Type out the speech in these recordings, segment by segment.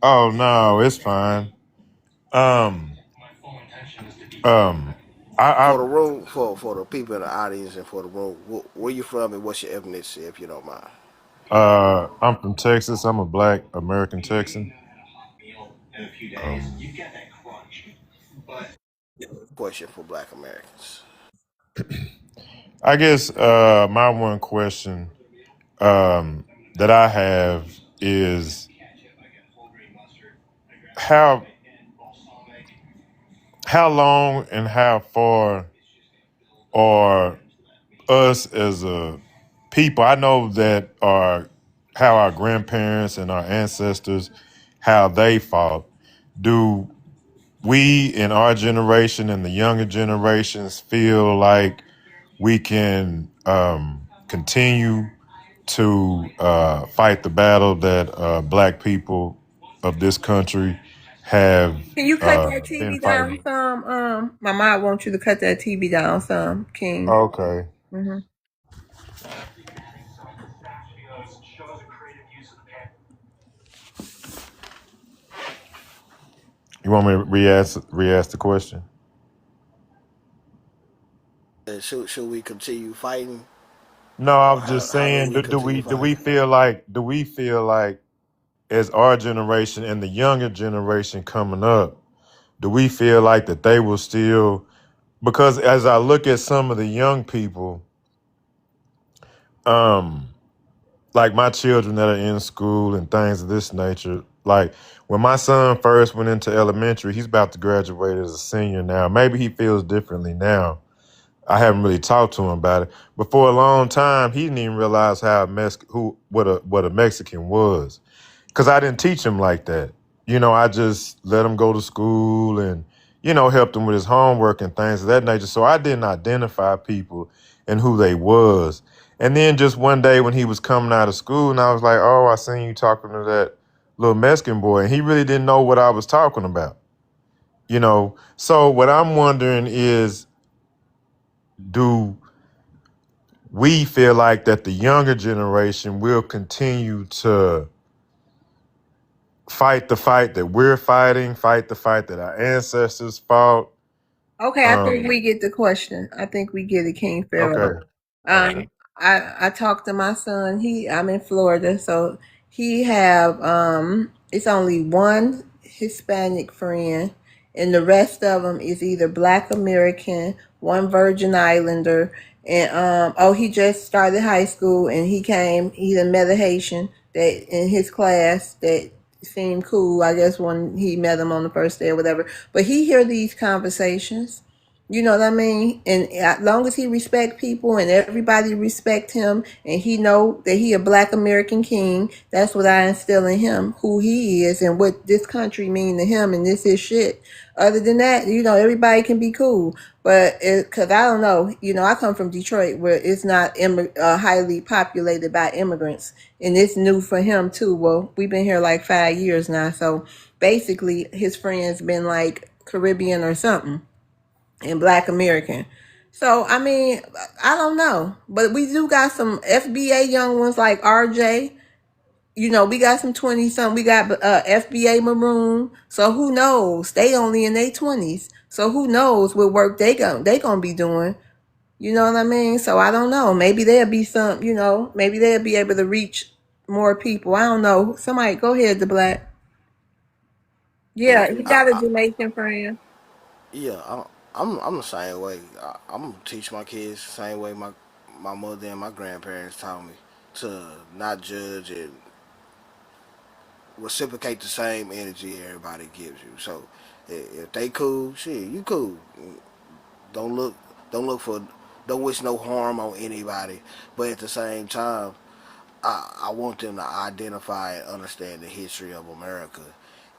Oh no, it's fine. Um, um, I For the room, for the people in the audience and for the room, where you from and what's your ethnicity, if you don't mind? I'm from Texas. I'm a Black American Texan. Um, Question for Black Americans. I guess my one question that I have is how how long and how far are us as a people? I know that our how our grandparents and our ancestors how they fought. Do we in our generation and the younger generations feel like we can continue to fight the battle that Black people of this country have Can you cut that been TV down fighting? some? My mom wants you to cut that TV down some, King. Okay. Hmm. You want me to re-ask the question? Should we continue fighting, No, I or was just how do saying, we continue do we fighting? feel like as our generation and the younger generation coming up, do we feel like that they will still, because as I look at some of the young people, um, like my children that are in school and things of this nature, like when my son first went into elementary, he's about to graduate as a senior now. Maybe he feels differently now. I haven't really talked to him about it, but for a long time, he didn't even realize how what a Mexican was, because I didn't teach him like that. I just let him go to school and helped him with his homework and things of that nature. So I didn't identify people and who they was. And then just one day when he was coming out of school, and I was like, "Oh, I seen you talking to that little Mexican boy," and he really didn't know what I was talking about. So what I'm wondering is, do we feel like that the younger generation will continue to fight the fight that we're fighting, fight the fight that our ancestors fought? Okay, I think Um, we get the question. I think we get it, King Pharaoh. okay, okay, I talked to my son. I'm in Florida, so he have it's only one Hispanic friend, and the rest of them is either Black American, one Virgin Islander, and he just started high school and he's a met a Haitian that in his class that seemed cool, I guess, when he met him on the first day or whatever. But he hear these conversations, you know what I mean? And as long as he respect people and everybody respect him, and he know that he a Black American king, that's what I instill in him, who he is and what this country mean to him, and this is shit. Other than that, everybody can be cool. But because I don't know, I come from Detroit where it's not highly populated by immigrants, and it's new for him too. Well, we've been here like 5 years now, so basically his friends been like Caribbean or something and Black American. So I mean, I don't know, but we do got some FBA young ones like RJ. We got some 20 something. We got FBA Maroon. So who knows? They only in their 20s. So who knows what work they gonna be doing? You know what I mean? So I don't know. Maybe there'll be some. Maybe they'll be able to reach more people. I don't know. Somebody go ahead, the Black. Yeah, Yeah, he got a Jamaican friend. yeah, I'm the same way. I'm gonna teach my kids the same way my mother and my grandparents taught me to not judge and reciprocate the same energy everybody gives you. So if they cool, shit, you cool. Don't look, don't look for, don't wish no harm on anybody. But at the same time, I want them to identify and understand the history of America,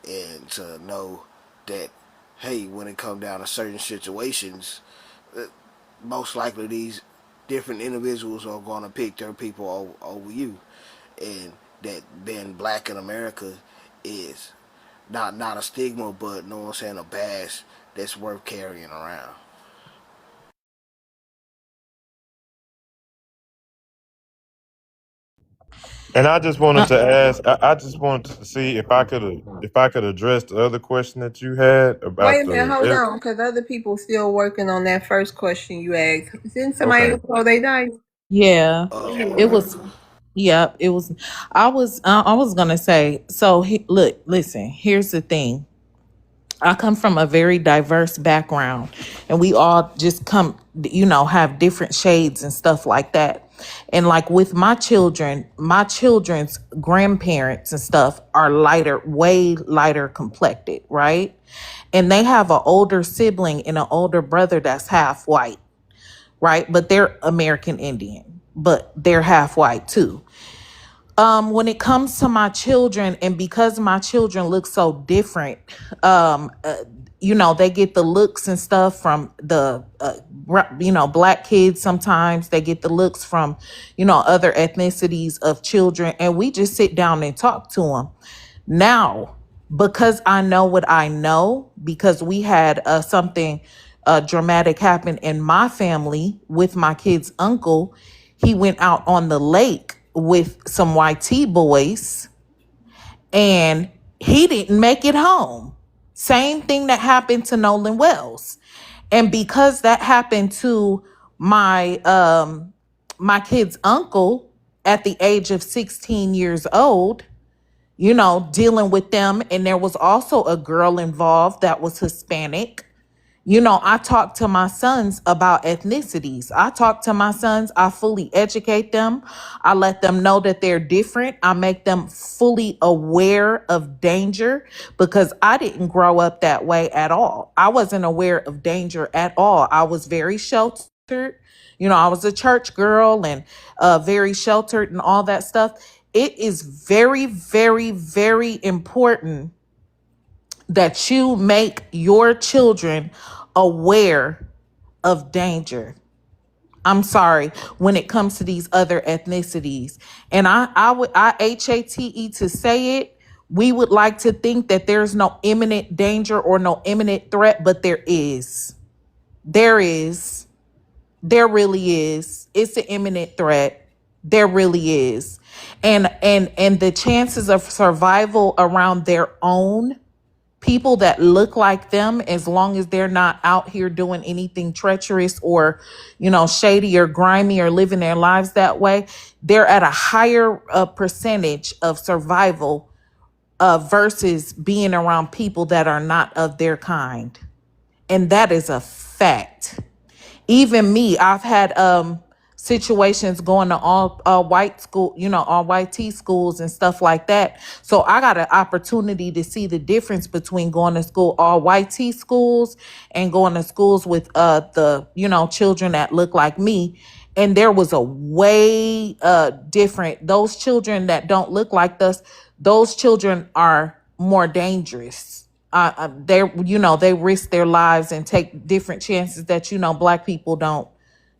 and to know that, hey, when it comes down to certain situations, uh, most likely these different individuals are going to pick their people over you, and that being black in America is not a stigma, but no one's saying a badge that's worth carrying around. And I just wanted Uh, to ask. I just wanted to see if I could address the other question that you had Wait about a minute, hold the. on, because other people still working on that first question you asked. Didn't somebody Okay. throw they dice? yeah, it Uh, was. Yep, it was. I was gonna say. So look, listen. Here's the thing. I come from a very diverse background, and we all just come, have different shades and stuff like that. And like with my children's grandparents and stuff are lighter, way lighter complected, right? And they have an older sibling and an older brother that's half white, right? But they're American Indian, but they're half white too. When it comes to my children, and because my children look so different, um uh, they get the looks and stuff from the black kids. Sometimes they get the looks from other ethnicities of children, and we just sit down and talk to them. Now, because I know what I know, because we had something dramatic happen in my family with my kid's uncle. He went out on the lake with some YT boys, and he didn't make it home. Same thing that happened to Nolan Wells. And because that happened to my my kid's uncle at the age of 16 years old, dealing with them. And there was also a girl involved that was Hispanic. I talk to my sons about ethnicities. I talk to my sons, I fully educate them. I let them know that they're different. I make them fully aware of danger because I didn't grow up that way at all. I wasn't aware of danger at all. I was very sheltered. I was a church girl and very sheltered and all that stuff. It is very, very, very important that you make your children aware of danger. I'm sorry, when it comes to these other ethnicities. And I HATE to say it, we would like to think that there's no imminent danger or no imminent threat, but there is. There is. There really is. It's an imminent threat. There really is. And the chances of survival around their own people that look like them, as long as they're not out here doing anything treacherous or shady or grimy or living their lives that way, they're at a higher percentage of survival versus being around people that are not of their kind. And that is a fact. Even me, I've had situations going to all white school, all white T schools and stuff like that. So I got an opportunity to see the difference between going to school all white T schools and going to schools with the children that look like me. And there was a way different. Those children that don't look like us, those children are more dangerous. They risk their lives and take different chances that black people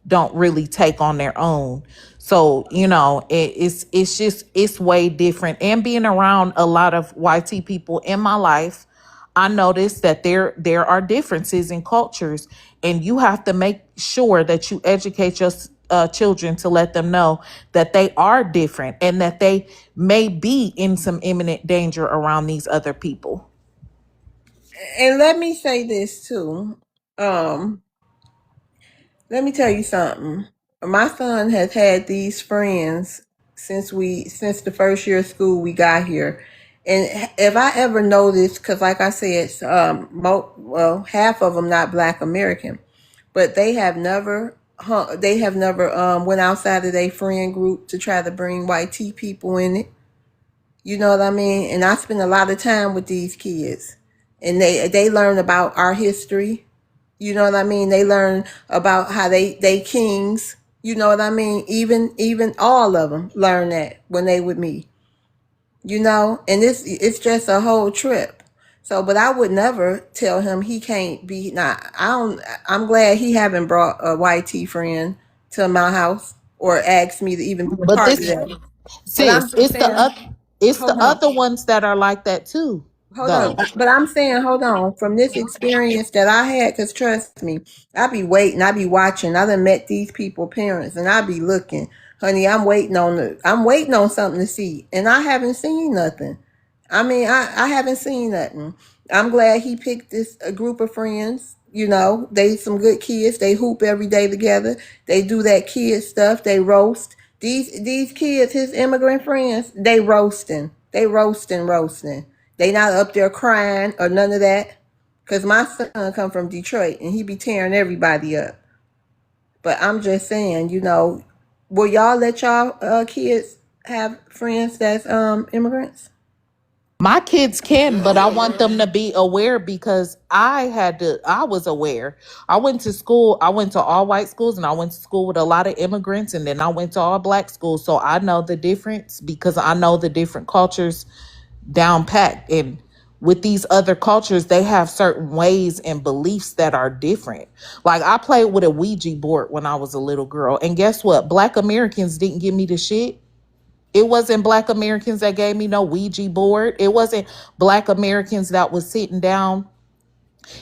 don't really take on their own. So it's way different. And being around a lot of YT people in my life, I noticed that there are differences in cultures, and you have to make sure that you educate your children to let them know that they are different and that they may be in some imminent danger around these other people. And let me say this too. Um, Let me tell you something. My son has had these friends since the first year of school we got here. And if I ever noticed, because like I said, half of them not Black American, but they have never went outside of their friend group to try to bring white tea people in it. You know what I mean? And I spend a lot of time with these kids, and they learn about our history. You know what I mean? They learn about how they kings. You know what I mean? Even all of them learn that when they with me. And it's just a whole trip. So, but I would never tell him he can't be. Not. I don't. I'm glad he haven't brought a YT friend to my house or asked me to even be a But part of this, that. But I'm sis, just saying, it's the hold on. other ones that are like that too, Hold on, though. but I'm saying, hold on. From this experience that I had, because trust me, I be waiting, I be watching. I done met these people, parents, and I be looking. honey, I'm waiting on something to see, and I haven't seen nothing. I mean, I haven't seen nothing. I'm glad he picked this a group of friends. You know, they some good kids. They hoop every day together. They do that kid stuff. They roast. These kids, his immigrant friends, they roasting. They roasting. They not up there crying or none of that. Cause my son come from Detroit and he be tearing everybody up. But I'm just saying, you know, will y'all let y'all kids have friends that's immigrants? My kids can, but I want them to be aware because I was aware. I went to school, I went to all white schools and I went to school with a lot of immigrants and then I went to all black schools. So I know the difference because I know the different cultures down packed. And with these other cultures, they have certain ways and beliefs that are different. Like I played with a Ouija board when I was a little girl. And guess what? Black Americans didn't give me the shit. It wasn't black Americans that gave me no Ouija board. It wasn't black Americans that was sitting down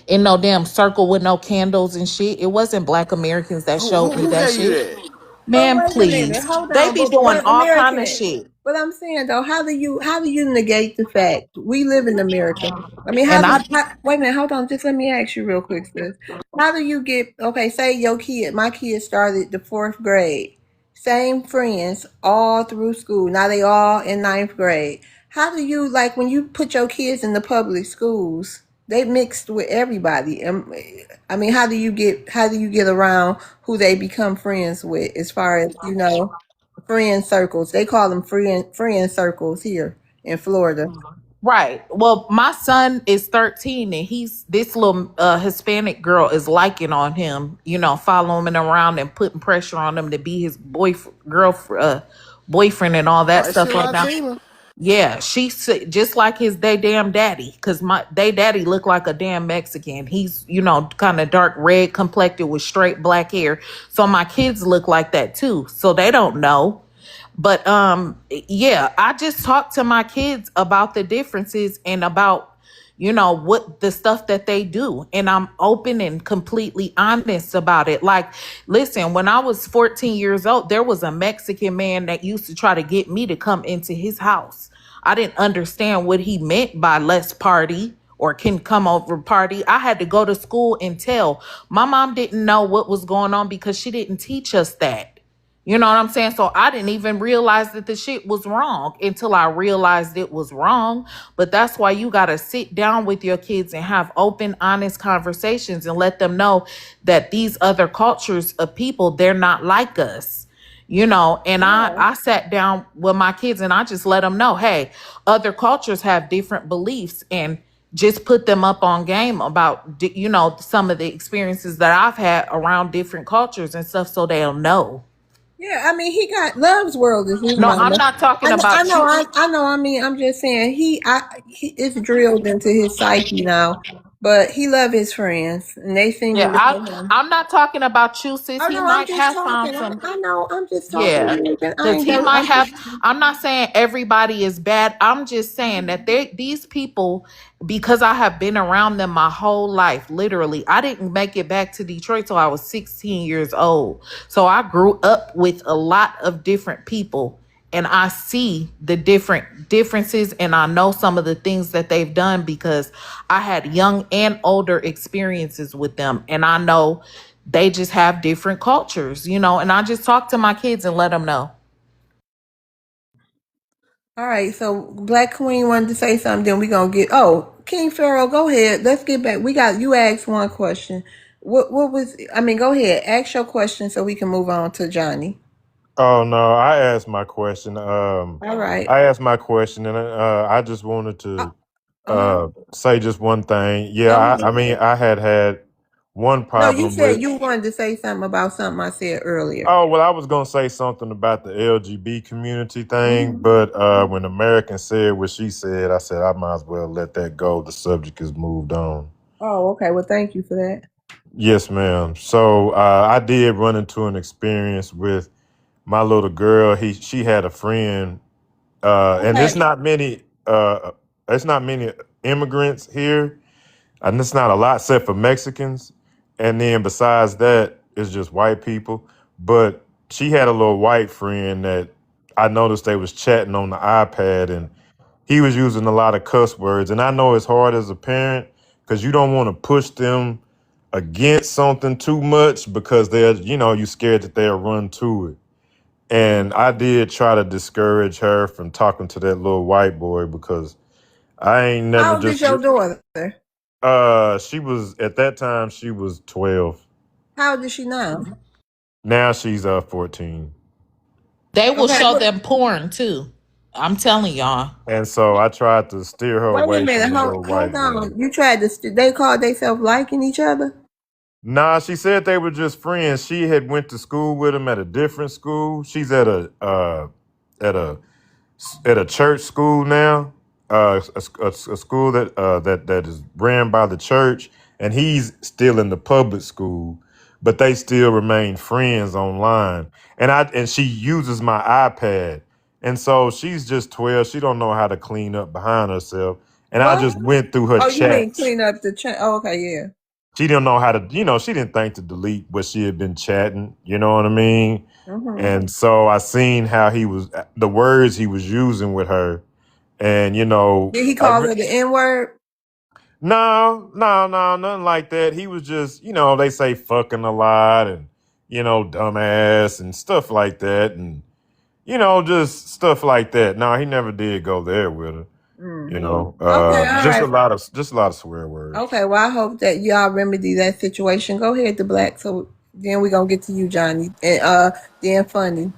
in no damn circle with no candles and shit. It wasn't black Americans that Who showed who, me who that gave you shit. that? But Man, wait a minute, please. hold They on. be doing But all kind of American, shit. but I'm saying though, how do you negate the fact we live in America? I mean, And I wait a minute, hold on, just let me ask you real quick, sis. How do you get okay? Say your kid, my kid started the fourth grade, same friends all through school. Now they all in ninth grade. How do you like when you put your kids in the public schools? They mixed with everybody. I mean, how do you get around who they become friends with? As far as you know, friend circles. They call them friend circles here in Florida. right. Well, my son is 13 and he's this little Hispanic girl is liking on him, following him around and putting pressure on him to be his boyfriend and all that I see stuff right now. Latina. Yeah, she's just like his they damn daddy, cause my they daddy looked like a damn Mexican. He's kind of dark red complected with straight black hair. So my kids look like that too. So they don't know. But yeah, I just talk to my kids about the differences and about what the stuff that they do, and I'm open and completely honest about it. Like, listen, when I was 14 years old, there was a Mexican man that used to try to get me to come into his house. I didn't understand what he meant by let's party or can come over party. I had to go to school and tell. My mom didn't know what was going on because she didn't teach us that. You know what I'm saying? So I didn't even realize that the shit was wrong until I realized it was wrong. But that's why you got to sit down with your kids and have open, honest conversations and let them know that these other cultures of people, they're not like us. And Yeah. I sat down with my kids and I just let them know, hey, other cultures have different beliefs, and just put them up on game about some of the experiences that I've had around different cultures and stuff so they'll know. Yeah, I mean, he got Love's World is his No, I'm mama. not talking I know, I about know, you. I know. I mean, I'm just saying it's drilled into his psyche now. But he love his friends, and they seem to Yeah, love him. I'm not talking about you, sis. Oh He no, I'm might just have found talking. some. I know, I'm just talking. Yeah, I because ain't he got. might have. I'm not saying everybody is bad. I'm just saying that these people, because I have been around them my whole life. Literally, I didn't make it back to Detroit till I was 16 years old. So I grew up with a lot of different people, and I see the differences, and I know some of the things that they've done because I had young and older experiences with them, and I know they just have different cultures, and I just talk to my kids and let them know. All right, so Black Queen wanted to say something. Then we gonna get. Oh, King Pharaoh, go ahead. Let's get back. We got you asked one question. What was? I mean, go ahead. Ask your question so we can move on to Johnny. Oh no, I asked my question. All right. I asked my question, and I just wanted Uh to huh. say just one thing. Yeah, Go I ahead. mean, I had one No, you problem with. said you wanted to say something about something I said earlier. Oh well, I was gonna say something about the LGBT community thing, Hmm. but when American said what she said, I said I might as well let that go. The subject has moved on. Oh, okay. Well, thank you for that. Yes, ma'am. So I did run into an experience with my little girl. She had a friend, and Okay. it's not many immigrants here, and it's not a lot except for Mexicans, and then besides that, it's just white people. But she had a little white friend that I noticed they was chatting on the iPad, and he was using a lot of cuss words. And I know it's hard as a parent because you don't want to push them against something too much because they're, you scared that they'll run to it. And I did try to discourage her from talking to that little white boy because I ain't never How old is just your daughter? she was at that time she was 12. How old is she now? Now she's 14. They will Okay, show them porn too. I'm telling y'all. And so I tried to steer her wait a away from minute. the little Hold white boy. on. You tried to. They called themselves liking each other. Nah, she said they were just friends. She had went to school with him at a different school. She's at at a a church school now, a school that is ran by the church, and he's still in the public school, but they still remain friends online. And she uses my iPad, and so she's just 12. She don't know how to clean up behind herself, and I What? just went through her Oh, you mean chats. clean up the chat? Oh, okay, yeah. She didn't know how to, she didn't think to delete what she had been chatting. You know what I mean? Mm-hmm. And so I seen how he was, the words he was using with her. And, Did he call her the N word? no, nothing like that. He was just, they say fucking a lot and, dumbass and stuff like that. And, just stuff like that. No, he never did go there with her. Mm. Okay, all Just right. a lot of swear words. Okay, well, I hope that y'all remedy that situation. Go ahead, the black. So then we're gonna get to you, Johnny, and then Funny.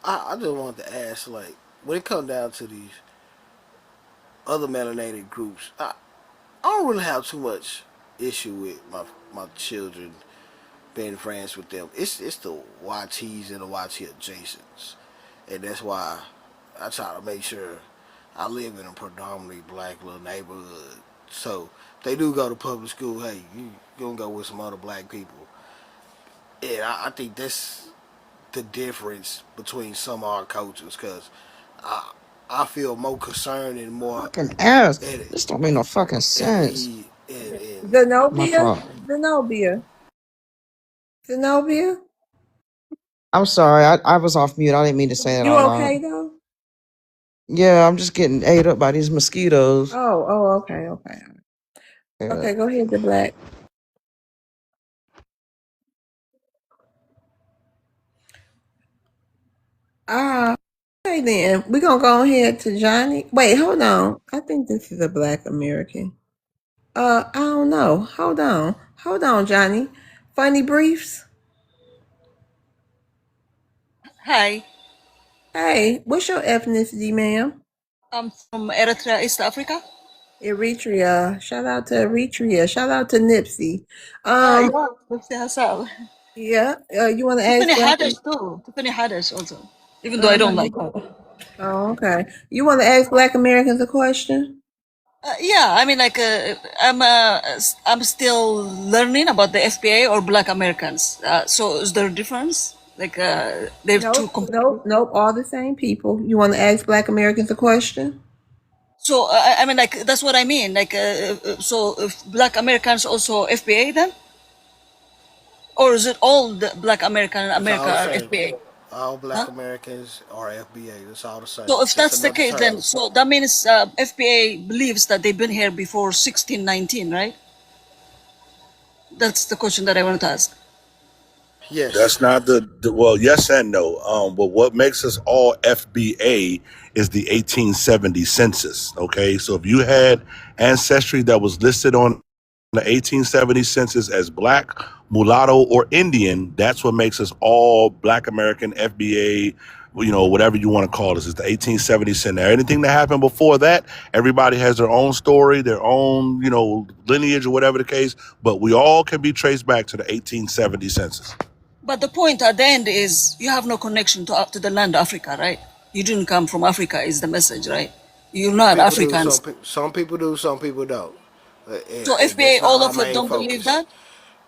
I just wanted to ask, like, when it comes down to these other melanated groups, I don't really have too much issue with my children being friends with them. It's the YTs and the YT adjacents, and that's why I try to make sure I live in a predominantly black little neighborhood. So if they do go to public school, hey, you gonna go with some other black people. And I think that's the difference between some of our cultures, because I I feel more concerned and more Fucking ass. at This don't make no fucking at sense. ease and My Zenobia, fault. Zenobia, Zenobia. I'm sorry. I was off mute. I didn't mean to say that You out okay loud. though? Yeah, I'm just getting ate up by these mosquitoes. Okay, okay, Yeah. okay. Go ahead, the black. Ah, okay then. We're gonna go ahead to Johnny. Wait, hold on. I think this is a black American. I don't know. Hold on, Johnny. Funny briefs. Hi, Hey, what's your ethnicity, ma'am? I'm from Eritrea, East Africa. Eritrea. Shout out to Eritrea. Shout out to Nipsey. Yeah, Um, Nipsey Hussle. yeah. You want to ask Tiffany black? Haddish too. Tiffany Haddish also. Even though I don't Uh-huh. like her. Oh, okay. You want to ask Black Americans a question? Yeah, I mean, I'm still learning about the FBA or Black Americans. So is there a difference? They're two Nope, completely. nope. All the same people. You want to ask Black Americans a question? So I mean, that's what I mean. So if Black Americans also FBA then, or is it all the Black American in it's America all the are same. FBA? All Huh? black Americans are FBA. It's all the same. So if Just that's the another case, term. then so that means FBA believes that they've been here before 1619, right? That's the question that I wanted to ask. Yes. That's not well, yes and no. But what makes us all FBA is the 1870 census. Okay, so if you had ancestry that was listed on the 1870 census as black, mulatto, or Indian, that's what makes us all Black American FBA. Whatever you want to call this, it's the 1870 census. Anything that happened before that, everybody has their own story, their own lineage, or whatever the case. But we all can be traced back to the 1870 census. But the point at the end is you have no connection to the land Africa, right? You didn't come from Africa is the message, right? You're Some not people do. Africans. Some people do. Some people don't. So And that's FBA, not all our of it main don't believe focus. that?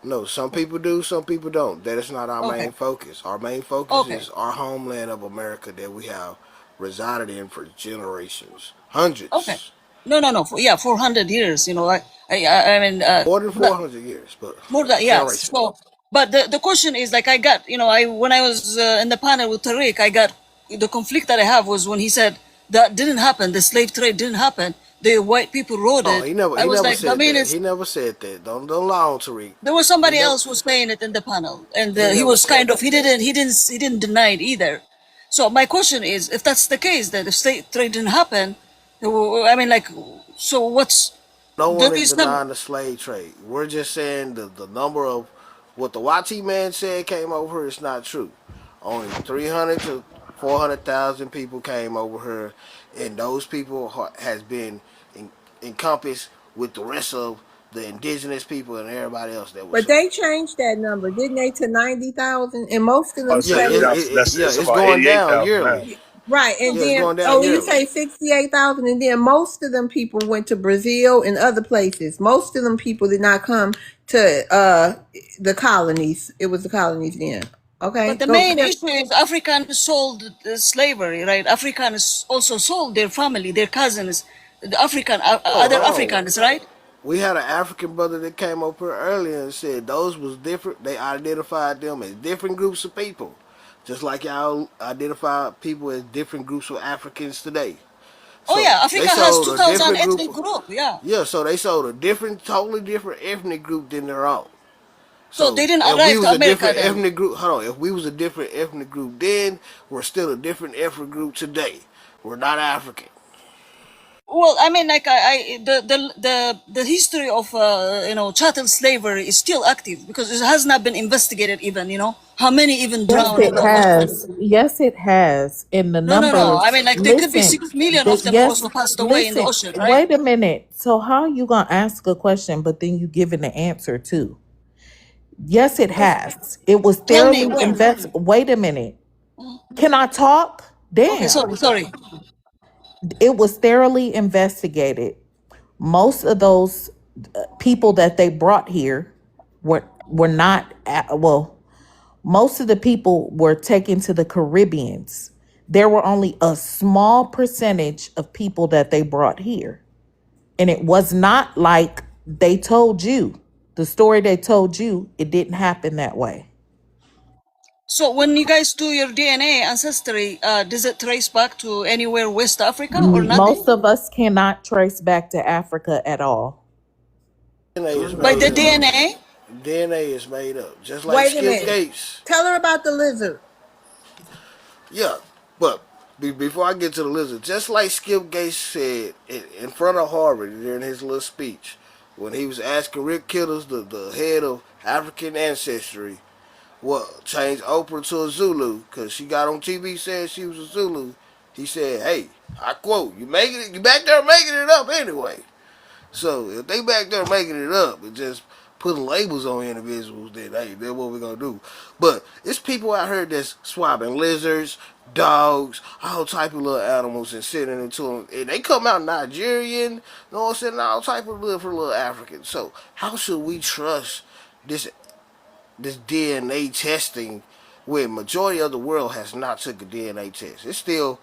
No, some people do. Some people don't. That is not our Okay. main focus. Our main focus Okay. is our homeland of America that we have resided in for generations, Okay. hundreds, No. Yeah, 400 years, I mean, more than 400 years, but more than, yes. So generations. But the question is, like, I got, when I was in the panel with Tariq, I got the conflict that I have was when he said that didn't happen, the slave trade didn't happen, the white people wrote Oh, it. he never I he was never like, I said mean, that. it's He never said that. Don't lie on Tariq. there was He somebody never else was saying it in the panel, and he he never was said kind of that. he didn't deny it either. So my question is, if that's the case, that if slave trade didn't happen, I mean, like, so what's No one there is is some. denying the slave trade. We're just saying the number of what the YT man said came over here is not true. Only 300 to 400,000 people came over here, and those people has been encompassed with the rest of the indigenous people and everybody else that was But here. they changed that number, didn't they, to 90,000? And most of I them say Yeah, settled. yeah, it's it's about going down 88,000 now. yearly. Right, and Yeah, it's then going down you yearly. say 68,000, and then most of them people went to Brazil and other places. Most of them people did not come to the colonies. It was the colonies then. Okay, But the go. main issue is Africans sold slavery, right? Africans also sold their family, their cousins, the Oh, other hold on. Africans, right? We had an African brother that came up here earlier and said those was different. They identified them as different groups of people, just like y'all identify people as different groups of Africans today. Oh So yeah, they Africa has sold a 2,000 different group. ethnic group, yeah. Yeah, so they sold a different, totally different ethnic group than their own. So So they didn't if we arrive was to a America different then. ethnic group, hold on. If we was a different ethnic group then, we're still a different ethnic group today. We're not African. Well, I mean, like the history of chattel slavery is still active because it has not been investigated even. How many even Yes, drowned in it the ocean? has. Yes, it has. In the No, no, no. I numbers, mean, like there could be listen, 6 million the, of them yes, also passed away in the listen, ocean, right? wait a minute. So how are you going to ask a question, but then you giving the answer too? Yes, it has. It was Tell me thoroughly where. wait a minute. Can I talk? Okay, Damn. sorry, sorry. It was thoroughly investigated. Most of those people that they brought here were not well, most of the people were taken to the Caribbeans. There were only a small percentage of people that they brought here. And it was not like they told you. The story they told you, it didn't happen that way. So when you guys do your DNA ancestry, does it trace back to anywhere West Africa or nothing? Most of us cannot trace back to Africa at all. DNA is By made the up. DNA? DNA is made up. Just like Wait a Skip minute. Gates. Tell her about the lizard. Yeah, but before I get to the lizard, just like Skip Gates said in front of Harvard during his little speech, when he was asking Rick Kittles, the head of African ancestry, what changed Oprah to a Zulu, because she got on TV saying she was a Zulu. He said, "Hey, I quote, you back there making it up anyway." So if they back there making it up and just putting labels on individuals, then hey, that's what we're gonna do. But it's people out here that's swabbing lizards, dogs, all type of little animals and sending it to them, and they come out Nigerian, you know what I'm saying, all type of little Africans. So how should we trust this DNA testing when majority of the world has not took a DNA test? It's still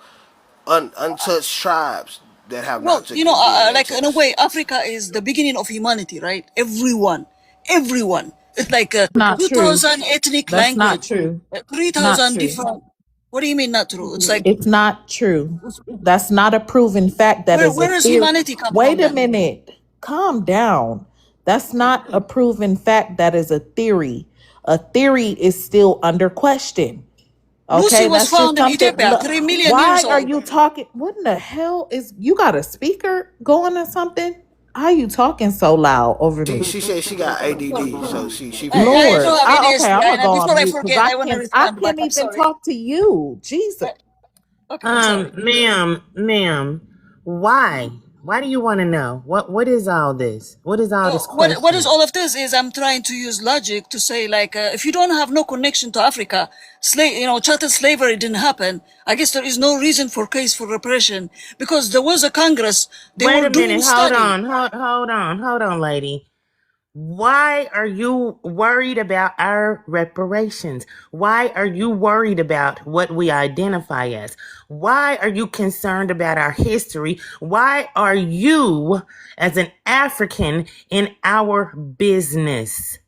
untouched tribes that have Well, not taken a DNA like in a test. way, Africa is the beginning of humanity, right? Everyone. It's like Not true. 2,000 ethnic That's not language, true. Not 3,000 true. different. What do you mean not true? It's like It's not true. That's not a proven fact. That where is a where does theory. humanity come from Wait a then? minute. Calm down. That's not a proven fact. That is a theory. A theory is still under question. Lucy Okay, was that's just found in something. Ethiopia, 3 million Why years are old. you talking? What in the hell is you got a speaker going or something? How are you talking so loud over She me? she said she got ADD, so she I forget don't Lord, have things. any okay, STI. I'm gonna And go before on I mute because forget, I want to I respond back. can't I'm even sorry. talk to you. Jesus. Okay, I'm sorry. Ma'am, why? Why do you want to know? What is all this? What is all this Oh, what is question? all of this is I'm trying to use logic to say like if you don't have no connection to Africa, chattel slavery didn't happen. I guess there is no reason for case for repression because there was a Congress. They Wait were a doing minute. Hold study. on. Hold on, lady. Why are you worried about our reparations? Why are you worried about what we identify as? Why are you concerned about our history? Why are you, as an African, in our business?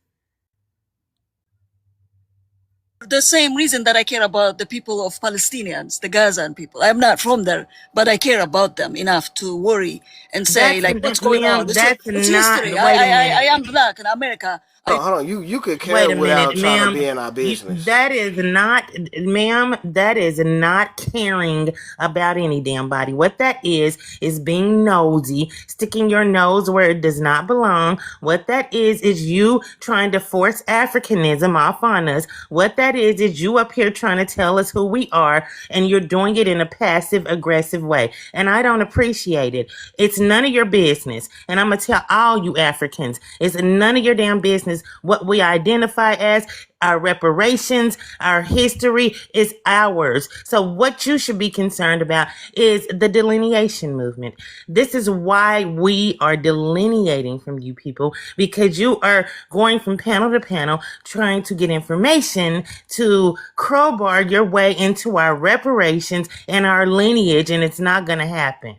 The same reason that I care about the people of Palestinians, the Gazan people. I'm not from there, but I care about them enough to worry and say That's, like, what's going on? ma'am, that's It's not, history. wait a minute. I am black in America. Hold on. You could care Wait a minute, without trying to ma'am. be in our business. That is not, ma'am, that is not caring about any damn body. What that is being nosy, sticking your nose where it does not belong. What that is you trying to force Africanism off on us. What that is you up here trying to tell us who we are, and you're doing it in a passive aggressive way. And I don't appreciate it. It's none of your business. And I'm going to tell all you Africans, it's none of your damn business what we identify as. Our reparations, our history is ours. So what you should be concerned about is the delineation movement. This is why we are delineating from you people, because you are going from panel to panel trying to get information to crowbar your way into our reparations and our lineage, and it's not going to happen.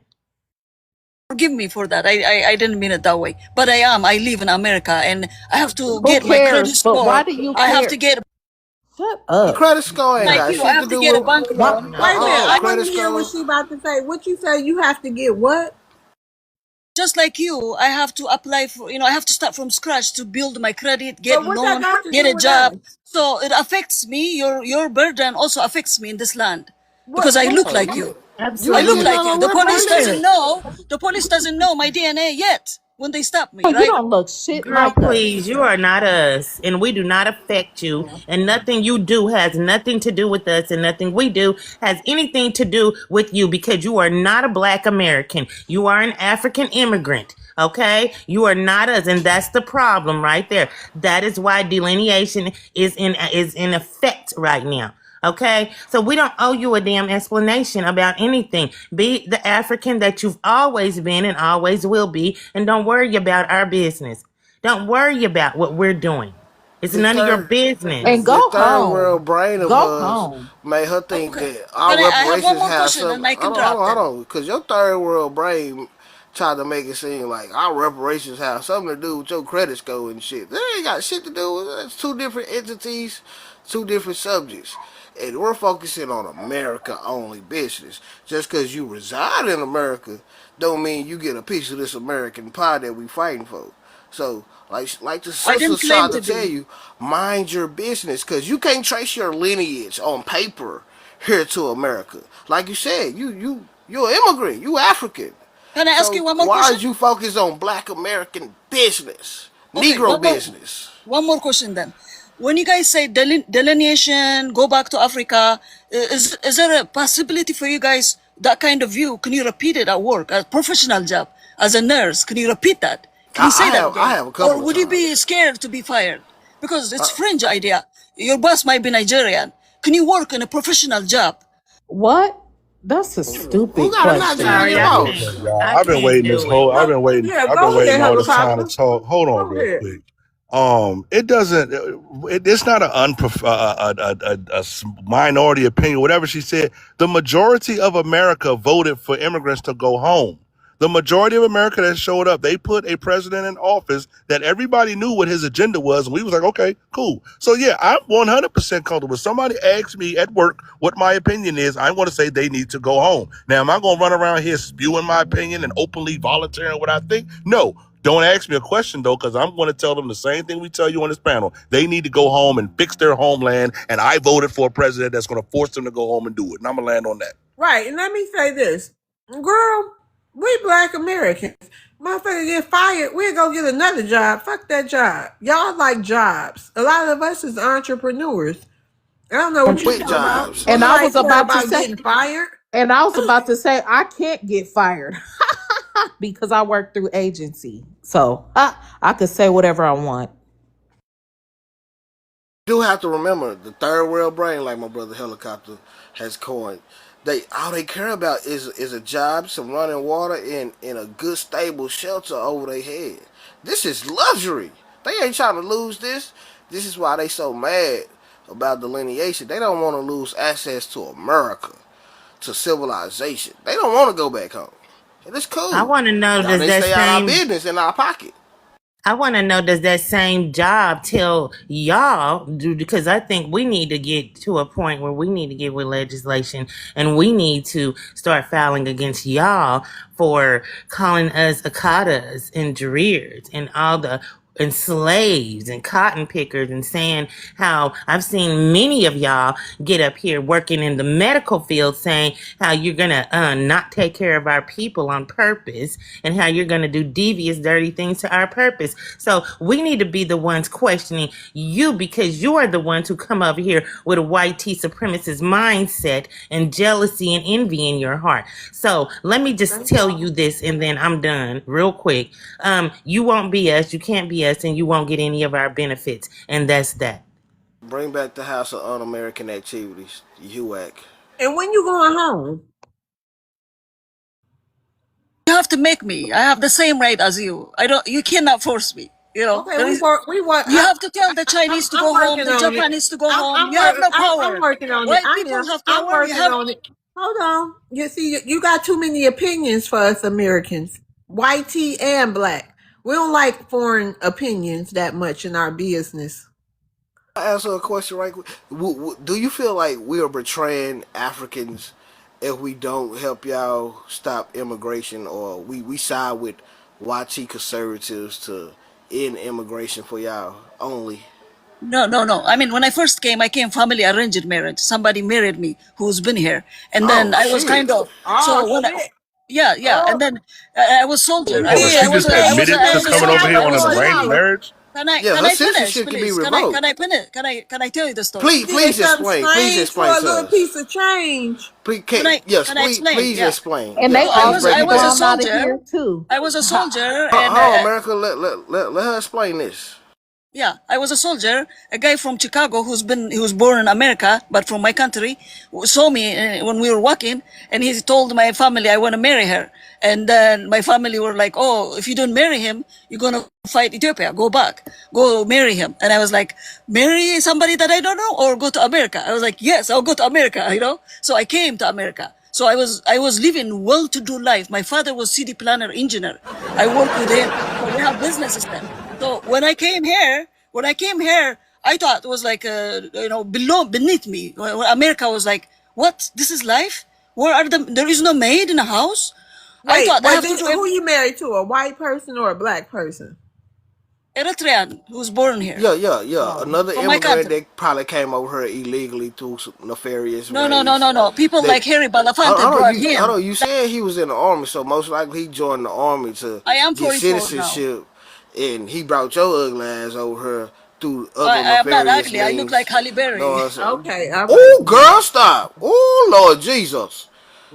Forgive me for that. I didn't mean it that way. But I live in America and I have to Who get my credit cares? But why score. do you I have care? to get, Shut The up. credit score ain't like got you, I shit to have to do get a with. bank Why? loan. Wait a Hold minute. on, I I, want credit to hear what score. she about to say. What you say? You have to get what? just like you, I have to apply for, I have to start from scratch to build my credit, get But what that loan, got to get do a with us? job. So it affects me. Your burden also affects me in this land because What? I What? look Oh, like you you. you I look you Absolutely. like got you. on The police reparations? doesn't Bullshit. know. The police doesn't know my DNA yet when they stop me, You right? don't look shit Girl, like please, us. you are not us, and we do not affect you, and nothing you do has nothing to do with us, and nothing we do has anything to do with you, because you are not a black American. You are an African immigrant, okay? You are not us, and that's the problem right there. That is why delineation is in effect right now. Okay, so we don't owe you a damn explanation about anything. Be the African that you've always been and always will be, and don't worry about our business. Don't worry about what we're doing. It's The none of your third business. And the go third home. world brain of Go hers home. made her think Okay. that our Can I have one reparations more have question some. and I can Hold drop on, hold then? on, because your third world brain tried to make it seem like our reparations have something to do with your credit score and shit. That ain't got shit to do with it. It's two different entities, two different subjects. And we're focusing on America only business. Just because you reside in America don't mean you get a piece of this American pie that we fighting for. So, like the I sister didn't claim tried to to tell be. you, mind your business, because you can't trace your lineage on paper here to America. Like you said, you're an immigrant, you African. Can I ask you So one more why question? is you focused on Black American business, Okay, Negro business? one more question then. When you guys say delineation, go back to Africa, is there a possibility for you guys that kind of view? Can you repeat it at work, a professional job, as a nurse? Can you repeat that? Can you say that I again? have a Or couple of would you times. be scared to be fired? Because it's fringe idea. Your boss might be Nigerian. Can you work in a professional job? What? That's a Who stupid got a I'm question. sorry, Nigerian I Real can't. quick, boss? y'all. I can't do it. Yeah, I've been go waiting ahead, all this time to helicopter. talk. Hold on, Go real ahead. quick. It doesn't. It's not an minority opinion. Whatever she said, the majority of America voted for immigrants to go home. The majority of America that showed up, they put a president in office that everybody knew what his agenda was, and we was like, okay, cool. So yeah, I'm 100% comfortable. If somebody asks me at work what my opinion is, I want to say they need to go home. Now, am I going to run around here spewing my opinion and openly volunteering what I think? No. Don't ask me a question though, because I'm going to tell them the same thing we tell you on this panel. They need to go home and fix their homeland, and I voted for a president that's going to force them to go home and do it. And I'm going to land on that. Right, and let me say this, girl. We Black Americans. Motherfucker get fired, we'll go get another job. Fuck that job. Y'all like jobs. A lot of us is entrepreneurs. I don't know what you Quit talking about. jobs. Don't And I nobody was care about to about say, getting fired. I can't get fired because I work through agency. So I could say whatever I want. Do have to remember the third world brain, like my brother Helicopter has coined. They all they care about is a job, some running water, and a good stable shelter over their head. This is luxury. They ain't trying to lose this. This is why they so mad about delineation. They don't want to lose access to America, to civilization. They don't want to go back home. And it's I cool. want to know, Y'all does they that stay out of our same business in our pocket. I want to know, does that same job tell y'all, because I think we need to get to a point where we need to get with legislation and we need to start filing against y'all for calling us Akatas and Dreers and all the and slaves and cotton pickers, and saying how I've seen many of y'all get up here working in the medical field saying how you're gonna not take care of our people on purpose, and how you're gonna do devious, dirty things to our purpose. So we need to be the ones questioning you, because you are the ones who come over here with a white tea supremacist mindset and jealousy and envy in your heart. So let me just tell you this, and then I'm done real quick. You won't be us, you can't be us, and you won't get any of our benefits, and that's that. Bring back the House of Un-American Activities, HUAC. And when you going home? You have to make me. I have the same right as you. I don't. You cannot force me. You know. Okay, There we is. work. We work. You have to tell the Chinese to I'm go home, working the on it. Japanese to go home. I'm You have working. no I'm power. working on it. White I people am. have I'm power. You working have. on it. Hold on. You see, you got too many opinions for us Americans, white tea and black. We don't like foreign opinions that much in our business. I answer a question right quick. Do you feel like we are betraying Africans if we don't help y'all stop immigration, or we side with YT conservatives to end immigration for y'all only? No, no, no. I mean, when I first came, I came family arranged marriage. Somebody married me who's been here, and then Oh I was shit! kind of Oh so when I, shit! yeah, yeah, Oh, and then I was soldier. I Oh, was, yeah. I she was, just a, I Hey, was, a, admitted I to was a hey, coming you over got soldier. here I on one an was more a arranged dollar. marriage. Yeah, Can her I finish, citizenship can be please? revoked. Can I tell you the story? Please Did some explain. Please strange for explain a to little us. piece of change. Please, Can I explain? please Yeah. explain. And Yeah, they So please also break I it was a down. stormed out of soldier. here too. I was a soldier, Hold and on, America. Let her explain this. yeah, I was a soldier. A guy from Chicago he was born in America, but from my country, saw me when we were walking, and he told my family I want to marry her. And then my family were like, "Oh, if you don't marry him, you're gonna fight Ethiopia. Go back, go marry him." And I was like, "Marry somebody that I don't know, or go to America?" I was like, "Yes, I'll go to America." You know, so I came to America. So I was living well-to-do life. My father was city planner engineer. I worked with him. So we have businesses there. So when I came here, I thought it was like, beneath me. When America was like, what? This is life? There is no maid in a house? I Wait, thought I have to do who you married to? A white person or a black person? Eritrean who's born here Yeah. Oh, Another from my immigrant country. that probably came over here illegally through some nefarious No, no, no, ways. no, no. People That like Harry Belafonte hold on, brought him. you said he was in the army, so most likely he joined the army to I am get 44 now. citizenship, and he brought your ugly ass over here through other I am not nefarious ugly. I look like means. Halle Know Berry. what I'm saying? okay, all right. Oh, girl, stop! Oh, Lord Jesus,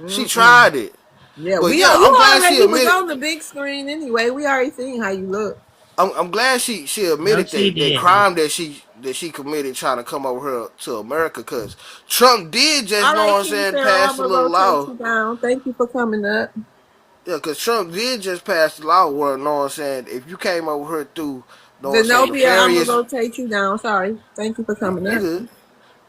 she Mm-mm. tried it, Yeah, but we yeah, are. I'm You glad she already was admitted. on the big screen anyway. We already seen how you look. I'm glad she No, admitted she that didn't. crime that she committed trying to come over here to America, because Trump did just All know right, what I'm King saying Pharaoh, pass I'm a gonna little rotate law. you down. Thank you for coming up. Yeah, because Trump did just pass the law where, know what I'm saying, if you came over here through, know what I'm saying, Zenobia, I'm gonna nefarious, rotate you down. Sorry. Thank you for coming you up. good.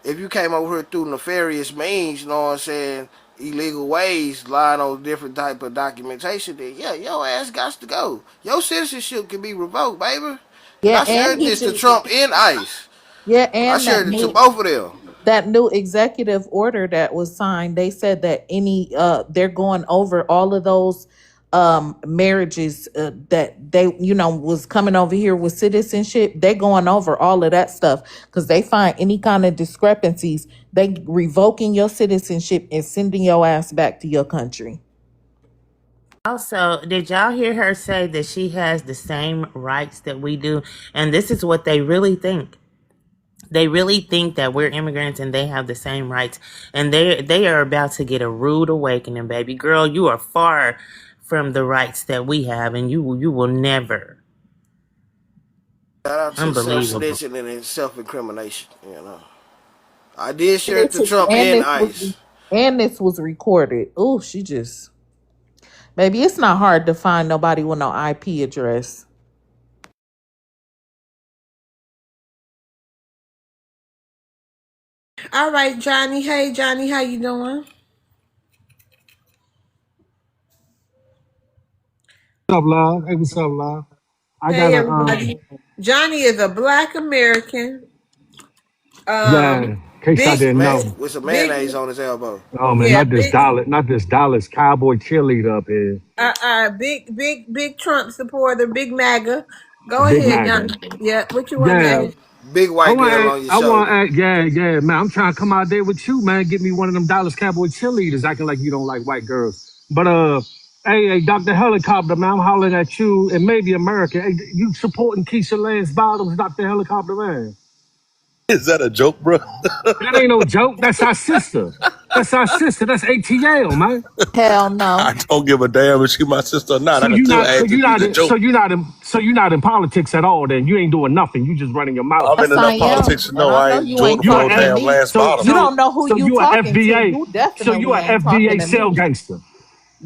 If you came over here through nefarious means, you know what I'm saying, illegal ways, lying on different type of documentation, then yeah, your ass got to go. Your citizenship can be revoked, baby. Cause Yeah, I and shared he this to just Trump and ICE. yeah, I and shared it to both of them. that new executive order that was signed, they said that any they're going over all of those marriages that they was coming over here with citizenship. They going over all of that stuff because they find any kind of discrepancies, they revoking your citizenship and sending your ass back to your country. Also, did y'all hear her say that she has the same rights that we do? And this is what they really think. They really think that we're immigrants and they have the same rights. And they are about to get a rude awakening, baby girl. You are far from the rights that we have, and you will never. Shout out to Unbelievable. self-snitching and self-incrimination, you know. I did And share it this to is Trump and and this was ICE. and this was recorded. Oh, she just maybe it's not hard to find nobody with no IP address. All right, Johnny. Hey, Johnny, how you doing? What's up, love? Hey, what's up, love? I Hey gotta everybody. Johnny is a black American. yeah, in case y'all With Big some didn't man, know. with some big mayonnaise on his elbow. Oh man, yeah, not this Dallas cowboy cheerleader up here. big Trump supporter, big MAGA. Go Big ahead, MAGA. Johnny. Yeah, what you want to Yeah. ask? Big white girl on your I want shoulder. to act, yeah, yeah, man. I'm trying to come out there with you, man. Get me one of them Dallas Cowboy cheerleaders acting like you don't like white girls. But, hey, Dr. Helicopter, man, I'm hollering at you and maybe America. Hey, you supporting Keisha Lance Bottoms, Dr. Helicopter, man. Is that a joke, bro? That ain't no joke. That's our sister. That's our sister. That's ATL, man. Hell I no. don't give a damn if she my sister or not. I can still ask if she's a joke. So you not in politics at all then. You ain't doing nothing. You just running your mouth. I'm in Yes, I enough am. politics to And know I I know ain't you voting ain't for You a no talking to F, damn me. Lance You Bottoms. so don't know who so you you a talking to. FBA. You So you a definitely ain't talking FBA to cell me. gangster.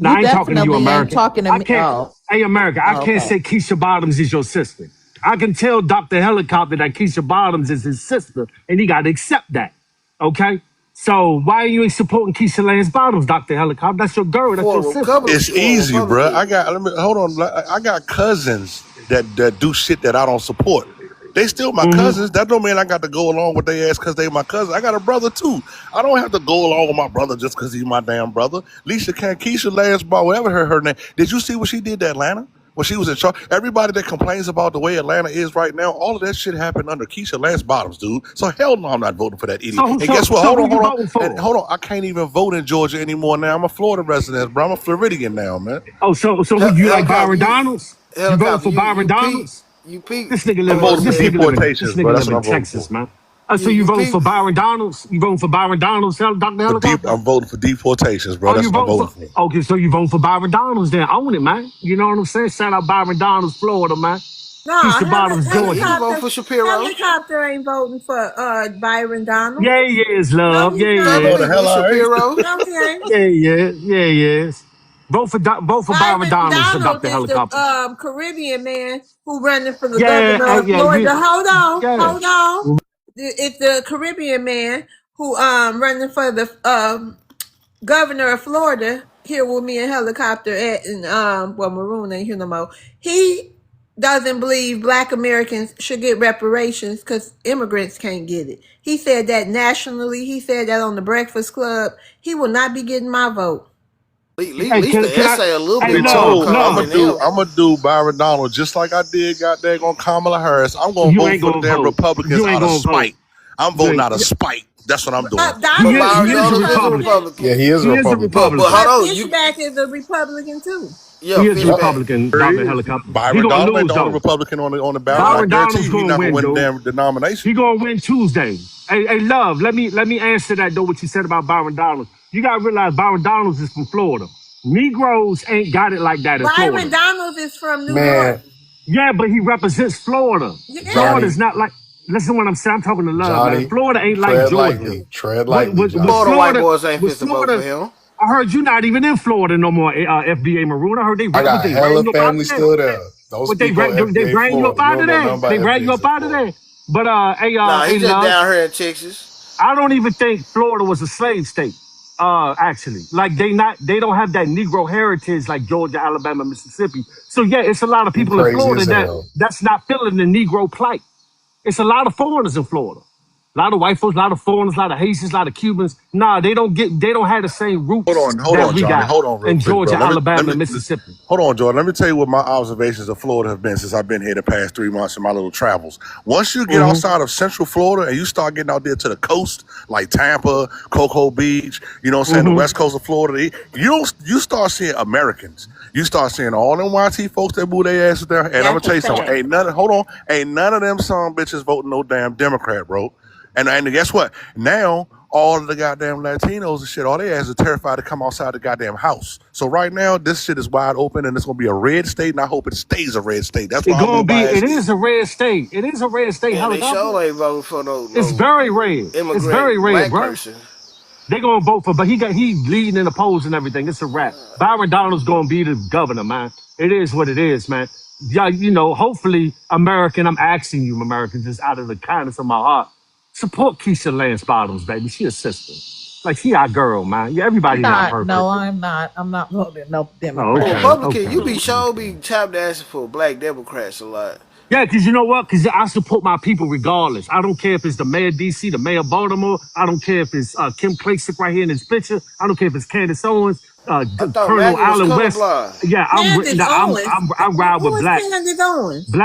Now You I ain't talking to you, definitely ain't American. talking to I me. can't. Oh, Hey, America, I can't okay. say Keisha Bottoms is your sister. I can tell Dr. Helicopter that Keisha Bottoms is his sister, and he got to accept that. Okay. So why are you ain't supporting Keisha Lance Bottoms, Dr. Helicopter? That's your girl. That's your sister. It's For a easy, bro. Republican. Let me hold on. I got cousins that do shit that I don't support. They still my cousins. That don't mean I got to go along with their ass because they my cousin. I got a brother too. I don't have to go along with my brother just because he's my damn brother. Keisha Lance Ball, whatever her name. Did you see what she did to Atlanta? When she was in charge, everybody that complains about the way Atlanta is right now, all of that shit happened under Keisha Lance Bottoms, dude. So hell no, I'm not voting for that idiot. And guess what? So who you voting And for? hold on. I can't even vote in Georgia anymore now. I'm a Florida resident, bro. I'm a Floridian now, man. Oh, so who you like Helicopter, Byron Donalds? You voting helicopter, for Byron Donalds? you peep. This nigga I'm live voting in for this Said nigga live in this deportations, bro. nigga That's live what in I'm voting Texas, for. man. So you you voting for peep. Byron Donalds? You voting for Byron Donalds, Dr. Helicopter? I'm voting for deportations, bro. Oh, That's you what I'm voting voting for? for. Okay, so you voting for Byron Donalds? Then own it, man. You know what I'm saying? Shout out Byron Donalds, Florida, man. No, Keisha Bottoms, Georgia. He vote for Shapiro. helicopter ain't voting for Byron Donald. Yeah, he is, No, love. he's Yeah, he Southern No, is. the people, hell I ain't. Shapiro. No, he ain't. Yeah, he is. Yeah, he is. Vote for Byron Byron Donalds, Donald Dr. is the Helicopter. Caribbean man who running for the Yeah, governor of yeah, Florida. Hold on, yeah. hold on. It's the Caribbean man who running for the governor of Florida here with me in helicopter at and well Maroon ain't here no more. He doesn't believe black Americans should get reparations because immigrants can't get it. He said that nationally. He said that on the Breakfast Club. He will not be getting my vote. At Hey, least the can I? essay a little Hey, bit Be more told I'm love. gonna common than do him. I'm gonna do Byron Donald just like I did goddamn on Kamala Harris. I'm gonna You vote ain't for the gonna damn vote. Republicans You ain't out of gonna vote. spite. I'm You voting ain't. out of spite. That's what I'm doing. But Donald Byron He is a Donald is a Trump Republican. said, Yeah, Republican. he is a He is a Republican. But Republican. hold but on, Fishback is a Republican too. yeah, He is a Yep. Fishback. Republican, Sure Dr. is. Helicopter. He Byron gonna Donald ain't lose the only though. Republican on the ballot, and I No, Byron guarantee Donald's you he's gonna not gonna win, win the dude. damn denomination. He gonna win Tuesday. Hey, love. Let me answer that though. What you said about Byron Donalds. You gotta realize Byron Donalds is from Florida. Negroes ain't got it like that in Byron Florida. Donalds is from New York. Man, Yeah, but he represents Florida. Yeah, Florida's Johnny, not like. Listen, what I'm saying. I'm talking to love, man. Johnny, Florida ain't like tread Georgia. lightly. Tread With lightly, with, with Johnny. Florida white Florida, boys ain't with fit to vote for Florida. him. I heard you not even in Florida no more, FBA Maroon. I heard they I ran, got they ran hella you up out family of there. still there. Don't But speak on they FBA ran you up Florida. You out don't of know there. nothing about They ran you FBA's up in out of Florida. there. But Nah, he just love. down here in Texas. I don't even think Florida was a slave state. Actually, like they don't have that Negro heritage like Georgia, Alabama, Mississippi. So yeah, it's a lot of You people in crazy Florida as hell. that's not feeling the Negro plight. It's a lot of foreigners in Florida. A lot of white folks, a lot of foreigners, a lot of Haitians, a lot of Cubans. Nah, they don't have the same roots Hold that on, we Johnny. got Hold on, real in quick, bro. Georgia, Let Alabama, me and Mississippi. hold on, Jordan. Let me tell you what my observations of Florida have been since I've been here the past 3 months in my little travels. Once you get Mm-hmm. outside of Central Florida and you start getting out there to the coast, like Tampa, Cocoa Beach, you know what I'm saying, the Mm-hmm. west coast of Florida, you start seeing Americans. You start seeing all them YT folks that move their asses there. And I'm gonna that's a tell you something. fact. Ain't none of them son bitches voting no damn Democrat, bro. And guess what? Now all of the goddamn Latinos and shit, all they ass are terrified to come outside the goddamn house. So right now, this shit is wide open and it's gonna be a red state, and I hope it stays a red state. That's why I'm gonna buy It ass here. is a red state. It is a red state And they helicopter. sure ain't voting for It's no very red. It's very immigrant red, black bro. person. They gonna vote for, but he leading in the polls and everything. It's a wrap. Byron Donald's gonna be the governor, man. It is what it is, man. Yeah, hopefully, American. I'm asking you, Americans, just out of the kindness of my heart, support Keisha Lance Bottoms, baby. She a sister. Like she our girl, man. Yeah, I'm everybody not not. No, perfect. I'm not. I'm not voting no Oh, Well, Democrat. okay, Republican, okay, you be okay. sure be tap dancing for black Democrats a lot. Yeah, because you know what? Because I support my people regardless. I don't care if it's the mayor of DC, the mayor of Baltimore. I don't care if it's Kim Klacik right here in this picture. I don't care if it's Candace Owens, I thought Colonel Maggie was Allen West. colorblind. Yeah, Candace Owens. I ride Who with is black. Candace Owens?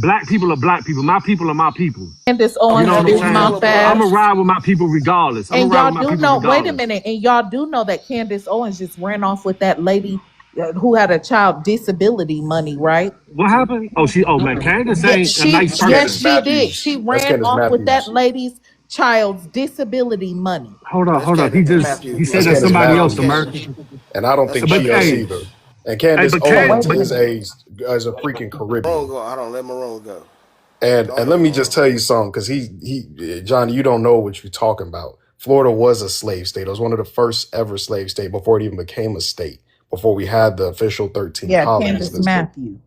Black people are black people. My people are my people. Candace Oh, You Owens know what I'm Maggie big was saying? mouth I'm colorblind. gonna ass. ride with my people regardless. I'm gonna And ride y'all with my do people know, wait a regardless. minute, and y'all do know that Candace Owens just ran off with that lady who had a child disability money, right? What happened? Oh man, Candace Yeah, ain't a nice That's yes, Candace person. she did. Matthews. She That's ran Candace off with that Matthews. lady's child's disability money. That's Hold up. He Candace just Matthews, he said That's man. that's Candace Leave somebody else, out Matthews. Candace. America. And I don't That's think But she us hey, Candace. either. And hey, Candace but Oh, wait Owens a is minute. is a freaking Maroon Caribbean. go. I don't let Maroon go. Go And let ahead, me just Maroon. tell you something, because he Johnny, you don't know what you're talking about. Florida was a slave state. It was one of the first ever slave state before it even became a state, before we had the official 13 Yeah, colonies Candace listed. Matthews.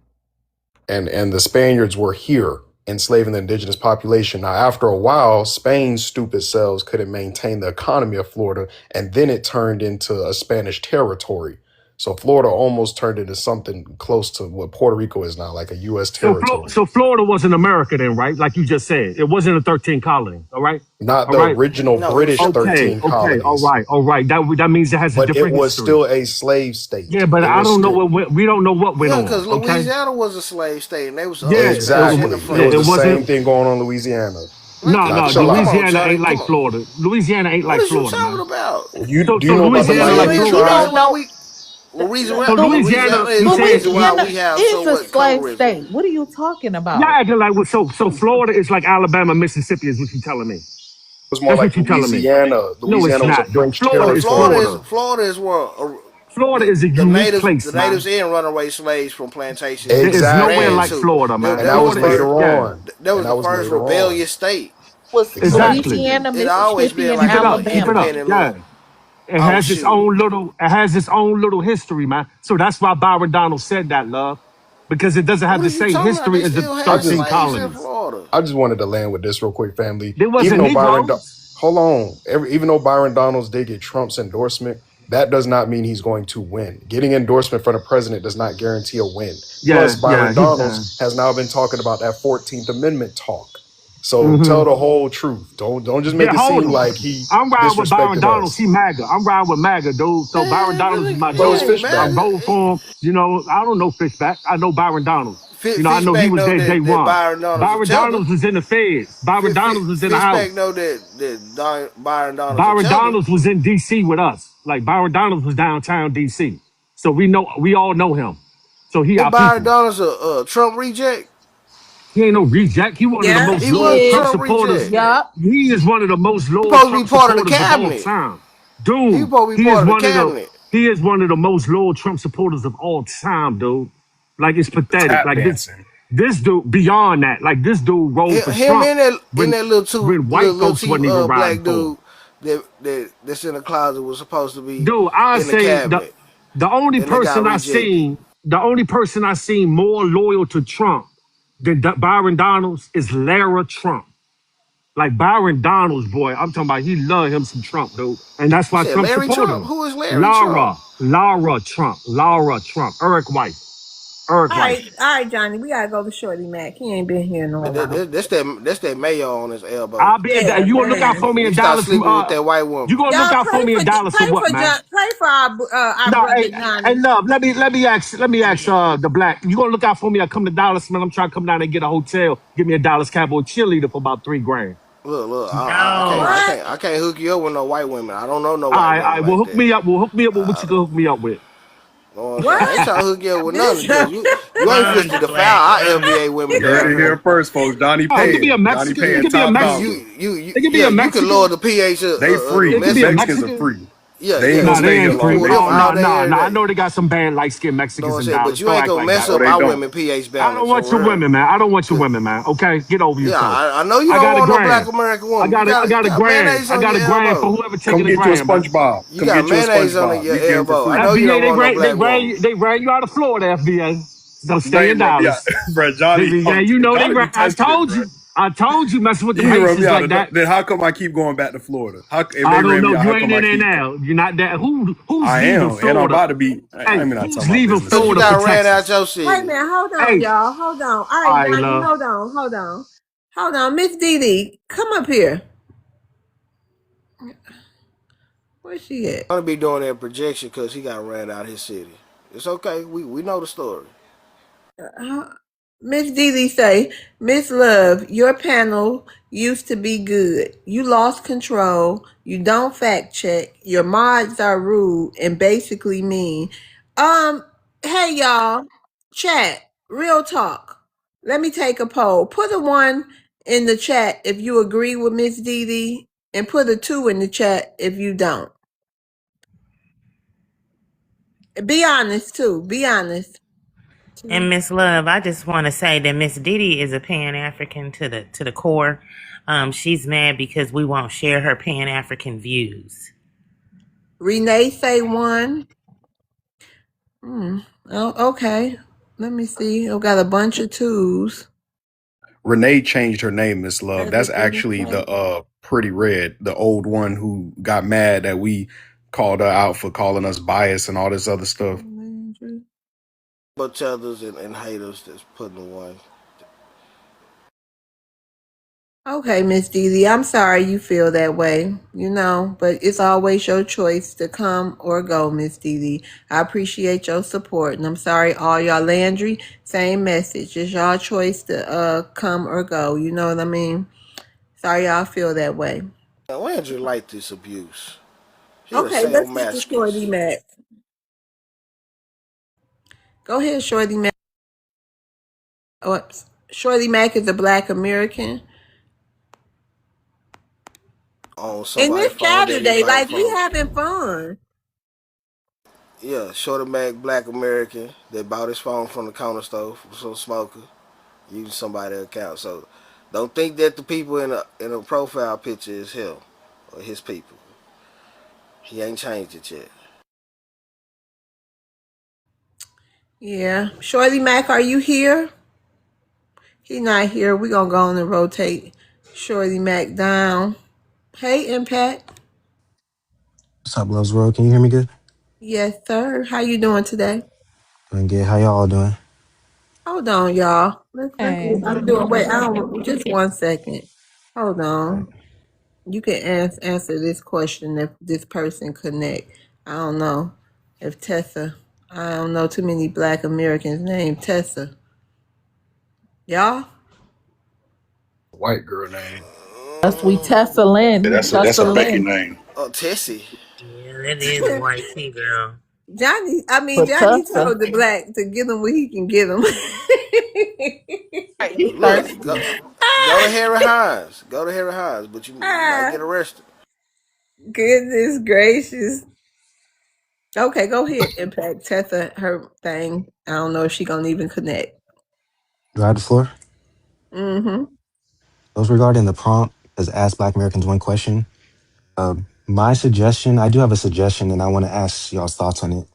And the Spaniards were here enslaving the indigenous population. Now, after a while, Spain's stupid selves couldn't maintain the economy of Florida, and then it turned into a Spanish territory. So Florida almost turned into something close to what Puerto Rico is now, like a U.S. territory. so Florida wasn't America then, right? Like you just said, it wasn't a 13 colony. Not All the right. original No, it was British separate. Okay, 13 okay, colonies, all right. That means it has a but it different was history. still a slave Yeah, state. but It I was don't know still we don't know what went Yeah, on. because Okay. Louisiana was a slave state, and they was Yeah, Spanish and the exactly. It was it the French. same wasn't. thing going on in Louisiana. Man, Now No, chill come out. on, Louisiana Johnny. ain't Come like on. Florida. Louisiana ain't What like is you Florida, talking man. about? You So do so you know about the Louisiana Louisiana like Miami is the You Florida. don't reason tribe? why know. we So Listen, Louisiana, Louisiana you is the said, reason why Louisiana we have so is a much slave colorism. state. What are you talking y'all about? acting like so Florida is like Alabama, Mississippi is what you telling me. It was more That's like what you telling me. Louisiana. No, it's Louisiana was a not, dude. French Florida No, is territory. Florida. Florida is where Florida is a unique the place, man. natives and runaway slaves from plantations There is nowhere ran like Exactly. to. Florida, man. And That that was the was Florida is, later first. yeah, on. That And was that the was first later on. rebellious state. Was Exactly. exactly. Louisiana, It always Mississippi, been and like Keep it a up, keep it up. independent Yeah. little It has its offshoot. own little, history, man. So that's why Byron Donald said that, love. Because it doesn't have What the are you same talking about? history They as the still I had 13 just slaves in colonies. Florida. I just wanted to land with this real quick, family. There Even wasn't though Negroes. hold on, even though Byron Donalds did get Trump's endorsement, that does not mean he's going to win. Getting endorsement from the president does not guarantee a win. Plus, Yeah, Byron Donalds has now been talking about that 14th Amendment talk. So tell the whole truth. Don't just make yeah, it hold seem on. like he I'm riding with Byron disrespected Donalds. He us. MAGA. I'm riding with MAGA, dude. So Byron Man, Donalds is my So is he dude. ain't I'm Fishback. mad. voting for him. You know, I don't know Fishback. I know Byron Donalds. You know, I know he Fishback was know there day that one. Byron Donald's a Byron tether. Donalds was in the feds. Byron Donalds was in the Fishback house. know that Byron Donald's a Byron tether. Donalds was in DC with us. Like Byron Donalds was downtown DC. So we all know him. So he And our Byron people. Donald's a Trump reject. He ain't no reject. He one of the Yeah, most He he loyal was a Trump is. Trump supporters. reject. Yup. He is one of the most He loyal supposed to be Trump part of the supporters of all cabinet. time. He Dude, supposed to be he part is of the one of the cabinet. he is one of the most loyal Trump supporters of all time, dude. Like it's pathetic. Tap Like dancing. this dude beyond that. Like this dude rolled for Him Trump in when that little two white little folks wasn't even riding black for him. dude that's in the closet was supposed to be Dude, I in the say cabinet, the only and they got person rejected. I seen more loyal to Trump than Byron Donalds is Lara Trump. Like Byron Donalds, boy, I'm talking about he love him some Trump, dude. And that's You why said Trump Larry support Trump? him. Who is Larry Trump? Laura Trump, Eric White, Eric White. All right, Johnny. We gotta go to Shorty Mac. He ain't been here in a while. That's that mayo on his elbow. I'll be in, Yeah, you gonna look out man. for me He in started Dallas? sleeping with that white You woman. gonna look Y'all out for me in Dallas for what, man? Pray for our No, brother hey, Johnny. love. Let me ask the black. You gonna look out for me? I come to Dallas, man. I'm trying to come down and get a hotel. Give me a Dallas Cowboy cheerleader for about $3,000. Look. No. What? I can't hook you up with no white women. I don't know no All white right, all women right. Well, like hook that. me up. Well, hook me up with what you can hook me up with. You know what I'm saying? I ain't What? trying to hook you up with none This because you ain't Run fit to the black. defile our Run it. FBA women You heard down it here here. first, folks. Donnie Oh, it could be a paying. Donnie Mexican. It paying could be a top Mexican. dollar. It could be a You can lower Mexican. the pH They of the free. It could be a Mexicans. Mexicans are Mexican. free. They ain't gonna Nah, You they stay here ain't can long. free. pull They them Oh, free. all day every I day. know they got some bad light skinned Know what Mexicans I'm in saying? But Dallas. you Don't ain't act gonna like mess that. No, up they our don't. women pH I don't balance want for your real. women, man. I don't want your women, man. Okay, get over Yeah, yourself. I know you I don't got a want no black grand. American woman. I You got a got grand. mayonnaise I on got your a grand for elbow. whoever Come taking a get you a grand, man. SpongeBob. You Come got get you a mayonnaise on SpongeBob. your We get him for elbow. I free. know you FBA, don't want no black woman. they ran you out of Florida, FBA. So stay They, in yeah, Dallas. bro, Johnny, Yeah, you know they Johnny be ran. I testing it, told bro. you. I told you messing with You them didn't run me Haitians out like of that. then how come I keep going back to Florida? How if I they don't ran know. me out, You how ain't come in I there keep now. You're not that. Who's I leaving am, and I'm Florida? about to be Hey, I'm not who's talking about leaving business. Cause you Florida for got ran out Texas? your Wait a city. minute, hold on, Hey, y'all. Hold on. All right, I Johnny, love. hold on. Miss Didi, come up here. Where's she at? Gonna be doing that projection because he got ran out of his city. It's okay. We know the story. Uh, Miss Didi say, Miss Love, your panel used to be good. You lost control. You don't fact check. Your mods are rude and basically mean. Um, hey y'all, chat, real talk. Let me take a poll. Put a one in the chat if you agree with Miss Didi, and put a two in the chat if you don't. Be honest too. Be honest. And Miss Love, I just want to say that Miss Didi is a Pan African to the core. She's mad because we won't share her Pan African views. Renee say one. Oh, okay. Let me see. I've got a bunch of twos. Renee changed her name, Miss Love. Heather That's didn't actually say. the Pretty Red, the old one who got mad that we called her out for calling us biased and all this other stuff. But others and haters that's putting away. Okay, Miss Didi, I'm sorry you feel that way, but it's always your choice to come or go, Miss Didi. I appreciate your support, and I'm sorry, all y'all Landry, same message. It's y'all choice to come or go. You know what I mean? Sorry y'all feel that way. Now, Andrew like this abuse. He a Okay, let's get to Shorty sadomasochist. Mac. Go ahead, Shorty Mac. Oh, Shorty Mac is a Black American. On And somebody's this phone that he Saturday, bought like we from. having fun. Yeah, Shorty Mac, Black American that bought his phone from the corner store from some smoker using somebody's account. So don't think that the people in a profile picture is him or his people. He ain't changed it yet. Yeah. Shorty Mac, are you here? He not here. We gonna go on and rotate Shorty Mac down. Hey, Impact. What's up, Loves World? Can you hear me good? Yes, sir. How you doing today? Doing good. How y'all doing? Hold on, y'all. Let's Hey. I'm doing wait, I don't just 1 second. Hold on. You can answer this question if this person connect. I don't know. If Tessa. I don't know too many Black Americans named Tessa. Y'all? White girl name. Us, we Tessa Lynn. That's Tessa a Becky Lynn. name. Oh, Tessie. Yeah, that is a white tea girl. But Johnny Tessa. told the black to get him what he can get him. Right, he Look, thirsty. go to Harry Hines. Go to Harry Hines, but you might Ah, get arrested. goodness gracious. Okay, go ahead. Impact Tessa, her thing. I don't know if she gonna even connect. Do I have the floor? Mm-hmm. Those regarding the prompt as ask Black Americans one question. My suggestion, I do have a suggestion, and I want to ask y'all's thoughts on it.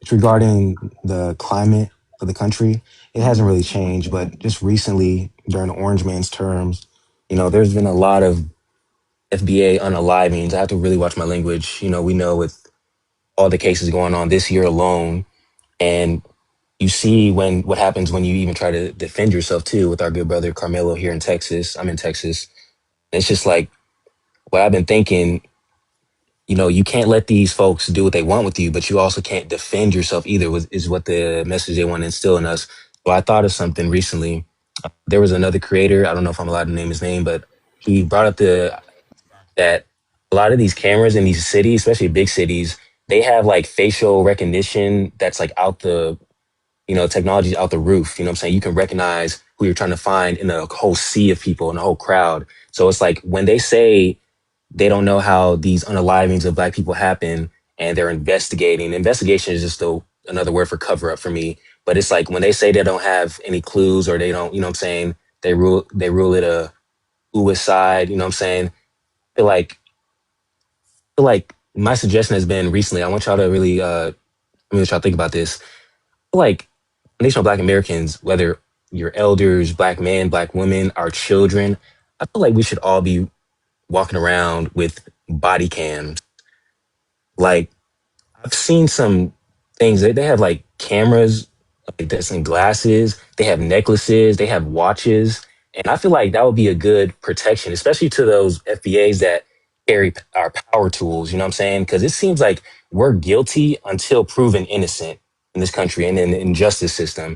It's regarding the climate of the country. It hasn't really changed, but just recently during Orange Man's terms, there's been a lot of FBA unalivings. I have to really watch my language. We know with all the cases going on this year alone, and you see when what happens when you even try to defend yourself too with our good brother Carmelo here in Texas. I'm in Texas. It's just like what I've been thinking, you can't let these folks do what they want with you, but you also can't defend yourself either, is what the message they want to instill in us. So I thought of something recently. There was another creator, I don't know if I'm allowed to name his name, but he brought up that a lot of these cameras in these cities, especially big cities, they have like facial recognition that's like out the technology's out the roof. You know what I'm saying? You can recognize who you're trying to find in a whole sea of people, in a whole crowd. So it's like when they say they don't know how these unalivings of Black people happen and they're investigating, investigation is just another word for cover up for me. But it's like when they say they don't have any clues or they don't, you know what I'm saying? They rule it a suicide, you know what I'm saying? I feel like my suggestion has been recently, I want y'all to really, let me let y'all think about this. I feel like nation of Black Americans, whether your elders, black men, black women, our children. I feel like we should all be walking around with body cams. Like I've seen some things that they have like cameras, like that's in glasses, they have necklaces, they have watches. And I feel like that would be a good protection, especially to those FBAs that carry our power tools, you know what I'm saying? Because it seems like we're guilty until proven innocent in this country and in the injustice system.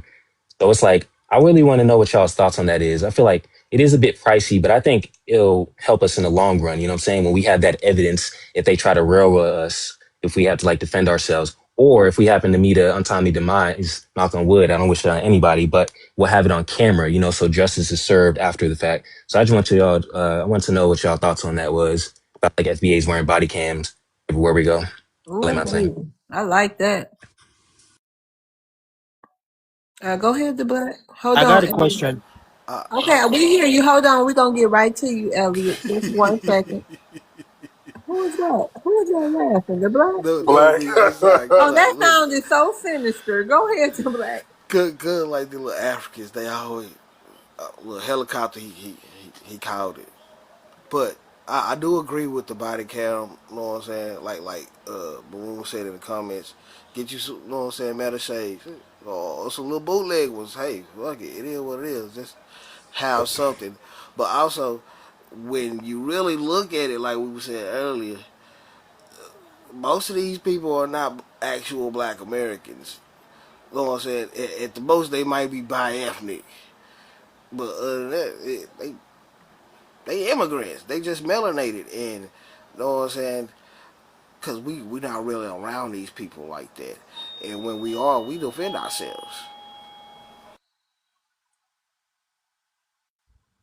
So it's like, I really want to know what y'all's thoughts on that is. I feel like it is a bit pricey, but I think it'll help us in the long run. You know what I'm saying? When we have that evidence, if they try to railroad us, if we have to like defend ourselves, or if we happen to meet an untimely demise, knock on wood, I don't wish it on anybody, but we'll have it on camera, you know, so justice is served after the fact. So I just want to y'all, I want to know what y'all thoughts on that was about like FBAs wearing body cams everywhere we go. Like my thing. Ooh, I like that. Go ahead, the black. Hold I got a on, Elliot. question. I, I, Okay, we hear you. Hold on. We're going to get right to you, Elliot. Just 1 second. Who is that? Who is that laughing? The black? no, Black. me. I'm sorry. Cause Oh, like, that look, sounded so sinister. Go ahead, the black. good like the little Africans. They always little helicopter. He called it. But I do agree with the body cam. You know what I'm saying? Like Balloon said in the comments, get you some. You know what I'm saying? Metal shades. Or some little bootleg ones. Hey, fuck it. It is what it is. Just have something. But also, when you really look at it, like we were saying earlier, most of these people are not actual Black Americans. You know what I'm saying? At the most, they might be bi-ethnic. But other than that, they immigrants. They just melanated. And, you know what I'm saying? Because we not really around these people like that. And when we are, we defend ourselves.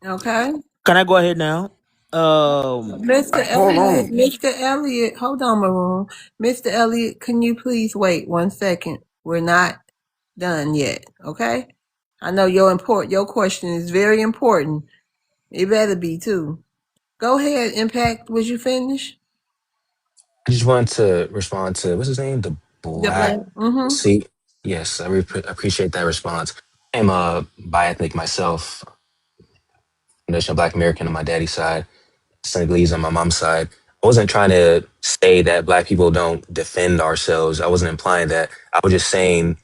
Okay. Can I go ahead now? Mr. Hold Elliott, on. Mr. Elliott, hold on, Maroon. Mr. Elliott, can you please wait 1 second? We're not done yet, okay? I know your question is very important. It better be too. Go ahead, Impact. Was you finished? I just wanted to respond to what's his name, the The black. black. Mm-hmm. See, yes, appreciate that response. I'm a bi-ethnic myself, foundational Black American on my daddy's side, Senegalese on my mom's side. I wasn't trying to say that Black people don't defend ourselves. I wasn't implying that. I was just saying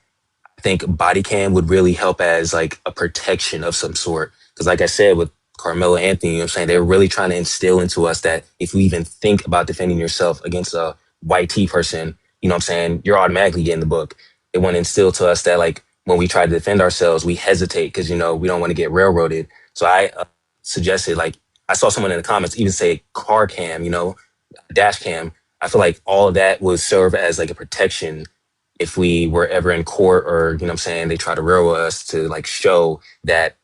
I think body cam would really help as like a protection of some sort. Because like I said with Carmelo Anthony, you know what I'm saying? They're really trying to instill into us that if you even think about defending yourself against a white T person, you know what I'm saying? You're automatically getting the book. They want to instill to us that like when we try to defend ourselves, we hesitate because, you know, we don't want to get railroaded. So I suggested like, I saw someone in the comments even say car cam, you know, dash cam. I feel like all of that would serve as like a protection if we were ever in court or, you know what I'm saying, they try to railroad us to like show that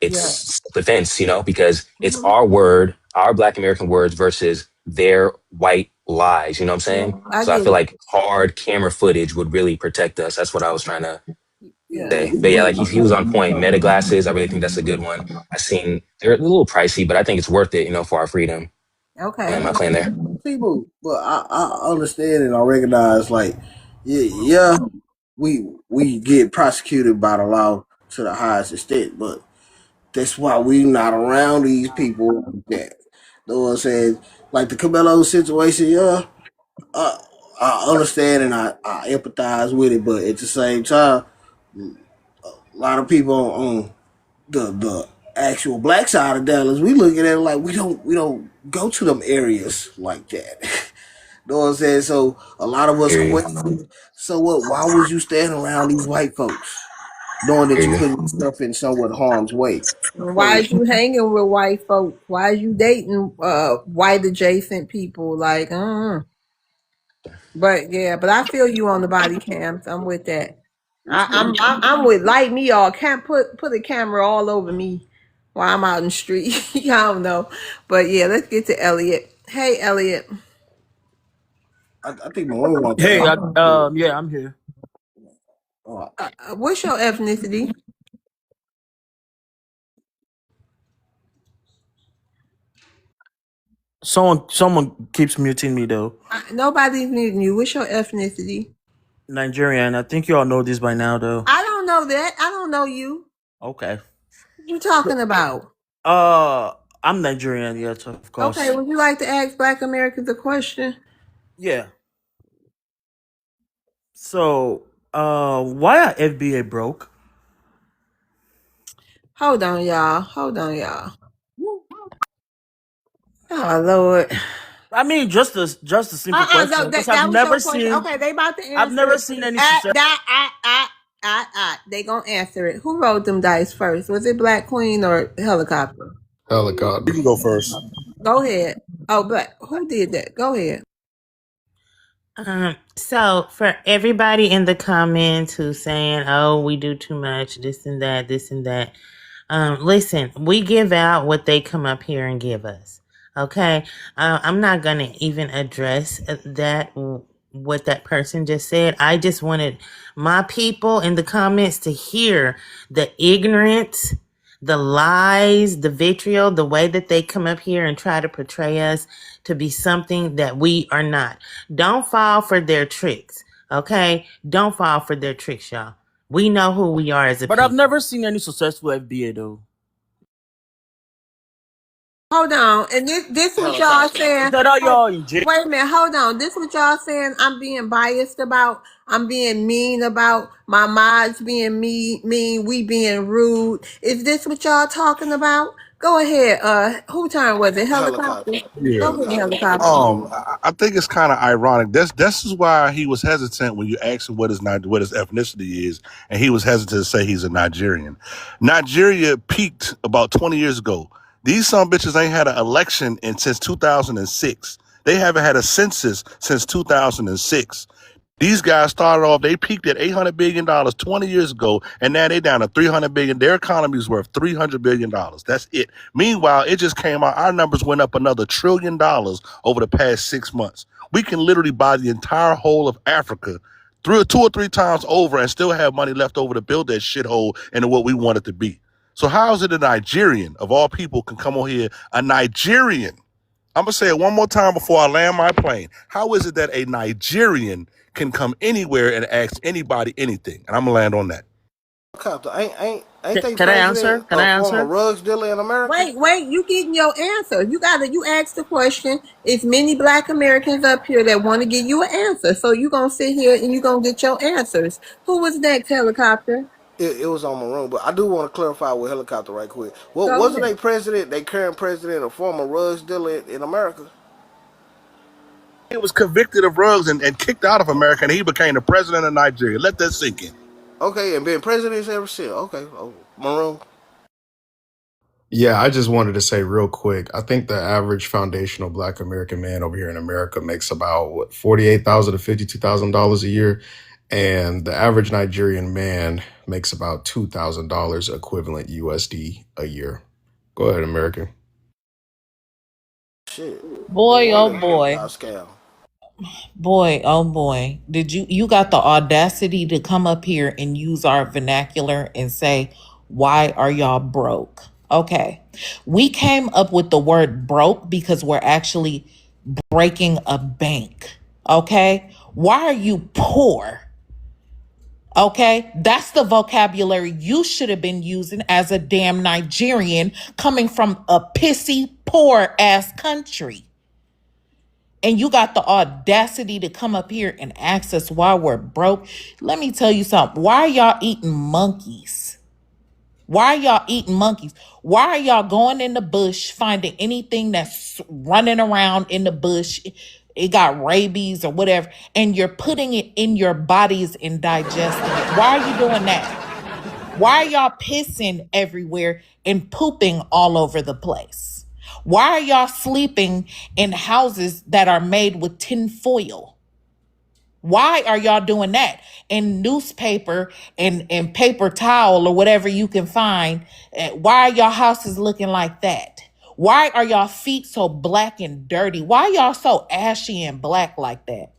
Yeah. it's defense, you know, because it's Mm-hmm. our word, our Black American words versus their white lies, you know what I'm Yeah, saying? I So I get feel it. like hard camera footage would really protect us. That's what I was trying to Yeah. say. But yeah, like he was on point. Meta glasses, I really think that's a good one. I seen they're a little pricey, but I think it's worth it, you know, for our freedom. Okay. Land my plane there. People, but I understand and I recognize, like, yeah, we get prosecuted by the law to the highest extent, but that's why we not around these people like that. You know what I'm saying? Like the Cabello situation, yeah, I, I understand and I empathize with it, but at the same time, a lot of people on the actual black side of Dallas, we look at it like we don't go to them areas like that. You know what I'm saying? So a lot of us Hear you. question. So what? Why was you standing around these white folks, knowing that Hear you you. putting yourself in somewhat harm's way? Why So is you hanging with white folks? Why is you dating white adjacent people? Like, but yeah, but I feel you on the body cams. I'm with that. I'm with light me all. Can't put a camera all over me while I'm out in the street. I don't know, but yeah, let's get to Elliot. Hey, Elliot, I think Malone wants to Hey, ask. yeah, I'm here. Uh, what's your ethnicity? Someone keeps muting me though. Nobody's muting you. What's your ethnicity? Nigerian. I think you all know this by now though. I don't know that. I don't know you. Okay. What you talking about? Uh, I'm Nigerian. Yes, of Okay, course. would you like to ask Black Americans a question? Yeah. So, why are FBA broke? Hold on, y'all. Hold on, y'all. Oh Lord. I mean, just a simple question No, because that was your question. Okay, they about to I've answer never it. seen any success. They gonna answer it. Who rolled them dice first? Was it Black Queen or Helicopter? You Helicopter. can go first. Go ahead. Oh, Black. Who did that? Go ahead. So for everybody in the comments who's saying, "Oh, we do too much, this and that," listen, we give out what they come up here and give us. Okay, I'm not gonna even address what that person just said. I just wanted my people in the comments to hear the ignorance, the lies, the vitriol, the way that they come up here and try to portray us to be something that we are not. Don't fall for their tricks. Okay, don't fall for their tricks, y'all. We know who we are as a But I've people. never seen any successful FBA though. Hold on. And this what y'all Helicopter. Is saying. that all Hold, y'all in jail? wait a minute. Hold on. This what y'all saying. I'm being biased about. I'm being mean about. My mods being mean. We being rude. Is this what y'all talking about? Go ahead. Who turn was it? Helicopter. Helicopter. Yeah. Go ahead, Helicopter. helicopter. I think it's kind of ironic. This is why he was hesitant when you asked him what his ethnicity is, and he was hesitant to say he's a Nigerian. Nigeria peaked about 20 years ago. These some bitches ain't had an election since 2006. They haven't had a census since 2006. These guys started off, they peaked at $800 billion 20 years ago, and now they're down to $300 billion. Their economy is worth $300 billion. That's it. Meanwhile, it just came out, our numbers went up another $1 trillion over the past 6 months. We can literally buy the entire whole of Africa two or three times over and still have money left over to build that shithole into what we want it to be. So how is it a Nigerian, of all people, can come on here, a Nigerian? I'm going to say it one more time before I land my plane. How is it that a Nigerian can come anywhere and ask anybody anything? And I'm going to land on that. Helicopter. Ain't they Can I answer? president Can a I former answer? rugs dealer in America? Wait, you getting your answer. You asked the question. It's many Black Americans up here that want to give you an answer. So you gonna sit here and you gonna get your answers. Who was next, helicopter? It was on my room, but I do want to clarify with Helicopter right quick. Well, Go wasn't ahead. they current president, a former rugs dealer in America? He was convicted of drugs and kicked out of America, and he became the president of Nigeria. Let that sink in. Okay, and been president ever since. Okay, oh, Maroon. Yeah, I just wanted to say real quick. I think the average foundational Black American man over here in America makes about what $48,000 to $52,000 a year, and the average Nigerian man makes about $2,000 equivalent USD a year. Go ahead, American. Shit, no Boy, oh wonder boy. y'all scam. Boy, oh boy. Did you got the audacity to come up here and use our vernacular and say, why are y'all broke? Okay. We came up with the word broke because we're actually breaking a bank. Okay. Why are you poor? Okay, that's the vocabulary you should have been using as a damn Nigerian coming from a pissy, poor ass country. And you got the audacity to come up here and ask us why we're broke. Let me tell you something. Why are y'all eating monkeys? Why are y'all eating monkeys? Why are y'all going in the bush finding anything that's running around in the bush? It got rabies or whatever, and you're putting it in your bodies and digesting it. Why are you doing that? Why are y'all pissing everywhere and pooping all over the place? Why are y'all sleeping in houses that are made with tin foil? Why are y'all doing that? In newspaper and paper towel or whatever you can find. Why are y'all houses looking like that? Why are y'all feet so black and dirty? Why y'all so ashy and black like that?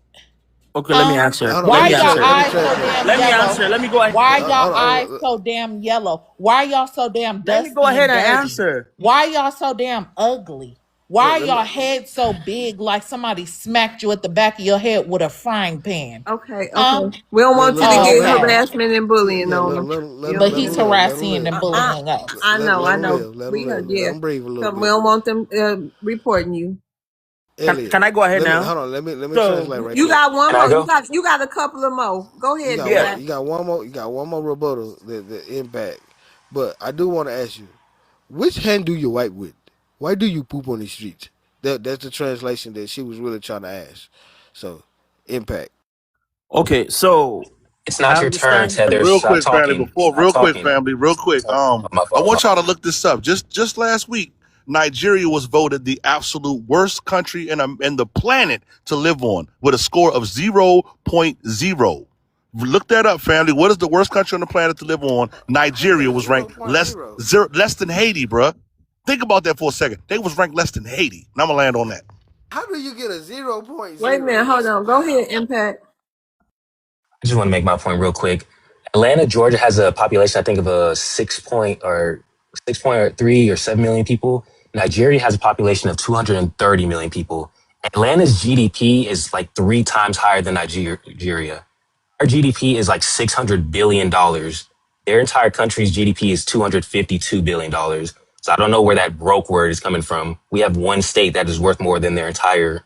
Okay, let me Huh? Hold answer. on, Let let Why me me y'all check. answer. Let me eyes check so here. damn Let me yellow? answer. Let me go ahead. Why Hold y'all eyes on. so damn yellow? Why y'all so damn Let me go dusty ahead and and dirty? answer. Why y'all so damn ugly? Why are let me. y'all head so big like somebody smacked you at the back of your head with a frying pan? Okay, Huh? okay. We don't want you to Oh, get okay. harassment and bullying Yeah, on them. But let him he's live. Let him harassing live. and bullying us. I Let him know. live. Let him We heard, live. Let yeah. him breathe a little So we bit. don't want them reporting you. Elliot, Can I go ahead let me now? hold on. Let me So translate right You quick. got one Can I more. go? You got a couple of more. Go ahead, yeah. Black. You got one more. You got one more rebuttal. The impact. But I do want to ask you, which hand do you wipe with? Why do you poop on the streets? That's the translation that she was really trying to ask. So, impact. Okay. So It's I not your turn, understand. Tether. Real Stop quick, family. talking. Before, Stop real quick, talking. family. Real quick. My I fault. want y'all to look this up. Just last week, Nigeria was voted the absolute worst country in the planet to live on with a score of 0.0. Look that up, family. What is the worst country on the planet to live on? How you Nigeria got a was zero ranked point zero? less than Haiti, bruh. Think about that for a second. They was ranked less than Haiti. And I'm gonna land on that. How do you get a 0.0? Wait a minute. Hold That's on. Go ahead, wild. Impact. I just want to make my point real quick. Atlanta, Georgia has a population, I think, of a 6.3 or 7 million people. Nigeria has a population of 230 million people. Atlanta's GDP is like 3 times higher than Nigeria. Our GDP is like $600 billion. Their entire country's GDP is $252 billion. So I don't know where that broke word is coming from. We have one state that is worth more than their entire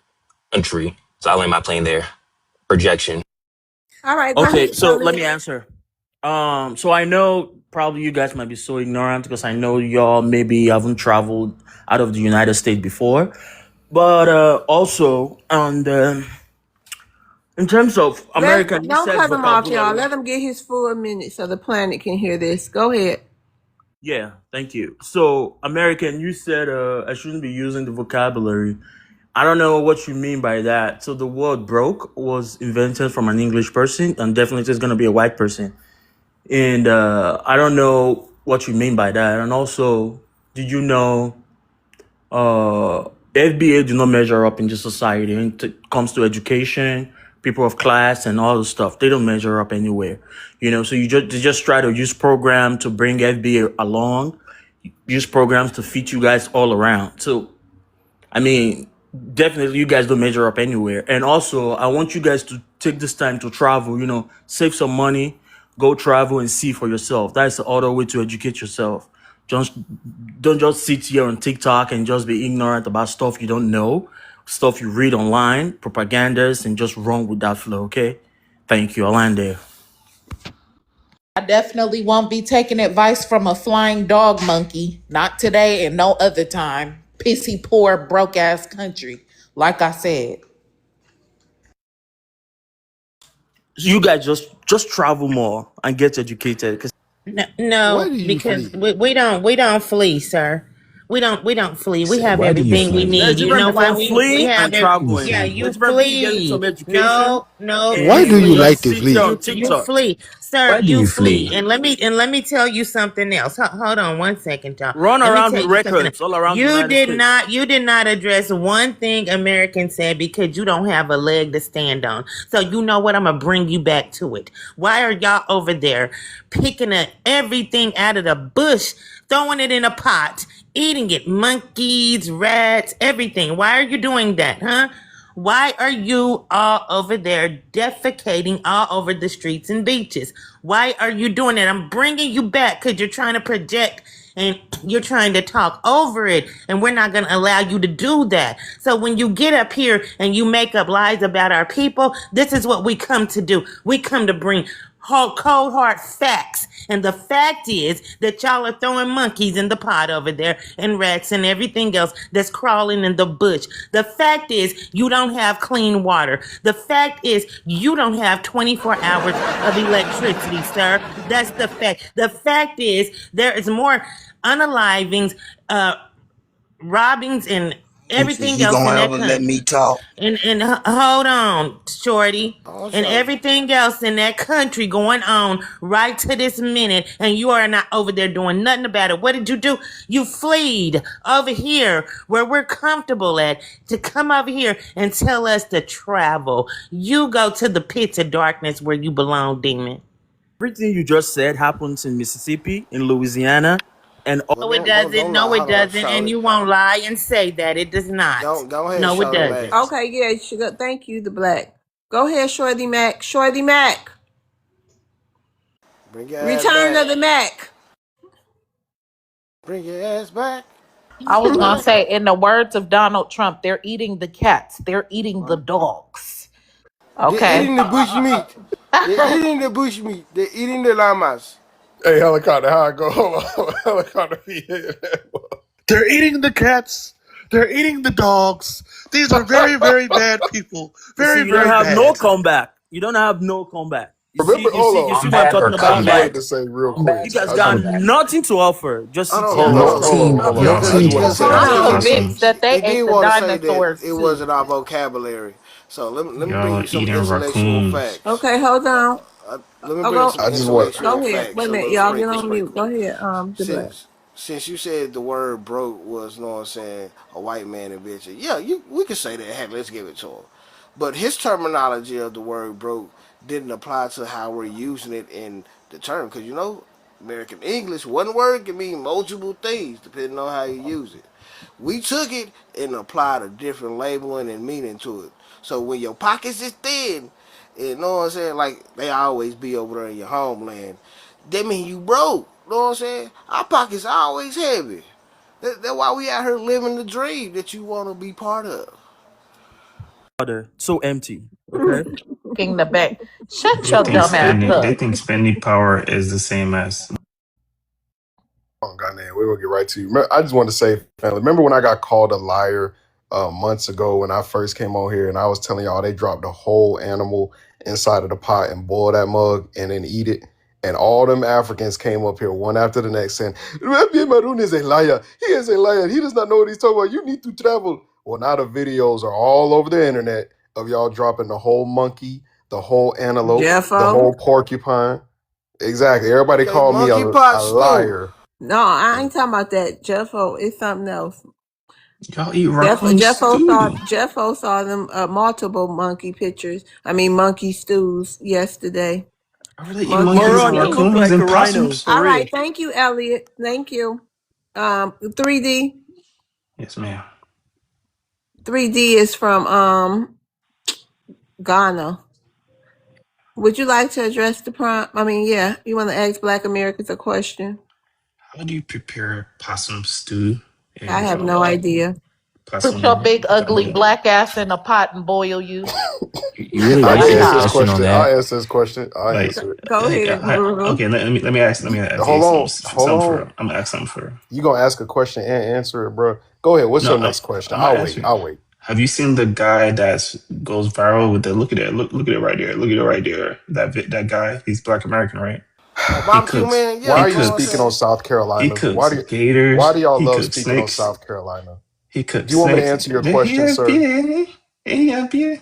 country. So I'll land my plane there. Projection. All right, go Okay. ahead, So let Charlie. me answer. So I know probably you guys might be so ignorant because I know y'all maybe haven't traveled out of the United States before, but also on the in terms of America, you Don't said cut him off, y'all. vocabulary. Let him get his full minute so the planet can hear this. Go ahead. Yeah, thank you. So, American, you said I shouldn't be using the vocabulary. I don't know what you mean by that. So, the word broke was invented from an English person, and definitely it's going to be a white person. And I don't know what you mean by that. And also, did you know FBA do not measure up in the society when it comes to education, people of class, and all the stuff. They don't measure up anywhere, So they just try to use program to bring FBA along, use programs to fit you guys all around. So I mean, definitely you guys don't measure up anywhere. And also, I want you guys to take this time to travel, save some money, go travel and see for yourself. That's the other way to educate yourself. Just don't just sit here on TikTok and just be ignorant about stuff you don't know, stuff you read online, propagandas, and just run with that flow, okay? Thank you. I'll end there. I definitely won't be taking advice from a flying dog monkey. Not today and no other time. Pissy poor broke ass country. Like I said. So you guys just travel more and get educated. Because No, Why no, do you because flee? we don't flee, sir. We don't flee. We Said, have why do you everything we flee? there's a need. You difference know why between we fleeing have and it? Why do you Yeah, traveling. flee? you There's a difference between getting flee. some education No, Why you do and you just like flee. to sit there flee? on You TikTok. flee, sir. Why do You you flee. flee? And let me tell you something else. Hold on one second, y'all. Run Let me around tell with you something else. records all around the You United did States. not. You did not address one thing American said because you don't have a leg to stand on. So you know what? I'm gonna bring you back to it. Why are y'all over there picking up everything out of the bush, throwing it in a pot, eating it? Monkeys, rats, everything. Why are you doing that, huh? Why are you all over there defecating all over the streets and beaches? Why are you doing it? I'm bringing you back because you're trying to project and you're trying to talk over it, and we're not going to allow you to do that. So when you get up here and you make up lies about our people, this is what we come to do. We come to bring cold hard facts. And the fact is that y'all are throwing monkeys in the pot over there and rats and everything else that's crawling in the bush. The fact is you don't have clean water. The fact is you don't have 24 hours of electricity, sir. That's the fact. The fact is there is more unalivings, robbings, and Is everything you else in gonna that ever let country. me talk? And hold on, shorty. Oh, And so everything else in that country going on right to this minute, and you are not over there doing nothing about it. What did you do? You fled over here where we're comfortable at to come over here and tell us to travel. You go to the pits of darkness where you belong, demon. Everything you just said happens in Mississippi, in Louisiana. And Well, No, it don't doesn't. lie. No, it Hold on, doesn't. And Shorty. you won't lie and say that it does not. Don't go ahead, No, it Shorty Mac. doesn't. Okay, yeah, thank you, the black. Go ahead, Shorty Mac. Shorty Mac. Bring your ass Return back. of the Mac. Bring your ass back. I was gonna Back. say, in the words of Donald Trump, they're eating the cats, they're eating the dogs. They're Okay. eating the bush meat. They're eating the bush meat. They're eating the llamas. Hey, helicopter, how I go? Hold on, helicopter. They're eating the cats. They're eating the dogs. These are very, very bad people. you see, Very, you don't very have no bad. comeback. You don't have no comeback. Remember, You hold see on. Come what I'm back or talking I about? come just wanted Like, to back. say real Come quick. you back guys or I just got come want. back. nothing to offer. Just Hold sit on, here hold and on, Hold hold on, on. hold listen. on, Team, hold y'all on. I Because just team want to because say. he I I'm just did want to he say did convinced something. that they he did ate the want to say that dinosaurs it was too. in our vocabulary. So let me bring y'all you some eating intellectual raccoons. facts. Okay, hold on. Let me I'll bring go. some I just want. intellectual Go ahead. Wait facts. a A minute, little y'all. Get sprinkle, on mute. Go sprinkle. ahead, the black. Since you said the word broke was, you know what I'm saying, a white man invention. Yeah, we could say that. Heck, let's give it to him. But his terminology of the word broke didn't apply to how we're using it in the term. Because, American English, one word can mean multiple things depending on how you use it. We took it and applied a different labeling and meaning to it. So when your pockets is thin, you know what I'm saying, like they always be over there in your homeland, that mean you broke. You know what I'm saying? Our pockets always heavy. That's why we out here living the dream that you want to be part of. So empty. Okay. King the back. Shut They your think dumb ass spending they up. think spending power is the same as Oh, goddamn, we're gonna get right to you. I just wanted to say, family, remember when I got called a liar months ago when I first came on here and I was telling y'all they dropped a whole animal inside of the pot and boil that mug and then eat it? And all them Africans came up here one after the next saying, Rabbi Maroon is a liar. He is a liar. He does not know what he's talking about. You need to travel. Well, now the videos are all over the internet of y'all dropping the whole monkey, the whole antelope, the Jeffo. whole porcupine. Exactly. Everybody Okay, called me monkey pot a stew. liar. No, I ain't talking about that. Jeffo, it's something else. y'all eat raccoons too. Jeffo saw them multiple monkey pictures. I mean monkey stews yesterday. Are they eat Monkey monkeys Moron, and you stew. look raccoons like a and rhino possums? for All real. right, thank you, Elliot. Thank you. 3D. Yes, ma'am. 3D is from Ghana. Would you like to address the prompt? I mean, yeah, you want to ask Black Americans a question? How do you prepare possum stew I and have no idea. Put your possum? big ugly black ass in a pot and boil you. You really I like can to That's get answer his how. question on question. I'll that. answer his question. I'll Like, answer it. Go ahead, Guru. okay, let me ask you Hold on. Hold something on. for. I'm gonna ask something for. You gonna ask a question and answer it, bro? Go ahead. What's No, your next question? I'm gonna I'll ask wait. you. I'll wait. Have you seen the guy that goes viral with the look at it, look at it right there, look at it right there. That guy, he's Black American, right? Oh, He barbecue cooks. man, Why yeah, He are you you know what I'm speaking cooks. on saying? South He Carolina? cooks Why gators. do y'all He love cooks speaking on snakes. South Carolina? He Do cooks you want me to snakes. answer your question, sir?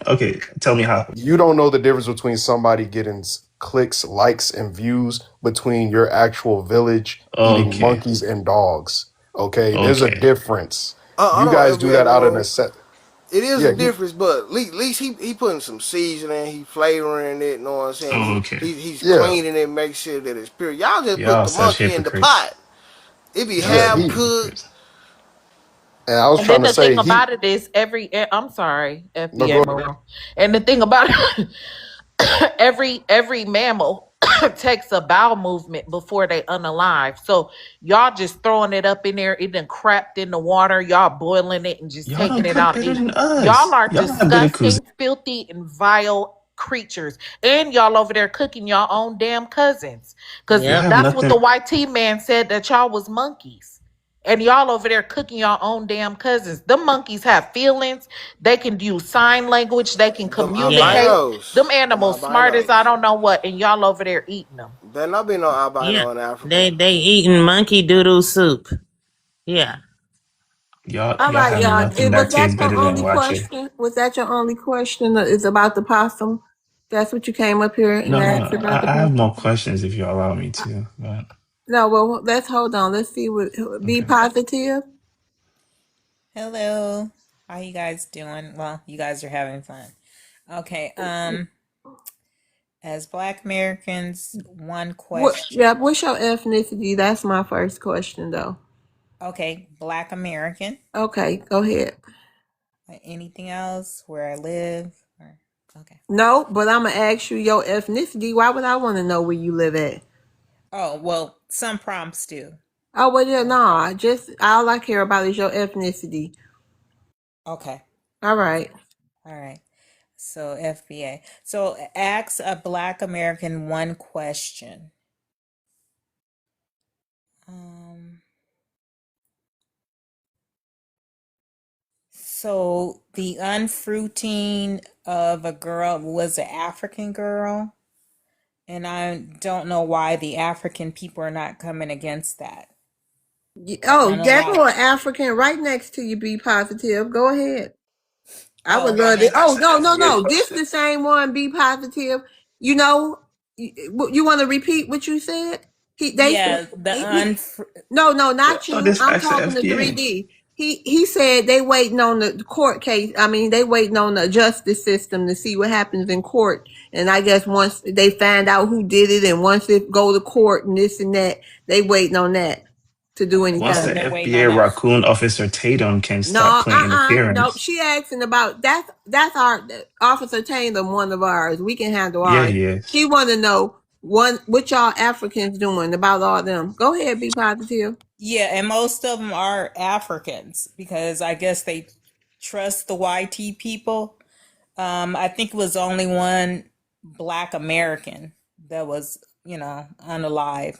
Okay, tell me how. You don't know the difference between somebody getting clicks, likes, and views between your actual village eating Okay, monkeys and dogs. Okay, there's a okay, difference. You Hold on, guys do FBA that out of Maroon. necessity. It is a Yeah, difference, but at least he putting some seasoning, he flavoring it. You know what I'm saying? okay. He's yeah, cleaning it, make sure that it's pure. Y'all just put Y'all the such monkey in the hypocrites. pot. It be Y'all yeah. half such He cooked. hypocrites. and I was And trying then to the thing say he. about it is I'm sorry, No, FBA go. Maroon. And the thing about it, every mammal takes a bowel movement before they unalive. So y'all just throwing it up in there, it done crapped in the water, y'all boiling it and just Y'all taking don't it cook out. better than Y'all us. are Y'all not good at cuisine. disgusting, filthy, and vile creatures. And y'all over there cooking your own damn cousins. Cause Y'all Yep. have that's what nothing. the white T man said, that y'all was monkeys. And y'all over there cooking your own damn cousins. Them monkeys have feelings. They can use sign language. They can Them Yeah. communicate. albinos. Them Them animals smart as I albinos. don't know what, and y'all over there eating them. Better not be no Yeah. albino in Africa. They eating monkey doodle soup. Yeah. All Y'all right, have y'all. nothing Was that that tastes your better than only wache. question? Was that your only question? Is about the possum? That's what you came up here and No, asked about the I have more possum? questions if you allow me to. But No, well, let's hold on. Let's see what. Be okay. positive. Hello. How you guys doing? Well, you guys are having fun. Okay. As Black Americans, one What? question. Yeah. What's your ethnicity? That's my first question, though. Okay, Black American. Okay, go ahead. Anything else? Where I live? Okay. No, but I'm gonna ask you your ethnicity. Why would I want to know where you live at? Oh, well, some prompts do. Oh, well, yeah, no. Just all I care about is your ethnicity. Okay. All right. All right. So FBA. So ask a Black American one question. Um, so the unfruiting of a girl was an African girl, and I don't know why the African people are not coming against that. I Oh, know a that lot of. go an African right next to you. Be positive. Go ahead. I would Oh, love and it. Oh, That's an no, no, FBA no. This question. the same one. Be positive. You know, you want to repeat what you said? They said, yeah, the unfru. no, no, Yeah, not I thought you. this I'm asked the talking to FBA. 3D. He said they waiting on the court case. I mean, they waiting on the justice system to see what happens in court. And I guess once they find out who did it, and once it go to court and this and that, they waiting on that to do Okay, Once so the anything. they're waiting on FBA that. raccoon officer Tatum can stop No, playing nope. interference. She asking about that's our Officer Tatum, one of ours. We can handle Yeah, ours. he is. She want to know what y'all Africans doing about all them. Go ahead, be positive. Yeah, and most of them are Africans because I guess they trust the YT people. I think it was only one Black American that was, unalive.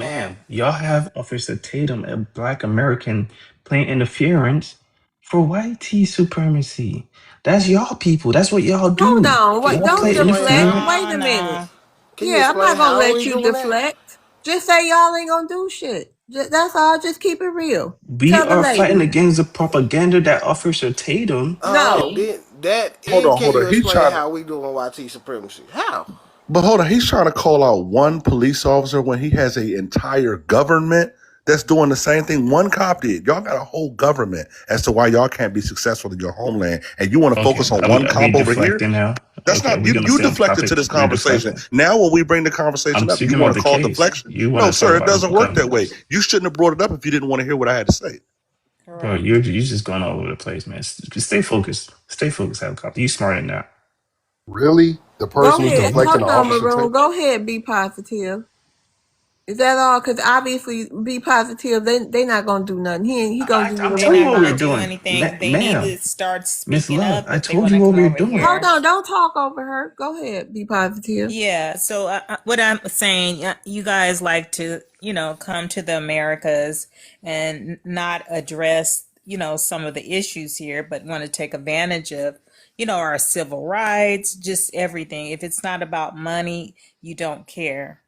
Or Ma'am, y'all have Officer Tatum, a black American, playing interference for white tea supremacy. That's y'all people. That's what y'all Hold do. on, wait, Y'all Can don't you play explain deflect. how? interference. Wait no, a minute. no. Can you Yeah, I'm explain not gonna how let we you doing that? deflect. Just say y'all ain't gonna do shit. That's all. Just keep it real. We Tell the are fighting lady. against the propaganda that Officer Tatum. All right, No. then that Hold and on, can hold you on. He's explain trying to, how we doing YT supremacy? How? but hold on. He's trying to call out one police officer when he has an entire government that's doing the same thing one cop did. Y'all got a whole government as to why y'all can't be successful in your homeland, and you want to Okay, focus on one are we cop over here. deflecting now? That's Okay, not we're you. gonna You stay on deflected to topic. this We're conversation. deflecting. Now, when we bring the I'm conversation up, you speaking of want to the call case. deflection? You want No, to talk sir. It about doesn't the work that way. gun. You shouldn't have brought it up if you didn't want to hear what I had to say. Bro, Correct. you're just going all over the place, man. Just stay focused. Stay focused, helicopter. You smarter than that. Really? The Go person was ahead. deflecting Hold the on, officer Maroon. tape? Go ahead. Be positive. Is that all? Because obviously, be positive. They not gonna do nothing. He gonna give you I'm the They're telling you not what rundown. we're going to do doing. anything. They need Ma'am, to start Miss speaking Love, up I if they told want you to what come we're over doing. Hold here. on. Don't talk over her. Go ahead. Be positive. Yeah, so what I'm saying, you guys like to, come to the Americas and not address, some of the issues here, but want to take advantage of, our civil rights, just everything. If it's not about money, you don't care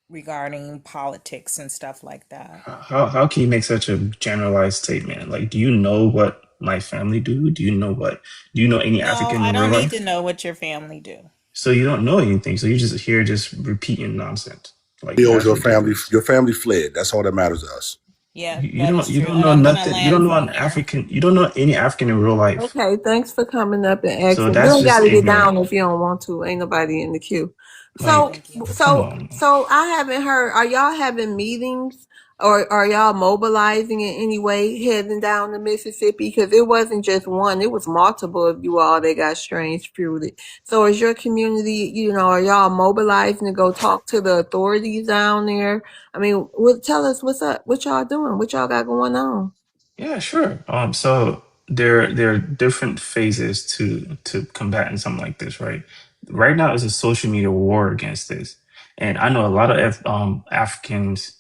regarding politics and stuff like that. How can you make such a generalized statement? Like, do you know what my family do? Do you know any No, African I in real don't need to life? know what your family do. So you don't know anything. So you're just here just repeating nonsense. Like Your that's family, ridiculous. your family fled. That's all that matters to us. Yeah, You that don't is you true. don't And know I'm going to nothing. You land don't know from an there. African. You don't know any African in real life. Okay, thanks for coming up and So asking. You that's don't just got to get ignorant. down if you don't want to. Ain't nobody in the queue. So, Like, Thank you. come so, on. so I haven't heard. Are y'all having meetings, or are y'all mobilizing in any way heading down to Mississippi? Because it wasn't just one; it was multiple of you all that got strange fruited. So, is your community, are y'all mobilizing to go talk to the authorities down there? I mean, tell us what's up. What y'all doing? What y'all got going on? Yeah, sure. So there are different phases to combating something like this, right? Right now is a social media war against this, and I know a lot of Africans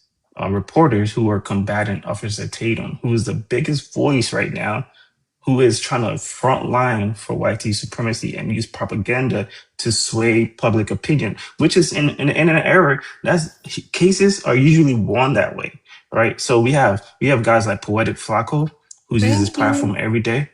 reporters who are combating Officer Tatum, who is the biggest voice right now who is trying to front line for white supremacy and use propaganda to sway public opinion, which is in an era that's cases are usually won that way, right? So we have guys like Poetic Flacco, who uses his Thank you. platform every day.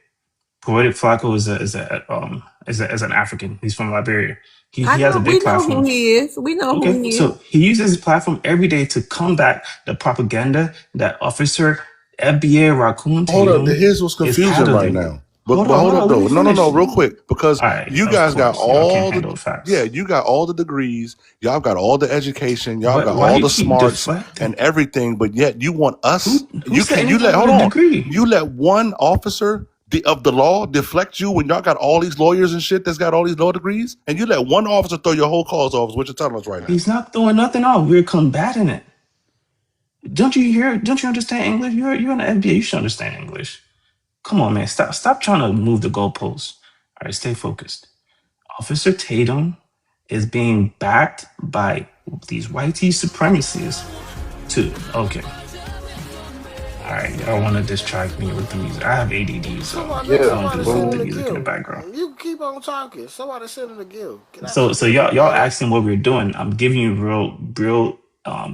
Poetic Flacco is an African. He's from Liberia. He I has a know big we know who platform. he is. We know who Okay, he is. so he uses his platform every day to combat the propaganda that Officer FBA Raccoon Hold up. Tatum Here's what's is confusing right peddling. now. but hold up Let me though. No, finish. real quick, because All right, you of guys got course, y'all can't all the handle yeah, facts. you got all the degrees, y'all got all the education, y'all got Why all you the keep smarts deflecting? and everything, but yet you want us. Who You said can't. You anything let about hold a on. degree? You let one officer of the law deflect you when y'all got all these lawyers and shit that's got all these law degrees, and you let one officer throw your whole cause off. Is what you're telling us right now. He's not throwing nothing off. We're combating it. Don't you hear? Don't you understand English? You're in the FBA. You should understand English. Come on, man. Stop trying to move the goalposts. All right, stay focused. Officer Tatum is being backed by these white supremacists to okay. All right, y'all want to distract me with the music. I have ADD, so Yeah, I don't do Somebody well with send the in move. the music in the gift. background. You keep on talking. Somebody send in the gift. Get out So your so feelings, y'all brother. asking what we're doing. I'm giving you real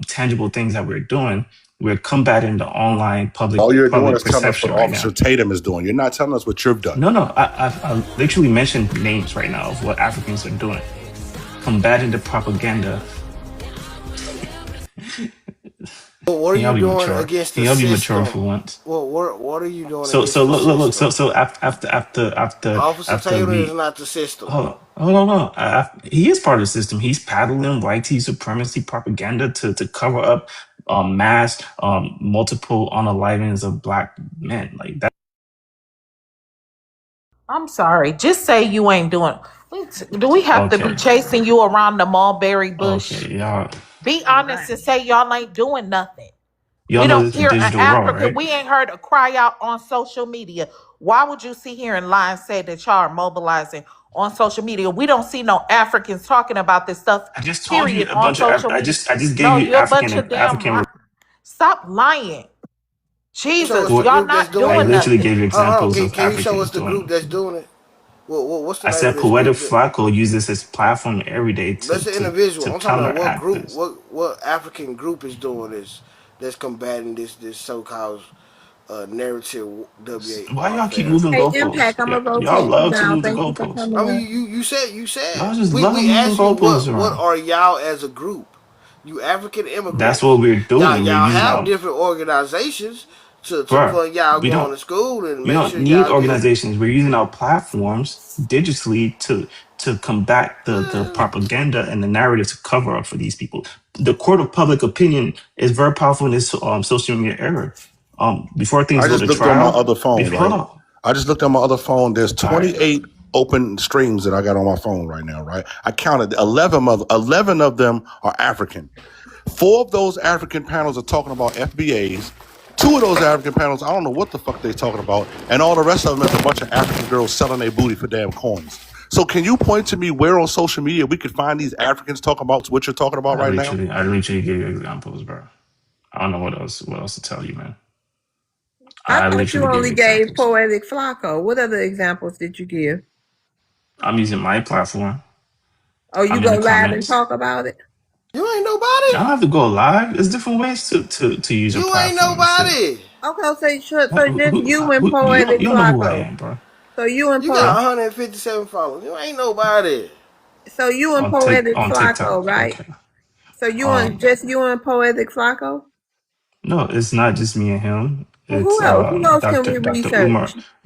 tangible things that we're doing. We're combating the online All you're doing public is telling us what perception right now. Officer Tatum is doing. You're not telling us what you've done. No, I literally mentioned names right now of what Africans are doing, combating the propaganda. But what are Can y'all you be doing mature? against Can the y'all be mature system? for once? Well, what are you doing So against the look. system? So Officer after Taylor is we not the system. hold on, no. He is part of the system. He's paddling white supremacy propaganda to cover up mass multiple unalivings of black men like that. I'm sorry. Just say you ain't doing. Do we have to be Okay, chasing you around the mulberry bush? okay, y'all. Be honest and say y'all ain't doing nothing. Y'all We know don't this is hear an digital raw, African. right? We ain't heard a cry out on social media. Why would you sit here and lie and say that y'all are mobilizing on social media? We don't see no Africans talking about this stuff. I just told you Period a on bunch of. social media. I just gave No, you you're a bunch of African. Stop lying. Show us Jesus, the What y'all group that's not I doing doing it. literally nothing. gave you Hold on. examples of Can you show Africans us the group doing. that's doing it? What's the I name of said this Poetic group? That Flacco uses his platform every day that's an individual. to I'm talking about what counteract group, this. what African group is doing this that's combating this so-called narrative Why y'all keep warfare. moving Hey, goalposts? Impact, I'm Yeah, gonna y'all rotate you love to down. move the Thank you for goalposts. coming I mean, up. you said Y'all just love we moving asked you goalposts what around. are y'all as a group? You African That's what immigrants. we're doing. We're Y'all using have our, different organizations to bruh, fund y'all we going don't to school and we make don't sure need y'all get. organizations. We're using our platforms digitally to combat the Uh, propaganda and the narrative to cover up for these people. The court of public opinion is very powerful in this social media era. Before things I go just to looked on my trial, other phone, before, hold right? on. I just looked on my other phone. There's All right. 28 open streams that I got on my phone right now, right? I counted 11 of them are African. Four of those African panels are talking about FBAs. Two of those African panels, I don't know what the fuck they're talking about, and all the rest of them is a bunch of African girls selling their booty for damn coins. So can you point to me where on social media we could find these Africans talking about what you're talking about right now? I literally gave you examples, bro. I don't know what else to tell you, man. I I thought you literally gave only you gave examples. Poetic Flacco. What other examples did you give? I'm using my platform. Oh, you I'm in go the live and comments. talk about it? you ain't I don't nobody. have to go live. There's different ways to use your You ain't platform. Instead, nobody. Okay, so just you and you Poetic don't know who I Flacco. am, bro. So you and You got Huh? 157 followers. You ain't nobody. Poetic On Flacco, TikTok. right? Okay. So Um. you and Poetic Flacco? No, it's not just me and him. Well, It's who else? Who else can we research?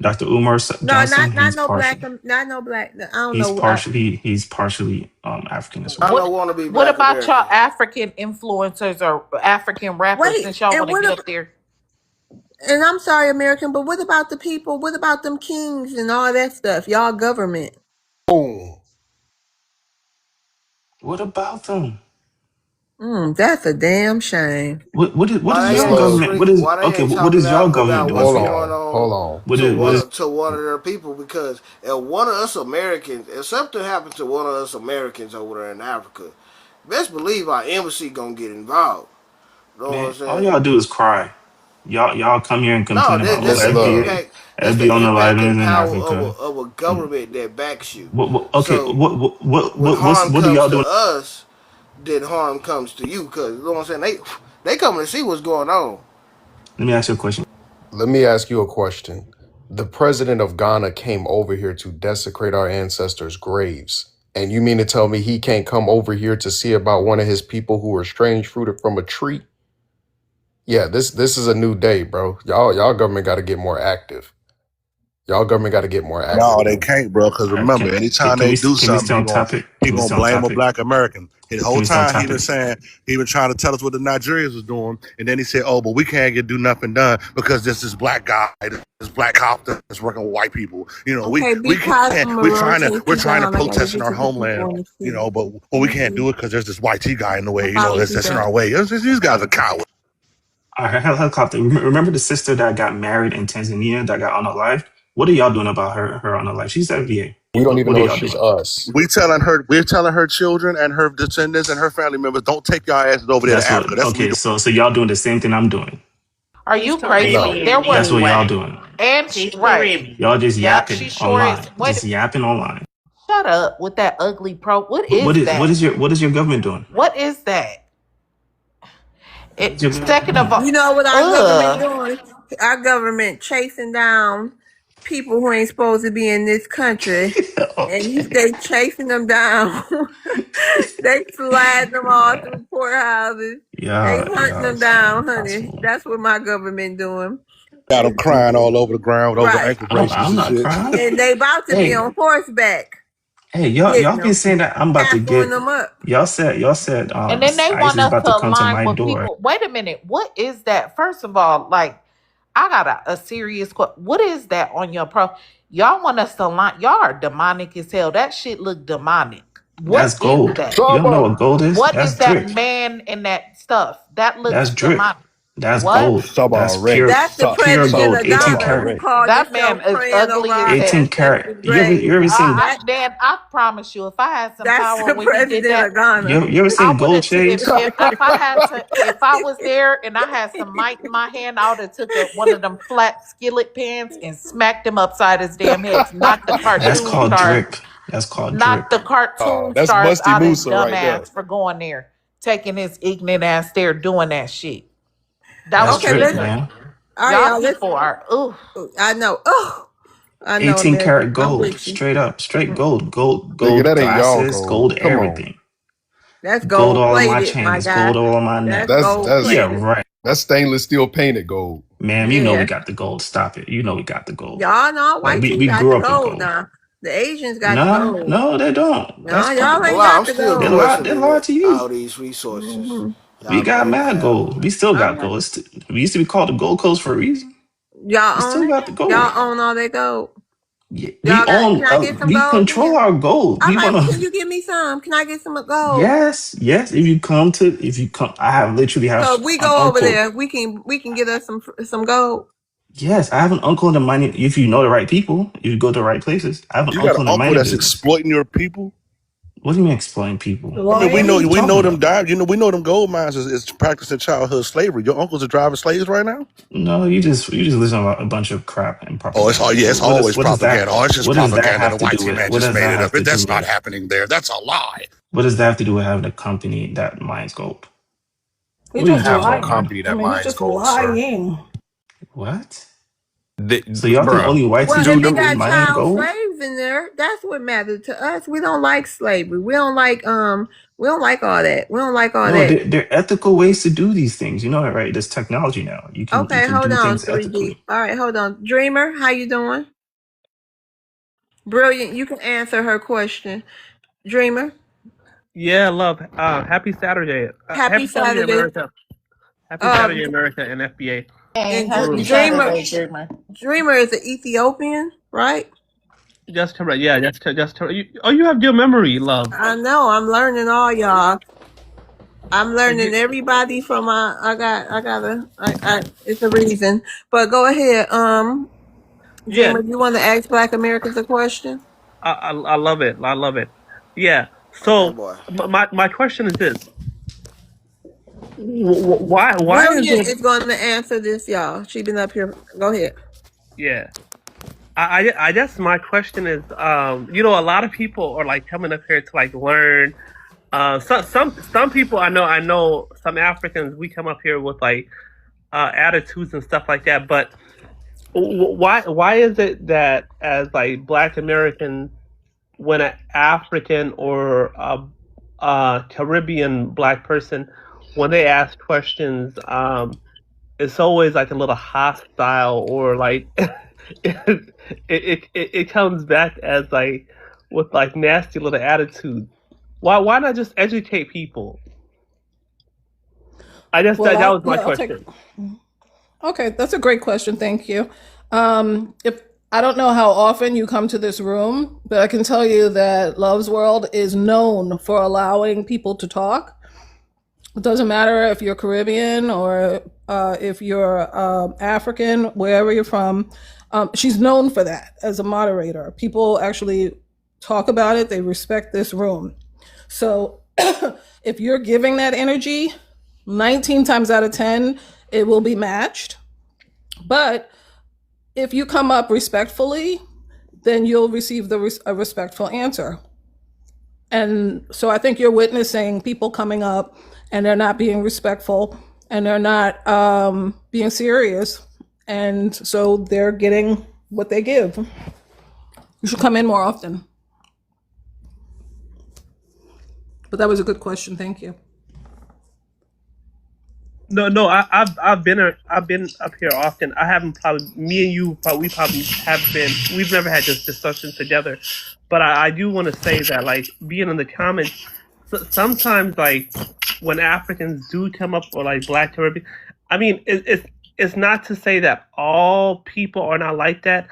Dr. Umar No, Johnson. not no black, not no black. I don't know. He's partially African as I well. don't What want to be What black about y'all American. African influencers or African rappers? Wait, Since y'all want to get up there, and I'm sorry, American, but what about the people? What about them kings and all that stuff? Y'all government. Boom. What about them? That's a damn shame. What is Why they y'all ain't Mr. government? What is Why they okay? ain't What talking is y'all out government about doing what's Hold for going y'all? on. Hold on on. What is to one of their people? Because if one of us Americans, if something happens to one of us Americans over there in Africa, best believe our embassy gonna get involved. You know what I'm man? All saying? y'all do is cry. Y'all come here and No, complain about that's the Love. impact. That's the FB on the impact and liveness in power Africa. of a government that backs you. Okay, So when harm what do comes y'all to do? us, then harm comes to you. Cause you know what I'm saying? They coming to see what's going on. Let me ask you a question. Let me ask you a question. The president of Ghana came over here to desecrate our ancestors' graves. And you mean to tell me he can't come over here to see about one of his people who were strange fruited from a tree? Yeah, this is a new day, bro. Y'all government got to get more active. Y'all government got to get more No, active, they man. can't, bro. Because All right, remember, anytime can they we do can we stay something, on topic? he Can we gonna stay on blame a topic? black American. The Can whole we stay on time he topic? been saying, he been trying to tell us what the Nigerians was doing, and then he said, "Oh, but we can't do nothing done because there's this black guy, this black cop that's working with white people. You know, Okay, we be quiet, can't. We're Monroe. trying to Take we're you trying to down. I gotta protest in get our to the people homeland. on the You street. know, but we can't do it because there's this white T guy in the way. You know, Apology, that's in sir. our way. These guys are cowards. All right, helicopter. Remember the sister that got married in Tanzania that got unalived? What are y'all doing about her unalived? She's FBA. We don't even What are know if y'all she's doing? us. We're telling her children and her descendants and her family members, don't take your asses over there to That's what. Africa. That's what we Okay, do. so y'all doing the same thing I'm doing. Are He's you crazy? No. There Caribbean was That's what y'all anyway. doing. He's right. Caribbean. Y'all just Yep, she yapping sure is. online. Wait, Just yapping online. shut up with that ugly pro. What What is what that? is your government doing? What is that? What is your government Second of doing? You all, know what our government ugh. doing? Our government chasing down people who ain't supposed to be in this country, and Okay. they chasing them down. They sliding them all through courthouses. They hunting Y'all them sound down, honey. impossible. That's what my government doing. Got them crying all over the ground over Right. ankle bracelets I'm and not shit. crying. And they about to be Hey, on horseback hey, getting y'all been them, saying that I'm about to tackling get. them up. Y'all said And then they ICE want is us about to to come to align my with door. people. Wait a minute. What is that? First of all, like, I got a serious question. What is that on your pro? Y'all want us to align. Y'all are demonic as hell. That shit look demonic. That's What is gold. that? You don't know Trouble. what gold is? What is That's that drip. man in that stuff? That That's looks drip. demonic. That's What? gold. Sub That's already. pure That's the Sub. pure president gold. of 18 Ghana Sub who karat. called That man himself is praying over ugly as our 18 hell. ancestors' karat. grave. You ever seen I That Dan, I promise you, if I had some that's power the when he did president that, of Ghana. you ever I seen would gold have. shades? If I had to, if I was there and I had some might in my hand, I would have took one of them flat skillet pans and smacked him upside his damn head. Knocked the That's cartoon called stars, drip. That's called knocked drip. the cartoon That's stars Musty out his Musa dumb right there. ass for going there, taking his ignorant ass there doing that shit. That That's was Okay, drip, let's. ignorant. man. All right, Y'all y'all. Let's. people are ooh. I know. Oh, I know, 18 America. karat I'm gold. with you. Straight up. Straight gold. Nigga, Gold that ain't y'all glasses. gold. Gold Come on. everything. That's Gold gold all on my plated, my chains. guy. Gold all on my That's neck. That's gold that's Yeah, plated. right. that's stainless steel painted gold. Ma'am, you know we Yeah. got the gold. Stop it. You know we got the gold. Y'all know Like white we, team we got grew the up with gold gold. now. The Asians got the Nah, gold. no, they don't. That's No, y'all fucking ain't Well, got I'm the still they gold. lied. They questioning lied to you. all these resources Hmm. We y'all got claim to mad have. gold. We still All got right. gold. We used to be called the Gold Coast for a reason. We Y'all own still it? got the gold. Y'all own all that gold? Yeah, we Y'all got, own. can I get some We gold control then? our gold. All We right, wanna. can you give me some? Can I get some gold? Yes, yes. If you come, I have literally So have if we an go over uncle. there, we can get us some gold. Yes, I have an uncle in the mining. If you know the right people, if you go to the right places. I have an You got uncle an in the uncle mining that's business. exploiting your people. What do you mean exploiting people? I mean, What are you we talking know them about? dive. You know, we know them gold mines is practicing childhood slavery. Your uncles are driving slaves right now. No, you just listen to a bunch of crap and Oh, it's all propaganda. yeah, it's always What does that propaganda. Oh, it's just what does that propaganda. The have to white do team with man just made it up. do That's not with happening there. That's a lie. what does that have to do with having a company that mines gold? He What are you just Have talking no about, man? lying. company I that mean, he's mines just gold, sir. lying. What? So y'all think Bruh. only white Well, people if Dude, you is got mining child gold? slaves in there, that's what matters to us. We don't like slavery. We don't like all that. We don't like all No, that. there are ethical ways to do these things. You know that, right? There's technology now. You Okay, can hold do on, things 3D. ethically. All right, hold on. Dreamer, how you doing? Brilliant. You can answer her question. Dreamer, Yeah, love. Happy Saturday. happy Happy Saturday, Saturday. America. Happy Um, Saturday, America, and FBA. And and happy Room. Dreamer, Saturday, Dreamer. Dreamer is an Ethiopian, right? Just correct. Yeah, just correct. You have good memory, love. I know. I'm learning all y'all. I'm learning You, everybody from it's a reason. But go ahead. yeah, Dreamer, you want to ask Black Americans a question? I love it. I love it. Yeah. That So boy. my question is this: why is Brilliant it? is going to answer this, y'all. She been up here. Go ahead. Yeah. I guess my question is, a lot of people are like coming up here to like learn. Some people I know some Africans we come up here with like attitudes and stuff like that. But why is it that as like Black Americans, when an African or a Caribbean Black person, when they ask questions, it's always like a little hostile or like it comes back as like with like nasty little attitudes. Why not just educate people? I guess Well, that was my I'll take. question. Okay, that's a great question. Thank you. If I don't know how often you come to this room, but I can tell you that Love's World is known for allowing people to talk. It doesn't matter if you're Caribbean or if you're African, wherever you're from. She's known for that as a moderator. People actually talk about it. They respect this room. So if you're giving that energy, 19 times out of 10, it will be matched. But if you come up respectfully, then you'll receive a respectful answer. And so I think you're witnessing people coming up and they're not being respectful and they're not being serious. And so they're getting what they give. You should come in more often. But that was a good question. Thank you. No, I've been up here often. I haven't probably me and you probably we probably have been. We've never had this discussion together, but I do want to say that like being in the comments, sometimes like when Africans do come up or like Black Caribbean, I mean it's not to say that all people are not like that.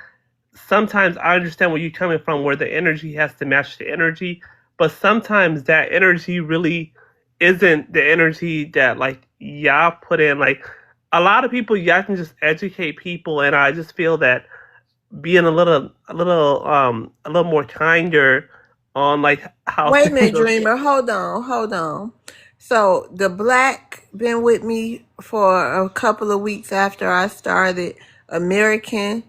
Sometimes I understand where you're coming from, where the energy has to match the energy, but sometimes that energy really isn't the energy that like y'all put in. Like a lot of people, y'all can just educate people, and I just feel that being a little more kinder on like how Wait a things minute, are. Dreamer. Hold on. So the black been with me for a couple of weeks after I started American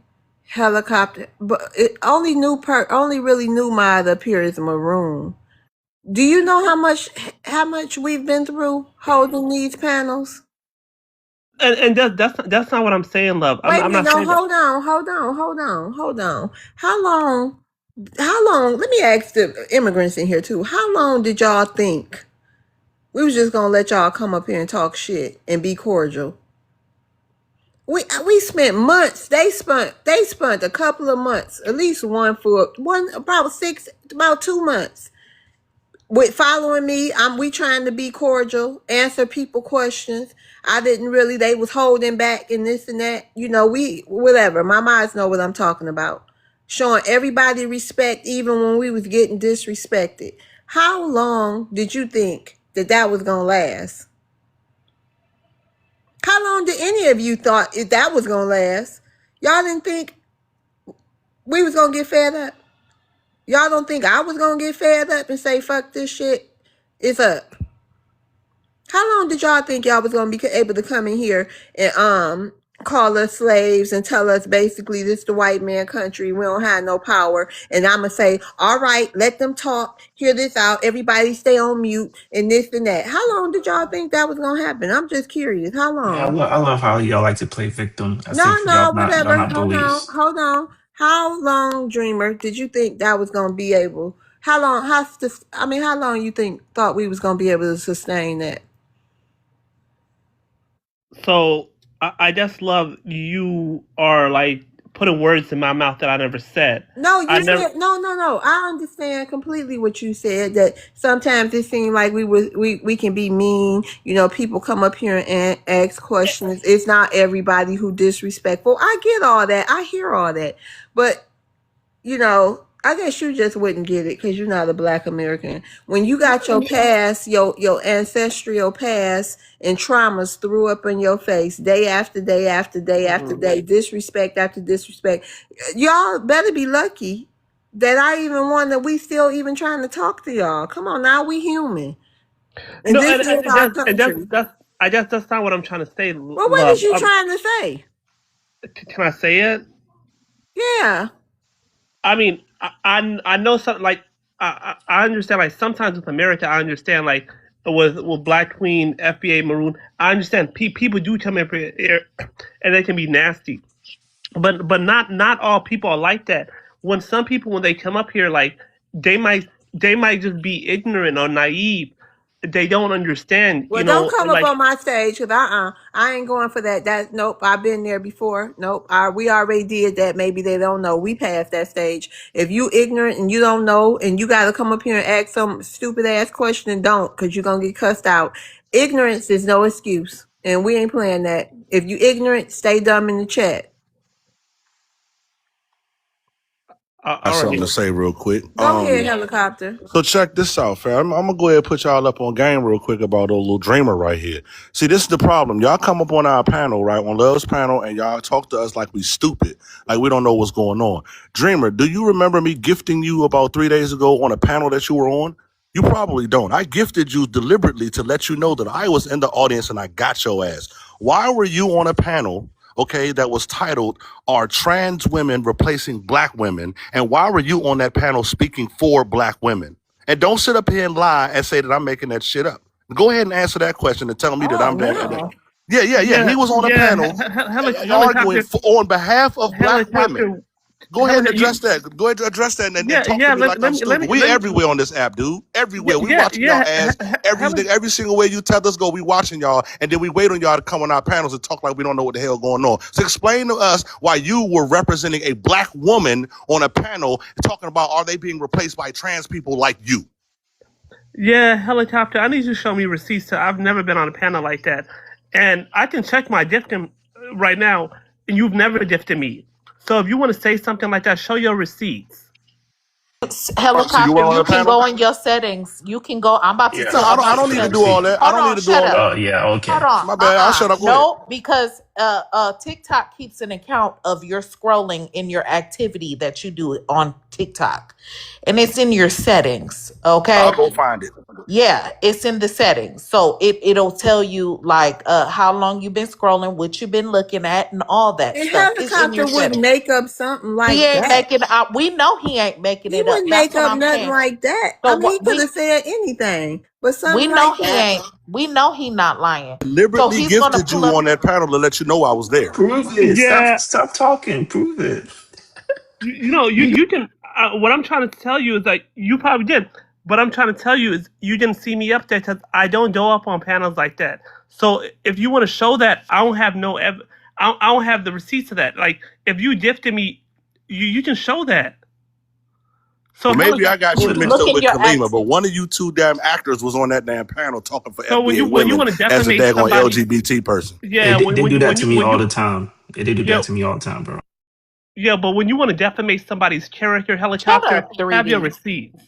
helicopter, but it only really knew my other peer is maroon. Do you know how much we've been through holding these panels? And that's not what I'm saying, love. Wait a I'm minute, not no, saying that. hold on. How long, let me ask the immigrants in here too. How long did y'all think we was just gonna let y'all come up here and talk shit and be cordial? We spent months. They spent a couple of months, at least one about 2 months with following me. We trying to be cordial, answer people questions. I didn't really. They was holding back and this and that. We whatever. My minds know what I'm talking about. Showing everybody respect, even when we was getting disrespected. How long did you think that was gonna last? How long did any of you thought if that was gonna last? Y'all didn't think we was gonna get fed up. Y'all don't think I was gonna get fed up and say fuck this shit? It's up. How long did y'all think y'all was gonna be able to come in here and call us slaves and tell us basically this the white man country, we don't have no power, and I'ma say, all right, let them talk, hear this out, everybody stay on mute and this and that. How long did y'all think that was gonna happen? I'm just curious. How Yeah, long? I love how y'all like to play victim as No, if no, y'all whatever. not Hold on, bullies. hold on. How long, Dreamer, did you think that was gonna be able? How long? How long you thought we was gonna be able to sustain that? So I just love you are like putting words in my mouth that I never said. No, I you never. said no, no, no. I understand completely what you said. That sometimes it seems like we can be mean. People come up here and ask questions. It's not everybody who disrespectful. I get all that. I hear all that, but I guess you just wouldn't get it because you're not a Black American. When you got your past, your ancestral past and traumas threw up in your face day after day after day after Mhm. day, disrespect after disrespect, y'all better be lucky that we still even trying to talk to y'all. Come on now, we human. And No, this is our and country. that's not what I'm trying to say, Well, what is love. you trying to say? Can I say it? Yeah. I mean, I know something like I understand like sometimes with America I understand like with Black Queen, FBA Maroon, I understand people do come in here and they can be nasty, but not all people are like that. When some people when they come up here like they might just be ignorant or naive. they don't understand, Well, don't come up on my stage because I ain't going for that. That nope. I've been there before. Nope. We already did that. Maybe they don't know. We passed that stage. If you ignorant and you don't know and you got to come up here and ask some stupid ass question, don't, because you're gonna get cussed out. Ignorance is no excuse, and we ain't playing that. If you ignorant, stay dumb in the chat. I got all something right. to say real quick. Go ahead, helicopter. So check this out, fam. I'm gonna go ahead and put y'all up on game real quick about old little dreamer right here. See, this is the problem. Y'all come up on our panel, right, on Love's panel, and y'all talk to us like we stupid, like we don't know what's going on. Dreamer, do you remember me gifting you about 3 days ago on a panel that you were on? You probably don't. I gifted you deliberately to let you know that I was in the audience and I got your ass. Why were you on a panel, okay, that was titled "Are Trans Women Replacing Black Women?" And why were you on that panel speaking for Black women? And don't sit up here and lie and say that I'm making that shit up. Go ahead and answer that question and tell me that Oh I'm that. no. Yeah. Yeah, He was on a yeah. panel arguing Helicopter, on behalf of Black women. helicopter, Go ahead and you, address that. Go ahead and address that and yeah, talk to yeah. me like I'm Let stupid. me, We everywhere on this app, dude. yeah, Everywhere. We yeah, watching y'all yeah. ass every single way you tell us go. We watching y'all, and then we wait on y'all to come on our panels and talk like we don't know what the hell going on. So explain to us why you were representing a Black woman on a panel talking about are they being replaced by trans people like you? Yeah, helicopter. I need you to show me receipts. I've never been on a panel like that, and I can check my gifting right now. And you've never gifted me. So if you want to say something like that, show your receipts. So you Helicopter, were on you a can panel? go in your settings. You can go. I'm about to Yeah. No, tell. I I'm don't. I about Show, to don't need show to the tell. do all receipt. that. I Hold don't need on. to do Shut all that. up. Oh yeah. Hold Okay. on. My bad. I'll shut up. Go ahead. No, because TikTok keeps an account of your scrolling in your activity that you do on TikTok, and it's in your settings. I'll Okay. go find it. Yeah, it's in the settings. So it'll tell you like how long you've been scrolling, what you've been looking at, and all that And stuff is in helicopter your wouldn't settings. make up something He like ain't that. making up. We know he ain't making He it up. wouldn't That's make what up I'm nothing saying. like that. I So mean, he what could have said anything, but we something know like he that. ain't. We know he not lying. So Deliberately he's gonna gifted pull you up. on that panel to let you know I was there. Prove it. Yeah, Stop talking. Prove it. you can. What I'm trying to tell you is like you probably did. What I'm trying to tell you is you didn't see me up there because I don't go up on panels like that. So if you want to show that, I don't have no. I don't have the receipts of that. Like if you gifted me, you can show that. So Well, maybe I got Pull you it mixed up. Look up in with your Kalima, but activity. one of you two damn actors was on that damn panel talking for so FBA when you women want to as a defamate daggone somebody, LGBT person. Hey, yeah, they do that to me when all you the time. They do yeah that to me all the time, bro. yeah, but when you want to defamate somebody's character, Shut helicopter, up, have your 3D. receipts.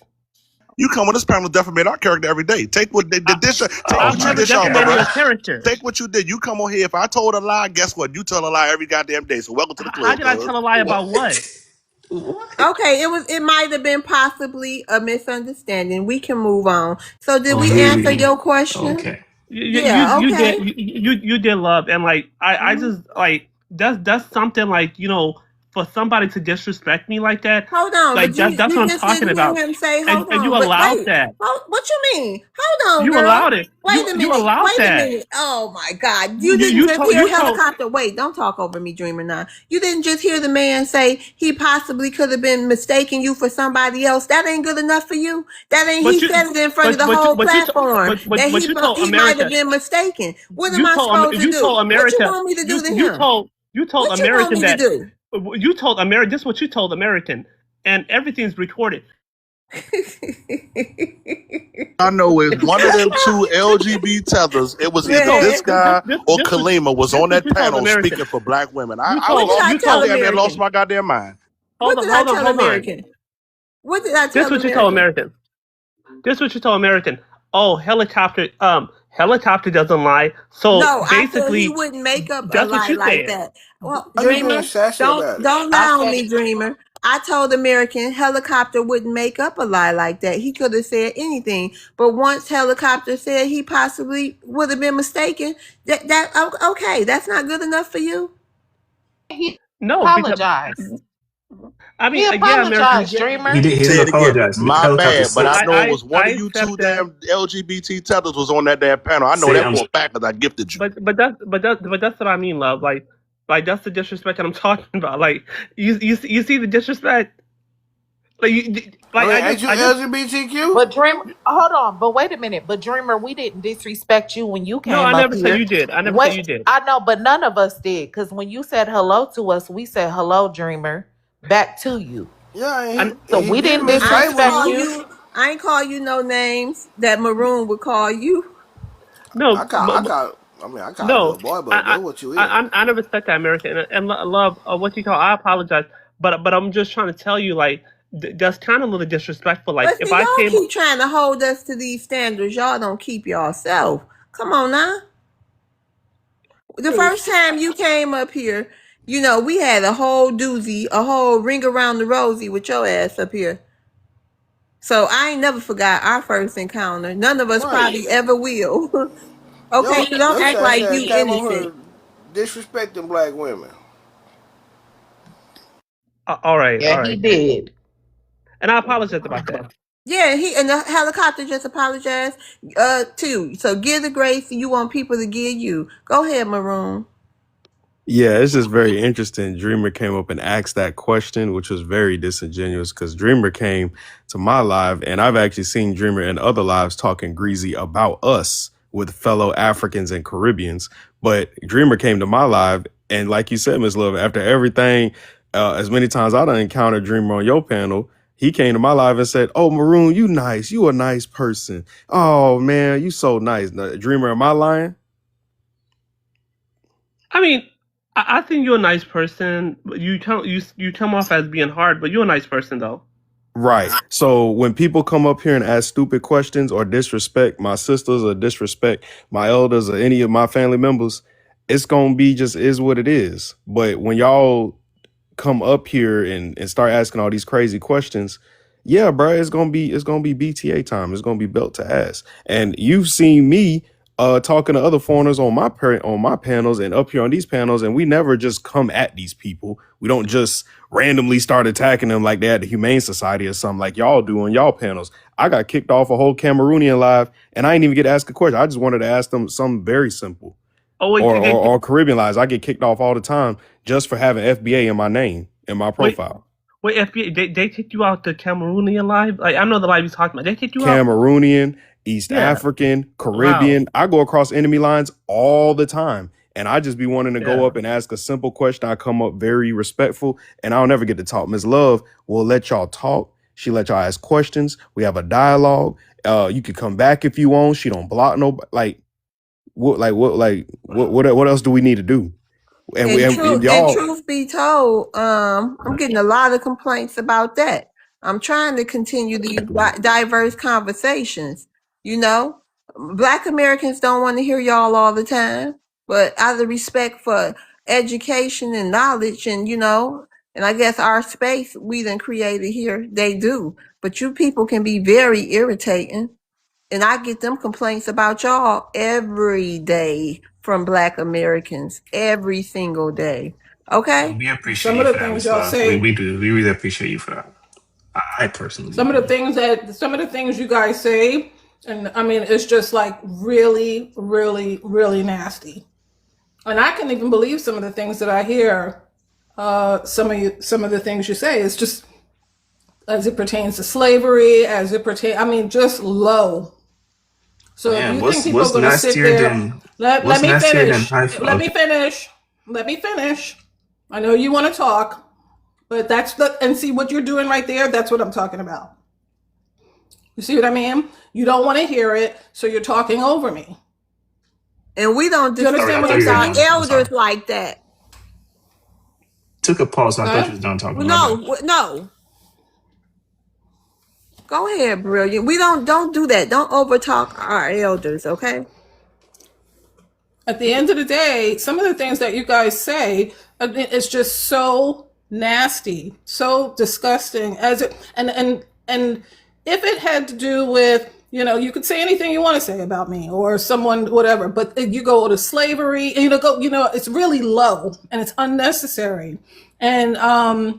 You come on this panel to defamate our character every day. Take what they I, did this. Take Oh I've what you my never did, y'all, defamated brother. your god. character. Take what you did. You come on here. If I told a lie, guess what? You tell a lie every goddamn day. So welcome to the How club, did I cuz. tell a lie What? about what? What? Okay, it might have been possibly a misunderstanding. We can move on. So did Oh we answer really? your question? Okay. Yeah, You okay. did you did love and like I just like that's something like for somebody to disrespect me like that, Hold on, like but that's what you I'm just talking didn't hear about, him say, hold and you on, but allowed wait. that. What you mean? Hold on, You girl. allowed it. Wait a You minute. allowed Wait a that. minute. Oh my God. You didn't just hear You told helicopter. Wait, don't talk over me, Dreamer now. You didn't just hear the man say he possibly could have been mistaking you for somebody else. That ain't good enough for you. That ain't, he but said you it in front of the whole but you platform that but you told he might have America. been mistaken. What am I supposed to You do? told What you America. want me to do to him? You told What you want American me to that do? you told America. This is what you told American, and everything's recorded. I know is one of them two LGBT tethers. It was either this Man, guy or This Kalima was on what that you told panel American. speaking for Black women. You I what told did lost. I you tell I told damn near lost American? my goddamn mind. What did I tell hold on. American? What did I This tell what you told American? American. This what you told American. Oh, helicopter doesn't lie. So No, I said he basically, wouldn't make up a that's what lie you like said. that. Well, Why you being Dreamer, sassy about it? don't I lie on said me, Dreamer. I told American helicopter wouldn't make up a lie like that. He could have said anything, but once helicopter said he possibly would have been mistaken, okay, that's not good enough for you. he No, because apologized. I He mean, yeah, American, you apologized, get. He Dreamer. did. He Say didn't it again. apologize. My Helicopter. bad, but Say I know it was one I of you two accept that. damn LGBT tethers was on that damn panel. I know say that I'm. for a fact because I gifted you. But that's what I mean, love. Like that's the disrespect that I'm talking about. Like you see the disrespect. Like you, I like mean, ain't you I just LGBTQ? But Dreamer, hold on, but wait a minute. But Dreamer, we didn't disrespect you when you no, I came up never said here. you did. I never said What you did. I know, but none of us did. Because when you said hello to us, we said hello, Dreamer, back to you. Yeah, I, So and he we did didn't I ain't misbehave disrespect call you. you. you. I ain't call you no names that Maroon would call you. no, I called you a no. boy, but that's what you is. I never said that, American, and love what you call. I apologize, but I'm just trying to tell you, like that's kind of a little disrespectful. Like But if see, I y'all came, keep trying to hold us to these standards. Y'all don't keep yourself. Come on now. The first time you came up here, we had a whole doozy, a whole ring around the rosy with your ass up here. So I ain't never forgot our first encounter. None of us Right. probably ever will. Okay, so don't Your act fat like ass you came over innocent. here disrespecting black women. all right, Yeah, all he right, did. and I apologize about that. Yeah, he and the helicopter just apologized too. So give the grace you want people to give you. Go ahead, Maroon. Yeah, it's just very interesting. Dreamer came up and asked that question, which was very disingenuous because Dreamer came to my live, and I've actually seen Dreamer in other lives talking greasy about us with fellow Africans and Caribbeans. But Dreamer came to my live, and like you said, Miss Love, after everything, as many times I done encountered Dreamer on your panel, he came to my live and said, "Oh, Maroon, you nice. You a nice person. Oh man, you so nice." Now, Dreamer, am I lying? I mean, I think you're a nice person. But you come off as being hard, but you're a nice person though. Right. So when people come up here and ask stupid questions or disrespect my sisters or disrespect my elders or any of my family members, it's gonna be just is what it is. But when y'all come up here and start asking all these crazy questions, yeah, bro, it's gonna be BTA time. It's gonna be belt to ass. And you've seen me talking to other foreigners on on my panels and up here on these panels, and we never just come at these people. We don't just randomly start attacking them like they at the Humane Society or something like y'all do on y'all panels. I got kicked off a whole Cameroonian live and I didn't even get to ask a question. I just wanted to ask them something very simple. Oh wait, Or Caribbean lives. I get kicked off all the time just for having FBA in my name in my wait, profile. wait. FBI, they kicked you out the Cameroonian live. Like I know the live he's talking about. They kicked you out. Cameroonian, East Yeah. African, Wow. Caribbean. I go across enemy lines all the time. And I just be wanting to go Yeah. up and ask a simple question. I come up very respectful and I'll never get to talk. Miss Love will let y'all talk. She let y'all ask questions. We have a dialogue. You can come back if you want. She don't block nobody. What else do we need to do? And we And and and y'all truth be told, I'm getting a lot of complaints about that. I'm trying to continue these diverse conversations. You know, Black Americans don't want to hear y'all all the time, but out of respect for education and knowledge, and I guess our space we done created here, they do. But you people can be very irritating. And I get them complaints about y'all every day from Black Americans, every single day. Okay? We appreciate Some you of the for that, things Miss y'all Love. say, We do. We really appreciate you for that. I personally some of the do. things that, some of the things you guys say, and I mean, it's just like really, really, really nasty. And I can't even believe some of the things that I hear. Some of the things you say. It's just as it pertains to slavery, as it pertains. I mean, just low. So if Man, you think people are going to sit there, let what's me nastier than finish. high? Let me Okay. finish. Let me finish. I know you want to talk, but and see what you're doing right there. That's what I'm talking about. You see what I mean? You don't want to hear it, so you're talking over me. And we don't Do you Sorry, I understand what thought I'm disrespect you were our saying? done. I'm sorry. elders like that. Took a pause. So I thought you Huh? was done talking. My bad. No. Go ahead, brilliant. We don't do that. Don't overtalk our elders, okay? At the end of the day, some of the things that you guys say, it's just so nasty, so disgusting. As it and if it had to do with, you could say anything you want to say about me or someone, whatever. But you go to slavery, and it's really low and it's unnecessary. And I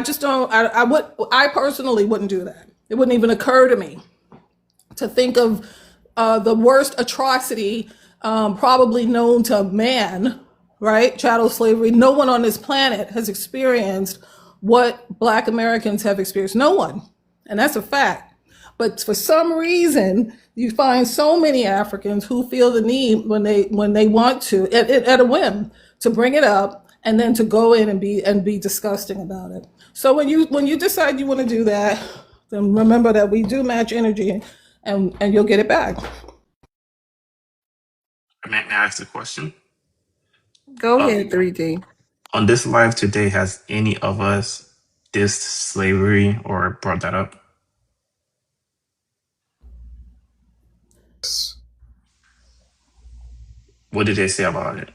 just don't. I personally wouldn't do that. It wouldn't even occur to me to think of the worst atrocity probably known to man, right? Chattel slavery. No one on this planet has experienced what Black Americans have experienced. No one. And that's a fact. But for some reason, you find so many Africans who feel the need when they want to, at a whim, to bring it up and then to go in and be disgusting about it. So when you decide you want to do that, then remember that we do match energy, and you'll get it back. May I ask a question? Go Uh, ahead, 3D. on this live today, has any of us dissed slavery or brought that up? What did they say about it?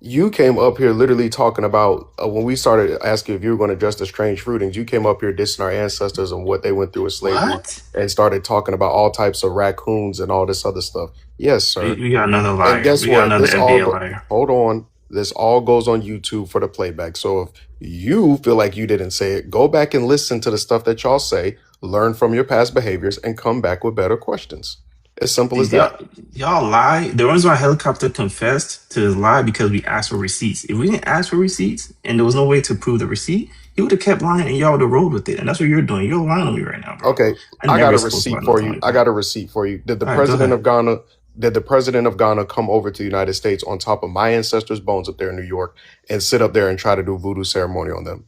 You came up here literally talking about when we started asking if you were going to address the strange fruitings, you came up here dissing our ancestors and what they went through with slavery What? and started talking about all types of raccoons and all this other stuff. Yes, sir. We got another And liar. guess We got what? another FBA liar. Hold on. This all goes on YouTube for the playback. So if you feel like you didn't say it, go back and listen to the stuff that y'all say, learn from your past behaviors, and come back with better questions. As simple as that. Y'all lie. The reason why helicopter confessed to his lie because we asked for receipts. If we didn't ask for receipts and there was no way to prove the receipt, he would have kept lying and y'all would have rolled with it. And that's what you're doing. You're lying on me right now, bro. Okay, I got a receipt for you. I got a receipt for you. Did the president of Ghana? Did the president of Ghana come over to the United States on top of my ancestors' bones up there in New York and sit up there and try to do voodoo ceremony on them?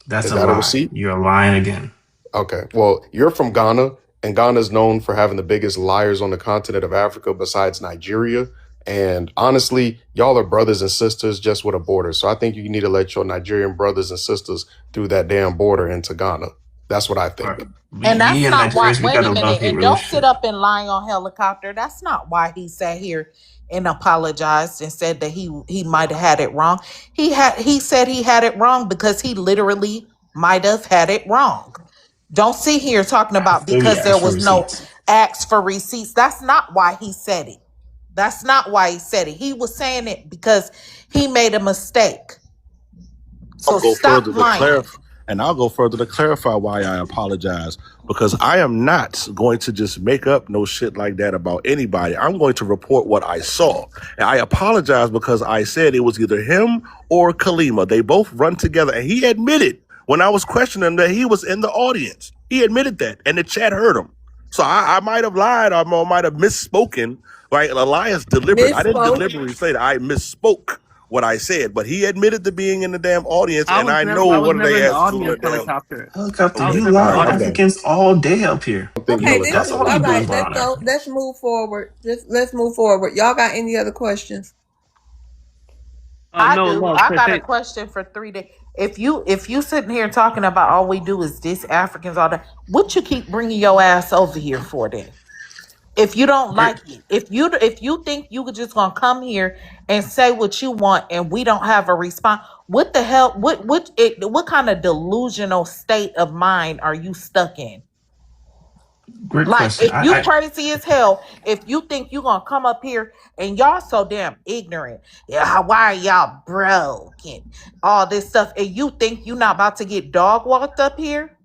That's Is a that a lie. receipt? You're lying again. Okay. Well, you're from Ghana, and Ghana is known for having the biggest liars on the continent of Africa besides Nigeria. And honestly, y'all are brothers and sisters just with a border. So I think you need to let your Nigerian brothers and sisters through that damn border into Ghana. That's what I think. Right. And that's We and not why. Nigerians, we Wait got a a minute. love-hate And don't sit relationship. up and lie on helicopter. That's not why he sat here and apologized and said that he might have had it wrong. He said he had it wrong because he literally might have had it wrong. Don't sit here talking about So we because there asked for was no receipts. acts for receipts. That's not why he said it. That's not why he said it. He was saying it because he made a mistake. So I'll go stop further to lying. clarify, and I'll go further to clarify why I apologize, because I am not going to just make up no shit like that about anybody. I'm going to report what I saw, and I apologize because I said it was either him or Kalima. They both run together, and he admitted when I was questioning him that he was in the audience. He admitted that, and the chat heard him. So I might have lied, or might have misspoken. Right? A lie is deliberate. I didn't Misspoke. deliberately say that. I misspoke what I said, but he admitted to being in the damn audience, I and was I never know I was what never they in the asked to do audience, that damn. helicopter. Helicopter, I was you never in the lie on Okay. audience. Africans all day up here. I think Okay, this That's is all helicopter. you all do right. is lie on Africans. Let's move forward. Let's move forward. Y'all got any other questions? I No, do. love. I got a question for 3 days. If you sitting here talking about all we do is this Africans all that, what you keep bringing your ass over here for then? If you don't like it, if you think you could just gonna come here and say what you want and we don't have a response, what the hell? What kind of delusional state of mind are you stuck in? Great Like, question. if you crazy as hell, if you think you gonna come up here and y'all so damn ignorant, yeah, why are y'all broke and all this stuff, and you think you not about to get dog walked up here?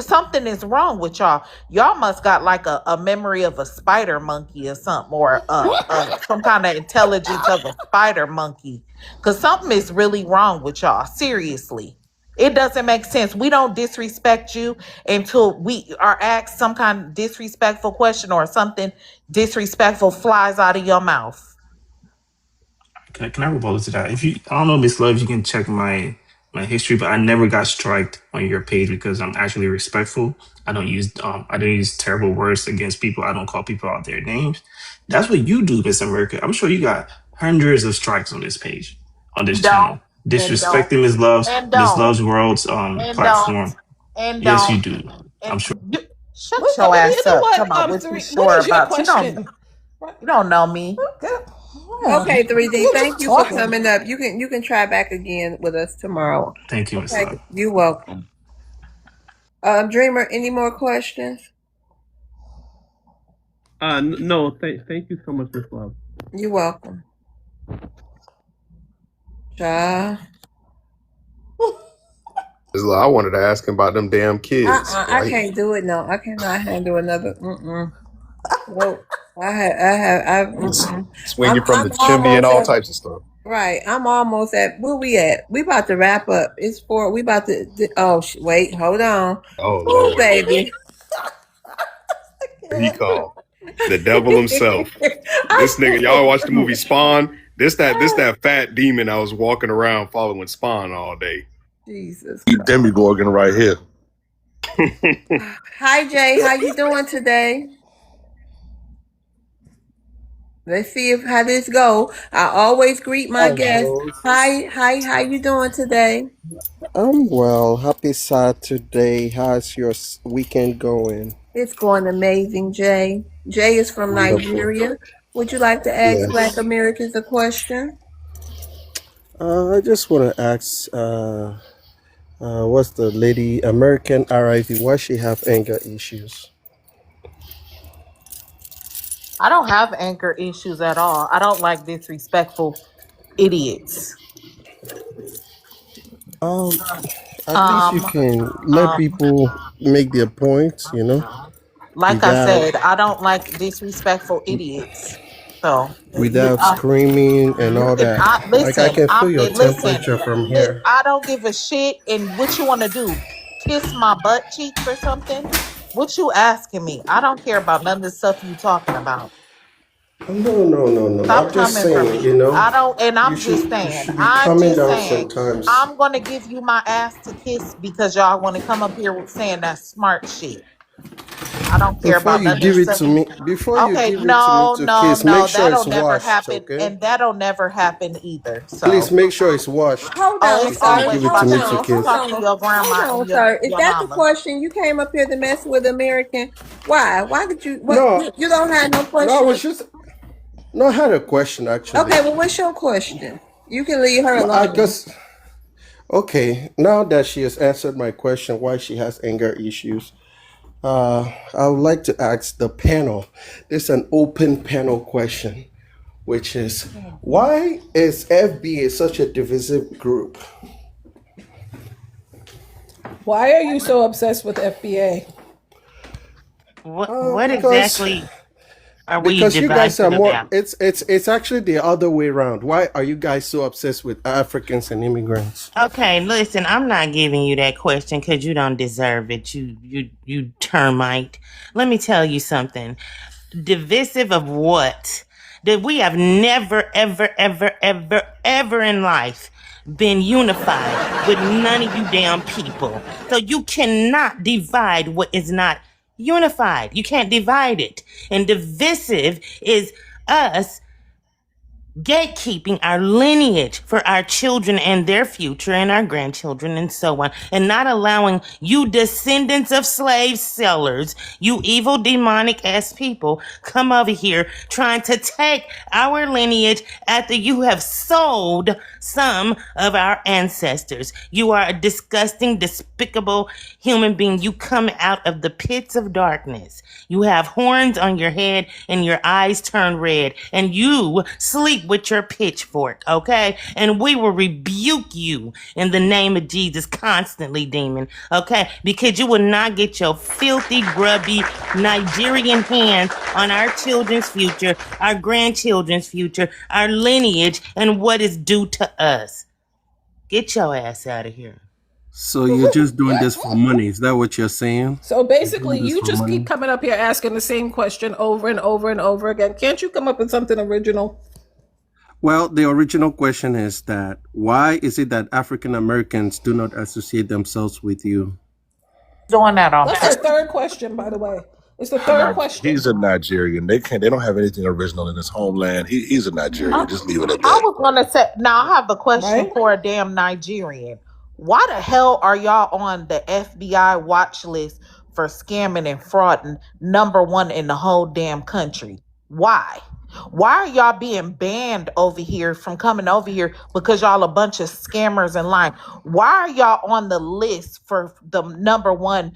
Something is wrong with y'all. Y'all must got like a memory of a spider monkey or something, or some kind of intelligence of a spider monkey, because something is really wrong with y'all. Seriously. It doesn't make sense. We don't disrespect you until we are asked some kind of disrespectful question or something disrespectful flies out of your mouth. Can I rebuttal to that? If you, I don't know, Miss Love, you can check my history, but I never got striked on your page because I'm actually respectful. I don't use terrible words against people. I don't call people out their names. That's what you do, Miss America. I'm sure you got hundreds of strikes on this page, on this channel, disrespecting Miss Love's World's platform. Yes, you do. I'm sure. Shut your ass You know up. what? Come on, what you What sure is your about? question? You don't know me. Okay, 3D. You're Thank just you for talking. coming up. You can try back again with us tomorrow. Thank you, Miss Okay, Love. you're welcome. Dreamer, any more questions? No, thank you so much, Miss Love. You're welcome. Ja. I wanted to ask him about them damn kids. I can't do it. No, I cannot handle another. Nope. I Swinging from the chimney and all types of stuff. Right. I'm almost at where we at. We about to wrap up. It's four. We about to. Oh, wait. Hold on. Oh Oh, Lord, baby. he called the devil himself. This nigga, y'all watch the movie Spawn? This that fat demon I was walking around following Spawn all day. Jesus Keep Christ. Demogorgon right here. Hi, Jay. How you doing today? Let's see if how this go. I always greet my Hi, guests. Rose. Hi, hi. How you doing today? I'm well. Happy Saturday. How's your weekend going? It's going amazing, Jay. Jay is from Wonderful. Nigeria. Would you like to ask Black Yes. Americans a question? I just want to ask, what's the lady American RIV? Why she have anger issues? I don't have anger issues at all. I don't like disrespectful idiots. Um, at least you Um, can let um, people make their points. like I Without said, I don't like disrespectful idiots. So, without screaming and all that. Like I can feel your temperature from here. I don't give a shit. And what you want to do? Kiss my butt cheeks or something? What you asking me? I don't care about none of the stuff you talking about. No, no, no, no. Stop I'm just coming for saying, me. I don't, and you you should be I'm coming just down saying, sometimes. I'm gonna give you my ass to kiss because y'all want to come up here with saying that smart shit. I don't care Before about you none of the give it stuff. to me, before you Okay, give it to me no, to no, kiss, make no, sure it's that'll never washed, happen, okay? and that'll never happen either. Please So, make sure it's washed Hold oh, on, it's before you sir. give always it to Hold me washing. to on. You Hold kiss. talk to on. your Hold grandma and on, sir. Is your that the mama. question? You came up here to mess with American. Why? Why did you? What? No, You don't have no no, I question. was just no, I had a question actually. Okay. Well, what's your question? You can leave her I alone. guess now that she has answered my question, why she has anger issues, I would like to ask the panel. This is an open panel question, which is why is FBA such a divisive group? Why are you so obsessed with FBA? What Because exactly are we you guys are divisive more. about? It's actually the other way around. Why are you guys so obsessed with Africans and immigrants? Okay, listen, I'm not giving you that question because you don't deserve it. You termite. Let me tell you something. Divisive of what? That we have never, ever, ever, ever, ever in life been unified with none of you damn people. So you cannot divide what is not unified. You can't divide it. And divisive is us gatekeeping our lineage for our children and their future and our grandchildren and so on, and not allowing you descendants of slave sellers, you evil demonic ass people, come over here trying to take our lineage after you have sold some of our ancestors. You are a disgusting, despicable human being. You come out of the pits of darkness. You have horns on your head and your eyes turn red, and you sleep with your pitchfork, okay? And we will rebuke you in the name of Jesus constantly, demon, okay? Because you will not get your filthy, grubby Nigerian hands on our children's future, our grandchildren's future, our lineage, and what is due to us. Get your ass out of here. So you're just doing this for money? Is that what you're saying? So You're basically, doing this you for just keep money? coming up here asking the same question over and over and over again. Can't you come up with something original? Well, the original question is that why is it that African Americans do not associate themselves with you? Doing that on That's the purpose. third question, by the way. It's the third question. He's a Nigerian. They don't have anything original in his homeland. He's a Nigerian. Just leave it at I that. was gonna say, now I have a question Right? for a damn Nigerian. Why the hell are y'all on the FBI watch list for scamming and frauding #1 in the whole damn country? Why? Why are y'all being banned over here from coming over here because y'all a bunch of scammers and lying? Why are y'all on the list for the #1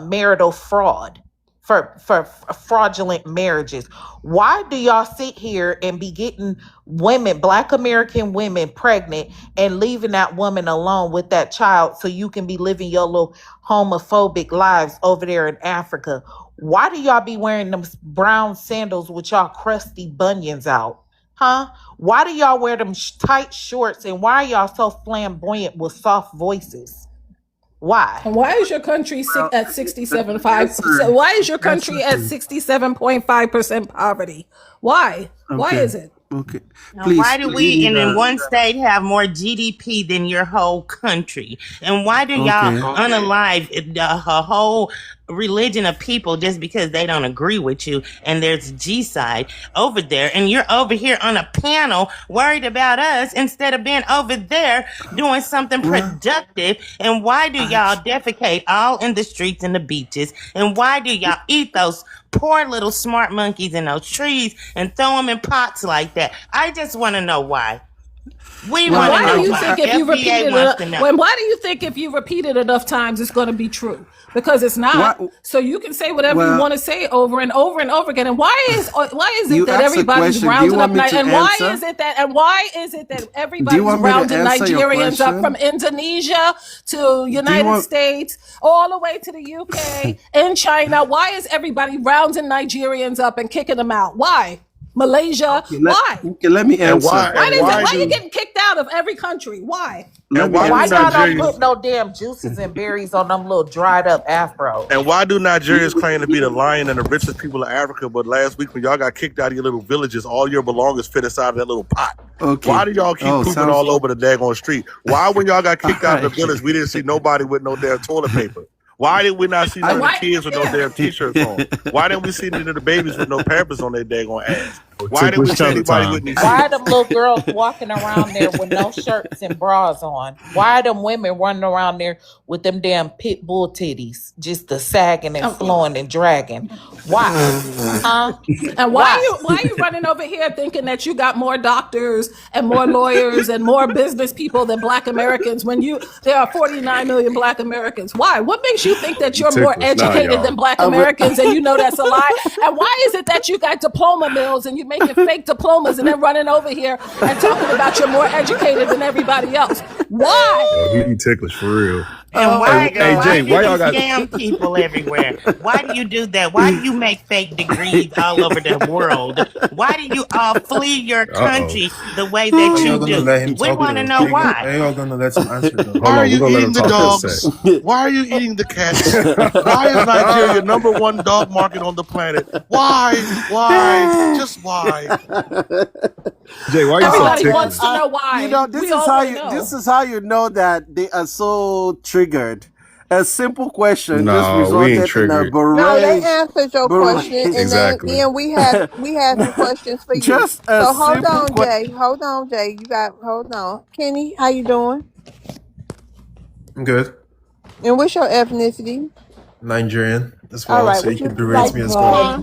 marital fraud? For fraudulent marriages. Why do y'all sit here and be getting women, Black American women, pregnant and leaving that woman alone with that child so you can be living your little homophobic lives over there in Africa? Why do y'all be wearing them brown sandals with y'all crusty bunions out? Huh? Why do y'all wear them tight shorts and why are y'all so flamboyant with soft voices? Why? And why is your country Well, at let me 67.5? answer. Why is your Answer country at for you. 67.5% poverty? Why? Why Okay. is it? Okay. And why Please, do we lady. in one state have more GDP than your whole country? And why do y'all Okay. unalive a whole religion of people just because they don't agree with you? And there's G side over there, and you're over here on a panel worried about us instead of being over there doing something Well, productive. And why do y'all act- defecate all in the streets and the beaches? And why do y'all eat those poor little smart monkeys in those trees and throw them in pots like that? I just want to know why. We And want well, to why do know you why. think if you repeat FBA it, wants to know. why do you think if you repeat it enough times, it's going to be true? Because it's what? not. So you can say whatever you Well, want to say over and over and over again. And why is it you that asked a everybody's question. Do you rounding up want me to and why answer? is it that Do you everybody's want me to rounding answer your Nigerians up from question? Indonesia to Do you United want? States all the way to the UK and China? Why is everybody rounding Nigerians up and kicking them out? Why? Malaysia? Okay. Why? Let me And answer. why and why Why are you do getting kicked out of every country? Why? Let and me why And do why answer. y'all don't put Nigerians no damn juices and berries on them little dried up afros? And why do Nigerians claim to be the lion and the richest people of Africa, but last week when y'all got kicked out of your little villages, all your belongings fit inside of that little pot? Why Okay. do y'all keep Oh, pooping sounds. all over the daggone street? Why, when y'all got All kicked out of the right. village, we didn't see nobody with no damn toilet paper? Why did we not see none And of the why? kids with no Yeah. damn t-shirts on? Why didn't we see none of the babies with no pampers on their daggone ass? Why didn't we Ticklish see chatter anybody with time. any Why are shoes? them little girls walking around there with no shirts and bras on? Why are them women running around there with them damn pit bull titties, just the sagging and Um, flowing and dragging? Why? Huh? And Why? why are you running over here thinking that you got more doctors and more lawyers and more business people than black Americans when there are 49 million black Americans? Why? What makes you think that you're more Ticklish now, educated than y'all. black I'm a- Americans and you know that's a lie? And why is it that you got diploma mills and you making fake diplomas and then running over here and talking about you're more educated than everybody else? Why? Yo, he ticklish for real. And oh my Hey, God. Jay, why do why you y'all got? scam people everywhere? Why do you do that? Why do you make fake degrees all over the world? Why do you all flee your Uh oh. country the way Are that y'all you gonna do? let him We talk want to though? know why. Are y'all gonna let him answer though? Why Hold are on, we're you gonna let him eating the talk for a sec. dogs? Why are you eating the cats? Why is Nigeria number one dog market on the planet? Why? Why? Just why? Jay, why you so Everybody Okay. wants to ticklish? know why. This We is all how want to you. This know. is how you know that they are so triggered. A simple question just No, we ain't resulted in a triggered. No, they barrage. answered your question, Barrage. and Exactly. then we had some questions for you. Just a So hold simple on, question. Jay. Hold on, Jay. Hold on. Kenny, how you doing? I'm good. And what's your ethnicity? Nigerian as All well, right. so you What can you berate like? me as well.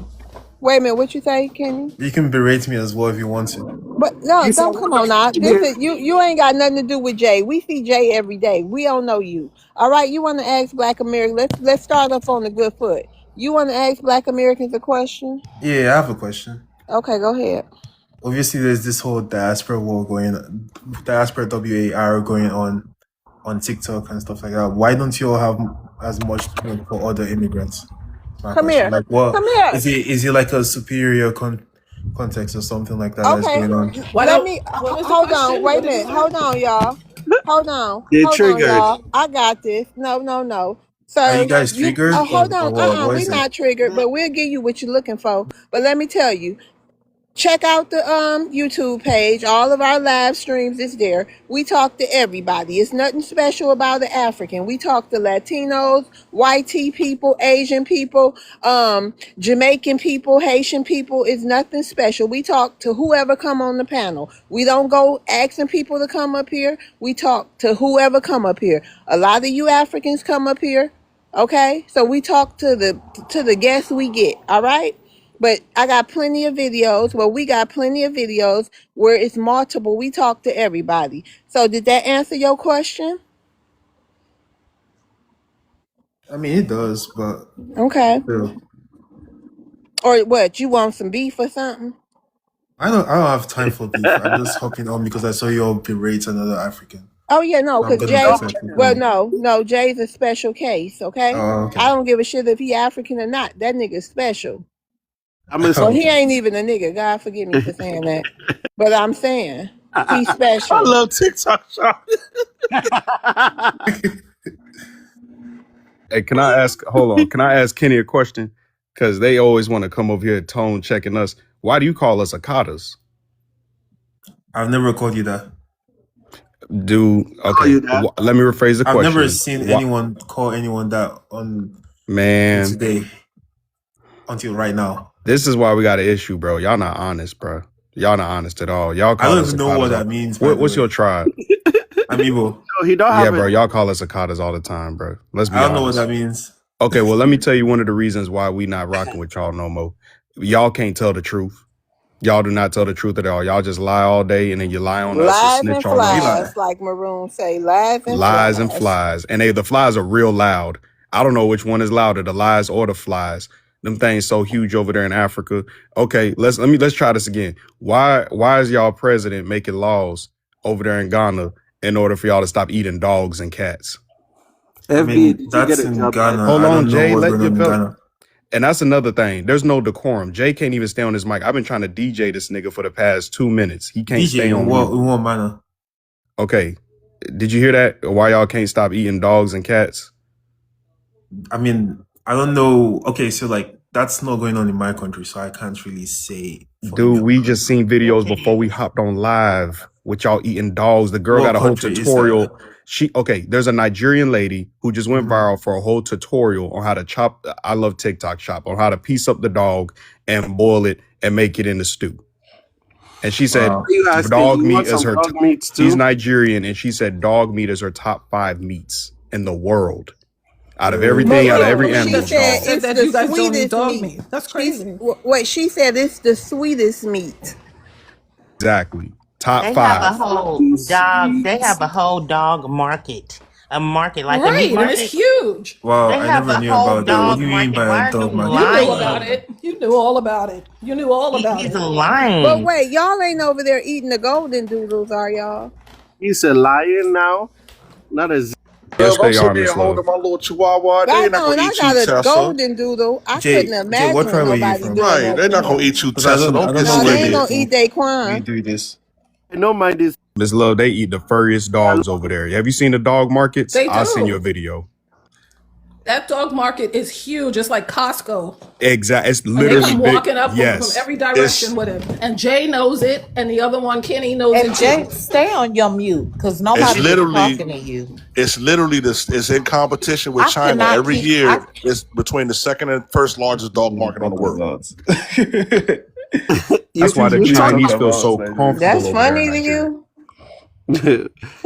Wait a minute. What you say, Kenny? You can berate me as well if you want to. But no, don't come on now. This is you ain't got nothing to do with Jay. We see Jay every day. We don't know you. All right, you want to ask Black Americans? Let's start off on the good foot. You want to ask Black Americans a question? Yeah, I have a question. Okay, go ahead. Obviously, there's this whole diaspora war diaspora WAR going on TikTok and stuff like that. Why don't you all have as much room for other immigrants? That's my Come question. here. Like, what Come here. is it like a superior context or something like that that's Okay. going on? Why Let don't? me What was the hold on. question? Wait What a did he minute. say? Hold on, y'all. Hold on. They Hold on, triggered. y'all. I got this. No, no, no. Are you Sir, guys you triggered hold or on. what? What We're is it? not triggered, but we'll give you what you're looking for. But let me tell you, check out the YouTube page. All of our live streams is there. We talk to everybody. It's nothing special about the African. We talk to Latinos, white tea people, Asian people, Jamaican people, Haitian people. It's nothing special. We talk to whoever come on the panel. We don't go asking people to come up here. We talk to whoever come up here. A lot of you Africans come up here. Okay? So we talk to the guests we get, all right? But I got plenty of videos. Well, we got plenty of videos where it's multiple. We talk to everybody. So did that answer your question? I mean, it does, but Okay. still, Or what? You want some beef or something? I don't have time for beef. I'm just hopping on because I saw you all berate another African. Oh yeah, no, I'm because gonna Jay. definitely Well, go. no, Jay's a special case. Okay, Oh, I okay. don't give a shit if he African or not. That nigga's special. I'm a Well, he Okay. ain't even a nigga. God forgive me for saying that. But I'm saying he's I special. love TikTok shop. Hey, can I ask? Hold on. Can I ask Kenny a question? Because they always want to come over here tone checking us. Why do you call us Akatas? I've never called you that. Call Okay. you that. Let me rephrase the I've never question. seen What anyone call anyone that on man? today until right now. This is why we got an issue, bro. Y'all not honest, bro. Y'all not honest at all. Y'all I call don't us even know what Akatas all. that means, by the What's your way. tribe? I'm Igbo. No, he don't Yeah, have it. bro. Y'all call us Akatas all the time, bro. Let's I be don't know what honest. that means. Okay, well, let me tell you one of the reasons why we not rocking with y'all no more. Y'all can't tell the truth. Y'all do not tell the truth at all. Y'all just lie all day, and then you lie on us and Lies snitch and on We us. lie. flies, like Maroon say. Lies and Lies and flies. flies, and the flies are real loud. I don't know which one is louder, the lies or the flies. Them things so huge over there in Africa. Okay, let's try this again. Why is y'all president making laws over there in Ghana in order for y'all to stop eating dogs and cats? I FB, mean, did you get that's a in job yet? Ghana. Hold I on, don't know Jay. what's Let going your on in fellow. Ghana. And that's another thing. There's no decorum. Jay can't even stay on his mic. I've been trying to DJ this nigga for the past 2 minutes. He can't DJ, stay on mute. in what manner? Okay. Did you hear that? Why y'all can't stop eating dogs and cats? I mean, I don't know. Okay, so like that's not going on in my country, so I can't really say for any Dude, other we just country. seen videos before we Okay. hopped on live with y'all eating dogs. The girl What got a whole country is that? tutorial. There's a Nigerian lady who just went Mm-hmm. viral for a whole tutorial on how to chop. I love TikTok shop on how to piece up the dog and boil it and make it in the stew. And she said Wow. What are you asking? dog You want meat is some her. dog meats She's too? Nigerian, and she said dog meat is her top 5 meats in the world. Out of I everything, out of can't every believe She animal, that you said just dog. said it's that the you guys don't eat sweetest dog meat. meat. That's crazy. Wait, she said it's the sweetest meat. Exactly. Top They have a 5. whole Too dog. They sweet. have a whole dog market. A market like a meat Right, and it's market. huge. Wow, They I have never a knew whole about that. What do dog you mean market. by a Why are you dog market? You knew What's about lying? happening? it. You knew all about it. You knew all about He's it. But lying. wait, y'all ain't over there eating the golden doodles, are y'all? He's a lion now, not a. Yes, Love, I'm they are, sitting there Miss holding Love. my little chihuahua. They I ain't not know, gonna and I eat you, got a Tessa. golden doodle. I couldn't Jay, what imagine tribe are you nobody from? doing Right. that They're to not gonna him. eat you, Because Tessa. Don't I get don't know No, they where ain't you're silly. gonna eat from. We Daquan. do this. I know mine is. Miss Love, they eat the furriest dogs over there. Have you seen the dog markets? They I'll send you a do. video. That dog market is huge. It's like Costco. Exactly. It's And they literally come big. walking up from Yes. every direction It's with him. And Jay knows it, and the other one, Kenny, knows And it too. Jay, stay on your mute because it's nobody was literally talking to you. it's literally this. It's in competition with I China cannot every keep. I year. It's between the second and first largest dog Oh market on the my world. god. you That's why the Choosing you to talk talk Chinese feel about us so like this. comfortable That's over there in funny to Nigeria. you.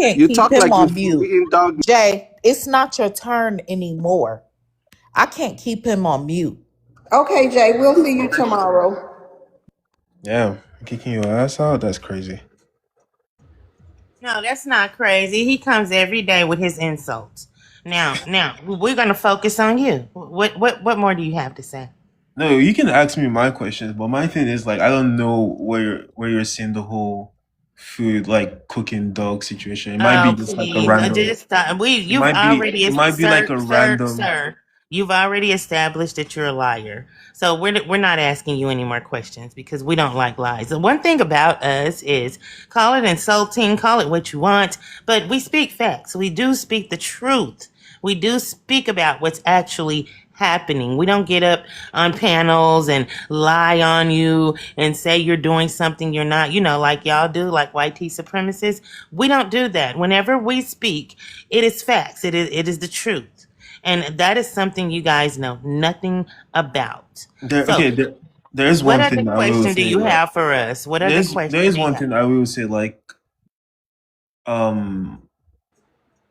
can't you keep talk him like on you've mute. eaten dog. Jay, it's not your turn anymore. I can't keep him on mute. Okay, Jay, we'll see you tomorrow. Yeah, kicking your ass out? That's crazy. No, that's not crazy. He comes every day with his insults. Now, we're gonna focus on you. What more do you have to say? No, you can ask me my questions, but my thing is like I don't know where you're seeing the whole food like cooking dog situation. It might be Oh, just like a please. random. Just stop. It You've might be already, it might be like sir, a sir, random. sir. You've already established that you're a liar. So we're not asking you any more questions because we don't like lies. The one thing about us is call it insulting, call it what you want, but we speak facts. We do speak the truth. We do speak about what's actually happening. We don't get up on panels and lie on you and say you're doing something you're not, like y'all do, like white tea supremacists. We don't do that. Whenever we speak, it is facts. It is the truth. And that is something you guys know nothing about. There, So, okay, there is what one other thing I will question do say. you have for us? What other There question is do you one have? thing I will say like um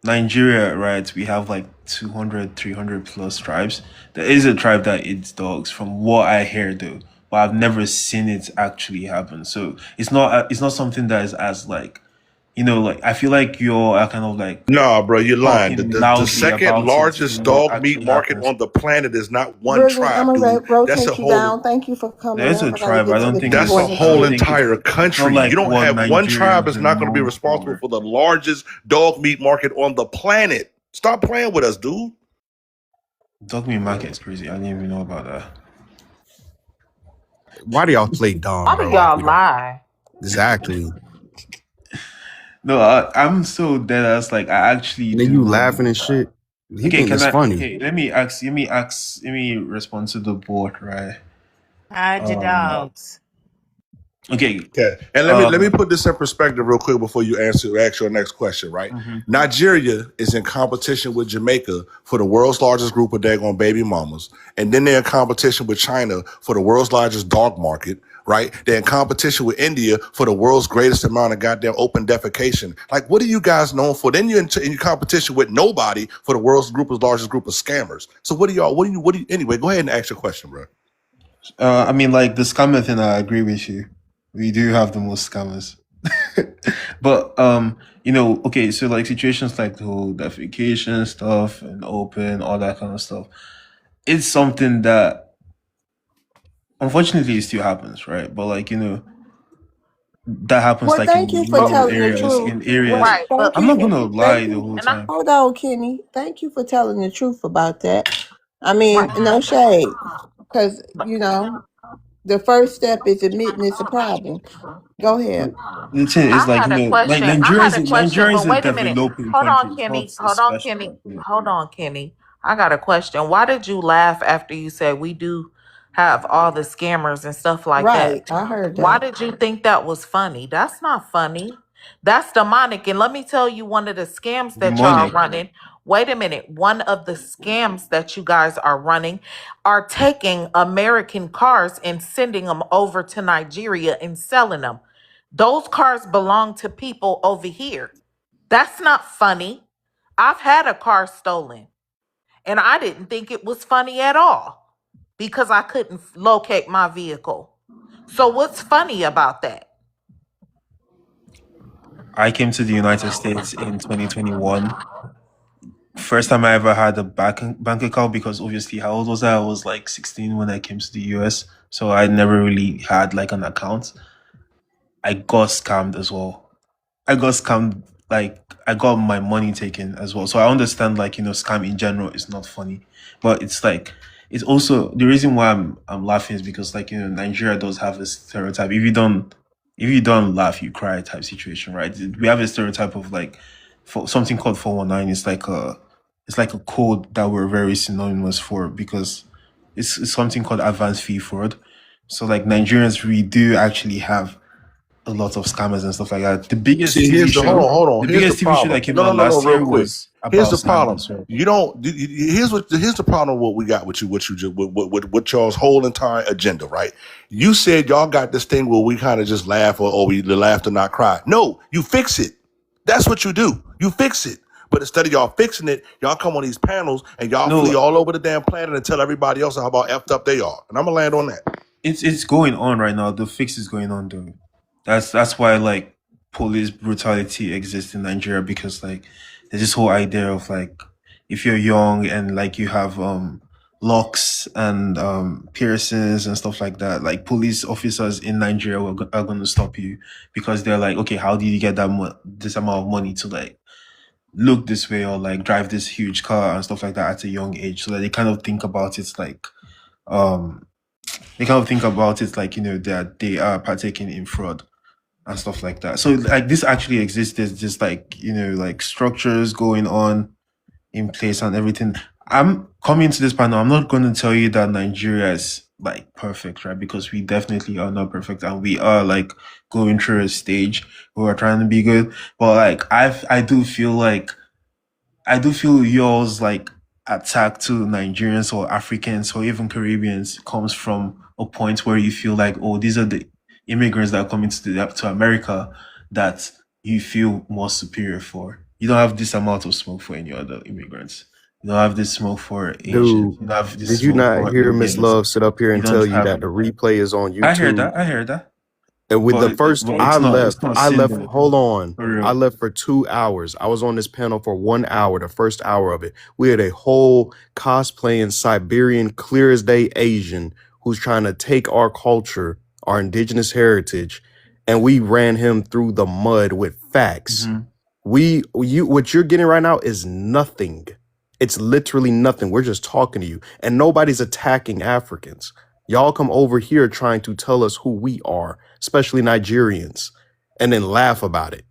Nigeria, right? We have like 200, 300 plus tribes. There is a tribe that eats dogs, from what I hear, though, but I've never seen it actually happen. So it's not something that is as like, like I feel like you're kind of like Nah, bro, you're lying. talking The loudly second about it largest than what dog meat actually market happens. on the planet is not one Brittany, I'm tribe, gonna dude. That's a rotate you whole. down. Thank you for There coming is up. a I gotta tribe. get to the That's a people in the I don't whole queue. think entire it's not country. You like don't what have one tribe Nigerians is are not going to be known responsible for. for the largest dog meat market on the planet. Stop playing with us, dude. Dog meat market is crazy. I didn't even know about that. Why do y'all play dumb, Why do bro? Like y'all we don't lie? exactly. No, I'm so dead ass. Like I actually And then do you want laughing to. and shit. He Okay, think can it's I? funny. Okay, let me ask. Let me ask. Let me respond to the board, right? Hide your Um. dogs. Okay. Okay, and let me Um. put this in perspective real quick before you ask your next question. Right, Mhm. Nigeria is in competition with Jamaica for the world's largest group of daggone baby mamas, and then they're in competition with China for the world's largest dog market. Right, they're in competition with India for the world's greatest amount of goddamn open defecation. Like, what are you guys known for? Then you're in competition with nobody for the world's largest group of scammers. So what do y'all? What do you? Anyway, go ahead and ask your question, bro. I mean, like the scammer thing. I agree with you. We do have the most scammers. But okay, so like situations like the whole defecation stuff and open, all that kind of stuff, it's something that unfortunately it still happens, right? But like, that happens Well, like thank in you for But rural telling the areas, truth. in areas. Wait, right, but thank I'm not you. gonna Thank lie the you. whole and I time. Hold on, Kenny. Thank you for telling the truth about that. I mean, right. no shade, because But the first step is admitting it's a problem. Go ahead. But the thing is, I like, had a like question. I had a question, Nigeria is but a wait a minute. developing Hold on, country. It's not Kenny. a Hold on, special Kenny. country. Hold on, Kenny. I got a question. Why did you laugh after you said we do have all the scammers and stuff like Right, that? I heard Why that. did you think that was funny? That's not funny. That's demonic. And let me tell you one of the scams that y'all are Demonic. running. Wait a minute. One of the scams that you guys are running are taking American cars and sending them over to Nigeria and selling them. Those cars belong to people over here. That's not funny. I've had a car stolen and I didn't think it was funny at all because I couldn't locate my vehicle. So, what's funny about that? I came to the United States in 2021. First time I ever had a bank account, because obviously, how old was I? I was like 16 when I came to the US, so I never really had like an account. I got scammed as well. I got scammed. Like, I got my money taken as well. So I understand, like, scam in general is not funny, but it's like, it's also the reason why I'm laughing is because, like, Nigeria does have this stereotype. If you don't laugh, you cry type situation, right? We have a stereotype of, like, for something called 419. It's like a code that we're very synonymous for, because it's something called advanced fee fraud. So, like, Nigerians, we do actually have a lot of scammers and stuff like that. The biggest See, TV here's the hold show, on, hold the on. Here's the biggest TV show that problem. came No, no, out no, no. last Real year quick. was Here's about the scamming problem. as well. You don't. Here's the problem. What we got with what you just with y'all's whole entire agenda, right? You said y'all got this thing where we kind of just laugh or we laugh to not cry. No, you fix it. That's what you do. You fix it. But instead of y'all fixing it, y'all come on these panels and y'all flee No, all over the damn planet and tell everybody else how about effed up they are. And I'm gonna land on that. it's going on right now. The fix is going on, though. That's why, like, police brutality exists in Nigeria, because, like, there's this whole idea of, like, if you're young and, like, you have locks and piercings and stuff like that, like, police officers in Nigeria are going to stop you, because they're like, okay, how did you get this amount of money to, like, look this way, or, like, drive this huge car and stuff like that at a young age? So that they kind of think about it like, um that they are partaking in fraud and stuff like that. So, like, this actually exists. There's just, like, like, structures going on in place and everything. I'm coming to this panel. I'm not going to tell you that Nigeria is, like, perfect, right? Because we definitely are not perfect, and we are, like, going through a stage where we're trying to be good. But, like, I do feel yours, like, attack to Nigerians or Africans or even Caribbeans comes from a point where you feel like, oh, these are the immigrants that are coming to America that you feel more superior for. You don't have this amount of smoke for any other immigrants. You don't have this smoke for Asians. Dude, You don't have this did you smoke not for hear Miss Indians. Love sit up here You and don't tell you have. that the replay is on I heard YouTube? that. I heard that. And with the But first, but it's not I seen left, there hold on. for I real. left for 2 hours. I was on this panel for 1 hour, the first hour of it. We had a whole cosplaying Siberian, clear as day Asian who's trying to take our culture, our indigenous heritage, and we ran him through the mud with facts. Mhm. What you're getting right now is nothing. It's literally nothing. We're just talking to you, and nobody's attacking Africans. Y'all come over here trying to tell us who we are, especially Nigerians, and then laugh about it.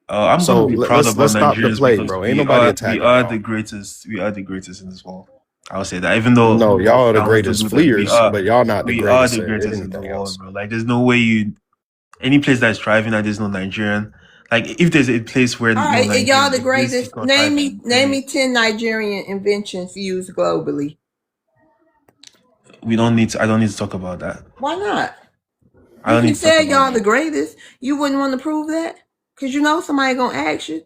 I'm gonna So be proud let's about stop the Nigerians play, because bro. Ain't nobody attacking the y'all. greatest. We are the greatest in this world. I'll say that. Even though No, y'all are the I want to greatest do that, fleers, but y'all not the we are greatest the at greatest in the anything world, else. bro. Like there's no way any place that's thriving and there's no Nigerian. Like if there's a place where All no right, and y'all Nigerian the exists, it's greatest. not Name thriving. me name me 10 Nigerian inventions used globally. We don't need to. I don't need to talk about that. Why not? I If don't you need to talk said about y'all the that. greatest, you wouldn't want to prove that? Because you know somebody gonna ask you.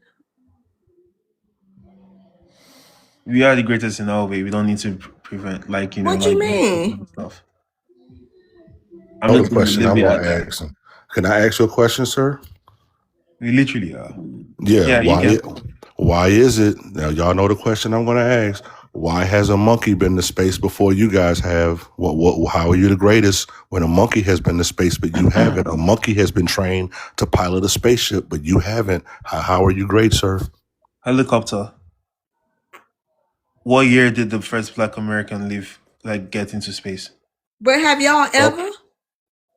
We are the greatest in our way. We don't need to prevent What you like make mean? stuff. I'm Know just the gonna question leave I'm it going at to that. ask him. Can I ask you a question, sir? We literally are. Yeah. Yeah, you can. Why is it now? Y'all know the question I'm going to ask. Why has a monkey been to space before you guys have? How are you the greatest when a monkey has been to space but you haven't? A monkey has been trained to pilot a spaceship but you haven't. How are you great, sir? Helicopter. What year did the first Black American get into space? But have y'all Oh, ever?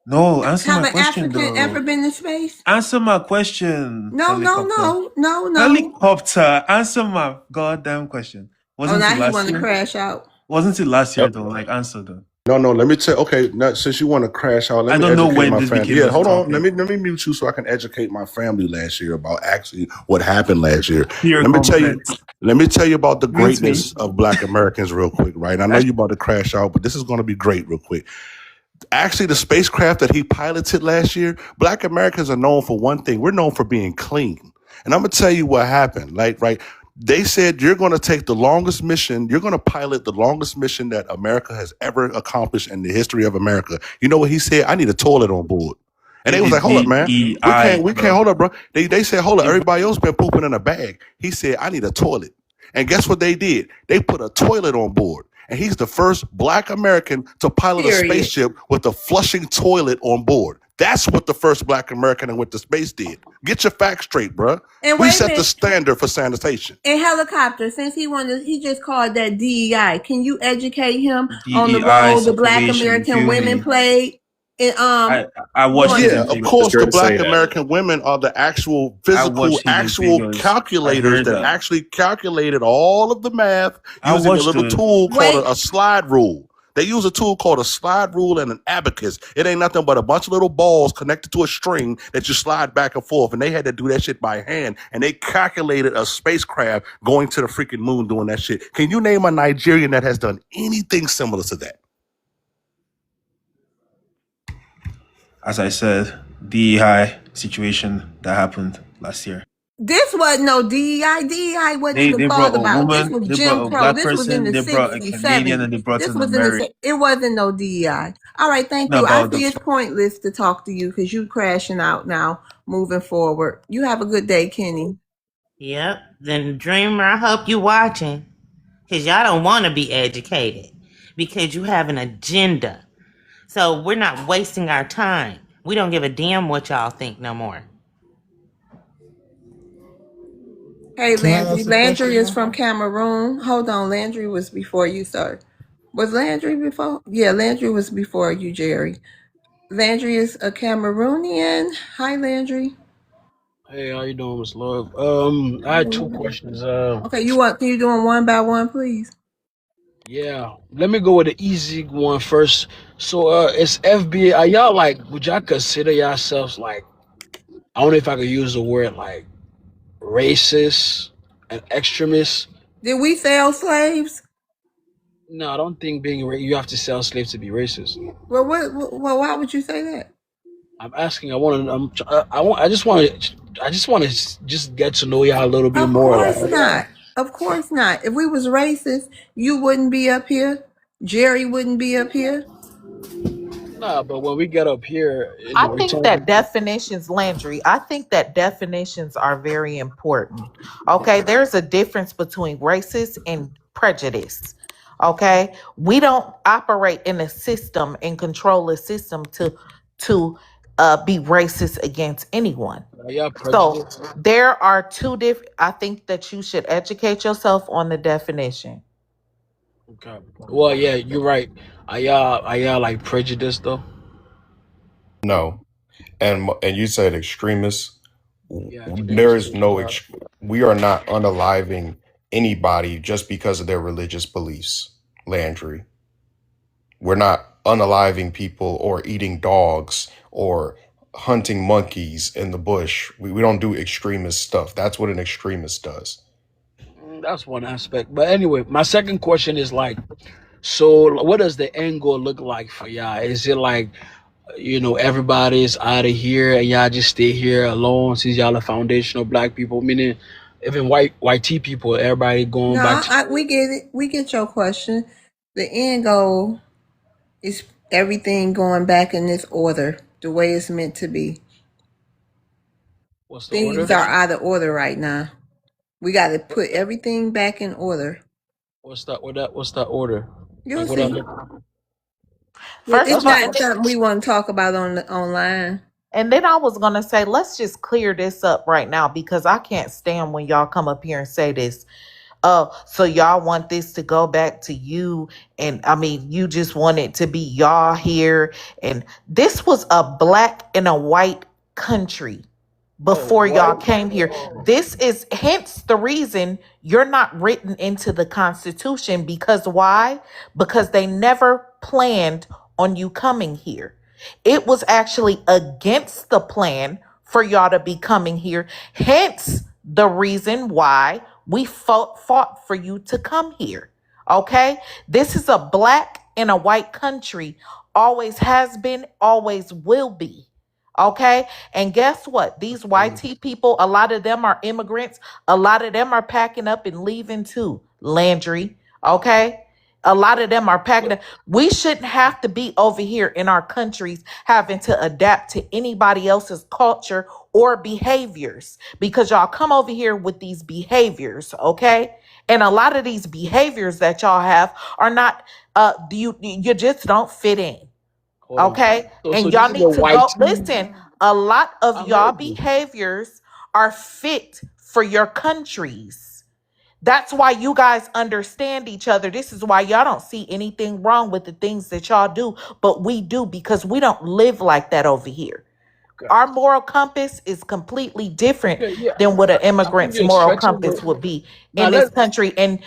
No, answer Have my an question African ever though. been to space? Answer my question. No, no, Helicopter. no, no, no. Helicopter. Answer my goddamn question. Oh, Wasn't it now he last want to year? crash out. Wasn't it last year yep. though? Like answer though. No. Let me tell. Okay, now, since you want to crash out, let I me don't know educate when my this family. became Yeah, a hold on. topic. Let me mute you so I can educate my family last year about actually what happened last year. Fear Let me tell you. complex. Let me tell you about the Mute me. greatness of Black Americans real quick, right? I know That's you're about to crash out, but this is going to be great real quick. Actually, the spacecraft that he piloted last year, Black Americans are known for one thing. We're known for being clean. And I'm going to tell you what happened. Like, right, they said you're going to take the longest mission, you're going to pilot the longest mission that America has ever accomplished in the history of America. You know what he said? I need a toilet on board. And he they was did like, hold up, man. DEI, We can't bro. hold up, bro. They said, hold up, They everybody else been pooping in a bag. He said, I need a toilet. And guess what they did? They put a toilet on board. And he's the first Black American to pilot a Period. spaceship with a flushing toilet on board. That's what the first Black American that went to space did. Get your facts straight, bruh. And We wait a set the minute. standard for sanitation. In helicopter, since he just called that DEI. Can you educate him on the DEI role the Black situation. You American feel women me? played in I watched during it Yeah, in of Vegas. Just course, here the to say Black that. American women are the actual I physical, watched it in actual Vegas. I calculators heard that that. actually calculated all of the math I using a watched little the tool called wait. a slide rule. They use a tool called a slide rule and an abacus. It ain't nothing but a bunch of little balls connected to a string that you slide back and forth. And they had to do that shit by hand. And they calculated a spacecraft going to the freaking moon doing that shit. Can you name a Nigerian that has done anything similar to that? as I said, DEI situation that happened last year. This wasn't no DEI. DEI wasn't even They thought brought a about. This woman, was they Jim brought a Crow. black This was in person, the they brought a 60s, Canadian, 70s. and they brought This an was in American. the. It wasn't no DEI. All right, thank you. I About see the it's pointless to talk to you because you crashing out now. Moving forward, you have a good day, Kenny. Yep. Then Dreamer, I hope you watching. Cause y'all don't want to be educated. Because you have an agenda. So we're not wasting our time. We don't give a damn what y'all think no more. Hey, Can I Landry. ask a Landry question is now? from Cameroon. Hold on, Landry was before you, sir. Was Landry before? Yeah, Landry was before you, Jerry. Landry is a Cameroonian. Hi, Landry. Hey, how you doing, Miss Love? I had two questions. Okay, can you do them one by one, please? Yeah, let me go with the easy one first. So, it's FBA. Are y'all like? Would y'all consider yourselves like? I don't know if I could use the word like racist and extremist. Did we sell slaves? No, I don't think you have to sell slaves to be racist. Well, well, why would you say that? I'm asking. I want to. I want. I just want to. I just want to just get to know y'all a little bit Of more. course Like, not. Of course not. If we was racist, you wouldn't be up here. Jerry wouldn't be up here. nah, but when we get up here, I we think talk. that definitions, Landry, I think that definitions are very important. Okay. There's a difference between racist and prejudice. Okay. We don't operate in a system and control a system to be racist against anyone. Yeah, So prejudice. there are two different, I think that you should educate yourself on the definition. Okay. Well, yeah, you're right. Are y'all like prejudiced though? No, and you said extremists. Yeah, There extremists is against no. God. We are not unaliving anybody just because of their religious beliefs, Landry. We're not unaliving people or eating dogs or hunting monkeys in the bush. We don't do extremist stuff. That's what an extremist does. That's one aspect. But anyway, my second question is like, so what does the end goal look like for y'all? Is it like, everybody's out of here and y'all just stay here alone since y'all are foundational black people, meaning even white T people, everybody going back No, to we get it. We get your question. The end goal is everything going back in this order, the way it's meant to be. what's the order? Things are out of order right now. We got to put everything back in order. What's that order? You'll Like what see. are First It's of all, not something we want to talk about on the online. and then I was gonna say, let's just clear this up right now because I can't stand when y'all come up here and say this. Oh, so y'all want this to go back to you, and I mean, you just want it to be y'all here, and this was a black and a white country Oh, before what? y'all came here. This is hence the reason you're not written into the Constitution. Because why? Because they never planned on you coming here. It was actually against the plan for y'all to be coming here. Hence the reason why we fought for you to come here. Okay? This is a black and a white country. Always has been, always will be. Okay? And guess what? These YT people, a lot of them are immigrants. A lot of them are packing up and leaving too. Landry. Okay? A lot of them are packing up. We shouldn't have to be over here in our countries having to adapt to anybody else's culture or behaviors because y'all come over here with these behaviors, okay? And a lot of these behaviors that y'all have are not you just don't fit in. Hold on. Okay. So And this y'all is a need to white go team. listen. A lot of I y'all heard you. behaviors are fit for your countries. That's why you guys understand each other. This is why y'all don't see anything wrong with the things that y'all do, but we do because we don't live like that over here. Okay. Our moral compass is completely different Okay, yeah. than what an I think immigrant's you're moral stretching compass it. would be Now in this let country. And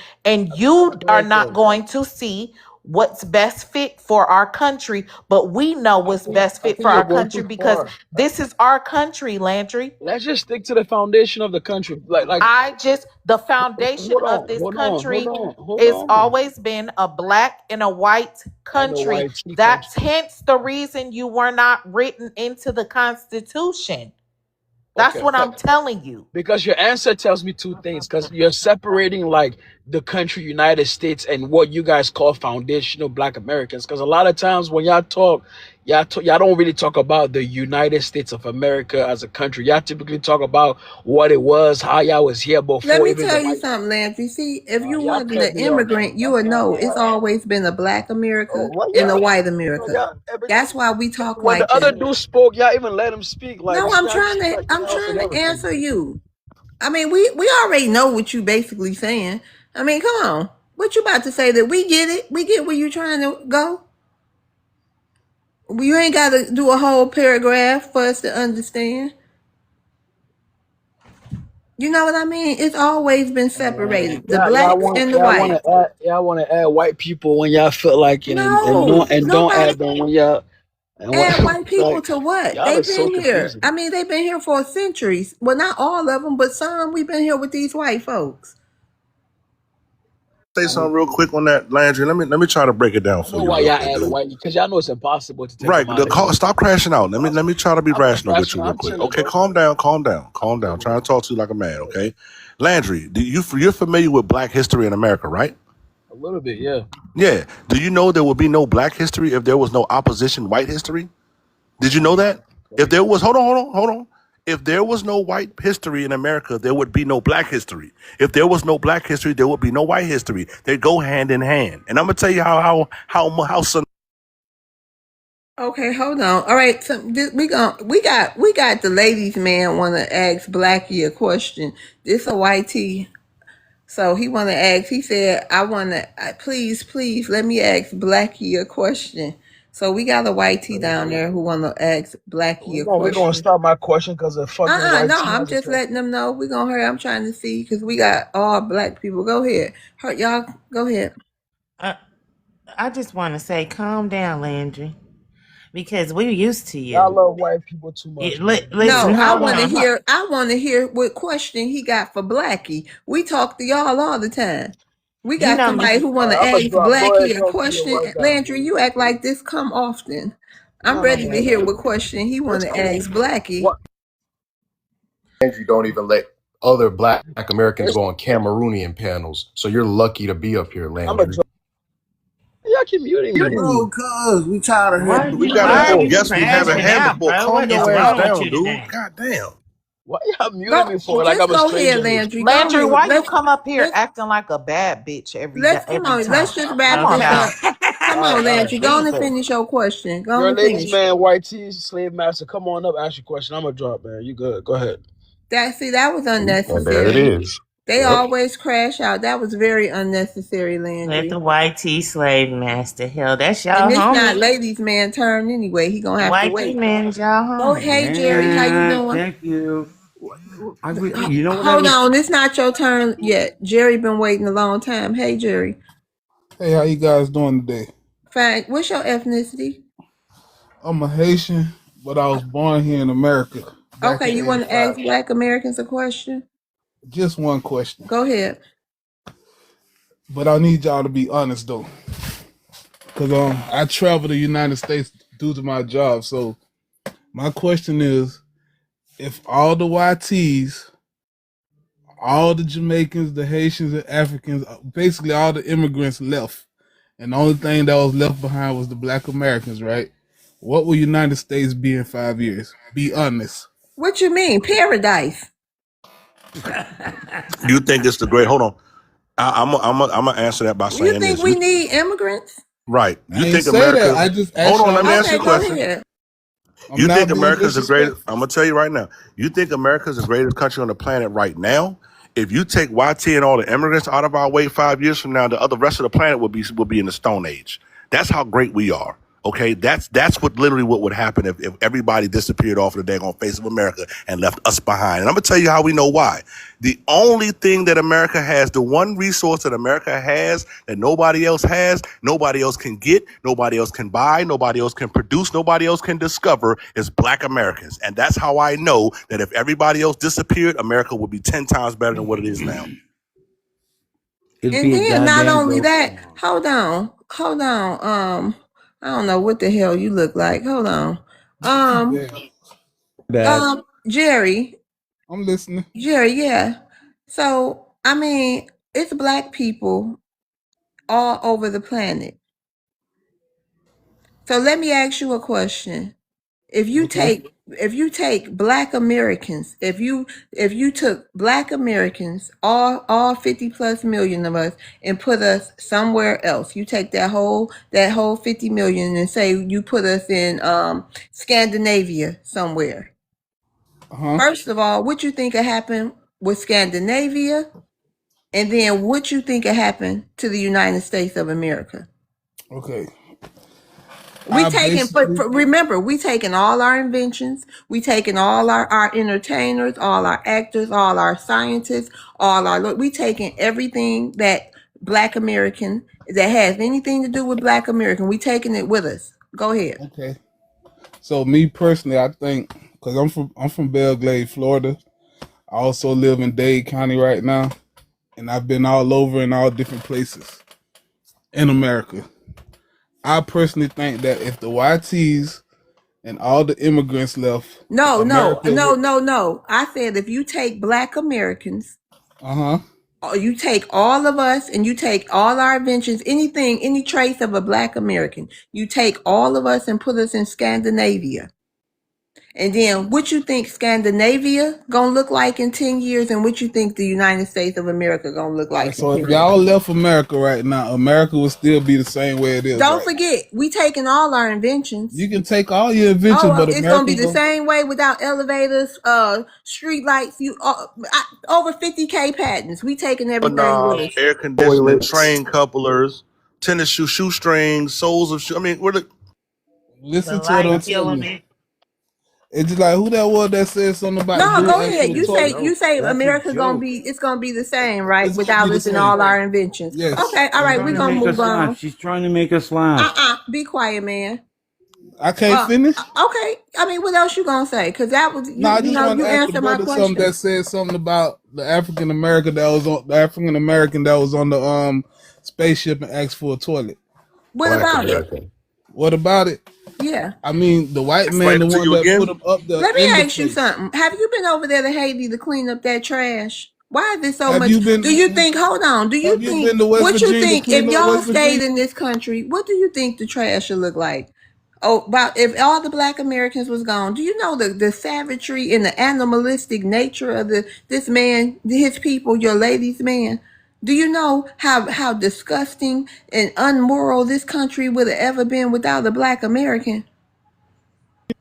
you go are ahead, not Ken. going to see what's best fit for our country, but we know I what's think best I fit think for you're our going country too because far. this is our country, Landry. Let's just stick to the foundation of the country. Like The foundation hold of on, this hold on, hold country on, hold is on. always been a black and a white And the country. white tea That's country. hence the reason you were not written into the Constitution. That's Okay. what I'm telling you. Because your answer tells me two things. Because you're separating like the country United States and what you guys call foundational Black Americans. Because a lot of times when y'all talk, y'all don't really talk about the United States of America as a country. Y'all typically talk about what it was, how y'all was here Let before me even the tell you white. something, Lance. You see, if you Y'all wasn't cut an me off. immigrant, you Y'all would cut me know it's off. always been a black Oh, America what and a y'all? white No, America. y'all every That's why we talk when the like other that. dude spoke, y'all even let him speak. Like No, y'all just cut me I'm off trying and to everything. answer you. I mean, we already know what you basically saying. I mean, come on. What you about to say that we get it? We get where you trying to go? You ain't got to do a whole paragraph for us to understand. You know what I mean? It's always been separated. The blacks and the whites. Y'all want to add white people when y'all feel like it, No, and don't nobody add them when y'all and what add white people like to what? y'all are They've so been here. confusing. I mean, they've been here for centuries. Well, not all of them, but some. We've been here with these white folks. Say something real quick on that, Landry. Let me try to break it down I for know you why real y'all quick. add white because y'all know it's impossible to take Right, them out the of here. call, stop crashing out. Let me try to be I'm not rational with crashing. you real I'm quick. chilling, Okay, bro. calm down, calm down, calm down. I'm trying to talk to you like a man. Okay, Landry, you're familiar with Black history in America, right? A little bit, yeah. Yeah. Do you know there would be no Black history if there was no opposition white history? Did you know Nah, that? If there was, hold on. If there was no white history in America, there would be no Black history. If there was no Black history, there would be no white history. They go hand in hand. And I'm gonna tell you how. Okay, hold on. All right, so we got the ladies' man want to ask Blackie a question. This a white tea. So he want to ask. He said, "I want to please let me ask Blackie a question." So we got a white tee down there who want to ask Blackie a We're gonna question. stop my question because a fucking white No, tee I'm has a just question. letting them know. We're gonna hurry. I'm trying to see because we got all black people. Go ahead. Hurt y'all. Go ahead. Uh, I just want to say, calm down, Landry, because we're used to Y'all you. love white people too much, man. No, Listen, I hold want to on. hear. I want to hear what question he got for Blackie. We talk to y'all all the time. We You got know, somebody Miss. who All want right, to I'm gonna ask drop. Go ahead, Blackie a talk to your question. white guy. Landry, you act like this come often. I'm Oh my ready to hear God. what question he want It's to cool. ask Blackie. What? You don't even let other Black Americans It's, go on Cameroonian panels. So you're lucky to be up here, I'm gonna Landry. drop. Y'all keep muting me. Bro, cuz we tired of Why? hearing We you, gotta Why are have man. you yes, we haven't crashing had out, before. bro? Calm What is your ass wrong with down, you dude. today? God damn. Why y'all muting Go, me for? Like just I'm a go stranger ahead, in this. Landry. Go Landry, ahead. why you come up here Let's acting like a bad bitch let's come every on. time? Let's just wrap Come on this Okay. now. up. Come All on, right, all right. Landry. Go on and Jesus. finish your question. Go on Your and ladies, finish. man, white tees, slave master. Come on up, ask your question. I'm gonna drop, man. You good? Go ahead. That was And there it unnecessary. is. They Yep. always crash out. That was very unnecessary, Let Landry. the white tea slave master. Hell, that's And y'all it's not homie. ladies' man turn anyway. He gonna have to White tea wait. man is y'all Oh, homie. hey Jerry, how you doing? Thank you. You know what I Hold was? on, it's not your turn yet. Jerry been waiting a long time. Hey Jerry, Hey, how you guys doing today? fine. What's your ethnicity? I'm a Haitian, but I was born here in America back Okay, in you want to ask '85. Black Americans a question? Just one question, Go ahead. but I need y'all to be honest though, because I travel the United States due to my job. So my question is, if all the YTs, all the Jamaicans, the Haitians, and Africans, basically all the immigrants left, and the only thing that was left behind was the Black Americans, right? What will United States be in 5 years? Be honest. What you mean, paradise? You think it's the great? Hold on. I'm gonna answer that by You saying think this. we need immigrants? Right. I You ain't think say that. America's? I just Hold asked on. y'all Let me a answer Okay, your go question. question. ahead. I'm You think not being America's the greatest? disrespectful. I'm gonna tell you right now. You think America's the greatest country on the planet right now? If you take YT and all the immigrants out of our way 5 years from now, the other rest of the planet will be in the Stone Age. That's how great we are. Okay, that's what literally what would happen if everybody disappeared off the daggone face of America and left us behind. And I'm gonna tell you how we know why. The only thing that America has, the one resource that America has that nobody else has, nobody else can get, nobody else can buy, nobody else can produce, nobody else can discover is Black Americans. And that's how I know that if everybody else disappeared, America would be 10 times better than what it is now. It'd And be a then not goddamn only ghost that, town. hold on. I don't know what the hell you look like. Hold on. Um, Yeah, That Jerry, I'm listening. yeah. So I mean, it's black people all over the planet. So let me ask you a question. Okay. If you take black Americans, if you took black Americans, all 50 plus million of us, and put us somewhere else, you take that whole 50 million and say you put us in Scandinavia somewhere. Uh-huh. First of all, what you think would happen with Scandinavia, and then what you think would happen to the United States of America? Okay. We I taking, basically remember, we taking all our inventions, we taking all our entertainers, all our actors, all our scientists, we taking everything that Black American, that has anything to do with Black American, we taking it with us. Go ahead. okay. So me personally, I think because I'm from Belglade, Florida. I also live in Dade County right now, and I've been all over in all different places in America. I personally think that if the YTs and all the immigrants left, No, no, America no, would. no, no. I said if you take Black Americans, Uh-huh. or you take all of us and you take all our inventions, anything, any trace of a Black American, you take all of us and put us in Scandinavia. And then what you think Scandinavia gonna look like in 10 years, and what you think the United States of America gonna look All right, like in so if 10 years? y'all left America right now, America would still be the same way it is Don't right now. forget, we taking all our inventions. You can take all your Oh, inventions, but it's gonna be America the go. same way without elevators, street lights. Over 50K patents. We taking everything with Knobs, us. air conditioning, Toilets. train couplers, tennis shoestrings, soles of shoe. I mean, The Listen to what I'm light telling killing you. it. It's just like who that was that said something about the No, dude go asked for ahead. the You toilet. say That's a America gonna joke. be it's gonna be the same, right? It's gonna be Without the us and same. all our inventions. Yes. Okay, all She's right, trying we're to gonna make move us laugh. on. She's trying to make us laugh. Be quiet, man. I can't finish. Okay. I mean, what else you gonna say? Because that was No, I you just know want you to ask the answered my brother something question. that said something about the African American that was on the spaceship and asked for a toilet. What Black about it? American. What about it? Yeah. I mean, the white man, explain the it to one you that put again. him up there Let me in the ask you place. something. Have you been over there to Haiti to clean up that trash? Why is there so Have much? you been? Do you think? Hold on. Do you Have you think been to West what you Virginia to think if clean up y'all West stayed Virginia? in this country? What do you think the trash should look like? Oh, about if all the Black Americans was gone, do you know the savagery and the animalistic nature of this man, his people, your ladies' man? Do you know how disgusting and unmoral this country would have ever been without a Black American?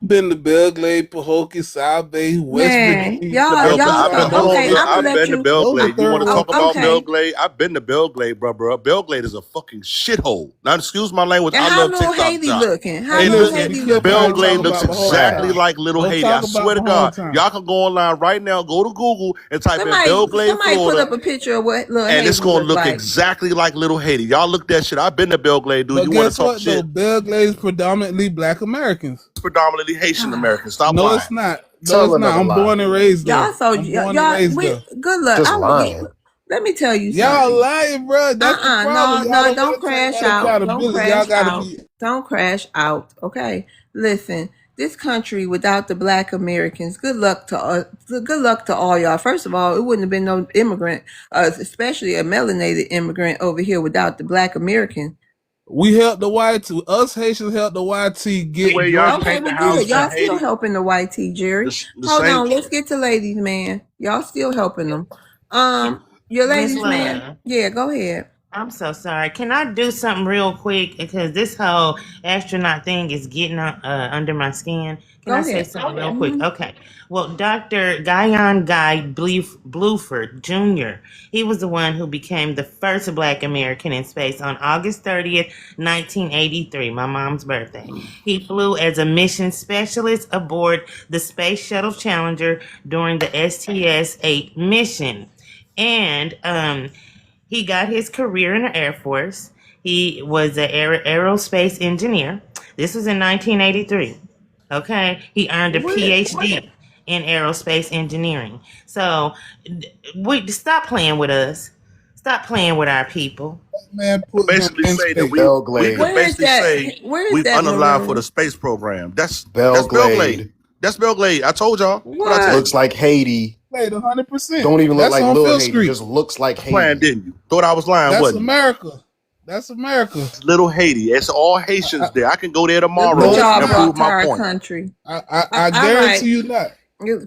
Been to Belgrade, Pahokee, South Bay, West Man, Virginia, y'all I've been. Arkansas. so Hold Those on. okay. Look, I'm gonna I've let been to you. those are Belglade. You third want to world. talk about Okay. Belglade? I've been to Belglade, bro. Belglade is a fucking shithole. Now, excuse my language. And I how love little TikTok Haiti shop. looking? How Hey, Hey, little look, listen, be Haiti careful looking how you over talk Belglade there? looks about my exactly hometown. like Little Don't Haiti. I talk swear about to my God. hometown. Y'all can go online right now. Go to Google and type in Belglade, Somebody put Florida, up a picture of what little and it's Haiti gonna look look like. exactly like Little Haiti. Y'all look that shit. I've been to Belglade, dude. But You want to guess talk what though? shit? Belgrade is predominantly Black Americans. It's predominantly Haitian Americans. Stop No, lying. it's not. No, it's Telling of not. a I'm lie. born and raised there. Y'all so I'm born and raised we there. good luck. Just lying. Let me tell you Y'all something. lying, bro. That's the problem. No, Y'all no, don't don't want to take crash that out. Don't accountability. Y'all crash gotta out. be. Don't crash out. Okay. Listen, this country without the Black Americans, good luck to all y'all. First of all, it wouldn't have been no immigrant, especially a melanated immigrant over here without the Black American. We helped the YT. Us Haitians helped the YT The get way y'all Georgia. Okay, paint the well, good. houses in Y'all still Haiti, helping the YT, Jerry. the Hold same. on, let's get to ladies, man. Y'all still helping them. Your Miss ladies, man. Love. Yeah, go ahead. I'm so sorry. Can I do something real quick? Because this whole astronaut thing is getting under my skin. Can I Go say ahead. something real quick? Okay. Well, Dr. Guy Bluford Jr., he was the one who became the first Black American in space on August 30th, 1983, my mom's birthday. He flew as a mission specialist aboard the Space Shuttle Challenger during the STS-8 mission. And he got his career in the Air Force. He was an aerospace engineer. This was in 1983. Okay. He earned a PhD in aerospace engineering. So we stop playing with us. Stop playing with our people. Man, put him Basically in say that space. we could Belglade. Where is basically that? say Where is we've that, unalive for the Maroon? space program. That's Belglade. Belglade. That's Belglade. I told y'all. What I tell What? Looks you? like Haiti. Played 100%. Don't even look That's like on little Fifth Haiti. Street. Just looks like Playing, Haiti. didn't you? Thought I was lying, That's wasn't you? America. That's America. It's Little Haiti. It's all Haitians there. I can go there Look No, what tomorrow it's y'all and not. brought prove to my our point. country. I All right. guarantee you not.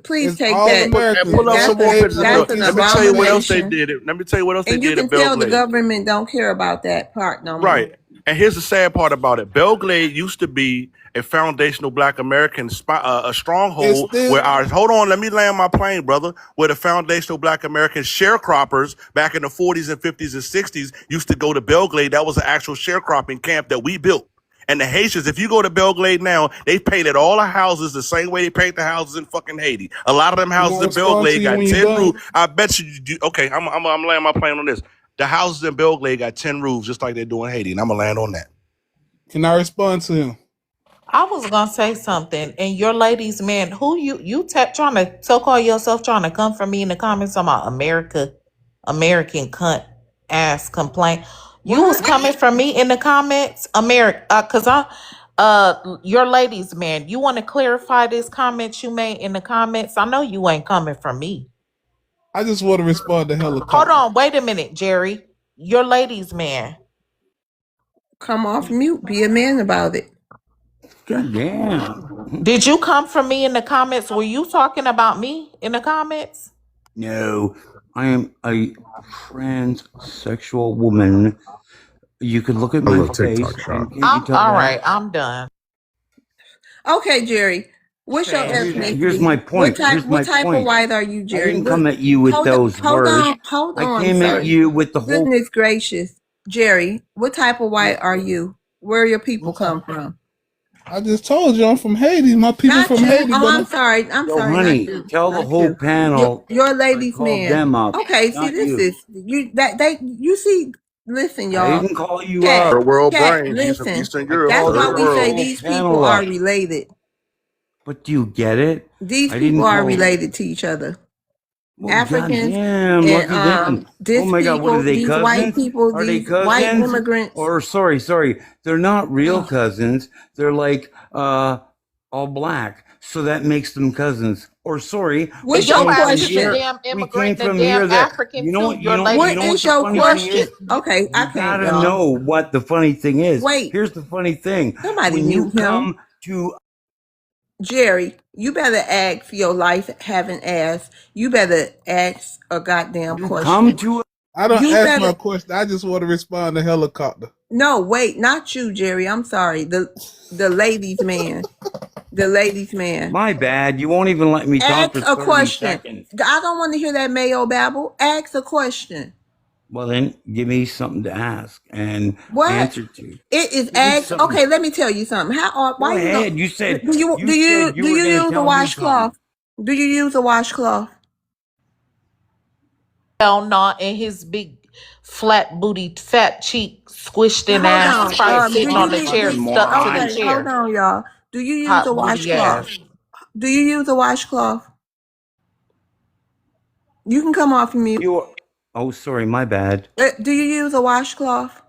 Please It's take all that. Americans. And pull up some more pictures. Belgrade Look, That's an is let an me tell you what else they occupation. abomination. did. Let me tell you what else they And you did can at tell the Belglade. government don't care about that part no more. Right. And here's the sad part about it. Belglade used to be a foundational Black American a It's stronghold still where our, hold on, let me land my plane, brother, where the foundational Black American sharecroppers back in the 40s and 50s and 60s used to go to Belglade. That was an actual sharecropping camp that we built. And the Haitians, if you go to Belglade now, they painted all the houses the same way they paint the houses in fucking Haiti. A lot of them can I houses in respond to Belglade you got when you're 10 done? roofs. I bet you do. Okay, I'm laying my plane on this. The houses in Belglade got 10 roofs, just like they do in Haiti, and I'm gonna land on that. Can I respond to him? I was gonna say something, and your ladies, man, who trying to so call yourself trying to come for me in the comments about American cunt ass complaint. You was What? coming for me in the comments, cause your ladies, man. You want to clarify this comment you made in the comments? I know you ain't coming for me. I just want to respond to Hold helicopter. on, wait a minute, Jerry. Your ladies, man. Come off mute. Be a man about it. God damn. Did you come from me in the comments? Were you talking about me in the comments? No, I am a transsexual woman. You can look at A my little face, TikTok shop. and can't you I'm tell all that? right. I'm done. Okay, Jerry. What's your Here's my ethnicity? point. Here's What my type of point. white are you, I Jerry? didn't come at you with those words. Hold I on, came at sir. you with the whole. Goodness gracious. Jerry, what type of white are you? Where your people come from? I just told you I'm from Haiti. My people Not from you. Haiti, Oh, but I'm sorry. Yo, Not honey, you. tell the Not whole you. panel You're a I ladies' called man. them up, Okay, see, not this you. is you see, listen, I y'all. didn't call you Cat, up. Third world cat, brain. He's from listen. Eastern I Europe. That's called why Third your we say world. whole these people panel are up. related. But do you get it? These I people didn't are call. related to each other. Well, Africans goddamn, and lucky them. Oh this my God, what are people, they, these white cousins? people, Are they these white cousins? immigrants. Or sorry, they're not real cousins. They're like all black, so that makes them cousins. Or sorry, we What's your Your came ass from is a question? here. damn We came immigrant and a from damn here. That African you know too. what Your What you know is what the your funny thing question? is. Okay, I You can't, gotta y'all. know what the funny thing is. Wait, Here's the funny thing: somebody when you mute him. come to Jerry, you better ask your life having ass. You better ask a goddamn you come question. to I don't You ask my better question. I just want to respond to helicopter. no, wait, not you, Jerry. I'm sorry. The ladies' man. The ladies' man. my bad, you won't even let me talk Ask for a 30 question. seconds. I don't want to hear that mayo babble. Ask a question. Well, then give me something to ask and What? answer to. It is Give me ask. something. Okay, let me tell you something. Go Why you don't? ahead. You said Do you were you gonna use a tell me washcloth? something. Do you use a washcloth? hell not, and his big flat booty, fat cheek, squished in Hold ass, on. probably Do sitting Oh, you on the need? chair, fucking stuck to the moron. Okay, hold chair. on, y'all. Do you use a Hot booty washcloth? ass. Do you use a washcloth? You can come off mute. You. Oh, sorry. My bad. Do you use a washcloth?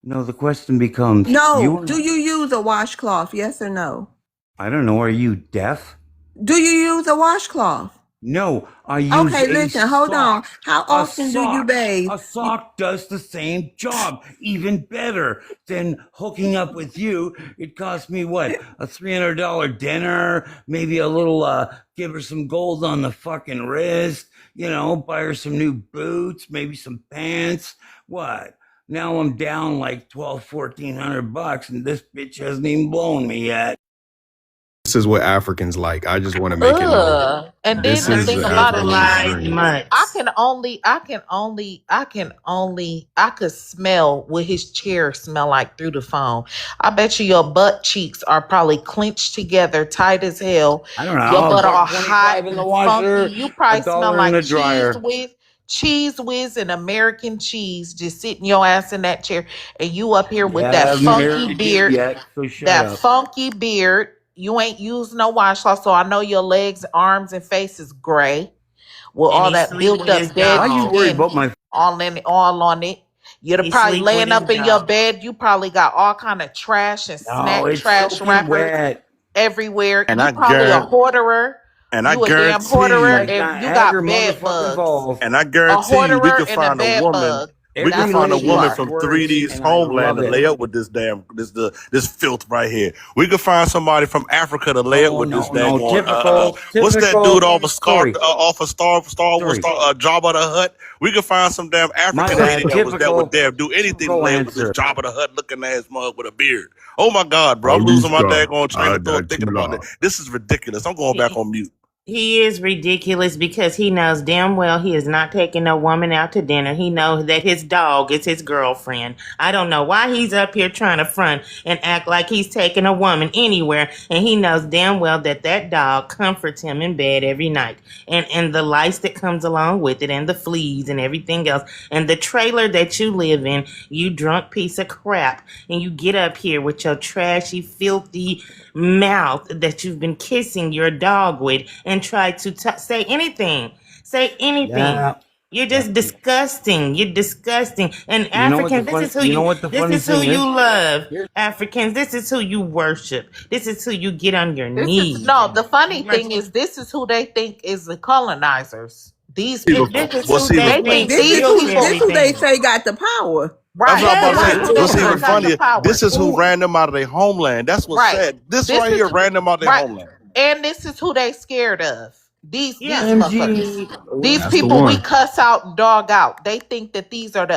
No, the question becomes: you No. are. Do you use a washcloth? Yes or no? I don't know. Are you deaf? Do you use a washcloth? No, I use Okay, a listen, hold on. sock. How A often do you sock. bathe? A sock does the same job, even better than hooking up with you. It cost me what? A $300 dinner, maybe a little, give her some gold on the fucking wrist, buy her some new boots, maybe some pants. What? Now I'm down like 1,200, $1,400 and this bitch hasn't even blown me yet. This is what Africans like. I just want to make it known. Ugh. And then This the is thing the about it African's is, Civilized dream. mutts. I could smell what his chair smell like through the phone. I bet you your butt cheeks are probably clenched together, tight as hell. I don't know. Your A butt all buck hot 25 in the and funky. washer, You a probably smell dollar in like the dryer. cheese whiz and American cheese just sitting your ass in that chair. And you up here with Yeah, I that haven't funky married you beard, yet, so shut up. You ain't used no washcloth, so I know your legs, arms, and face is gray with And all he that sleep built with his up dead Why you dog. worried skin about my all on it. You're He probably sleep with laying his up in your dog. bed. You probably got all kind of trash and No, snack it's trash soaking wrappers wet. everywhere. And You I probably a guarantee, hoarderer. and I You a damn It's hoarderer, guarantee, like and you Niagara got bed motherfucking bugs. Falls. and I A guarantee you, we hoarderer could and a find a bed woman. bug. We could Every That's find what a you lady woman are. from squirts, 3D's and I homeland love to it. lay up with this filth right here. We could find somebody from Africa to lay up No, with this no, no. daggone what's that dude Typical. Sorry, off of Star Wars, sorry. Jabba the Hutt? We could find some damn My African lady bad. that would damn do anything to Typical lay up with this answer. Jabba the Hutt looking ass mug with a beard. Oh my God, bro! I'm losing my Aluska daggone train of thought thinking about it. Adatula. This is ridiculous. I'm going back on mute. He is ridiculous because he knows damn well he is not taking no woman out to dinner. He knows that his dog is his girlfriend. I don't know why he's up here trying to front and act like he's taking a woman anywhere, and he knows damn well that that dog comforts him in bed every night. And the lice that comes along with it, and the fleas and everything else, and the trailer that you live in, you drunk piece of crap, and you get up here with your trashy, filthy mouth that you've been kissing your dog with and try to say anything. Say anything. Yeah. You're Yeah. just disgusting. You're disgusting. And You know what the Africans, funny? You know what the this funny is who thing you is? love. Here, Africans, this is who you worship. This is who you get on your This is knees. no. And The funny you like, thing is, this is who they think is the colonizers. these Even, This is what's who even they they think think This is these built who people they everything. say got the power. that's what right. I'm about to Yeah. say. Right. Who they What's say even got the funnier, power. this is who Who? ran them out of their homeland. That's what's Right. sad. This This right is here ran them out of their right. homeland. And this is who they scared of. These Yeah. motherfuckers. OMG. These That's the people we OMG. one. cuss out and dog out. They think that these are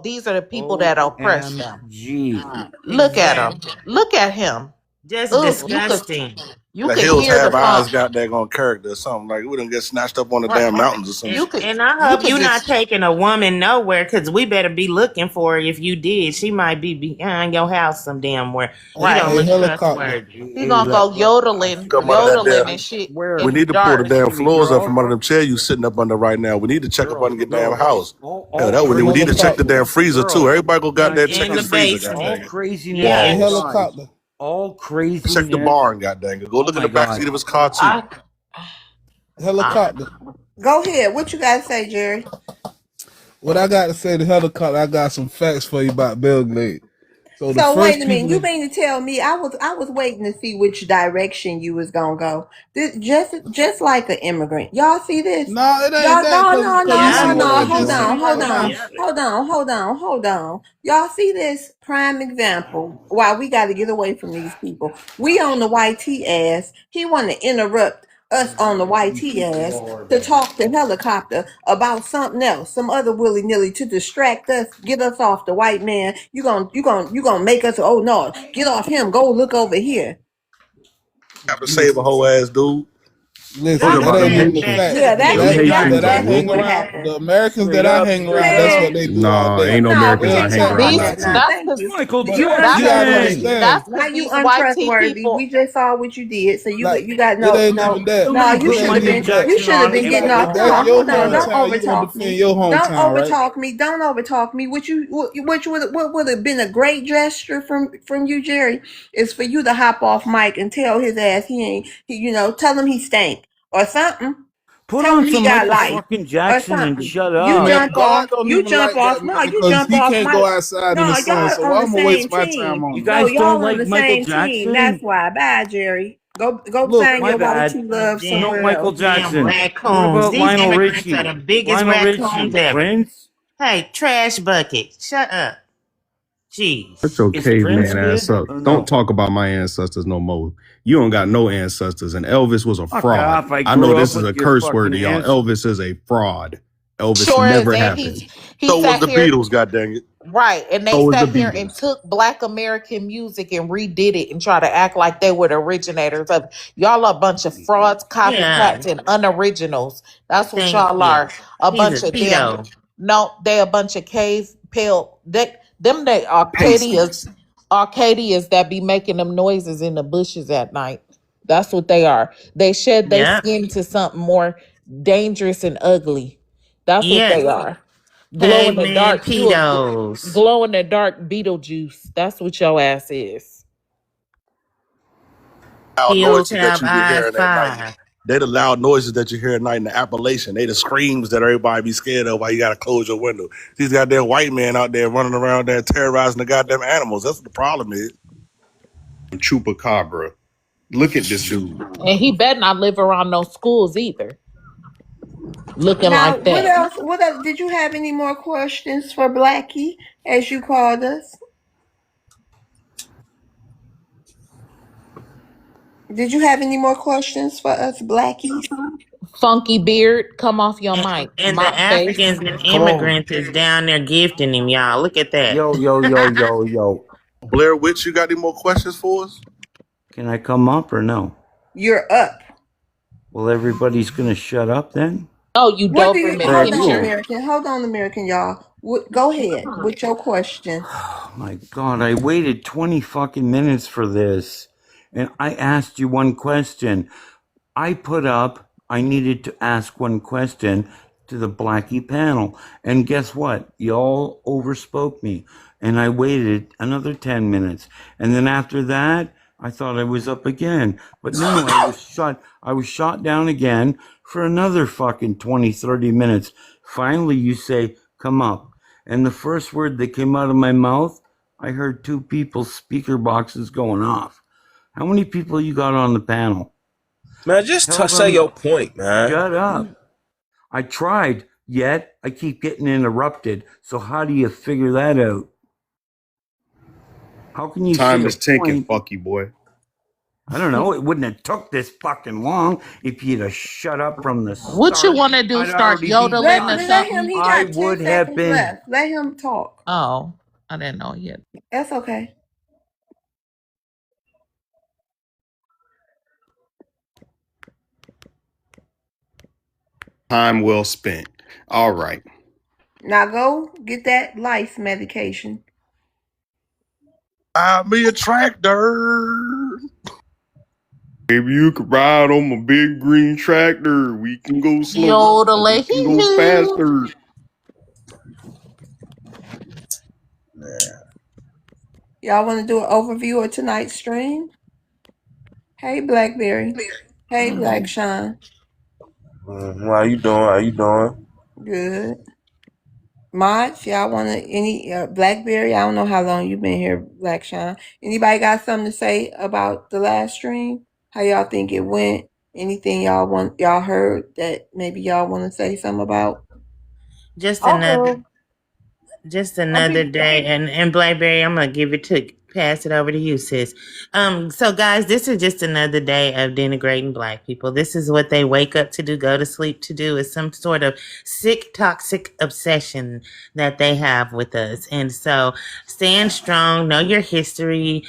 these are the people that oppress them. OMG. Look at him. Exactly. Look at him. Just Ugh, disgusting. you The could hills hear the have eyes, funk. got daggone character or something. Like we don't get snatched up on the Right. damn mountains or some You And shit. could and I you hope could you're not just taking a woman nowhere, because we better be looking for her. If you did, she might be behind your house some damn where. You right. don't Hey, look helicopter. trustworthy. He Hey, gonna go I Come out of that yodeling damn. I and shit swear, We in the need to pull the dark. damn excuse me, floors up from under girls, them chairs you sitting up under right now. We need to check up girls, under your damn no, house. Hell, all that we need to check the Helicopter. damn craziness, freezer too. girls, Everybody go guys, goddamn check In your the freezer, all basement. goddamn it. craziness Hey, Yes. Walls. aside, helicopter. all Check the craziness. barn, goddamn it. Go Oh look in my the God, backseat of his car too. I I Helicopter. Go ahead. What you gotta say, Jerry? What I got to say to helicopter, I got some facts for you about Belgrade. So the So wait first a people minute. You that mean to tell me I was waiting to see which direction you was gonna go. This, just like an immigrant. Y'all see this? no, it ain't Y'all that cause you Yeah, see what I you just see seen. what Hold on. hold on. Y'all see this prime example? Why we got to get away from these people? We on the YT ass. He want to interrupt us on the YT ass to talk to helicopter about something else, some other willy nilly to distract us, get us off the white man. You gonna make us? Oh no, get off him. Go look over here. Have to save a Listen, whole ass dude. talk listen, I'ma that about them ain't even send the that Haitians, to the Yeah, fact. pit them Black of people Haitians that are I that's hang what wicked, around, happened. the Americans straight that I up, hang straight around, that's up. what Man, they do all Nah, day. ain't no no, Americans They'll I man, hang tell no, around not you, like that. that. No, That's thank because you. Michael You you gotta that's untrustworthy. understand. that's Jackson. Now because you these YT untrustworthy. We people. just saw what you did, so Like you got it no ain't no. even that. No, Somebody you It put should ain't have Michael even been. that. You Jackson should have on been getting If off. immigrant. Hold that's on, your hold on. Don't hometown, you gonna overtalk defend me. your Don't hometown, right? overtalk me. Don't overtalk me. What would have been a great gesture from you, Jerry, is for you to hop off mic and tell his ass he ain't. Tell him he stank or something. Put Tell on him he some got Michael life fucking or Jackson and something. shut You up. Man, jump God off. don't You even jump like that, off. man, No, you because jump he off can't my. go outside in the No, sun. y'all So on why the I'm gonna waste same my time team. You on him? No, guys don't y'all on like the Michael same team. That's Jackson? why. Bye, Jerry. Go Look, find My your bad. YT them love No somewhere damn Michael else. damn Jackson. What raccoons. about These Lionel immigrants are Richie? the biggest Lionel raccoons Richie, ever. Prince? Hey, trash bucket, shut up. Shut Jeez. your Is Prince caveman ass good up. or Don't no? talk about my ancestors no more. You don't got no ancestors, and Elvis was a Fuck fraud. off. I I know grew this up is with a your curse word fucking to y'all. ass. Elvis is a fraud. Elvis Sure is, never and happened. he So was sat the here. Beatles, god dang it. Right. And they So was the sat here and Beatles. took Black American music and redid it and try to act like they were the originators of it. Y'all are a bunch of frauds, Yeah, copycats, and unoriginals. That's what thank y'all you. are. A He's a bunch of damn pedo. no, they a bunch of cave pale they Pasties. Arcadians that be making them noises in the bushes at night. That's what they are. They shed their Yep. skin to something more dangerous and ugly. That's what they Yes. are. Glow in the Caveman dark. You a pedos. glow in the dark Beetlejuice. That's what your ass is. Loud Hills noises that have you be eyes hearing at night. five. They the loud noises that you hear at night in the Appalachian. They the screams that everybody be scared of while you gotta close your window. These goddamn white men out there running around there terrorizing the goddamn animals. That's what the problem is. Chupacabra. Look at this dude. And he better not live around no schools either. Looking Now, like what that. else? What else? Did you have any more questions for Blackie, as you called us? Did you have any more questions for us, Blackies? Funky beard, come off your mic. And the Mop face. Africans and Come on. immigrants is down there gifting him, y'all. Look at that. Yo, yo, yo, yo, yo. Blair Witch, you got any more questions for us? Can I come up or no? You're up. Well, everybody's going to shut up then? Oh, you What do you? Doberman Hey, Hold on, pinscher. you. American. Hold on, American, y'all. Go ahead with your question. Oh my God, I waited 20 fucking minutes for this. And I asked you one question. I needed to ask one question to the Blackie panel. And guess what? Y'all overspoke me. And I waited another 10 minutes. And then after that, I thought I was up again. But no, I was shot down again for another fucking 20, 30 minutes. Finally, you say, come up. And the first word that came out of my mouth, I heard two people's speaker boxes going off. How many people you got on the panel? Man, just Tell say them, your point, man. shut up. I tried, yet I keep getting interrupted. So how do you figure that out? How can you see Time a is ticking, point? fucky boy. I don't know. It wouldn't have took this fucking long if you'd have shut up from the What you start. want to do? I'd Start already be yodeling or done. Let him. something? He I got would 10 have seconds been. left. Let him talk. Oh, I didn't know yet. That's okay. Time well spent. All right. Now go get that lice medication. Buy me a tractor. Maybe you could ride on my big green tractor. We can go slower or we Yodeling. can go faster. Y'all want to do an overview of tonight's stream? Hey, Blackberry. Hey, Black Sean. How you doing? How you doing? Good. Mods, y'all want to, any, Blackberry, I don't know how long you've been here, Black Sean. Anybody got something to say about the last stream? How y'all think it went? Anything y'all heard that maybe y'all want to say something about? Just I'll another go. Just I'll another be. day, and Blackberry, I'm gonna give it to pass it over to you, sis. So guys, this is just another day of denigrating Black people. This is what they wake up to do, go to sleep to do, is some sort of sick, toxic obsession that they have with us. And so, stand strong, know your history,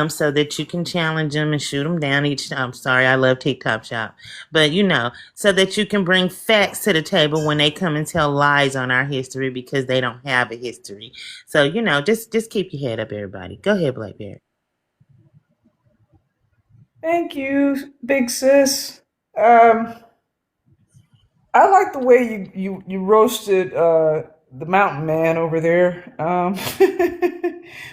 so that you can challenge them and shoot them down each time. Sorry, I love TikTok Shop, but so that you can bring facts to the table when they come and tell lies on our history because they don't have a history. So, just keep your head up, everybody. Go ahead, Blackberry. Thank you, big sis. Um, I like the way you roasted the mountain man over there.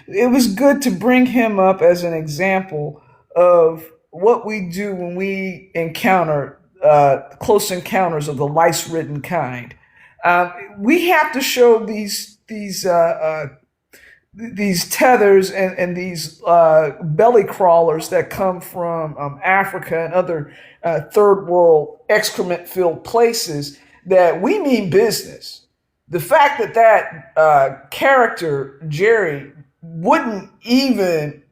It was good to bring him up as an example of what we do when we encounter close encounters of the lice-ridden kind. We have to show these tethers and these belly crawlers that come from Africa and other third world excrement filled places that we mean business. The fact that character, Jerry, wouldn't even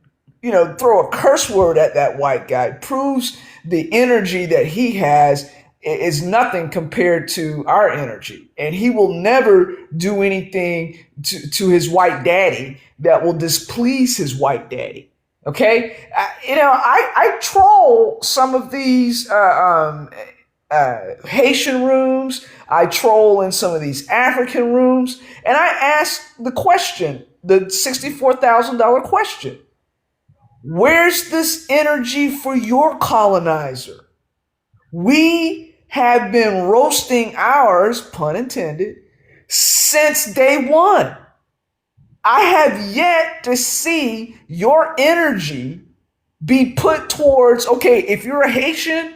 throw a curse word at that white guy proves the energy that he has is nothing compared to our energy. And he will never do anything to his white daddy that will displease his white daddy. Okay. I troll some of these Haitian rooms. I troll in some of these African rooms. And I ask the question, the $64,000 question. Where's this energy for your colonizer? We have been roasting ours, pun intended, since day one. I have yet to see your energy be put towards, okay, if you're a Haitian,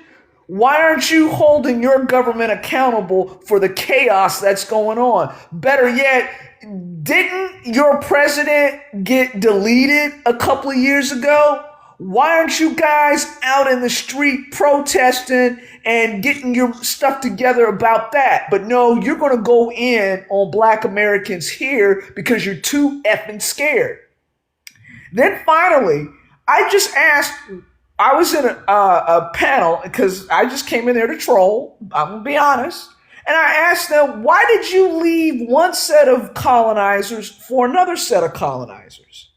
why aren't you holding your government accountable for the chaos that's going on? Better yet, didn't your president get deleted a couple of years ago? Why aren't you guys out in the street protesting and getting your stuff together about that? But no, you're going to go in on Black Americans here because you're too effing scared. Then finally, I just asked, I was in a panel because I just came in there to troll. I'm going to be honest. And I asked them, why did you leave one set of colonizers for another set of colonizers?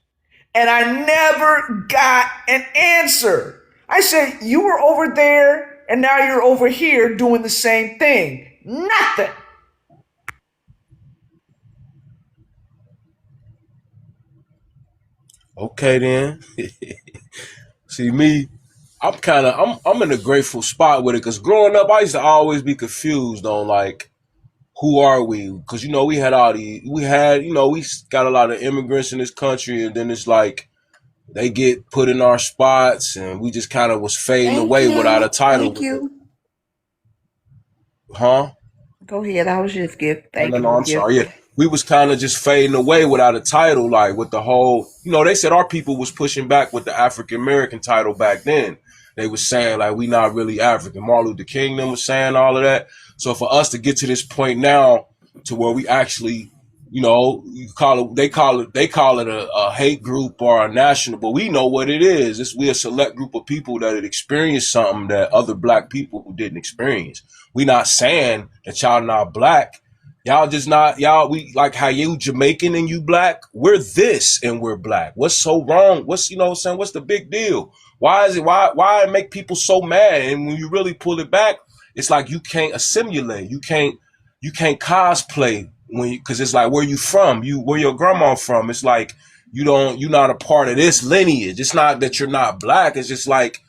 And I never got an answer. I said, you were over there and now you're over here doing the same thing. Nothing. Okay then. See me, I'm in a grateful spot with it because growing up I used to always be confused on like who are we? Because we had we got a lot of immigrants in this country, and then it's like they get put in our spots, and we just kind of was fading Thank away without a you. title. Thank you. Huh? Go ahead. I was just gift. No, Thank no, you no. for I'm gift. sorry. Yeah, we was kind of just fading away without a title, like with the whole. They said our people was pushing back with the African American title back then. They was saying like we not really African. Martin Luther King them was saying all of that. So for us to get to this point now, to where we actually, they call it a hate group or a national, but we know what it is. We a select group of people that had experienced something that other black people who didn't experience. We not saying that y'all not black. Y'all just not, we like how you Jamaican and you black. We're this and we're black. What's so wrong? What's the big deal? Why it make people so mad? And when you really pull it back, it's like you can't assimilate. You can't cosplay because it's like, where you from? Where your grandma from? It's like you're not a part of this lineage. It's not that you're not black. It's just like,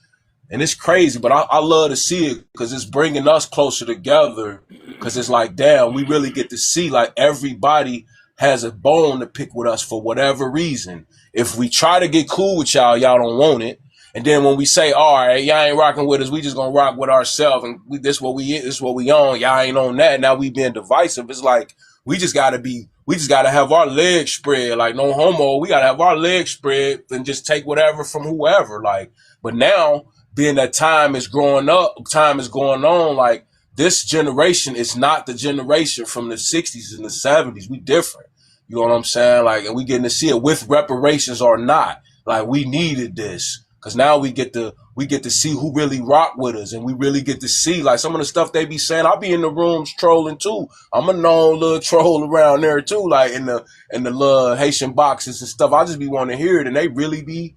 and it's crazy, but I love to see it because it's bringing us closer together. Because it's like, damn, we really get to see like everybody has a bone to pick with us for whatever reason. If we try to get cool with y'all don't want it. And then when we say, all right, y'all ain't rocking with us, we just gonna rock with ourselves, and this what we own. Y'all ain't on that. Now we being divisive. It's like we just gotta have our legs spread. Like, no homo. We gotta have our legs spread and just take whatever from whoever. Like, but now, being that time is going on, like, this generation is not the generation from the 60s and the 70s. We different. You know what I'm saying? Like, and we getting to see it with reparations or not. Like, we needed this. Cause now we get to see who really rock with us, and we really get to see like some of the stuff they be saying. I'll be in the rooms trolling too. I'm a known little troll around there too, like in the little Haitian boxes and stuff. I just be wanting to hear it, and they really be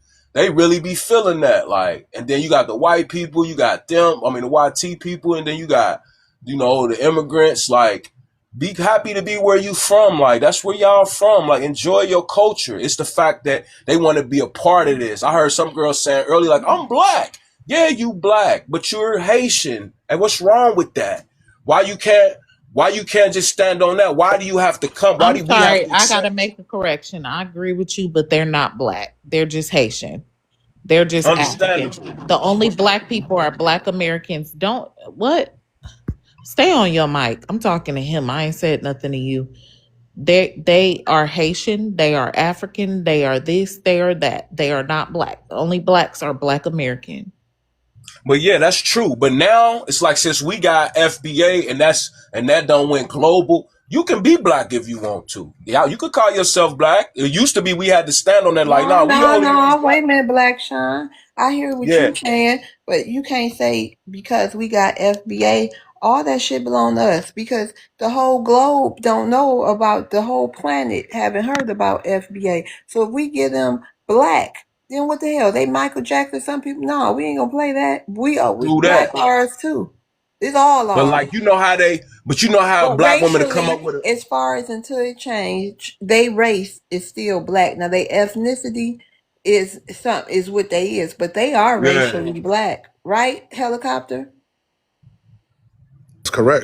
feeling that. Like, and then you got the white people, you got them, the YT people, and then you got, the immigrants. Like, be happy to be where you from. Like, that's where y'all from. Like, enjoy your culture. It's the fact that they want to be a part of this. I heard some girls saying earlier, like, I'm black. Yeah, you black, but you're Haitian. And what's wrong with that? Why you can't just stand on that? Why do you have to come? Why I'm do we have sorry, to I gotta accept? make a correction. I agree with you, but they're not black. They're just Haitian. They're just African. Understandable. The only black people are black Americans. Don't what? Stay on your mic. I'm talking to him. I ain't said nothing to you. They are Haitian, they are African, they are this, they are that. They are not black. The only blacks are black American. But yeah, that's true. But now it's like, since we got FBA and that don't went global, you can be black if you want to. Yeah, you could call yourself black. It used to be we had to stand on that like, No, nah, we no, only use no. black. Wait a minute, Black Sean. I hear what Yeah, you saying, but you can't say because we got FBA, all that shit belong to us because the whole globe don't know about the whole planet, haven't heard about FBA. So if we give them black, then what the hell? They Michael Jackson. Some people, no, we ain't gonna play that. We do black that. ours too. It's all But ours. like, you know how But black women to come up racially, with it. as far as until it changed, they race is still black. Now they ethnicity is what they is, but they are Yeah. racially black, right? Helicopter. It's correct.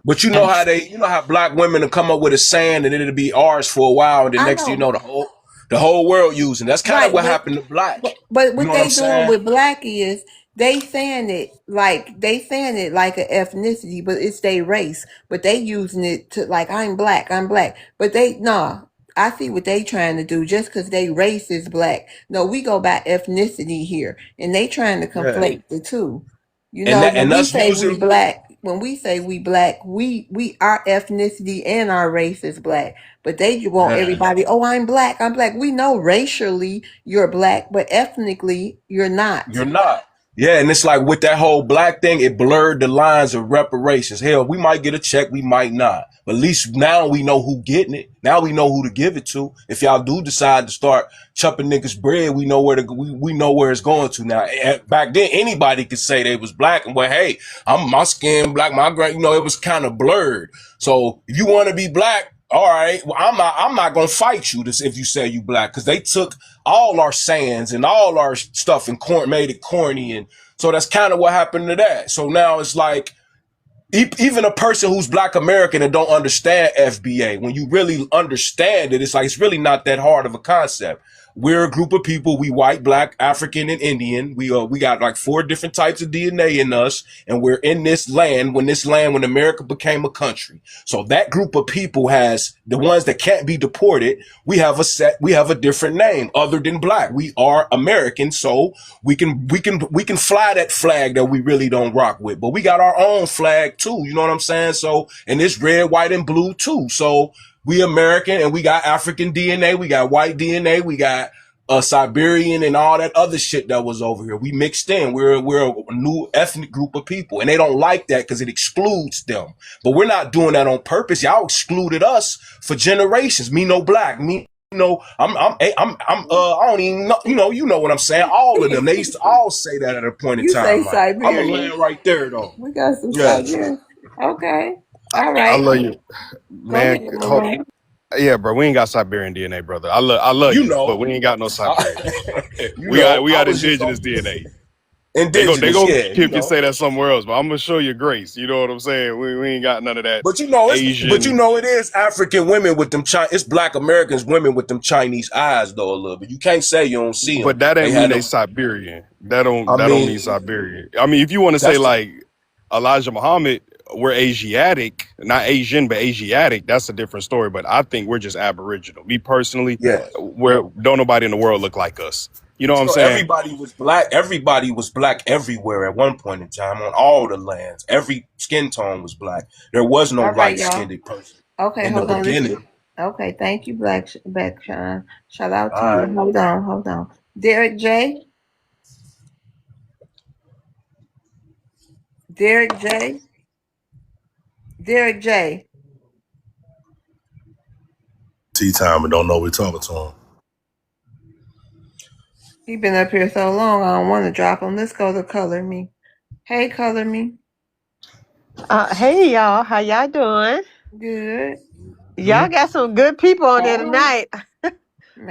But you know how Yes. black women to come up with a saying and it'll be ours for a while, and then I next thing you know, know, the whole world using. That's kind of right? what happened to black. But You what know what I'm they doing saying? with black is they saying it like an ethnicity, but it's their race. But they using it to like I'm black, I'm black. But they nah. I see what they trying to do just because they race is black. No, we go by ethnicity here, and they trying to Yeah. conflate the two. And that When and we us say we using. black, we our ethnicity and our race is black. But they want Yeah. everybody, oh, I'm black, I'm black. We know racially you're black, but ethnically you're not. You're not. Yeah, and it's like with that whole black thing, it blurred the lines of reparations. Hell, we might get a check, we might not. But at least now we know who getting it. Now we know who to give it to. If y'all do decide to start chopping niggas bread, we know we know where it's going to now. Back then, anybody could say they was black and well, hey, I'm my skin black, it was kind of blurred. So if you want to be black, all right, well, I'm not gonna fight you if you say you black, because they took all our sayings and all our stuff and made it corny, and so that's kind of what happened to that. So now it's like, even a person who's black American and don't understand FBA, when you really understand it, it's like, it's really not that hard of a concept. We're a group of people. We white, black, African, and Indian. We got like 4 different types of DNA in us, and we're in this land when America became a country. So that group of people has the ones that can't be deported. We have a different name other than black. We are American, so we can fly that flag that we really don't rock with. But we got our own flag too. You know what I'm saying? So, and it's red, white, and blue too. So we American and we got African DNA, we got white DNA, we got Siberian and all that other shit that was over here. We mixed in. We're a new ethnic group of people, and they don't like that because it excludes them. But we're not doing that on purpose. Y'all excluded us for generations. Me no black. Me no. I don't even know. You know what I'm saying. All of them. They used to all say that at a point in You say time. Like I'm gonna Siberian. land right there though. We got some Yeah. Siberian. Okay. All I right. love you, Go man. ahead, Malone. Yeah, bro. We ain't got Siberian DNA, brother. I love You you, but know. we ain't got no Siberian. You know. We I got was just indigenous on DNA. They indigenous. go Yeah. You keep you know. say that somewhere else, but I'm gonna show you grace. You know what I'm saying? We ain't got none of that But Asian. it is African women with them it's black Americans women with them Chinese eyes though a little bit. You can't say you don't see them. But that They ain't mean had they them. Siberian. I That don't mean mean, Siberian. I mean, if you want to say that's the like Elijah Muhammad, we're Asiatic, not Asian, but Asiatic. That's a different story. But I think we're just Aboriginal. Me personally, yeah. we're don't nobody in the world look like us. You know what I'm So saying? everybody was black. Everybody was black everywhere at one point in time on all the lands. Every skin tone was black. There was no All right, light y'all. skinned person Okay, in the hold on. Listen. beginning. Okay, thank you, Black Sean. Shout out to All you. right. Hold on. Derek J. Derek J. Derek J. Tea time and don't know we're talking to him. He been up here so long, I don't want to drop him. Let's go to Color Me. Hey, Color Me. Hey y'all, how y'all doing? Good. Y'all got some good people on there tonight.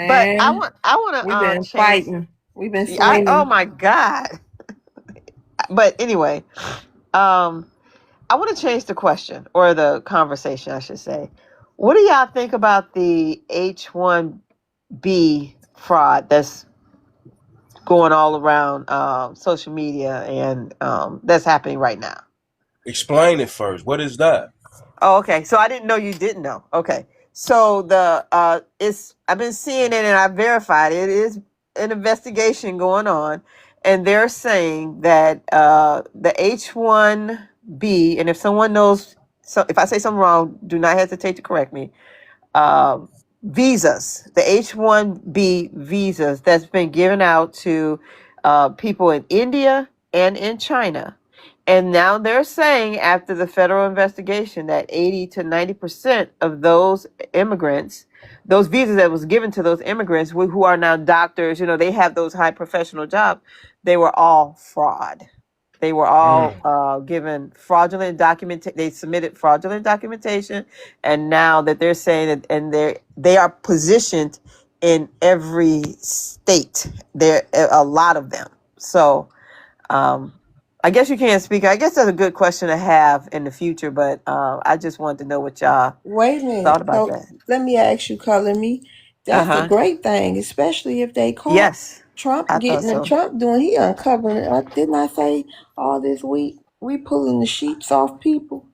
But Man, I want to we've been change. fighting. We've been Oh swinging. my God! But anyway, um, I want to change the question or the conversation, I should say. What do y'all think about the H-1B fraud that's going all around social media and that's happening right now? Explain it first. What is that? Oh, okay. So I didn't know you didn't know. Okay. So the it's I've been seeing it and I verified it. It is an investigation going on, and they're saying that the H-1B, and if someone knows, so if I say something wrong, do not hesitate to correct me. um, Visas, the H-1B visas that's been given out to people in India and in China. And now they're saying after the federal investigation that 80 to 90% of those immigrants, those visas that was given to those immigrants who are now doctors, they have those high professional jobs, they were all fraud. They were all given fraudulent document. They submitted fraudulent documentation, and now that they're saying that, and they are positioned in every state. There a lot of them. So I guess you can't speak. I guess that's a good question to have in the future. But I just wanted to know what y'all Wait a thought minute. about So that. let me ask you, Color Me. Uh That's a huh. great thing, especially if they caught Yes, Trump I thought getting and so. Trump doing. He uncovering. Didn't I say all this week? We pulling the sheets off people.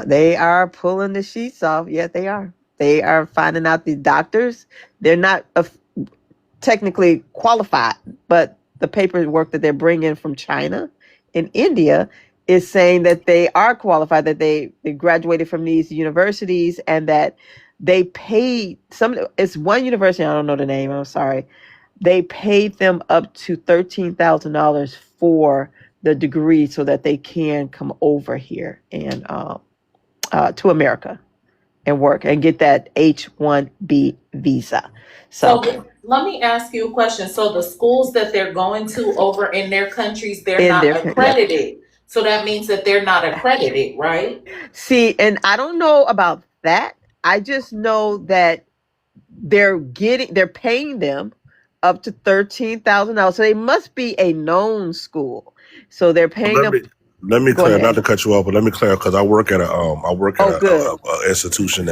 They are pulling the sheets off. Yes, they are. They are finding out the doctors. They're not technically qualified, but the paperwork that they're bringing from China and India is saying that they are qualified, that they graduated from these universities, and that they paid it's one university, I don't know the name, I'm sorry. They paid them up to $13,000 for the degree so that they can come over here and to America and work and get that H-1B visa. So So let me ask you a question. So the schools that they're going to over in their countries, they're in not their yep. accredited. So that means that they're not accredited, right? See, and I don't know about that. I just know that they're paying them up to $13,000. So they must be a known school. So they're paying Let them. me let me Go clear, not ahead. to cut you off, but let me clear because I work at Oh, good. a institution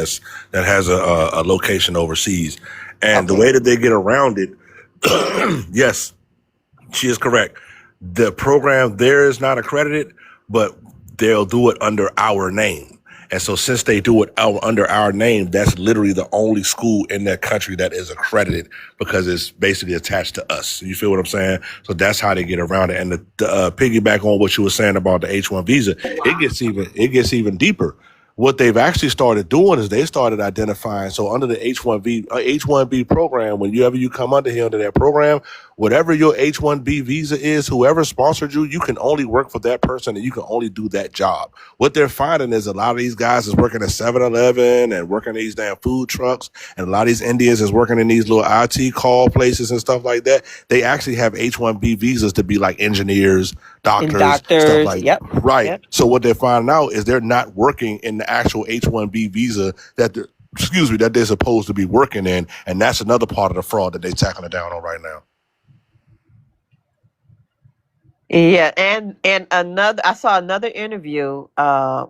that has a location overseas, and the Okay. way that they get around it, yes, she is correct. The program there is not accredited, but they'll do it under our name. And so since they do it under our name, that's literally the only school in that country that is accredited because it's basically attached to us. You feel what I'm saying? So that's how they get around it. And to piggyback on what you were saying about the H-1 visa, it gets even deeper. What they've actually started doing is they started identifying. So under the H-1B program, whenever you come under here under that program, whatever your H-1B visa is, whoever sponsored you, you can only work for that person and you can only do that job. What they're finding is a lot of these guys is working at 7-Eleven and working these damn food trucks, and a lot of these Indians is working in these little IT call places and stuff like that. They actually have H-1B visas to be like engineers, And doctors, stuff doctors, like yep, that. Right. yep. So what they're finding out is they're not working in the actual H-1B visa that they're supposed to be working in, and that's another part of the fraud that they're tackling down on right now. Yeah, and another, I saw another interview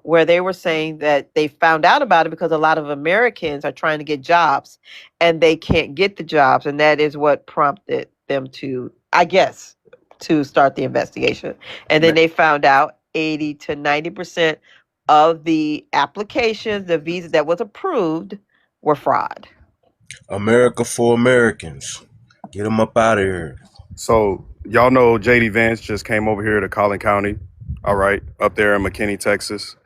where they were saying that they found out about it because a lot of Americans are trying to get jobs and they can't get the jobs, and that is what prompted them to, I guess, to start the investigation. And then they found out 80 to 90% of the applications, the visa that was approved, were fraud. America for Americans. Get them up out of here. So y'all know JD Vance just came over here to Collin County, all right, up there in McKinney, Texas.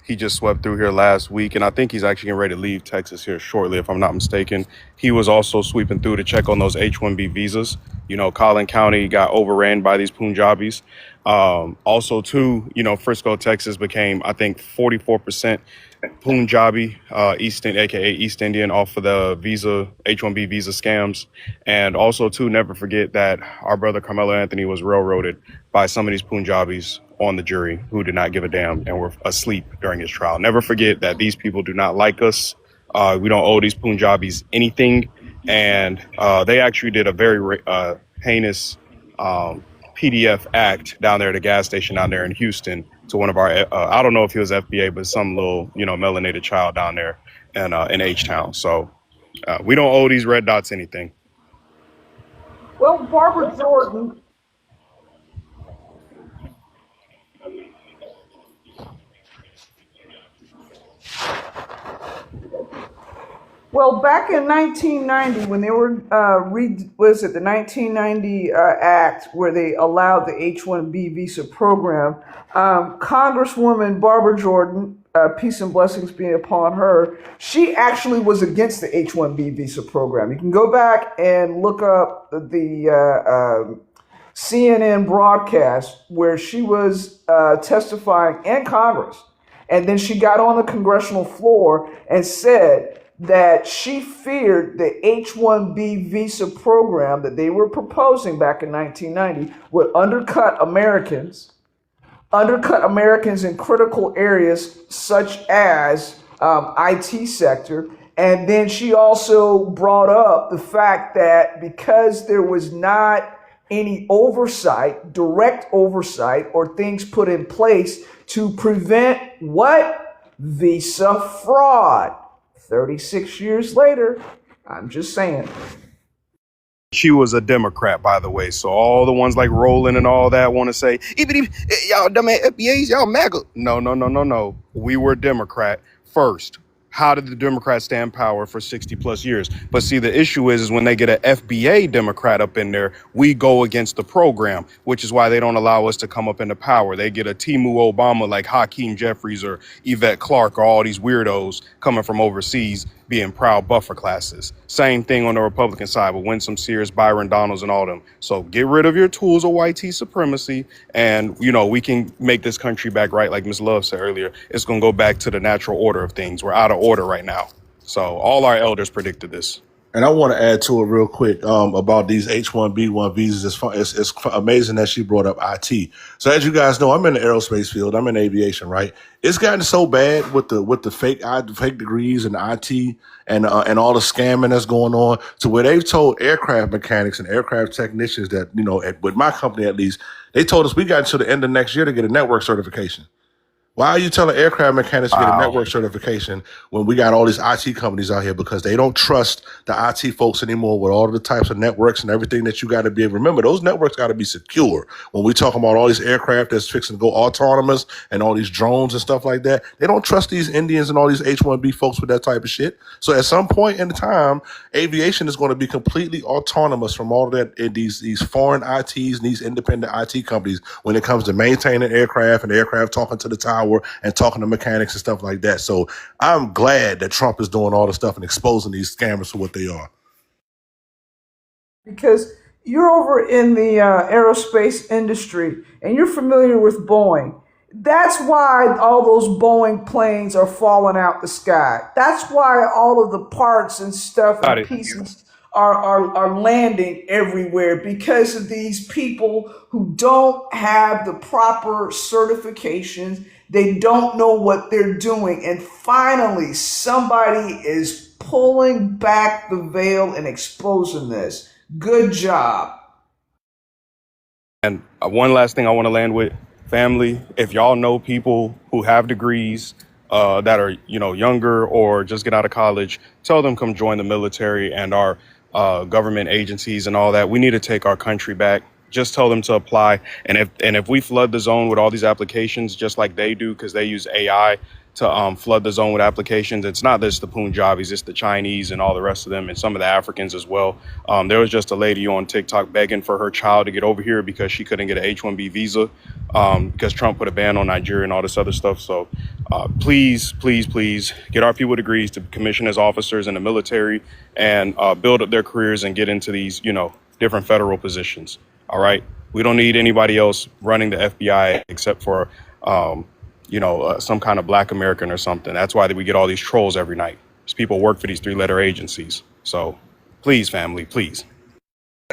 He just swept through here last week, and I think he's actually getting ready to leave Texas here shortly, if I'm not mistaken. He was also sweeping through to check on those H-1B visas. You know, Collin County got overran by these Punjabis. Also, too, you know, Frisco, Texas became, I think, 44% Punjabi, aka East Indian, off of the visa, H-1B visa scams. And also, too, never forget that our brother Carmelo Anthony was railroaded by some of these Punjabis on the jury who did not give a damn and were asleep during his trial. Never forget that these people do not like us. We don't owe these Punjabis anything. And they actually did a very heinous PDF act down there at a gas station down there in Houston to one of our, I don't know if he was FBA, but some little, you know, melanated child down there in H-Town. So we don't owe these red dots anything. Well, Barbara Jordan. Well, back in 1990, when they were the 1990 Act where they allowed the H-1B visa program, Congresswoman Barbara Jordan, peace and blessings be upon her, she actually was against the H-1B visa program. You can go back and look up the CNN broadcast where she was testifying in Congress. And then she got on the congressional floor and said that she feared the H-1B visa program that they were proposing back in 1990 would undercut Americans in critical areas such as IT sector. And then she also brought up the fact that because there was not any oversight, direct oversight, or things put in place to prevent what? Visa fraud. 36 years later, I'm just saying. She was a Democrat, by the way. So all the ones like Roland and all that want to say, even y'all dumb FBAs, y'all MAGA. No. We were Democrat first. How did the Democrats stay in power for 60 plus years? But see, the issue is when they get an FBA Democrat up in there, we go against the program, which is why they don't allow us to come up into power. They get a Timu Obama like Hakeem Jeffries or Yvette Clarke or all these weirdos coming from overseas being proud buffer classes. Same thing on the Republican side with Winsome Sears, Byron Donalds, and all them. So get rid of your tools of white supremacy, and you know we can make this country back right, like Ms. Love said earlier. It's gonna go back to the natural order of things. We're out of order right now. So all our elders predicted this. And I want to add to it real quick about these H-1B1 visas. It's amazing that she brought up IT. So as you guys know, I'm in the aerospace field. I'm in aviation, right? It's gotten so bad with the fake degrees and IT and all the scamming that's going on to where they've told aircraft mechanics and aircraft technicians that, you know, with my company at least, they told us we got until the end of next year to get a network certification. Why are you telling aircraft mechanics to get a Wow. network certification when we got all these IT companies out here because they don't trust the IT folks anymore with all of the types of networks and everything that you got to be able to remember? Those networks got to be secure. When we talk about all these aircraft that's fixing to go autonomous and all these drones and stuff like that, they don't trust these Indians and all these H-1B folks with that type of shit. So at some point in time, aviation is going to be completely autonomous from all of that these foreign ITs and these independent IT companies when it comes to maintaining aircraft and aircraft talking to the tower and talking to mechanics and stuff like that. So I'm glad that Trump is doing all the stuff and exposing these scammers for what they are. Because you're over in the aerospace industry and you're familiar with Boeing. That's why all those Boeing planes are falling out the sky. That's why all of the parts and stuff Got and it. pieces are landing everywhere because of these people who don't have the proper certifications. They don't know what they're doing. And finally, somebody is pulling back the veil and exposing this. Good job. And one last thing I want to land with, family. If y'all know people who have degrees that are younger or just get out of college, tell them come join the military and our government agencies and all that. We need to take our country back. Just tell them to apply. And if we flood the zone with all these applications, just like they do, because they use AI to flood the zone with applications. It's not just the Punjabis, it's the Chinese and all the rest of them, and some of the Africans as well. There was just a lady on TikTok begging for her child to get over here because she couldn't get an H-1B visa because Trump put a ban on Nigeria and all this other stuff. So please, please, please get our people degrees to commission as officers in the military and build up their careers and get into these, different federal positions. All right. We don't need anybody else running the FBI except for some kind of black American or something. That's why we get all these trolls every night. These people work for these 3-letter agencies. So please, family, please.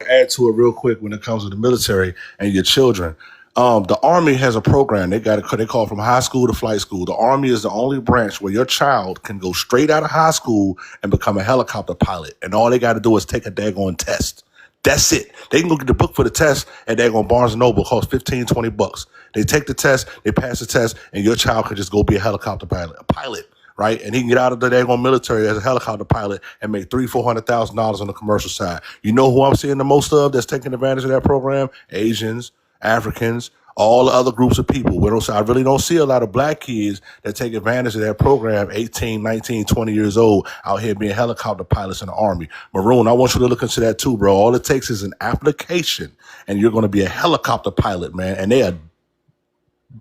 Add to it real quick when it comes to the military and your children. The Army has a program. They call it from high school to flight school. The Army is the only branch where your child can go straight out of high school and become a helicopter pilot. And all they got to do is take a daggone test. That's it. They can go get the book for the test and they're going Barnes& Noble. It costs $15-20. They take the test, they pass the test, and your child can just go be a helicopter pilot, right? And he can get out of the daggone military as a helicopter pilot and make $300,000-400,000 on the commercial side. You know who I'm seeing the most of that's taking advantage of that program? Asians, Africans, all the other groups of people. I really don't see a lot of black kids that take advantage of that program, 18, 19, 20 years old, out here being helicopter pilots in the Army. Maroon, I want you to look into that too, bro. All it takes is an application, and you're going to be a helicopter pilot, man. And they are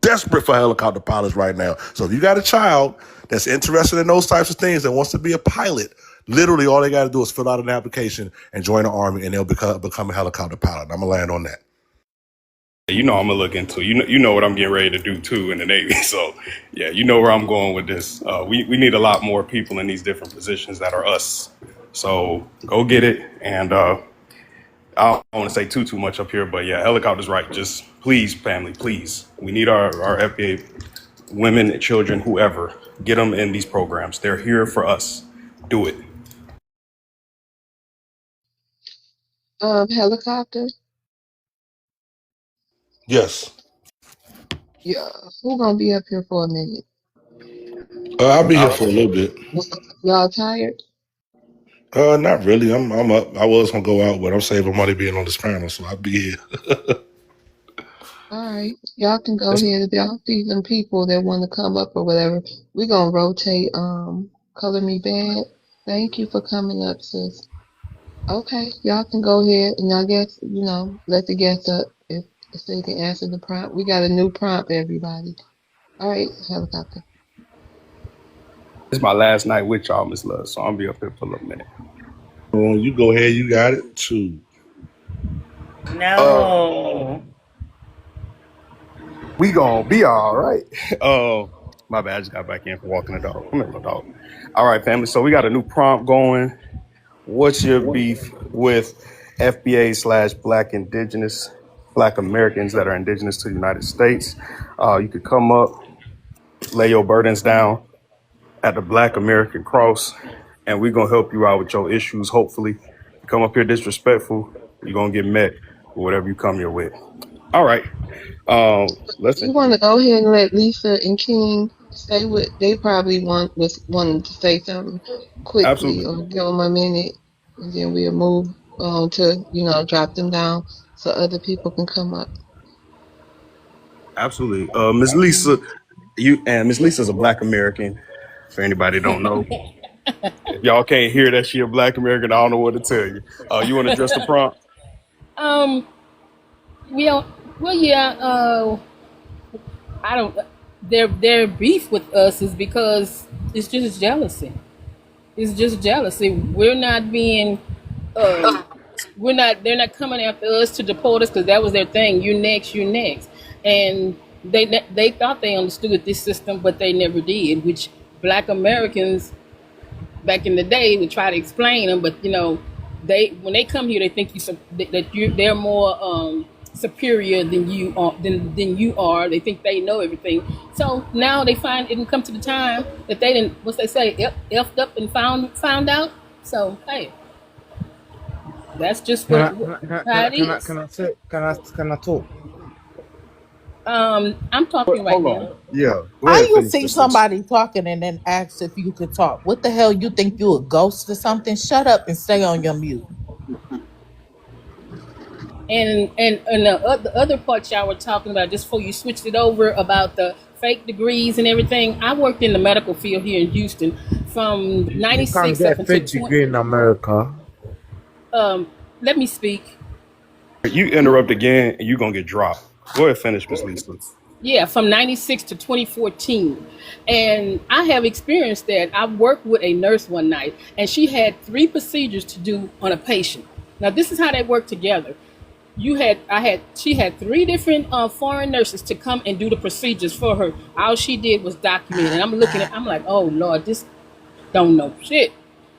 desperate for helicopter pilots right now. So if you got a child that's interested in those types of things that wants to be a pilot, literally all they got to do is fill out an application and join the Army, and they'll become a helicopter pilot. I'm going to land on that. I'm gonna look into. You know what I'm getting ready to do too in the Navy. So yeah, you know where I'm going with this. We need a lot more people in these different positions that are us. So go get it. And I don't want to say too much up here, but yeah, helicopter's right. Just please, family, please. We need our FBA women, children, whoever. Get them in these programs. They're here for us. Do it. Helicopter. Yes. Yeah, who gonna be up here for a minute? I'll be here for a little bit. Y'all tired? Not really. I'm up. I was gonna go out, but I'm saving money being on this panel, so I'll be here. All right, y'all can go ahead if y'all see some people that want to come up or whatever. We're gonna rotate. Color me bad. Thank you for coming up, sis. Okay, y'all can go ahead and I guess let the guests up if they can answer the prompt. We got a new prompt, everybody. All right, helicopter. It's my last night with y'all, Miss Love, so I'll be up here for a little minute. You go ahead. You got it too. No. We gonna be all right. My bad. I just got back in from walking the dog. Come here, little dog. All right, family. So we got a new prompt going. What's your beef with FBA/Black Indigenous, Black Americans that are indigenous to the United States? You could come up, lay your burdens down at the Black American Cross, and we're gonna help you out with your issues. Hopefully, you come up here disrespectful, you're gonna get met with whatever you come here with. All right. You Listen. want to go ahead and let Lisa and King say what they probably wanted to say something quickly, Absolutely. or give them a minute, and then we'll move on to drop them down so other people can come up. Absolutely. Miss Lisa, Miss Lisa's a Black American. For anybody who don't know, if y'all can't hear that she a Black American, I don't know what to tell you. You want to address the prompt? Um, well, yeah. I don't. Their beef with us is because it's just jealousy. It's just jealousy. We're not being. Um, we're not. They're not coming after us to deport us because that was their thing. You next. You next. And they thought they understood this system, but they never did. Which Black Americans back in the day would try to explain them, but they when they come here, they think they're more superior than you are. They think they know everything. So now they find it didn't come to the time that they didn't. What's they say? Effed up and found out. So hey, that's just Can what I can I can I can how I it can I is. can I say can I talk? I'm talking right Hold now. on. Yeah. Go How ahead and you finish, see Miss Lisa. somebody talking and then ask if you could talk? What the hell, you think you a ghost or something? Shut up and stay on your mute. And the other part y'all were talking about just before you switched it over about the fake degrees and everything. I worked in the medical field here in Houston from You can't '96 get up a until fake 20. degree in America. Let me speak. You interrupt again, and you're gonna get dropped. Go ahead, finish, Miss Lisa. Yeah, from '96 to 2014, and I have experienced that. I worked with a nurse one night, and she had 3 procedures to do on a patient. Now this is how they work together. She had 3 different foreign nurses to come and do the procedures for her. All she did was document it. And I'm like, oh Lord, this don't know shit.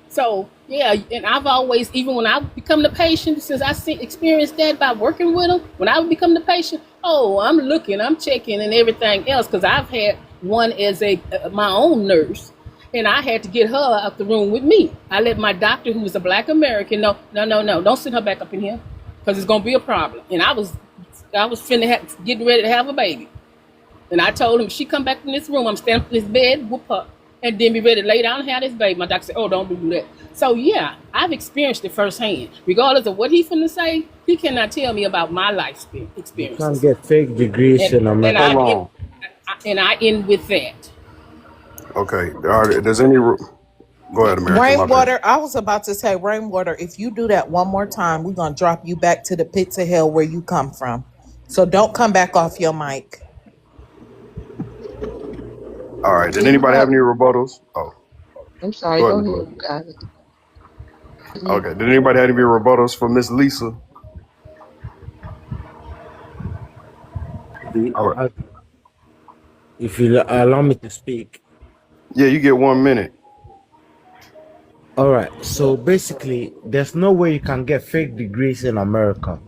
So yeah, and I've always, even when I become the patient, since experienced that by working with them, when I would become the patient, oh, I'm looking, I'm checking, and everything else, because I've had one as a my own nurse, and I had to get her out the room with me. I let my doctor, who was a Black American, no, no, no, no, don't send her back up in here, because it's gonna be a problem. And I was getting ready to have a baby. And I told him, if she come back in this room, I'm standing up in this bed, whoop her, and then be ready to lay down and have this baby. My doctor said, oh, don't do that. So yeah, I've experienced it firsthand. Regardless of what he finna say, he cannot tell me about my life You can't experiences. get fake degrees And in and America. Hold I end, on. I end with that. Okay. All right. Does any? Go ahead, American. My bad. Rainwater, I was about to say, Rainwater, if you do that one more time, we're going to drop you back to the pits of hell where you come from. So don't come back off your mic. All right. Did anybody have Anybody? any rebuttals? Oh, I'm sorry. go Go ahead, Miss ahead. Lisa. You got it. Okay. Did anybody have any rebuttals for Miss Lisa? All right. I- If you allow me to speak. Yeah, you get 1 minute. All right. So basically, there's no way you can get fake degrees in America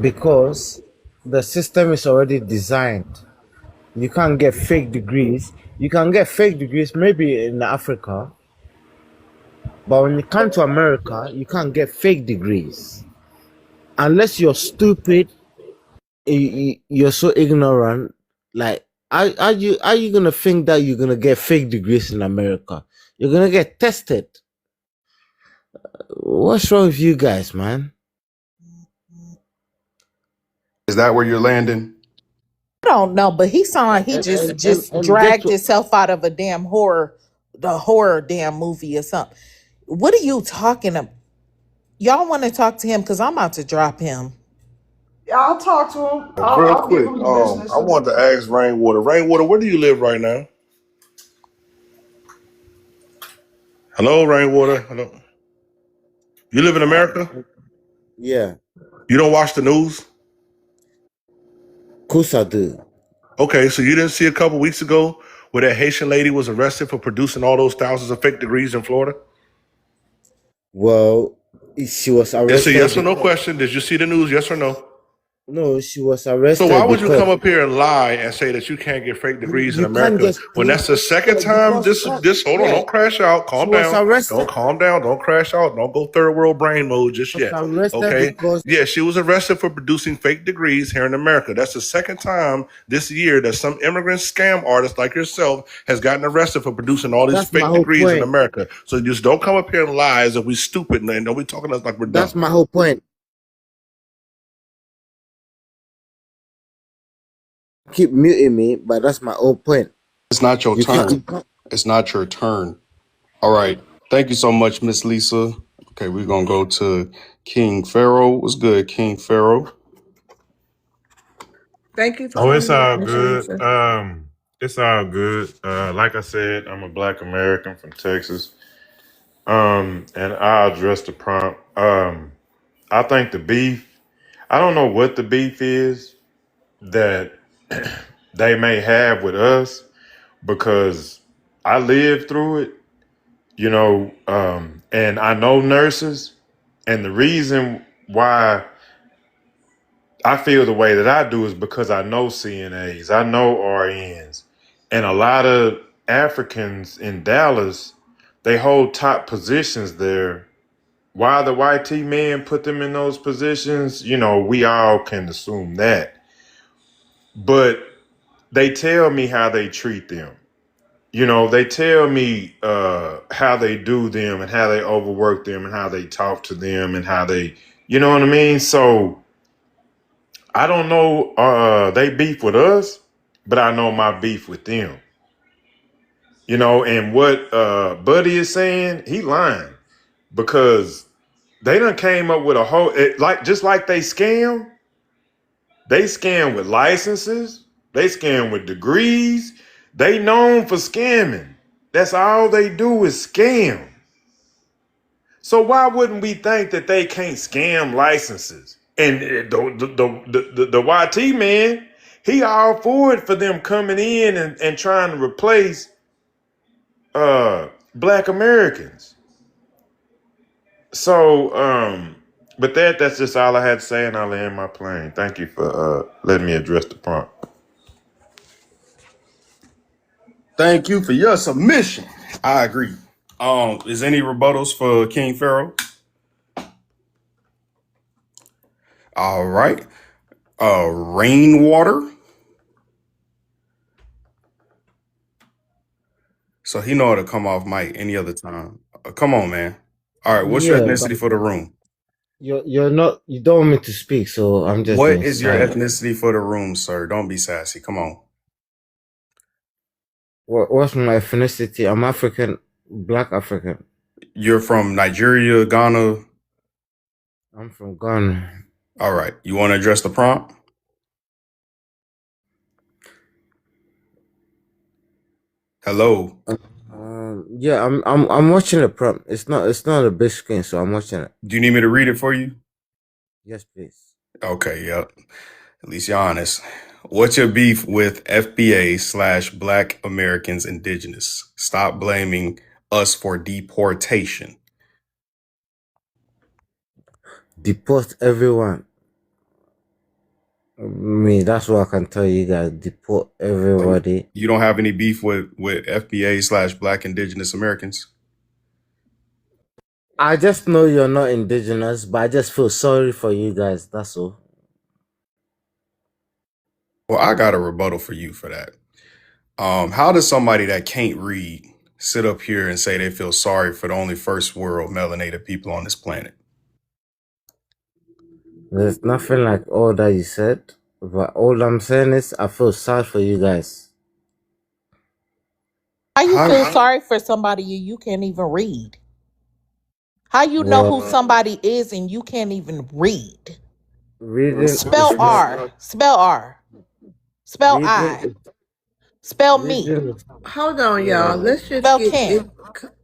because the system is already designed. You can't get fake degrees. You can get fake degrees maybe in Africa, but when you come to America, you can't get fake degrees unless you're stupid. You're so ignorant. Like, are you gonna think that you're gonna get fake degrees in America? You're gonna get tested. What's wrong with you guys, man? Is that where you're landing? I don't know, but he sounded like he And just and and, just and guess dragged what? himself out of the horror damn movie or something. What are you talking about? Y'all want to talk to him because I'm about to drop him. Yeah, I'll talk to him. Real I'll give quick, him the business. I wanted to ask Rainwater. Rainwater, where do you live right now? Hello, Rainwater. Hello. You live in America? Yeah, You don't watch the news? of course I do. Okay, so you didn't see a couple weeks ago where that Haitian lady was arrested for producing all those thousands of fake degrees in Florida? Well, she was It's a yes or arrested. no question. Did you see the news? Yes or no? No, she was So why arrested would you come because up here and lie and say that you can't get fake degrees in you can't America just when claim. that's the second Yeah, time because you this can't. this hold on, Yeah, don't crash out, she calm was down. arrested. Don't calm down, don't crash out, don't go third world brain mode just Was yet. arrested Okay? because Yeah, she was arrested for producing fake degrees here in America. That's the second time this year that some immigrant scam artist like yourself has gotten arrested for producing all these that's my fake whole degrees in point. America. So just don't come up here and lie as if we stupid and don't be talking to us like we're That's dumb. my whole point. Keep muting me, but that's my whole point. It's not your You can't. You turn. can't. It's not your turn. All right. Thank you so much, Miss Lisa. Okay, we're gonna go to King Pharaoh. What's good, King Pharaoh? Thank you for Oh, it's coming up, all Miss good. Lisa. It's all good. Like I said, I'm a Black American from Texas. And I address the prompt. I think the beef. I don't know what the beef is that they may have with us because I lived through it. And I know nurses, and the reason why I feel the way that I do is because I know CNAs, I know RNs, and a lot of Africans in Dallas, they hold top positions there. Why the YT men put them in those positions, we all can assume that. But they tell me how they treat them. They tell me how they do them and how they overwork them and how they talk to them and how they, you know what I mean? So I don't know they beef with us, but I know my beef with them. And what Buddy is saying, he lying because they done came up with a whole just like they scam with licenses, they scam with degrees. They known for scamming. That's all they do is scam. So why wouldn't we think that they can't scam licenses? And the YT man, he all for it for them coming in and trying to replace Black Americans. So, but that's just all I had to say, and I'll land my plane. Thank you for letting me address the prompt. Thank you for your submission. I agree. Is any rebuttals for King Pharaoh? All right. Rainwater. So he know how to come off mic any other time. Come on, man. All right. What's your Yeah, but ethnicity for the room? you're not. You don't want me to speak, so I'm just What being is your silent. ethnicity for the room, sir? Don't be sassy. Come on. What's my ethnicity? I'm African, Black African. You're from Nigeria, Ghana. I'm from Ghana. All right. You want to address the prompt? Hello. Yeah, I'm watching the prompt. It's not a big screen, so I'm watching it. Do you need me to read it for you? Yes, please. Okay. Yep. At least you're honest. What's your beef with FBA/Black Americans Indigenous? Stop blaming us for deportation. Deport everyone. Me, that's what I can tell you guys. Deport everybody. You don't have any beef with FBA/Black Indigenous Americans? I just know you're not indigenous, but I just feel sorry for you guys. That's all. Well, I got a rebuttal for you for that. How does somebody that can't read sit up here and say they feel sorry for the only first world melanated people on this planet? There's nothing like all that you said, but all I'm saying is I feel sad for you guys. How you feel How? sorry for somebody you can't even read? How you know who Well, somebody is and you can't even read? reading Spell is not R. Spell R. Spell reading. I. Spell me. Reading. Hold on, y'all. Yeah. Let's just Spell get it. Kim.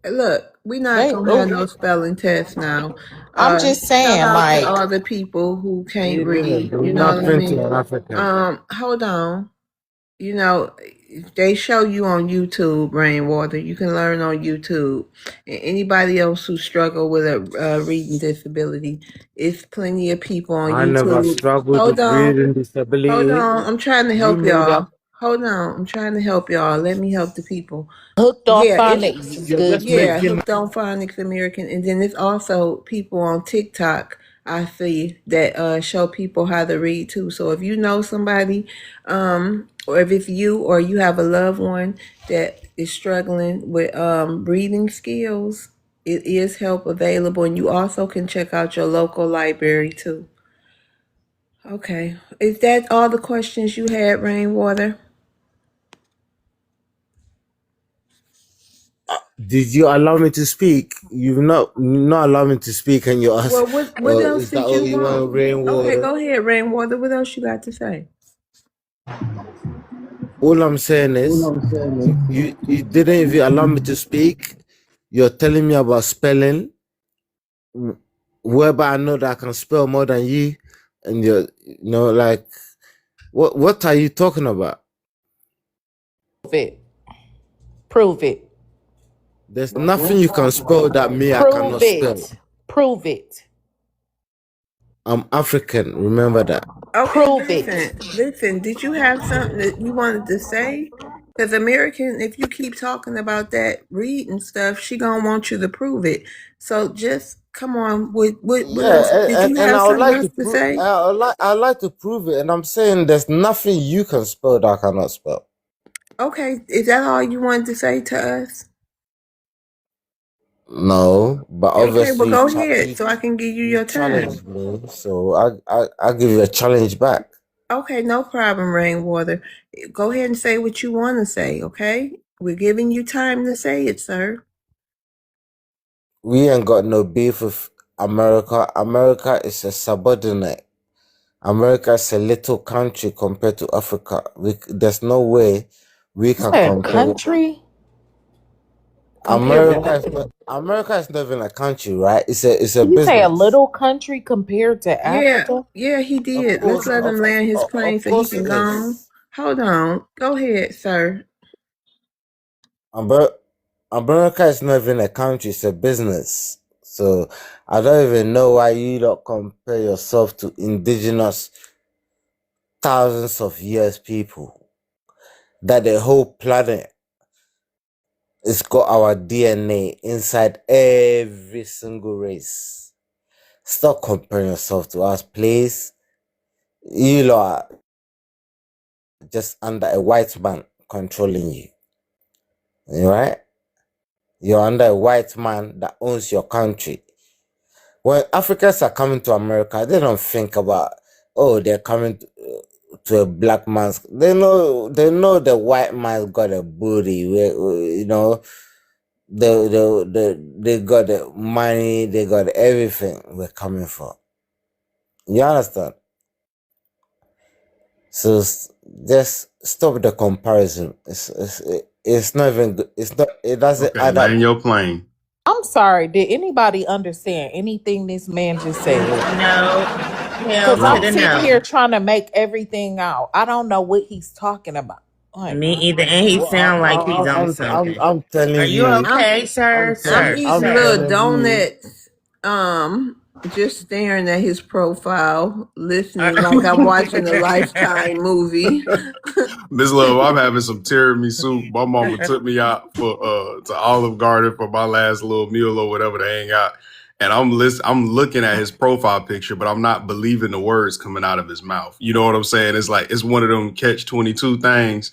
Look, we're not They gonna have oh, no spelling test now. I'm just Shout saying, out to like, all the people who can't Reading read. is You know not what I printing mean? in African. Hold on. You know, They show you on YouTube, Rainwater. You can learn on YouTube. And anybody else who struggle with a reading disability, it's plenty of people on I never YouTube. struggled Hold with on. reading Hold disability. on. I'm trying to You help made y'all. up. Hold on. I'm trying to help y'all. Let me help the people. Hooked on Yeah, it's phonics is You're good just yeah, too. making. hooked on phonics American, and then there's also people on TikTok I see that show people how to read too. So if you know somebody, or if it's you or you have a loved one that is struggling with reading skills, it is help available, and you also can check out your local library too. Okay, is that all the questions you had, Rainwater? Did you allow me to speak? You've not allowed me to speak, and you ask, Well, what else is that did all you you want, want? Okay, rainwater? go ahead, Rainwater. What else you got to say? All I'm saying is, you didn't even allow me to speak. You're telling me about spelling, whereby I know that I can spell more than you, and like, what are you talking about? Prove it. Prove it. There's nothing you can spell that me I Prove cannot spell. it. Prove it. I'm African. Remember that. Okay, Prove it. listen. Did you have something that you wanted to say? Because American, if you keep talking about that reading stuff, she gonna want you to prove it. So just come on. What Yeah, else? Did you and have I would something like else to to prove. say? I like to prove it, and I'm saying there's nothing you can spell that I cannot spell. Okay, is that all you wanted to say to us? No, but Okay, well obviously go ahead, so I can give you you your time. challenged me, so I give you a challenge back. Okay, no problem, Rainwater. Go ahead and say what you want to say. Okay, we're giving you time to say it, sir. We ain't got no beef with America. America is a subordinate. America is a little country compared to Africa. There's no way we You can said compare. country compared to Africa. America is not even a country, right? It's a Did you say a business. little country compared to Yeah, Africa? yeah, he Of did. Let's course, let him land his plane of so he course can it go on. is. Hold on. Go ahead, sir. Amer- America is not even a country; it's a business. So I don't even know why you don't compare yourself to indigenous thousands of years people. That the whole planet has got our DNA inside every single race. Stop comparing yourself to us, please. You lot are just under a white man controlling you. Right? You're under a white man that owns your country. When Africans are coming to America, they don't think about, oh, they're coming to a black man's. They know the white man's got a booty. They got the money, they got everything we're coming for. You understand? So just stop the comparison. It's not even good. It's not. It doesn't Okay, add up. land your plane. I'm sorry. Did anybody understand anything this man just said? No. Hell Because to I'm the No. sitting no. here trying to make everything out. I don't know what he's talking about. Like, Me either. And he Well, sound like he's on something. I'm Are telling you you. okay, sir? I'm Sir, eating I'm sir. little telling you. donuts. Just staring at his profile, Are- listening like I'm watching a Lifetime movie. Miss Love, I'm having some tiramisu. My mama took me out for to Olive Garden for my last little meal or whatever to hang out. And I'm looking at his profile picture, but I'm not believing the words coming out of his mouth. You know what I'm saying? It's like it's one of them catch 22 things.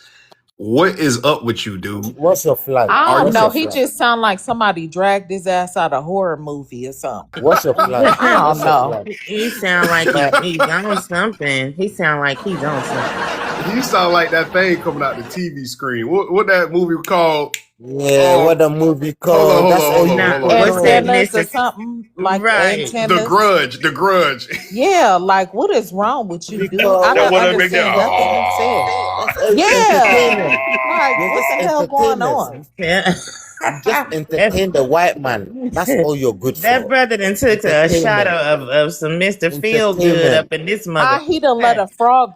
What is up with you, dude? What's your flag? I Are don't What's you know. your He flag? just sound like somebody dragged his ass out of a horror movie or something. What's your flag? I don't What's your know. flag? he sound like Flag. he's on something. He sound like he's on something. he sound like that thing coming out the TV screen. What that movie called? Yeah, Oh, what the movie hold on, called? hold That's on, a hold on, hold Nah, on, what's hold on. that, no. Antennas or Mister? something like Right. The antennas. Grudge, The Grudge. Yeah, like what is wrong with you, dude? I Because That don't one that make it. understand nothing you said. Oh. that's Yeah, entertainment. like You're what just the hell going entertainers. on? Yeah. You just that, entertain the white man. That's all you're good that for. brother done took a shot Entertainment. of some Mr. Feel Good Entertainment. up in this How he done let motherfucker. a frog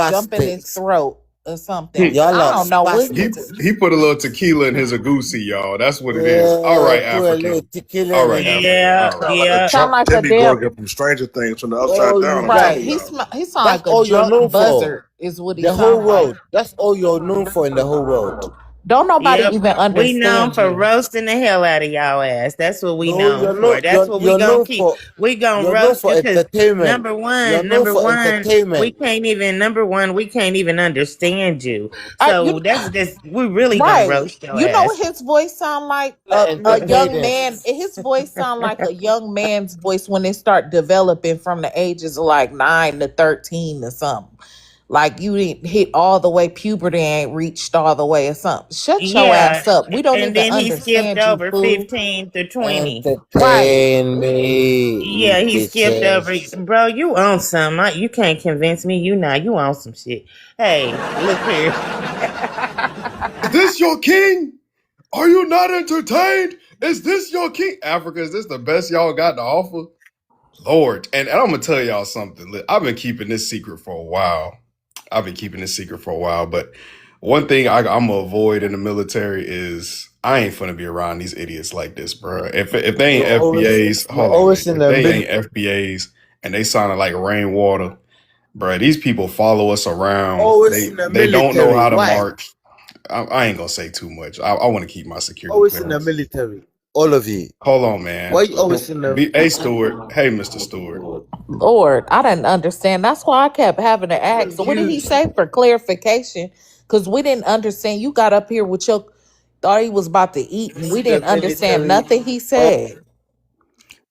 jump in his Spastics. throat? or something. Y'all I are don't know what He he. spastic. he put a little tequila in his agusi, y'all. That's what it is. All Yeah, right, put a little African. tequila All in right, his. African. Yeah, All right. Sound like a yeah. Sound drunk like a Jimmy damn Burger from Stranger Things from the Oh, upside down. you I'm right. telling guys. y'all. He sound That's like a all you're drunk known for. buzzard is what he The whole sound like. world. That's all you're known for in the whole world. Don't nobody Yep. even We known understand for you. roasting the hell out of y'all ass. That's what we No, known you're no, for. That's what we you're gonna known keep. for We gonna you're known roast for you because entertainment. You're known number for one, entertainment. we can't even understand you. You So that's just we really gonna right. roast your You know what ass. his voice sound like? A young Entertainers. man. His voice sound like a young man's voice when they start developing from the ages of like 9 to 13 or something. Like you didn't hit all the way, puberty ain't reached all the way or something. Shut your Yeah, ass up. We don't and even then he skipped understand you, over fool. 15 to 20. Right. Entertain me, you Yeah, he skipped over. bitches. Bro, you own some. You can't convince me. You own some shit. Hey, look here. Is this your king? Are you not entertained? Is this your king? Africa, is this the best y'all got to offer? Lord. And I'm gonna tell y'all something. I've been keeping this secret for a while. But one thing I'm gonna avoid in the military is I ain't finna be around these idiots like this, bro. If they ain't FBAs, You're hold on, man. always in If the they middle. ain't FBAs and they sounding like rainwater, bro, these people follow us around. Always They in the they don't know military. how to Why? march. I ain't gonna say too much. I want to keep my security Always in the clearance. military. All of you. Hold on, Why man. you always in the Hey, Stewart. Hey, Mr. Stewart. Lord, I didn't understand. That's why I kept having to ask. So what did he confused? say for clarification? Because we didn't understand. You got up here with your thought he was about to eat, and we In the didn't understand military. nothing he Oh, said.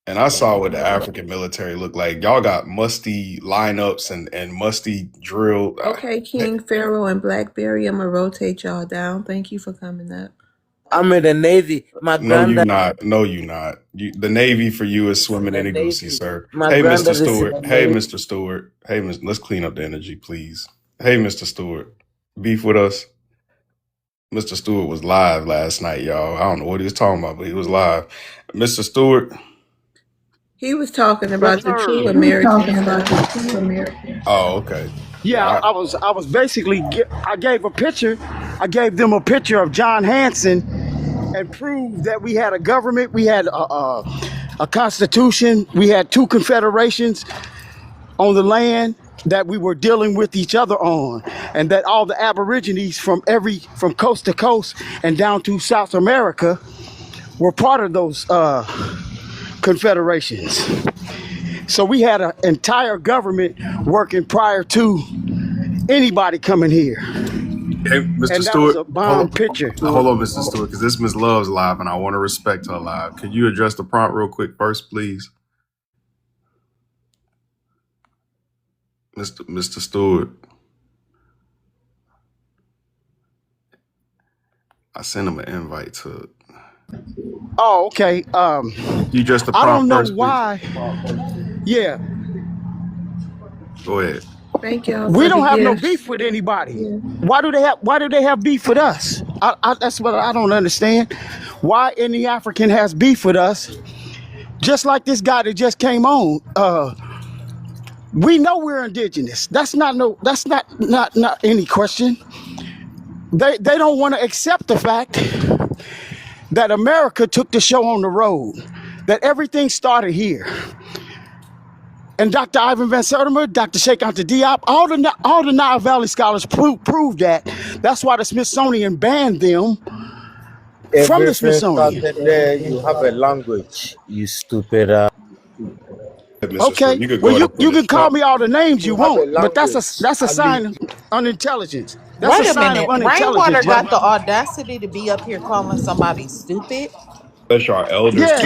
And I saw what the African military looked like. Y'all got musty lineups and musty drill. Okay, King Pharaoh and Blackberry, I'm gonna rotate y'all down. Thank you for coming up. I'm in the Navy. My No, you granddad not. No, you not. The Navy for you is is in swimming the in a goosey, Navy. sir. My Hey, Mr. granddad is in Stewart. the Hey, Navy. Mr. Stewart. Hey, let's clean up the energy, please. Hey, Mr. Stewart. Beef with us. Mr. Stewart was live last night, y'all. I don't know what he was talking about, but he was live. Mr. Stewart. He was talking Yes, about the sir. true He was American talking about the stuff. true American. Oh, okay. Yeah, Yeah. I was basically I gave a picture. I gave them a picture of John Hanson and proved that we had a government, we had a constitution, we had two confederations on the land that we were dealing with each other on, and that all the aborigines from coast to coast and down to South America were part of those confederations. So we had an entire government working prior to anybody coming here, Hey, Mr. and that was Stewart. a bomb picture. Hold on, Mr. Stewart, because this Miss Love's live, and I want to respect her live. Could you address the prompt real quick first, please, Mr. Stewart? I sent him an invite to. Oh, okay. You address the I don't prompt know first, please. why. Yeah, Go ahead. Thank y'all we for the don't have no gifts. beef with anybody. Why do they have beef with us? That's what I don't understand. Why any African has beef with us? Just like this guy that just came on. We know we're indigenous. That's not any question. They don't want to accept the fact that America took the show on the road, that everything started here. And Dr. Ivan Van Sertima, Dr. Sheikh Anta Diop, all the Nile Valley scholars proved that. That's why the Smithsonian banned them from the Everything Smithsonian. started there. You have a language, you stupid. Mr. Stewart, Okay, you could well go ahead and you can finish. call me all the names you You have a want, but language. that's a I mean, sign of unintelligence. That's a Wait a sign of minute. unintelligence, Rainwater got brother. the audacity to be up here calling somebody stupid. That's our elders Yeah, too.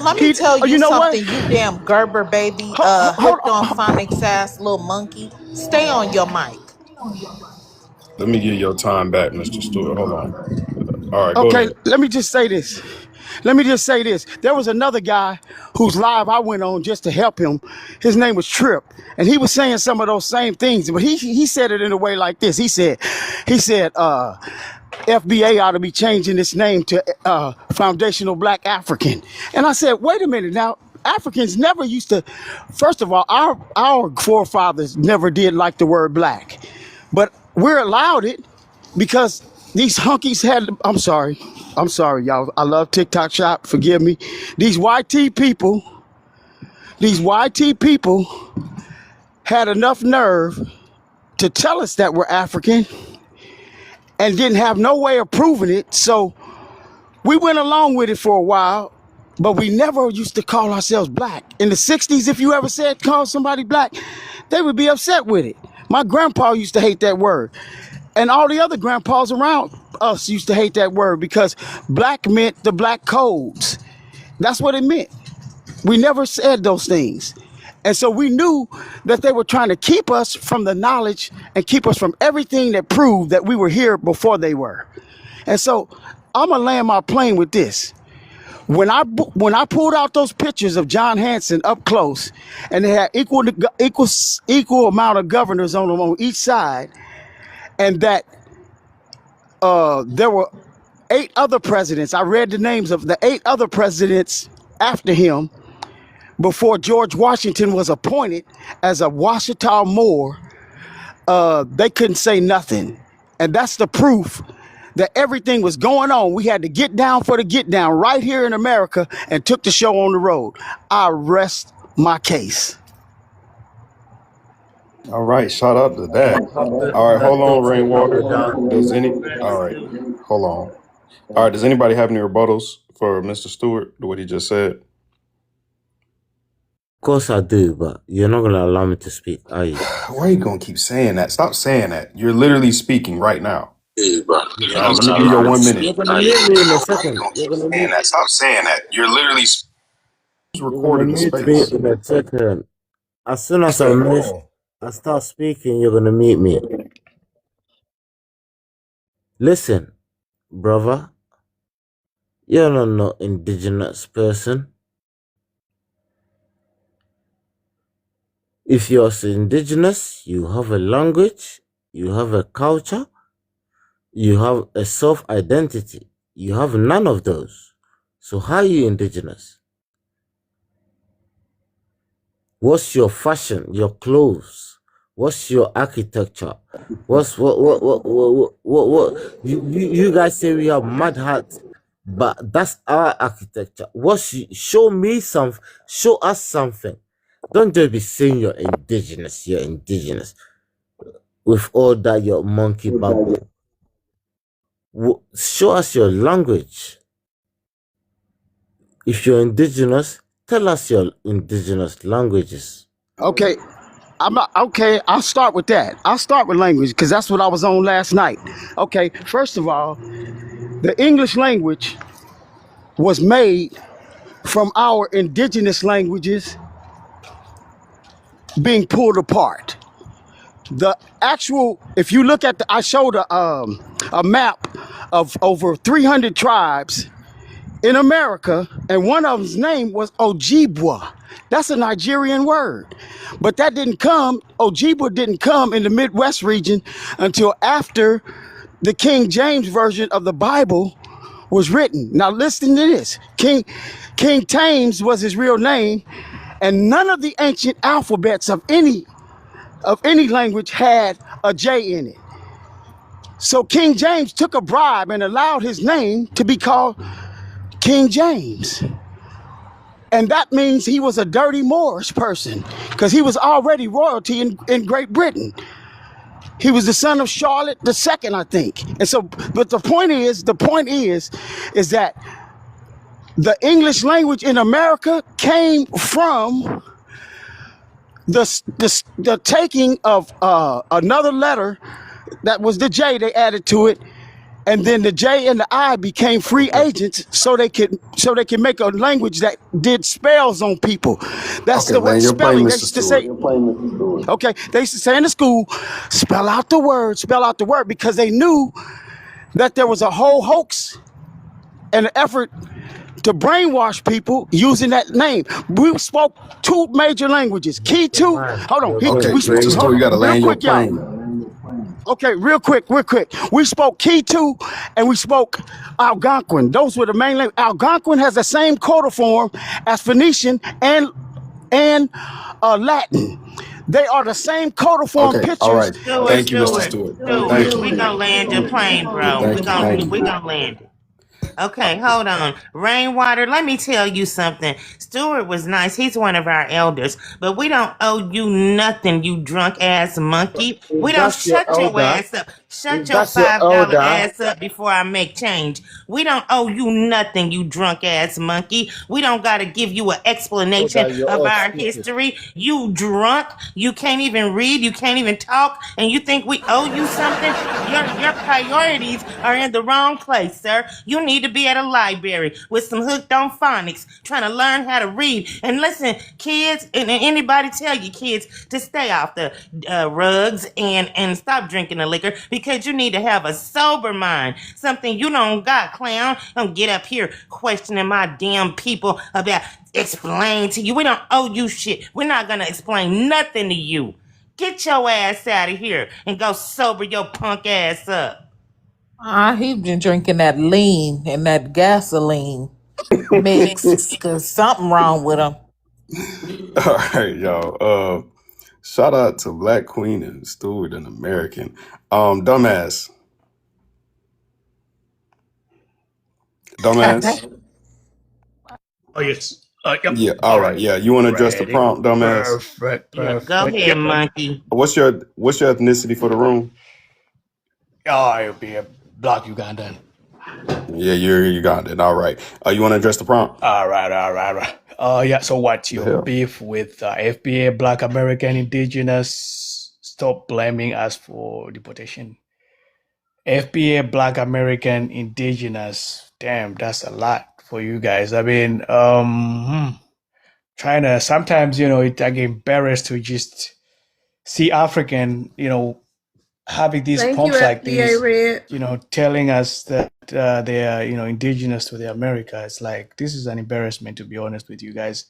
Let me tell You you know what? something, you damn Gerber baby, Hold hooked on phonics ass little monkey. Stay on your mic. Let me give your time back, Mr. Stewart. Hold on. All right, go Okay, ahead. let me just say this. There was another guy whose live I went on just to help him. His name was Trip, and he was saying some of those same things, but he said it in a way like this. He said, FBA ought to be changing its name to Foundational Black African. And I said, wait a minute now. Africans never used to. First of all, our forefathers never did like the word black. But we're allowed it because these hunkies had, I'm sorry, y'all. I love TikTok Shop. Forgive me. These YT people had enough nerve to tell us that we're African and didn't have no way of proving it. So we went along with it for a while, but we never used to call ourselves black. In the 60s, if you ever said call somebody black, they would be upset with it. My grandpa used to hate that word. And all the other grandpas around us used to hate that word because black meant the black codes. That's what it meant. We never said those things. And so we knew that they were trying to keep us from the knowledge and keep us from everything that proved that we were here before they were. And so I'm gonna land my plane with this. When I pulled out those pictures of John Hanson up close, and they had equal amount of governors on them on each side, and that there were 8 other presidents. I read the names of the 8 other presidents after him before George Washington was appointed as a Washita Moore. They couldn't say nothing. And that's the proof that everything was going on. We had to get down for the get down right here in America and took the show on the road. I rest my case. All right, shout out to that. All right, hold on, Rainwater. Does any? All right, hold on. All right, does anybody have any rebuttals for Mr. Stewart, what he just said? Of course I do, but you're not going to allow me to speak, are you? Why are you going to keep saying that? Stop saying that. You're literally speaking right now. Hey, bro. Let me give you your 1 minute. You're going to mute me in a second. Stop saying that. You're literally recording the mute me space. in a second. As soon as I start speaking, you're going to mute me. Listen, brother. You're not no indigenous person. If you're indigenous, you have a language, you have a culture, you have a self-identity. You have none of those. So how are you indigenous? What's your fashion, your clothes? What's your architecture? What you guys say we have mud hats, but that's our architecture. Show us something. Don't just be saying you're indigenous with all that your monkey babble. Show us your language. If you're indigenous, tell us your indigenous languages. Okay, I'll start with that. I'll start with language because that's what I was on last night. Okay, first of all, the English language was made from our indigenous languages being pulled apart. If you look at I showed a map of over 300 tribes in America, and one of them's name was Ojibwa. That's a Nigerian word. But Ojibwa didn't come in the Midwest region until after the King James Version of the Bible was written. Now listen to this. King James was his real name, and none of the ancient alphabets of any language had a J in it. So King James took a bribe and allowed his name to be called King James. And that means he was a dirty Moorish person because he was already royalty in Great Britain. He was the son of Charlotte II, I think. And so, but the point is that the English language in America came from the taking of another letter that was the J they added to it, and then the J and the I became free agents so they could make a language that did spells on people. That's okay, the way spelling. They used to say, okay, they used to say in the school, spell out the word, because they knew that there was a whole hoax and an effort to brainwash people using that name. We spoke 2 major languages. Key 2. Hold on. Okay, you got to land your plane. Okay, real quick. We spoke Key 2 and we spoke Algonquin. Those were the main languages. Algonquin has the same codiform as Phoenician and Latin. They are the same codiform Okay, all pictures. right. Stewart, Thank you, Mr. Stewart, Stewart. Stewart. Thank you. We gonna land your plane, bro. Thank you. Thank We you. gonna land it. Okay, hold on. Rainwater, let me tell you something. Stuart was nice. He's one of our elders, but we don't owe you nothing, you drunk ass monkey. We If don't that's your shut your elder, ass up. Shut if your that's your $5 elder, ass up before I make change. We don't owe you nothing, you drunk ass monkey. We don't gotta give you an explanation elder, you're of all our stupid. history. You drunk. You can't even read. You can't even talk. And you think we owe you something? Your priorities are in the wrong place, sir. You need to be at a library with some hooked on phonics, trying to learn how to read. And listen, kids, and anybody tell you kids to stay off the rugs and stop drinking the liquor because you need to have a sober mind. Something you don't got, clown. Don't get up here questioning my damn people about explain to you. We don't owe you shit. We're not gonna explain nothing to you. Get your ass out of here and go sober your punk ass up. He been drinking that lean and that gasoline mix because something wrong with him. All right, y'all. Shout out to Black Queen and Stewart and American. Dumbass. Dumbass. Oh yes. Yep. Yeah, all All right. right. Yeah. You want to address the Ready. prompt, dumbass? Perfect. Yeah, go Perfect. ahead, Yep. monkey. What's your ethnicity for the room? I'll be a black Ugandan. Yeah, you're Ugandan. All right. You want to address the prompt? All right. All right. All right. Yeah. So what's The your hell? beef with FBA, Black American Indigenous? Stop blaming us for deportation. FBA, Black American Indigenous. Damn, that's a lot for you guys. I mean, trying to sometimes, I get embarrassed to just see African, having these Thank you, prompts like FBA this, Red. telling us that they are, indigenous to the America. It's like, this is an embarrassment, to be honest with you guys.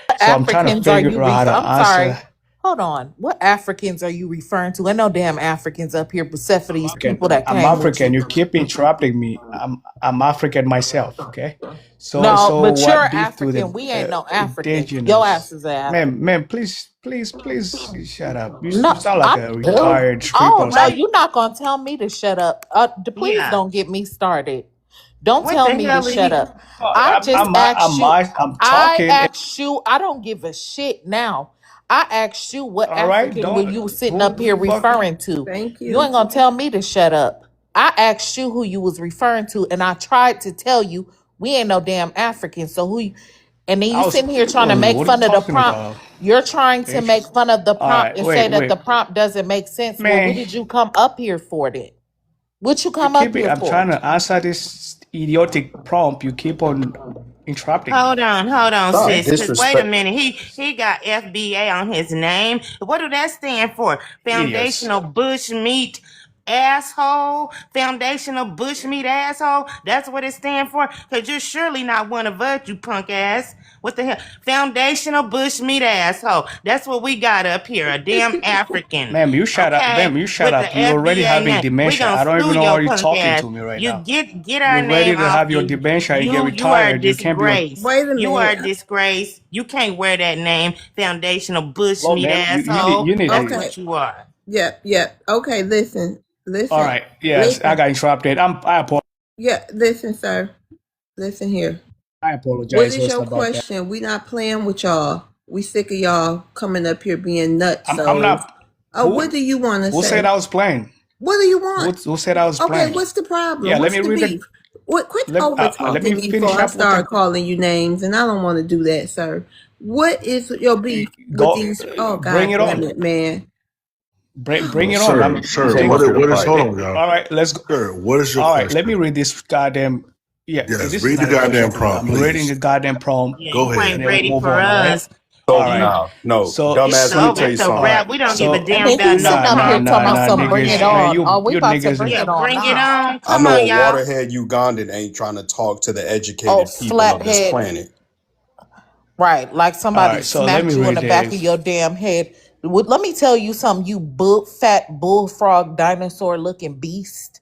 What So I'm trying to Africans are you figure out how to I'm sorry. answer. Hold on. What Africans are you referring to? I know damn Africans up here except for these African. people that I'm came with African. you. You keep interrupting me. I'm African myself. Okay. No, So but you're what beef to the African. We ain't no Africans. Your ass indigenous? is African. Ma'am, please shut up. You No, sound like I. a Hell? retired Oh stripper. no, you're not gonna tell me to shut up. Please Yeah. don't get me started. Don't What tell the me to hell are shut you? up. I just asked you. I'm I talking. asked you. I don't give a shit now. I asked you what All right. African were Don't you sitting who up the here fuck? referring to. Thank You you. ain't gonna tell me to shut up. I asked you who you was referring to, and I tried to tell you we ain't no damn African. So who? And then I you was. sitting here trying to make What are you fun of the talking prompt. about, You're trying to bitch? make fun of the All prompt right. and say that Wait, the prompt doesn't make sense. Well, what man. did you come up here for then? What you You come up keep it. here I'm for? trying to answer this idiotic prompt. You keep on interrupting me. Hold on, Stop sis. Cause wait a disrespect. minute, he got FBA on his name. What do that stand for? Idiots. Foundational Bushmeat Asshole. Foundational Bushmeat Asshole. That's what it stands for. Cause you're surely not one of us, you punk ass. What the hell? Foundational Bushmeat Asshole. That's what we got up here. A damn African. Ma'am, you shut up. Okay, Ma'am, you shut with the up. You already FBA having name. We dementia. gonna I don't sue even know your why you're punk talking ass. to me right You now. get our You're ready name to off have your you. dementia and get You are a retired. You can't be on. disgrace. Wait a You are minute. a disgrace. You can't wear that name, foundational Hello, bushmeat ma'am. asshole. You need That's to. Okay. what you are. Yep. Yep. Okay. Listen. All Listen. right. Yes, I Listen. got interrupted. I apologize. Yeah. Listen, sir. Listen here. I What apologize is first your about that. question? We not playing with y'all. We sick of y'all coming up here being I'm nutsos. not. What Who do you want to who said say? I was playing? What do you want? Who said I was Okay, playing? what's the Yeah, problem? let What's me the read beef? the. What? Quit over Let me talking me before finish I up with start the. calling you names, and I don't want to do that, sir. What is your beef with Go. these? Oh Bring God, it damn on. it, man! Bring it on. Sir, I'm sir, take. what is hold on, y'all. All right, let's go. Sir, what is your All right, let me question? read this goddamn. Yeah, Yes, this is read the not a question goddamn to me. prompt, I'm reading please. the goddamn prompt, Yeah, Go you ahead. ain't and then we'll ready move for on. All right. us. All So right. no, So It's dumbass. Let me over. tell you It's a something. all right. wrap. We don't give a So And damn then about he's no sitting up here prompt, talking you about some punk bring it niggas, man, ass. on. Oh, we you about to niggas. bring Yeah, it on bring it now. on. I Come know on, a y'all. waterhead Ugandan ain't trying to talk to the Oh, educated people of this flathead. planet. Right, like All somebody right. So let smacked me you in read the back of this. your damn head. Let me tell you something, you fat bullfrog dinosaur looking beast.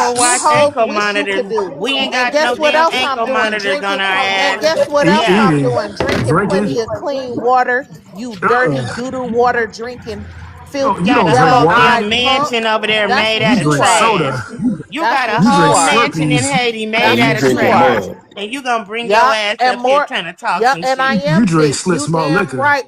Apple I You Watch hoes ankle wish you monitors. could do. We ain't And got no guess what damn else I'm ankle doing? monitors on Drinking. our And ass. guess what else Yeah. I'm Eating, doing? Drinking drinking. plenty of clean water. You dirty doodle water drinking, You filthy Got don't a drink whole yellow water. damn eyed punk. mansion over there That's made what You out of you drink are. trash. soda. You That's got a what You you drink whole are. mansion in Slurpees. Haiti made That's You out of what you drinking are. trash. mud. And you gonna bring your Yeah, ass and up here more. trying to talk Yeah, some and I shit. You am drink thick. Slip You Small damn Liquor. right.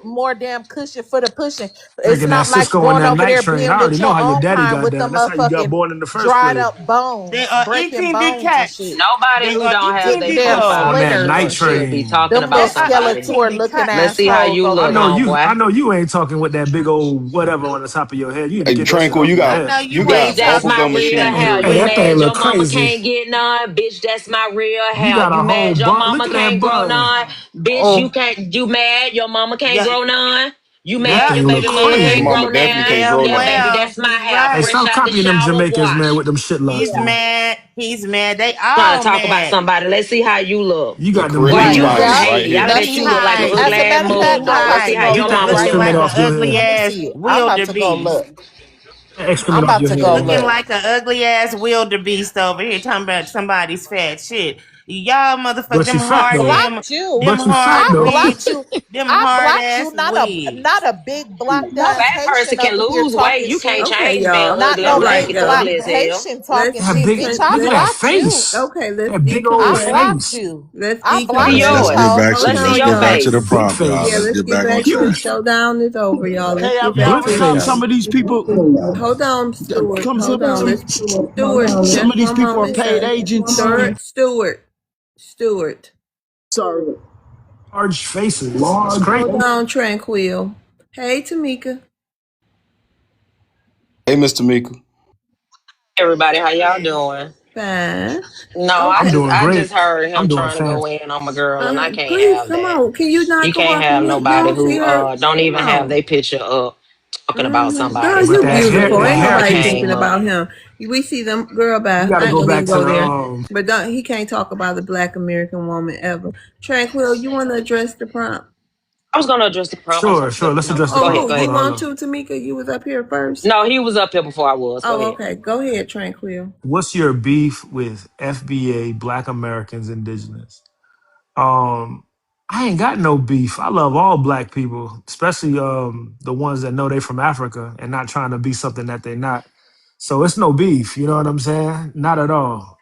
More damn cushion for the pushing. It's Drinking that not like Cisco and going that over night there train. I being already with know your how your own daddy kind got with the down. That's how you got motherfucking born in the first dried place. up They bones, are breaking eating the bones and cat. shit. Nobody They who are don't have eating the the Damn On clothes. that information splinters night and should shit. be train. talking Them about little They are somebody. eating Skeletor the looking cat. Let's see how assholes you over look, there. I homeboy. know you ain't talking with that big old whatever on the top of your head. You need to Hey, get that shit Tranquil, off you your I got head. know you you Bitch, ain't got that's talking my bubblegum with real that machine hair. here. Hey, You that big. thing mad look your mama crazy. can't get none? Bitch, that's my real You hair. got a You whole mad your bun. mama Look at that can't grow bun. none? Bitch, Oh, you mad your mama can't yeah, grow none? You That mad yep, your thing look baby mama His can't he is. crazy. grow mama definitely none? can't grow Damn Yeah, none. baby, well, that's my he hair, Hey, right. fresh stop out the copying them shower, Jamaicans, man, wash. with them shit He's losses. mad. He's mad. They Trying to all talk about mad. somebody. Let's see how you look. You The got them Caribbean Right, green you from giants Yeah, right Haiti. eyes. Y'all here. let let's you He see look it. like an hide. As ugly a ass matter of He fact, mug. I'm Let's about see to hide. how go Get your that look mama right Looking excrement look. now. like off an your ugly head. Let me ass see it. I'm about to go wildebeest. look. That I'm excrement off about your to go head. Looking look. like an ugly ass wildebeest over here talking about somebody's fat shit. Y'all motherfucker, But them she fat I hard, though. blocked you. them But she fat hard I though. wigs, blocked you. them I hard blocked ass you. Not wigs. a big block A ass fat person Haitian can over here lose weight. talking You can't shit. Okay, change being y'all. Not ugly. All I'm no black right, big and y'all. black ugly as hell. Haitian Let's talking That be shit. big. Bitch, con- I Look at let's that blocked you. face. okay. Let's That be big old I correct. blocked face. you. Let's I be Let me blocked see correct. Let's this get yours. hoe. back to Hold Let's see on, your y'all. the face. Big prompt, y'all. Yeah, Let's face. let's get get back on back to the track. Huge. showdown is over, y'all. Let's Hey, get I've back Good to noticed the how show. some face. of these people, Hold on, Stuart. Hold on. some, Let's Stuart. some Just of these one people are moment, paid sir. agents. Stewart. Sorry. Large faces. That's crazy. Hold on, Tranquil. Hey, Tamika. Hey, Mr. Mika. Everybody, how y'all doing? Fine. No, I'm Okay. doing I great. just heard I'm him doing trying to go fancy. in on my girl, and I can't Please have come that. on. Can you not You go can't up and have you nobody don't see who her? don't Come even have on. their picture up talking about somebody. Girl, But you So that's beautiful. really that Ain't why hair I nobody piece, thinking came up. about him. We see them, girl, you bye. gotta I ain't go gonna back even to go the there. But he can't talk about the black American woman ever. Tranquil, you want to address the prompt? I was gonna address the prompt. sure, sure. Let's No, address the go ahead, Oh, go prompt. who? Hold You ahead. on, hold want on. to, Tamika? You was up here first. No, he was up here before I was. Go Oh, ahead. okay. Go ahead, Tranquil. What's your beef with FBA, Black Americans, Indigenous? Um, I ain't got no beef. I love all black people, especially the ones that know they from Africa and not trying to be something that they're not. So it's no beef, you know what I'm saying? Not at all.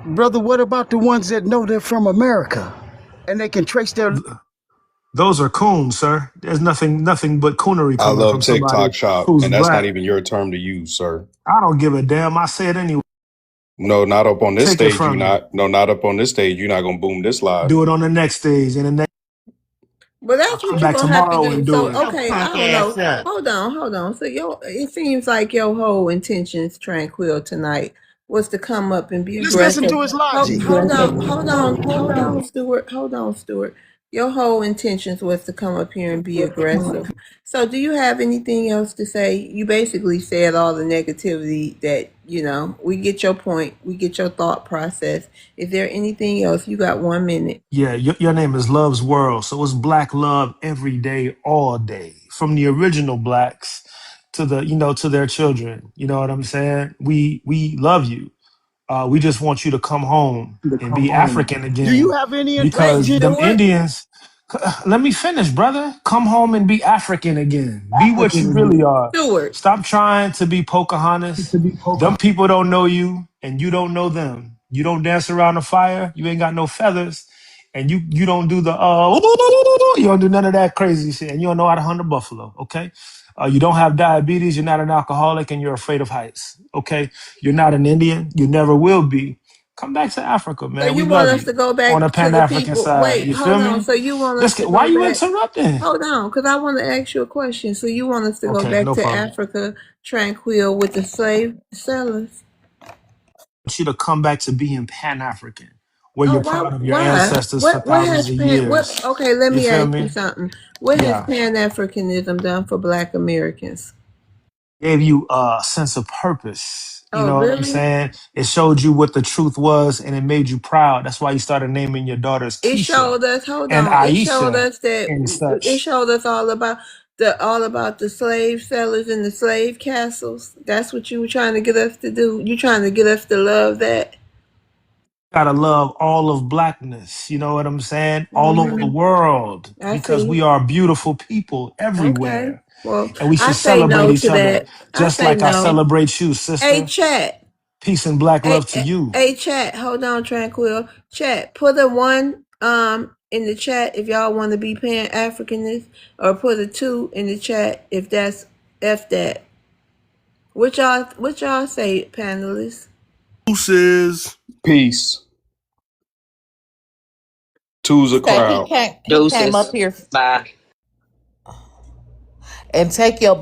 Brother, what about the ones that know they're from America and they can trace their Those are coons, sir. There's nothing but coonery I coming love from somebody TikTok shop, who's and that's not black. even your term to use, sir. I don't give a damn. I say it anyway. No, not up on this Take it stage. You from me. not. No, not up on this stage. You're not gonna boom this live. Do it on the next stage, and the next. But I'll that's come what you're back gonna have to tomorrow do. and do So it. Your okay, I punk don't ass know. up. Hold on. So it seems like your whole intentions, Tranquil, tonight was to come up and be let's listen aggressive. to his logic. Stuart. Hold on, Stuart. Your whole intentions was to come up here and be aggressive. So do you have anything else to say? You basically said all the negativity that, we get your point, we get your thought process. Is there anything else? You got 1 minute. Yeah, your name is Love's World, so it's black love every day, all day, from the original blacks to to their children. You know what I'm saying? We love you. We just want you to come home and be African Do you again, have any Hey, because them intention? Stuart. Indians. Let me finish, brother. Come home and be African again. Be what you really are. Stuart. Stop trying to be Pocahontas. Them people don't know you, and you don't know them. You don't dance around the fire. You ain't got no feathers, and you don't do the you don't do none of that crazy shit, and you don't know how to hunt a buffalo. Okay, you don't have diabetes. You're not an alcoholic, and you're afraid of heights. Okay, you're not an Indian. You never will be. Come back to Africa, So man. We you want love us you to go on back a to Pan the African people? side. Wait, You feel hold on. me? So you want Let's us to get. Why go you back? interrupting? Hold on, because I want to ask you a question. So you want us to go Okay, back no to problem. Africa, tranquil, with the slave sellers? I want you to come back to being Pan African, where Oh, you're why? proud of your Why? ancestors for What thousands has of Pan? What? years. Okay, let You me feel ask you me? something. What has Yeah. Pan Africanism done for Black Americans? Gave you a sense of purpose. You Oh, know what I'm really? saying? It showed you what the truth was and it made you proud. That's why you started naming your daughters It Keisha showed us. Hold and on. It showed Aisha us that and it such. showed us all about the slave sellers and the slave castles. That's what you were trying to get us to do. You trying to get us to love that. Gotta love all of blackness. You know what I'm saying? All over the Hmm. world I because see. we are beautiful people Okay. everywhere. Well, And we I should say celebrate no each to other that. I just say like I no. celebrate you, Hey, sister. chat. Peace and black love Hey, to hey, you. hey, chat. Hold on, tranquil. Chat. Put a one in the chat if y'all want to be Pan Africanist, or put a two in the chat if that's f that. What y'all say, panelists? Deuces. Peace. Two's a Okay, he crowd. can't. He came up Deuces. here Bye. and take your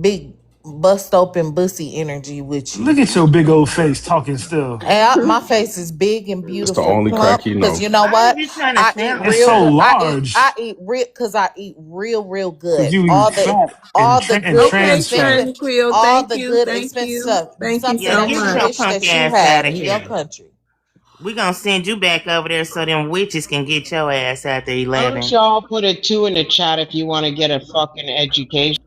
big bust open bussy energy with Look you. at your big old face talking still. And my face is big and It's the beautiful, only crack plump. you Cause know. you know Why is what? you trying to I eat sound It's like real so good. that? I large eat real because I eat real because good. you eat fat and, and Okay, trans fat. tranquil. All Thank the you. good Thank expensive you. stuff. Thank you Something Yeah, so that get you your much. wish punk that you ass out had of in your here. country. We gonna send you back over there so them witches can get your ass after Why don't 11. y'all put a two in the chat if you want to get a fucking education?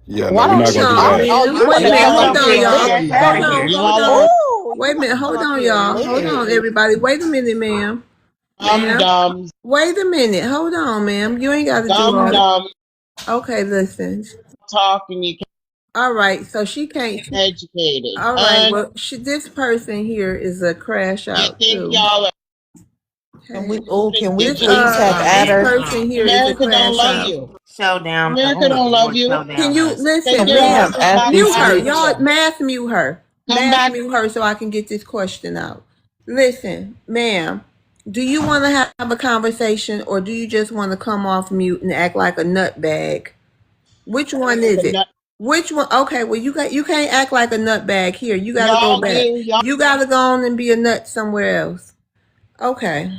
Yeah, no, Why we're don't not gonna you? do No. that. Oh, you Wait want a to minute. come Hold up on, here y'all. lit? Hold Come on. here. Hold on. Oh, you Wait a want to minute. come Hold up on, here y'all. Hold on, lit? everybody. Wait a minute, ma'am. Ma'am. Wait a minute. Hold on, ma'am. You ain't got to do all that. Okay, listen. All right. So she can't. All right. Well, this person here is a crash out too. Can Okay. we? Oh, can we This please have this Adder? person here is a crash out. Showdown. Oh Lord, Can showdown you us. listen, Can we ma'am? have Athy Mute her. switch? Y'all mass mute her. Mass mute her so I can get this question out. Listen, ma'am, do you want to have a conversation or do you just want to come off mute and act like a nutbag? Which one is it? Which one? Okay, well you can't act like a nutbag here. You gotta go back. You gotta go on and be a nut somewhere else. Okay.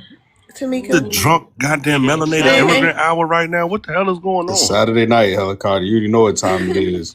The Tamika. drunk goddamn melanated Man. immigrant hour right now. What the hell is going It's on? Saturday night, Helicopter. You already know what time it is.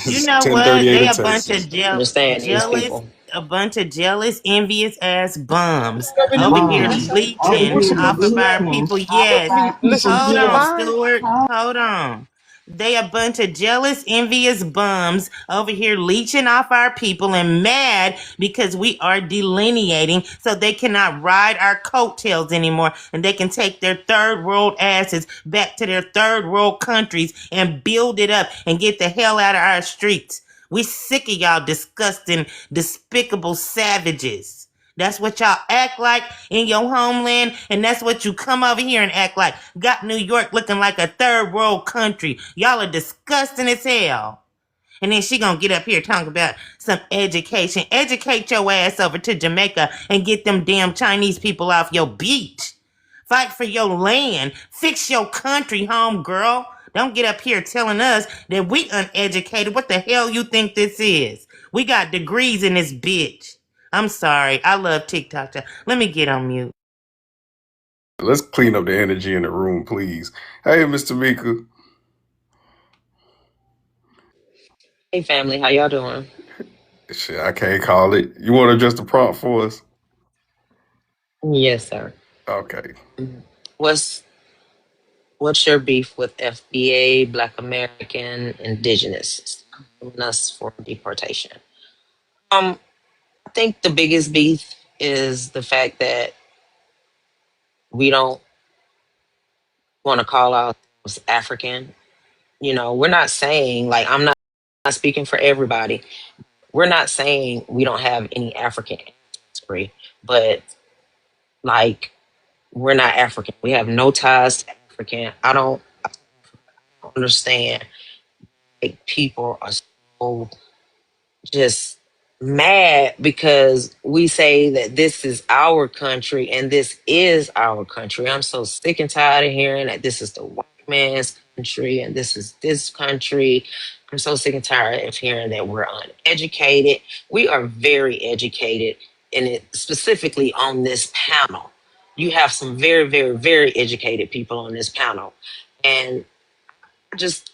You It's know what? 10:38 They in a bunch Texas. of Understand these jealous, people. a bunch of jealous, envious ass bums over here leeching Listen, off of our people. Yes. listen. Hold on, Why? Stuart. Hold on. They a bunch of jealous, envious bums over here leeching off our people and mad because we are delineating so they cannot ride our coattails anymore and they can take their third world asses back to their third world countries and build it up and get the hell out of our streets. We sick of y'all disgusting, despicable savages. That's what y'all act like in your homeland, and that's what you come over here and act like. Got New York looking like a third world country. Y'all are disgusting as hell. And then she gonna get up here talking about some education. Educate your ass over to Jamaica and get them damn Chinese people off your beach. Fight for your land. Fix your country, home girl. Don't get up here telling us that we uneducated. What the hell you think this is? We got degrees in this bitch. I'm sorry. I love TikTok. Let me get on mute. Let's clean up the energy in the room, please. Hey, Mr. Mika. Hey, family, how y'all doing? Shit, I can't call it. You want to address the prompt for us? Yes, sir. Okay. What's what's your beef with FBA, Black American, Indigenous, stopping us for deportation? I think the biggest beef is the fact that we don't want to call ourselves African. You know, we're not saying like not speaking for everybody. We're not saying we don't have any African ancestry, but like we're not African. We have no ties to African. I don't understand. Like people are so just mad because we say that this is our country and this is our country. I'm so sick and tired of hearing that this is the white man's country and this is this country. I'm so sick and tired of hearing that we're uneducated. We are very educated, and it specifically on this panel. You have some very, very, very educated people on this panel. And just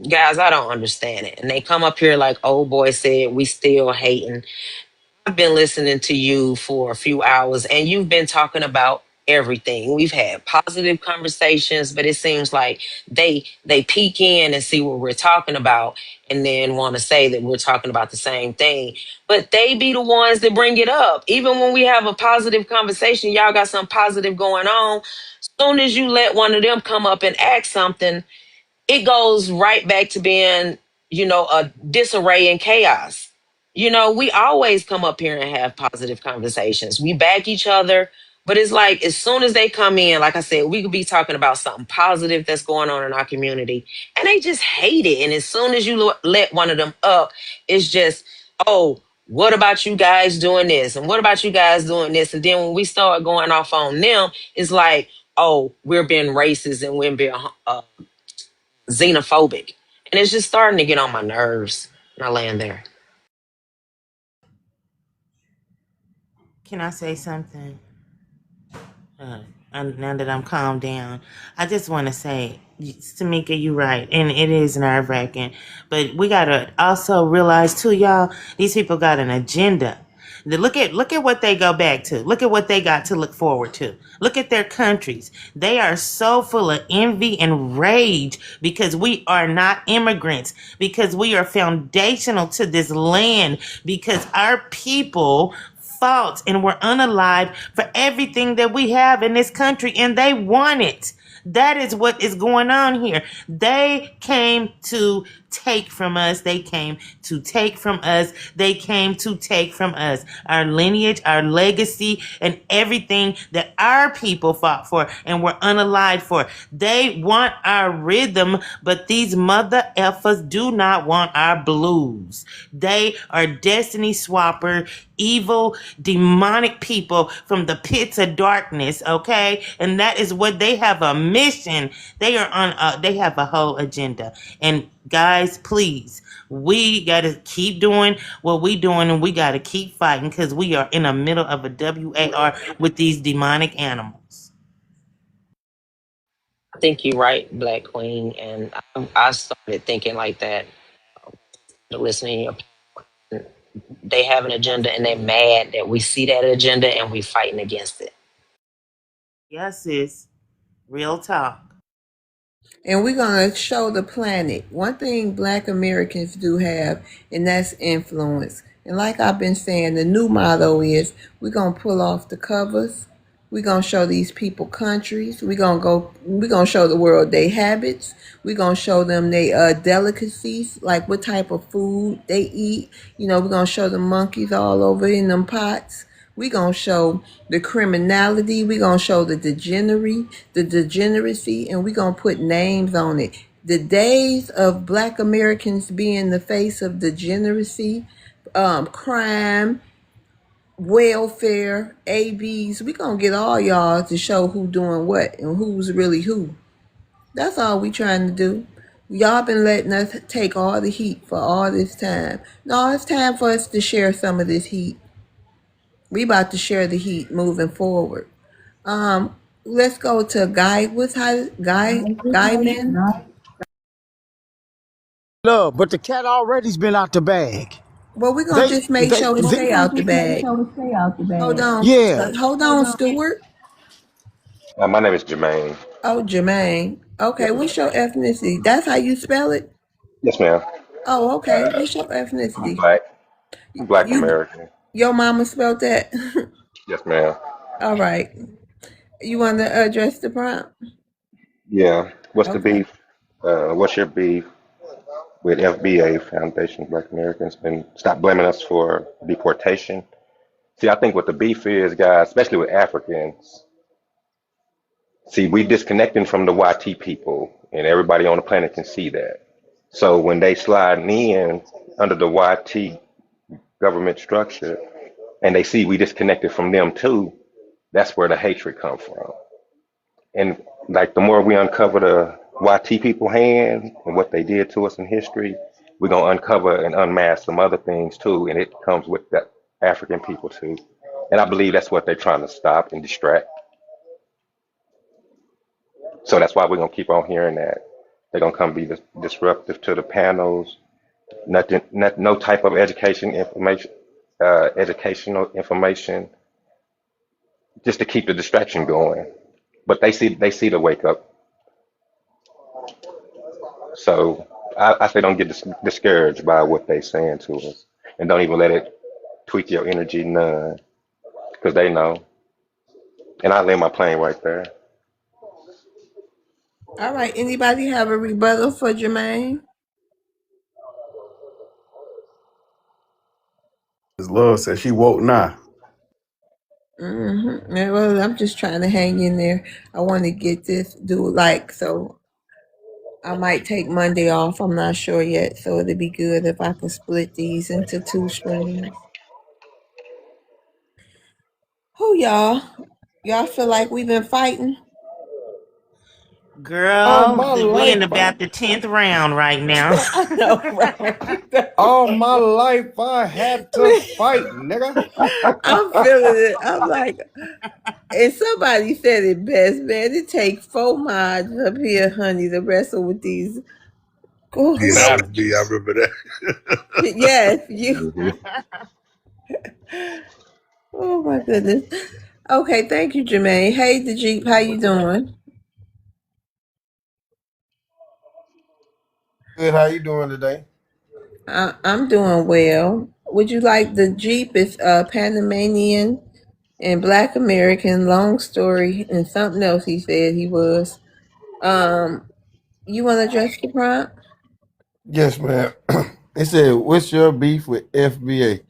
guys, I don't understand it. And they come up here like old boy said, we still hating. I've been listening to you for a few hours and you've been talking about everything. We've had positive conversations, but it seems like they peek in and see what we're talking about and then want to say that we're talking about the same thing. But they be the ones that bring it up. Even when we have a positive conversation, y'all got something positive going on. Soon as you let one of them come up and ask something, it goes right back to being, a disarray and chaos. We always come up here and have positive conversations. We back each other, but it's like as soon as they come in, like I said, we could be talking about something positive that's going on in our community, and they just hate it. And as soon as you let one of them up, it's just, oh, what about you guys doing this? And what about you guys doing this? And then when we start going off on them, it's like, oh, we're being racist and we're being xenophobic. And it's just starting to get on my nerves. And I land there. Can I say something? And now that I'm calmed down, I just want to say, Tamika, you're right, and it is nerve wracking. But we gotta also realize too, y'all, these people got an agenda. Look at what they go back to. Look at what they got to look forward to. Look at their countries. They are so full of envy and rage because we are not immigrants, because we are foundational to this land, because our people fought and were unalived for everything that we have in this country, and they want it. That is what is going on here. They came to take from us. They came to take from us. They came to take from us our lineage, our legacy, and everything that our people fought for and were unalived for. They want our rhythm, but these mother effers do not want our blues. They are destiny swapper, evil, demonic people from the pits of darkness, okay? And that is what they have, a mission. They are on they have a whole agenda. And guys, please, we got to keep doing what we doing, and we got to keep fighting, because we are in the middle of a WAR with these demonic animals. I think you're right, Black Queen, and I started thinking like that, listening. They have an agenda, and they're mad that we see that agenda and we fighting against it. Yes, sis. Real talk. And we're going to show the planet. One thing Black Americans do have, and that's influence. And like I've been saying, the new motto is we're going to pull off the covers. We're going to show these people countries. We're going to show the world their habits. We're going to show them their delicacies, like what type of food they eat. You know, we're going to show the monkeys all over in them pots. We're going to show the criminality. We're going to show the degeneracy, and we're going to put names on it. The days of Black Americans being the face of degeneracy, crime, welfare, ABs, we're going to get all y'all to show who doing what and who's really who. That's all we trying to do. Y'all been letting us take all the heat for all this time. No, it's time for us to share some of this heat. We about to share the heat moving forward. Let's go to Guy. What's how Guy man? Look, but the cat already's been out the bag. Well, we're gonna They, just make they, sure it they stay out the bag. Hold on. yeah. Hold on, Stuart. My name is Jermaine. Oh, Jermaine. Okay, Yes, what's your ethnicity? That's how you spell it? yes, ma'am. Oh, okay. What's your I'm ethnicity? black. I'm Black You American. your mama spelled that? Yes, ma'am. All right. You want to address the prompt? Yeah. What's the Okay. beef? What's your beef with FBA, Foundation of Black Americans, and stop blaming us for deportation? See, I think what the beef is, guys, especially with Africans. See, we disconnecting from the YT people, and everybody on the planet can see that. So when they slide in under the YT government structure, and they see we disconnected from them too, that's where the hatred comes from. And like the more we uncover the YT people hand and what they did to us in history, we're gonna uncover and unmask some other things too, and it comes with the African people too. And I believe that's what they're trying to stop and distract. So that's why we're gonna keep on hearing that. They're gonna come be disruptive to the panels. Nothing, no type of educational information, just to keep the distraction going. But they see the wake up. So I say don't get discouraged by what they saying to us, and don't even let it tweak your energy none, because they know. And I lay my plane right there. All right. Anybody have a rebuttal for Jermaine? His love said she woke now. Yeah, well, I'm just trying to hang in there. I want to get this so I might take Monday off. I'm not sure yet, so it'd be good if I can split these into 2 streams. Who y'all? Y'all feel like we've been fighting? All Girl, my we in life, about the 10th round right now. I know, right? all my life, I had to fight, nigga. I'm feeling it. I'm like, and somebody said it best, man. It takes 4 mods up here, honey, to wrestle with these. Oh, Yeah, that was me. I Savages. remember that. yes, you. Hmm. Oh my goodness. Okay, thank you, Jermaine. Hey, the Jeep, how you doing? Good. How you doing today? I'm doing well. Would you like the Jeep is Panamanian and Black American, long story, and something else he said he was. Um, you want to address the prompt? Yes, ma'am. It said, "What's your beef with FBA?"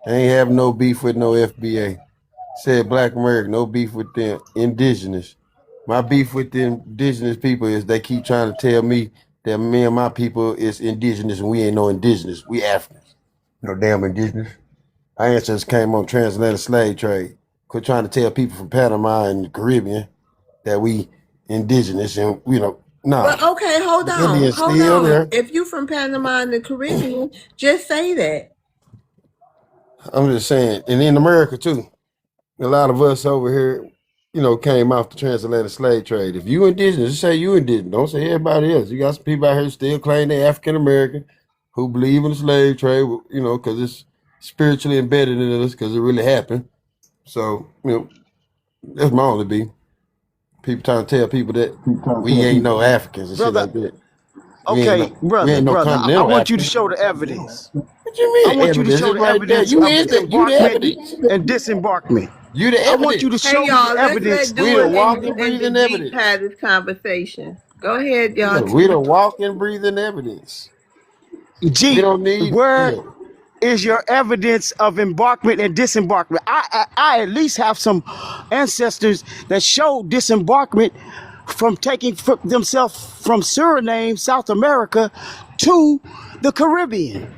I ain't have no beef with no FBA. Said Black American, no beef with them indigenous. My beef with the indigenous people is they keep trying to tell me that me and my people is indigenous and we ain't no indigenous. We Africans. No damn indigenous. Our ancestors came on transatlantic slave trade. Quit trying to tell people from Panama and the Caribbean that we indigenous and Well, nah. okay, hold The on, Indians hold still on. there. If you from Panama and the Caribbean, just say that. I'm just saying, and in America too, a lot of us over here, came off the transatlantic slave trade. If you indigenous, just say you indigenous. Don't say everybody else. You got some people out here still claim they African American who believe in the slave trade, because it's spiritually embedded in us because it really happened. So, that's my only beef. People trying to tell people that we ain't no Africans and shit Brother, like that. okay, We brother, ain't no brother, I continental want you to Africans. show the evidence. What you I mean want you to evidence? show It's the right there. evidence of the You the embarkment evidence. and disembarkment. You the I want you to evidence. Hey, show me the y'all, let's evidence. let We Do the it walking, and the breathing Jeep evidence. have this conversation. Go ahead, Yeah, y'all we two. the walking, breathing evidence. We G, don't need. where Yeah. is your evidence of embarkment and disembarkment? I at least have some ancestors that show disembarkment from taking themselves from Suriname, South America, to the Caribbean.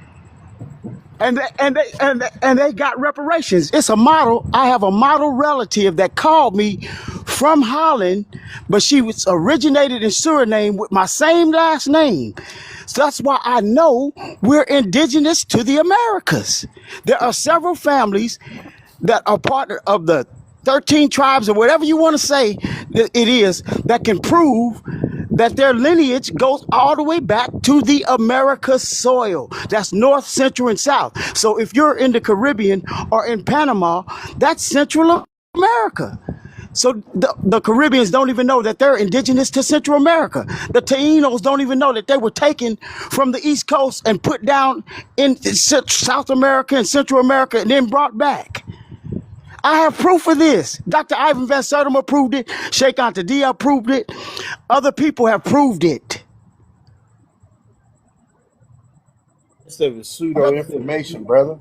And they got reparations. It's a model. I have a model relative that called me from Holland, but she was originated in Suriname with my same last name. So that's why I know we're indigenous to the Americas. There are several families that are part of the 13 tribes or whatever you want to say that it is that can prove that their lineage goes all the way back to the Americas soil. That's North, Central, and South. So if you're in the Caribbean or in Panama, that's Central America. So the Caribbeans don't even know that they're indigenous to Central America. The Taínos don't even know that they were taken from the East Coast and put down in South America and Central America and then brought back. I have proof of this. Dr. Ivan Van Sertima proved it. Sheikh Anta Dia proved it. Other people have proved it. It's a pseudo information, brother.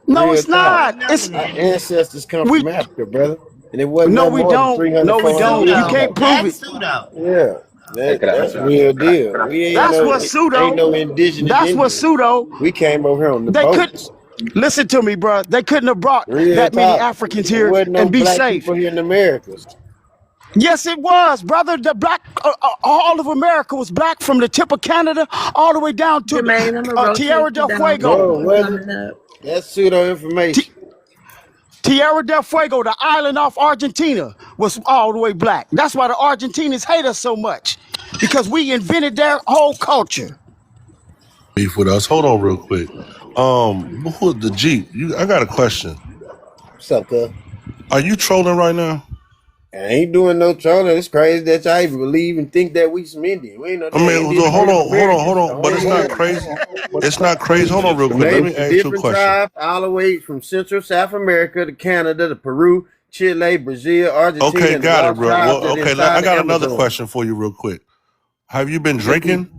No, Real it's talk. not. It's Our ancestors come we. from Africa, brother, and it wasn't No, nothing we more than don't. 300, No, we That's 400 don't. You years pseudo. can't ago. prove That's it. pseudo. Yeah, Hey, get out my that's shop. real deal. We ain't That's no what ain't pseudo. no indigenous That's what Indians. pseudo. We came over here on the They could boats. listen to me, bro. They couldn't have brought Real that many talk. Africans It here wasn't no and be black safe. people here in the Americas. Yes, it was, brother. The black, all of America was black from the tip of Canada all the way down to Jermaine, I'm gonna rotate Tierra you del down Fuego. because No, it you wasn't. coming up. That's pseudo information. Tierra del Fuego, the island off Argentina, was all the way black. That's why the Argentinians hate us so much, because we invented their whole culture. Beef with us. Hold on real quick. Who the Jeep? I got a question. What's up, cuz? Are you trolling right now? I ain't doing no trolling. It's crazy that y'all even believe and think that we some Indian. We ain't no I damn mean, Indian. so We hold Native on, hold on, hold Americans. on. The But whole it's not world. crazy. It's not crazy. Hold on real quick. Let me Native ask you a different question. tribes all the way from Central South America to Canada to Peru, Chile, Brazil, Okay, Argentina, and the got it, lost bro. tribes Well, that okay, I inside the got another Amazon. question for you real quick. Have you been Yes, we drinking?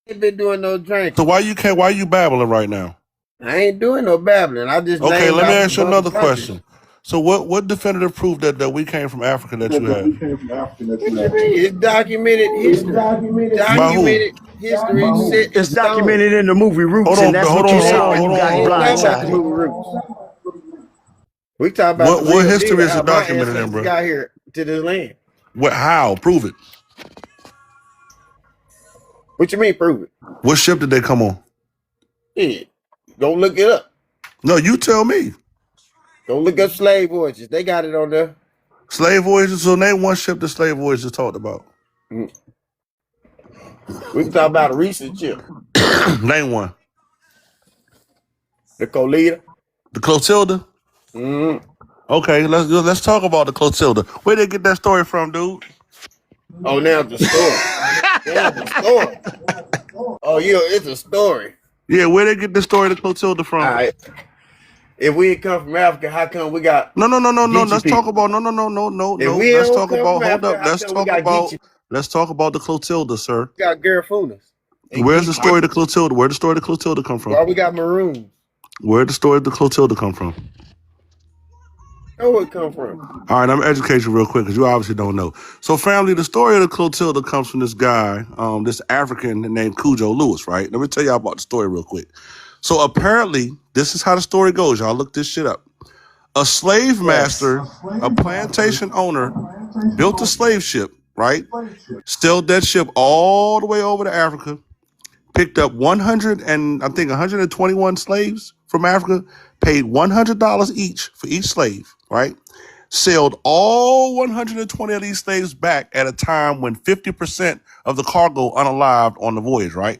ain't been doing no So drinking. why you babbling right now? I ain't doing no babbling. I just Okay, named let me off ask some you other another countries. question. So what definitive proof that we came from Africa that you have? What you mean? It's documented history. By who? Documented history set in It's stone. documented in the movie Hold Roots, and on, that's hold what on, you hold saw on, when hold you on, got We hold ain't on, talking hold about the on. blindsided. movie Roots. We talk about the What real history deal. is How it my documented in, ancestors bro? got here to this land. What? How? Prove it. What you mean, prove it? What ship did they come on? Yeah. Go look it up. No, you tell me. Go look up slave voyages. They got it on there. Slave voyages. So name one ship the slave voyages talked about. Mm. We can talk about a recent ship. Name one. The Colita. The Clotilda. Mm. Okay, let's talk about the Clotilda. Where they get that story from, dude? Oh, now the story. Now the story. Oh, yeah, it's a story. Yeah, where they get the story of the Clotilda All from? right. If we ain't come from Africa, how come we got No. Geechee Let's talk people? about no. If we Let's don't talk come about from hold Africa, up. how come we got Geechee? Let's talk about the Clotilda, sir. We got Garafunas and Where's the Geechee. story of the Clotilda? Where the story of the Clotilda come from? Why we got maroons? Where the story of the Clotilda come from? Where it come from? All right, I'm gonna educate you real quick because you obviously don't know. So, family, the story of the Clotilda comes from this guy, this African named Cujo Lewis, right? Let me tell y'all about the story real quick. So, apparently, this is how the story goes. Y'all look this shit up. A slave Yes. master, a plantation owner, built a slave ship, right? Sailed that ship all the way over to Africa, picked up 121 slaves from Africa, paid $100 each for each slave, right? Sailed all 120 of these slaves back at a time when 50% of the cargo unalived on the voyage, right?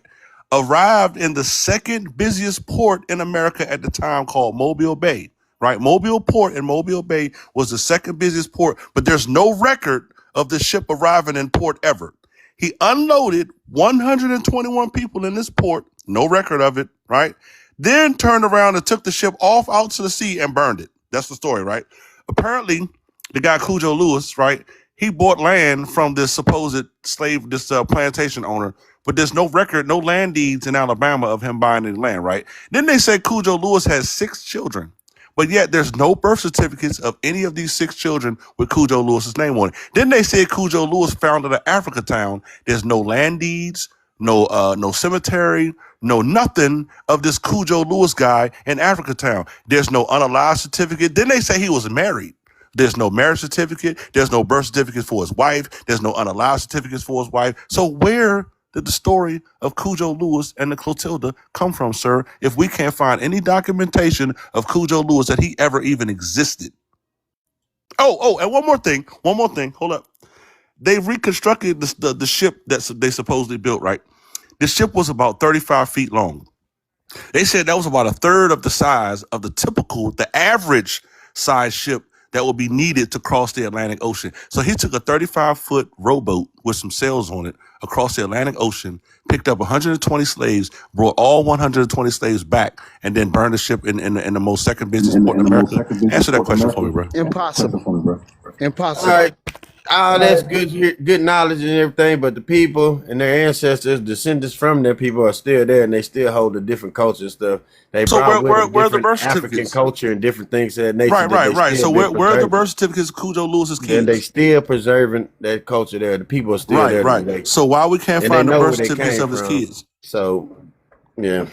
Arrived in the second busiest port in America at the time called Mobile Bay, right? Mobile Port in Mobile Bay was the second busiest port, but there's no record of the ship arriving in port ever. He unloaded 121 people in this port, no record of it, right? Then turned around and took the ship off out to the sea and burned it. That's the story, right? Apparently, the guy Cujo Lewis, right? He bought land from this supposed slave, this plantation owner, but there's no record, no land deeds in Alabama of him buying any land, right? Then they say Cujo Lewis has 6 children, but yet there's no birth certificates of any of these 6 children with Cujo Lewis's name on it. Then they say Cujo Lewis founded an Africa town. There's no land deeds, no cemetery, no nothing of this Cujo Lewis guy in Africa town. There's no unalived certificate. Then they say he was married. There's no marriage certificate. There's no birth certificate for his wife. There's no unalived certificates for his wife. So where did the story of Cujo Lewis and the Clotilda come from, sir, if we can't find any documentation of Cujo Lewis that he ever even existed? And one more thing. Hold up. They reconstructed the ship that they supposedly built, right? The ship was about 35 feet long. They said that was about a third of the size of the average size ship that would be needed to cross the Atlantic Ocean. So he took a 35-foot rowboat with some sails on it across the Atlantic Ocean, picked up 120 slaves, brought all 120 slaves back, and then burned the ship in the most second busiest port in America. Answer that question for me, bro. Impossible. All Impossible. right. All that's good knowledge and everything, but the people and their ancestors, descendants from their people, are still there, and they still hold a different culture and stuff. They So brought with them where are the birth different African certificates? culture and different things of that nature. Right. So where are the birth certificates of Cujo Lewis's And they kids? still preserving that culture there. The people are still there Right. So why we can't and they find the know birth where they certificates came of his from. kids? So, yeah.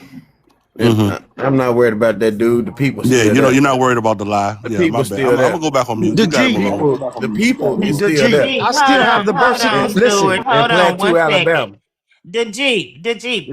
Mm-hmm. I'm not worried about that dude. The people Yeah, still there. you're not worried about the lie. The Yeah, my people bad. still I'm there. gonna go back on mute. The You got it, G, Marone. The people is the still G. there. I still have the birth Hold on, certificate. Listen, Stewart. And Hold on Plateau, one second. Alabama. The Jeep.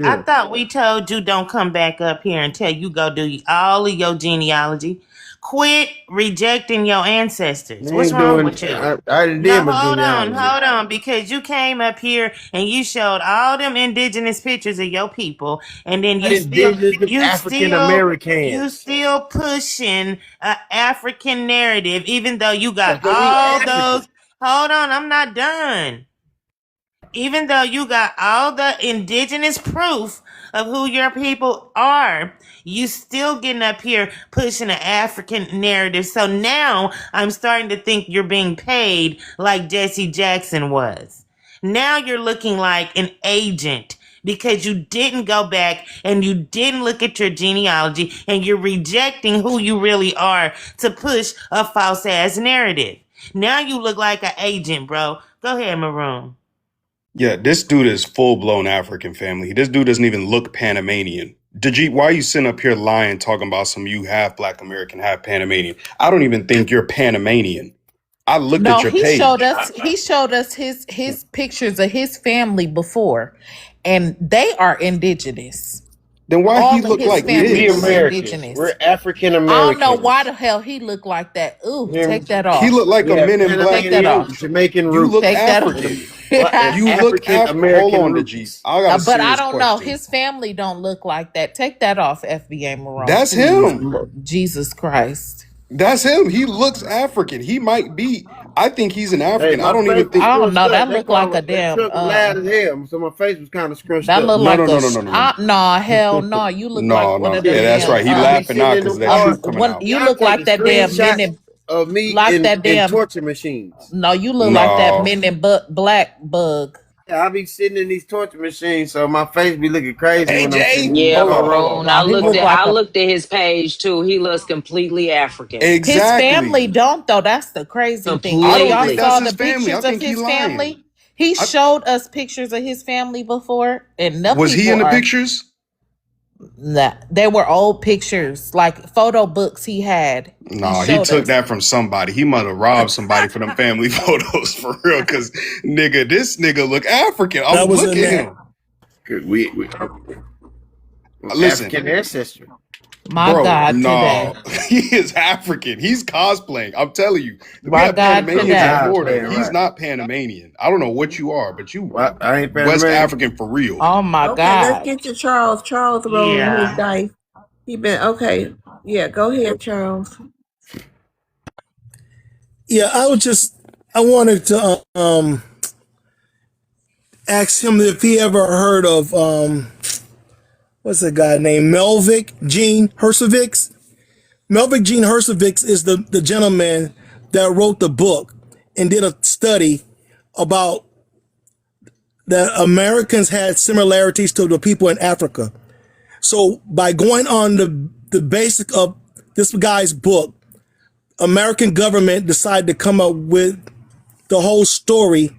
I Yeah. thought we told you don't come back up here until you go do all of your genealogy. Quit rejecting your ancestors. I What's ain't wrong doing. with you? I already No, did my genealogy. hold on, because you came up here and you showed all them indigenous pictures of your people, and then Not indigenous, them African you Americans. still pushing a African narrative, even though you got Because we all African. those. Hold on, I'm not done. Even though you got all the indigenous proof of who your people are, you still getting up here pushing an African narrative. So now I'm starting to think you're being paid like Jesse Jackson was. Now you're looking like an agent because you didn't go back and you didn't look at your genealogy and you're rejecting who you really are to push a false ass narrative. Now you look like an agent, bro. Go ahead, Maroon. Yeah, this dude is full blown African family. This dude doesn't even look Panamanian. Dajit, why are you sitting up here lying, talking about some you half Black American, half Panamanian? I don't even think you're Panamanian. I looked at No, your he showed page. us his pictures of his family before, and they are indigenous. Then why he All of look his like family We was this? Americans. indigenous. We're African I don't know why Americans. the hell he looked like that. Ooh, Here, take that He off. looked like we a have Men in Black Take that Panamanian, off. dude. Jamaican You look roots Take that African. off. and You look African Hold American on, Dajit. roots. I got a But I serious don't know. question. His family don't look like that. Take that off, FBA Marone, That's please. him. Jesus Christ. That's him. He looks African. He might be. I think he's an Hey, African. I my don't face even was think. I don't scrunched know. up. That They looked like call a it, that damn truck loud as hell, so my face was kind of scrunched that up. looked No, like no, a no, no, no, no, no, no, hell no. You look like no, one no. of Yeah, them that's damn right. He I be laughing now sitting in because them that art. truth coming one out. you Y'all look like taking that damn men screenshots in of me like in, that in damn torture machines. no, you look like that No, men in black bug. Yeah, I be sitting in these torture machines, so my face be looking crazy hey when I'm Jay, sitting in these Yeah, hold on, art. hold on. Maroon. No, he look Hold on. like I a looked at his page too. He looks completely African. his family Exactly. don't though. That's the crazy thing. I When don't y'all think Completely. that's saw the his family. I pictures of think he his lying. family, he I, showed us pictures of his family before, and the was he in people the are pictures? nah, they were old pictures, like photo books he had. He No, he showed took us. that from somebody. He might have robbed somebody for them family photos for real. Cause nigga, this nigga look African. That was Look in at that. him. 'Cause we Listen, African ancestry. My bro, God, today. no, he is African. He's cosplaying. I'm telling you, we My have God, I'm Panamanians in today. Florida. cosplaying, He's right? not Panamanian. I don't know what you are, but you Well, I ain't West Panamanian. African for real. Oh my Okay, let's God. get to Charles. Charles rolling his Yeah. dice. He been okay. Yeah, go ahead, Charles. Yeah, I wanted to ask him if he ever heard of what's the guy named Melvick Gene Hersovix. Melvick Gene Hersovix is the gentleman that wrote the book and did a study about that Americans had similarities to the people in Africa. So by going on the basic of this guy's book, American government decided to come up with the whole story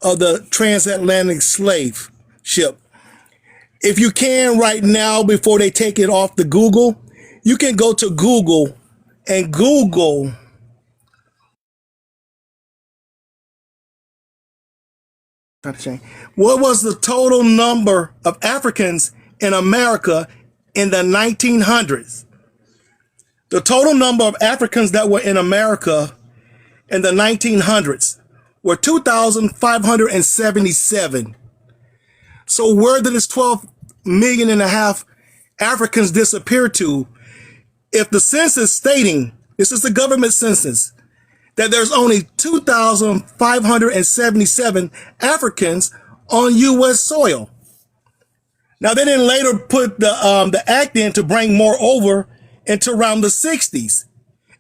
of the transatlantic slave ship. If you can right now, before they take it off the Google, you can go to Google and Google what was the total number of Africans in America in the 1900s. The total number of Africans that were in America in the 1900s were 2,577. So where did this 12 million and a half Africans disappear to if the census stating, this is the government census, that there's only 2,577 Africans on U.S. soil? Now they didn't later put the act in to bring more over into around the 60s.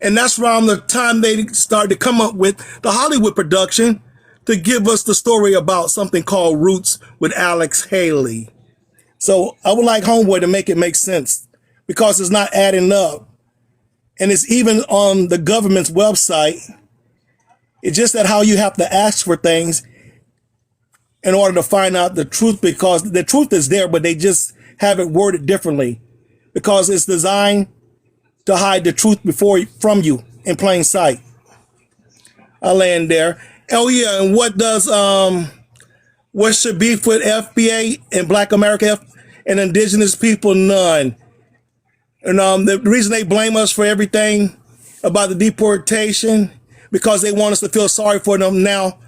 And that's around the time they started to come up with the Hollywood production to give us the story about something called Roots with Alex Haley. So I would like Homeboy to make it make sense because it's not adding up. And it's even on the government's website. It's just that how you have to ask for things in order to find out the truth, because the truth is there, but they just have it worded differently because it's designed to hide the truth from you in plain sight. I land there. Oh yeah, and what should beef with FBA and Black America and Indigenous people? None. And the reason they blame us for everything about the deportation because they want us to feel sorry for them now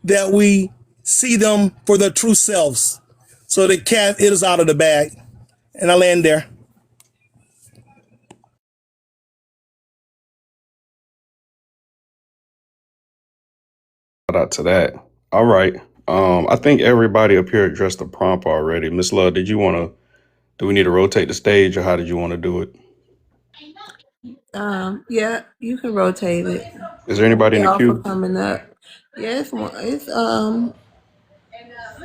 that we see them for their true selves. So the cat is out of the bag. And I land there. Shout out to that. All right. I think everybody up here addressed the prompt already. Miss Love, do we need to rotate the stage or how did you want to do it? Yeah, you can rotate it. Is there anybody in the Y'all for queue? coming up. Yeah, it's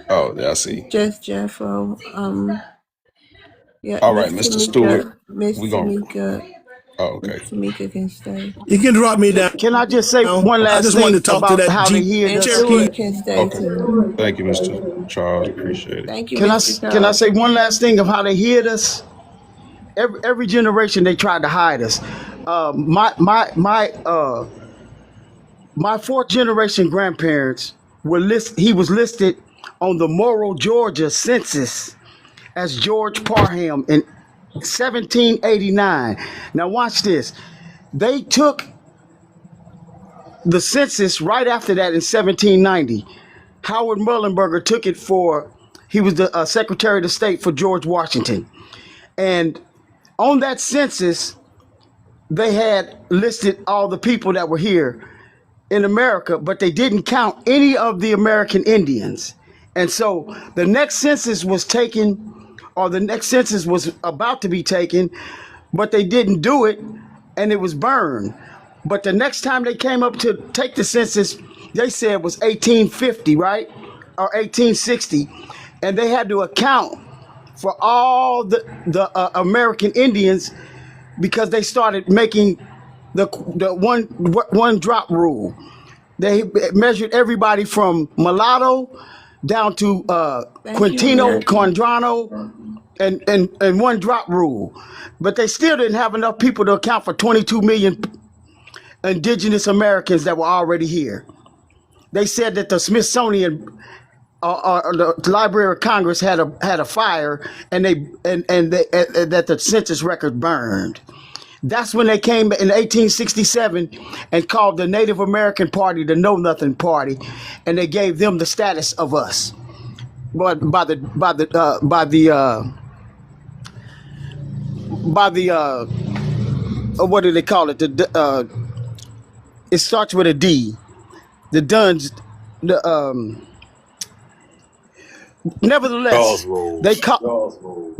Oh, yeah, I see. just Jeffro. Yeah, All right, Mr. Stewart. Miss We going Tamika, Oh, Miss okay. Tamika can stay. You can drop me down. Can I just say one I last just wanted thing to talk to about that how they Jeep hid And us? Cherokee. Stewart can stay Okay. too. Thank you, Mr. Charles. Appreciate it. Thank you, Can I Mr. can I Charles. say one last thing of how they hid us? Every generation they tried to hide us. My fourth generation grandparents he was listed on the Morrow, Georgia census as George Parham in 1789. Now watch this. They took the census right after that in 1790. Howard Muhlenberger took it he was the Secretary of State for George Washington. And on that census, they had listed all the people that were here in America, but they didn't count any of the American Indians. And so the next census was taken, or the next census was about to be taken, but they didn't do it, and it was burned. But the next time they came up to take the census, they said it was 1850, right? Or 1860. And they had to account for all the American Indians because they started making the one drop rule. They measured everybody from mulatto down to Thank you, Quintino, American. Quandrano, and one drop rule. But they still didn't have enough people to account for 22 million indigenous Americans that were already here. They said that the Smithsonian the Library of Congress had a fire, and that the census record burned. That's when they came in 1867 and called the Native American Party the Know Nothing Party, and they gave them the status of us. But what do they call it? It starts with a D. The Duns. The Nevertheless, they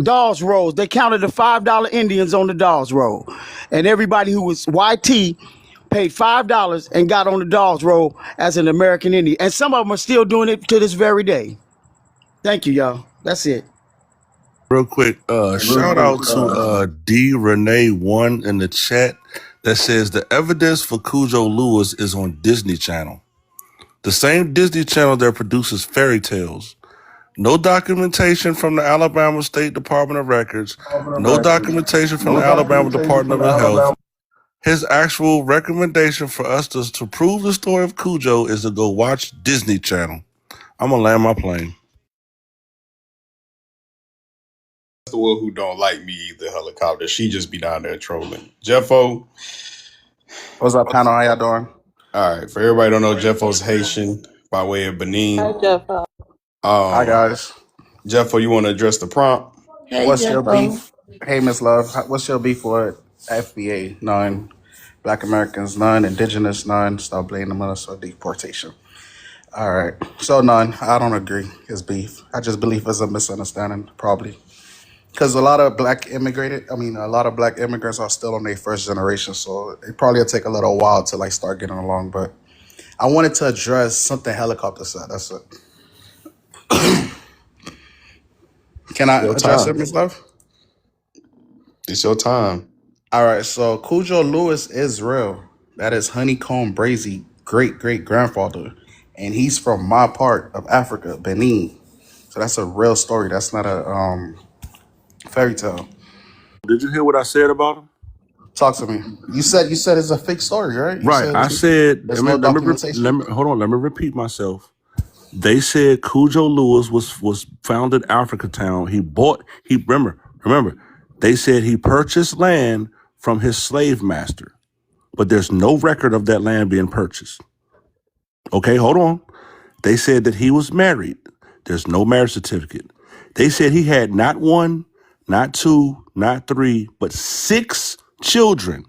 Dawes Rolls. They counted the $5 Indians on the Dawes Roll, and everybody who was YT paid $5 and got on the Dawes Roll as an American Indian. And some of them are still doing it to this very day. Thank you, y'all. That's it. Real quick, shout out to D Renee One in the chat that says the evidence for Cujo Lewis is on Disney Channel, the same Disney Channel that produces fairy tales. No documentation from the Alabama State Department of Records. No documentation from the Alabama Department of Health. His actual recommendation for us to prove the story of Cujo is to go watch Disney Channel. I'm gonna land my plane. The one who don't like me either, helicopter. She just be down there trolling. Jeffo. What's up, panel? How y'all doing? All right. For everybody who don't know, Jeffo's Haitian by way of Benin. Hi, Jeffo. Hi, guys. Jeffo, you want to address the prompt? Hey, What's your Jeffo. beef? Hey, Miss Love. What's your beef with FBA? None. Black Americans, none. Indigenous, none. Stop blaming us for deportation. All right. So, none. I don't agree. It's beef. I just believe it's a misunderstanding, probably. Because a lot of black immigrants are still on their first generation, so it probably will take a little while to like start getting along. But I wanted to address something helicopter said. That's it. Can I address it, Ms. Love? It's your time. All right. So Cujo Lewis is real. That is Honeycomb Brazy great grandfather, and he's from my part of Africa, Benin. So that's a real story. That's not a fairy tale. Did you hear what I said about him? Talk to me. You said it's a fake story, right? You Right. I said, there's no documentation. hold on, let me repeat myself. They said Cujo Lewis was founded Africatown. Remember, they said he purchased land from his slave master, but there's no record of that land being purchased. Okay, hold on. They said that he was married. There's no marriage certificate. They said he had not one, not two, not three, but 6 children.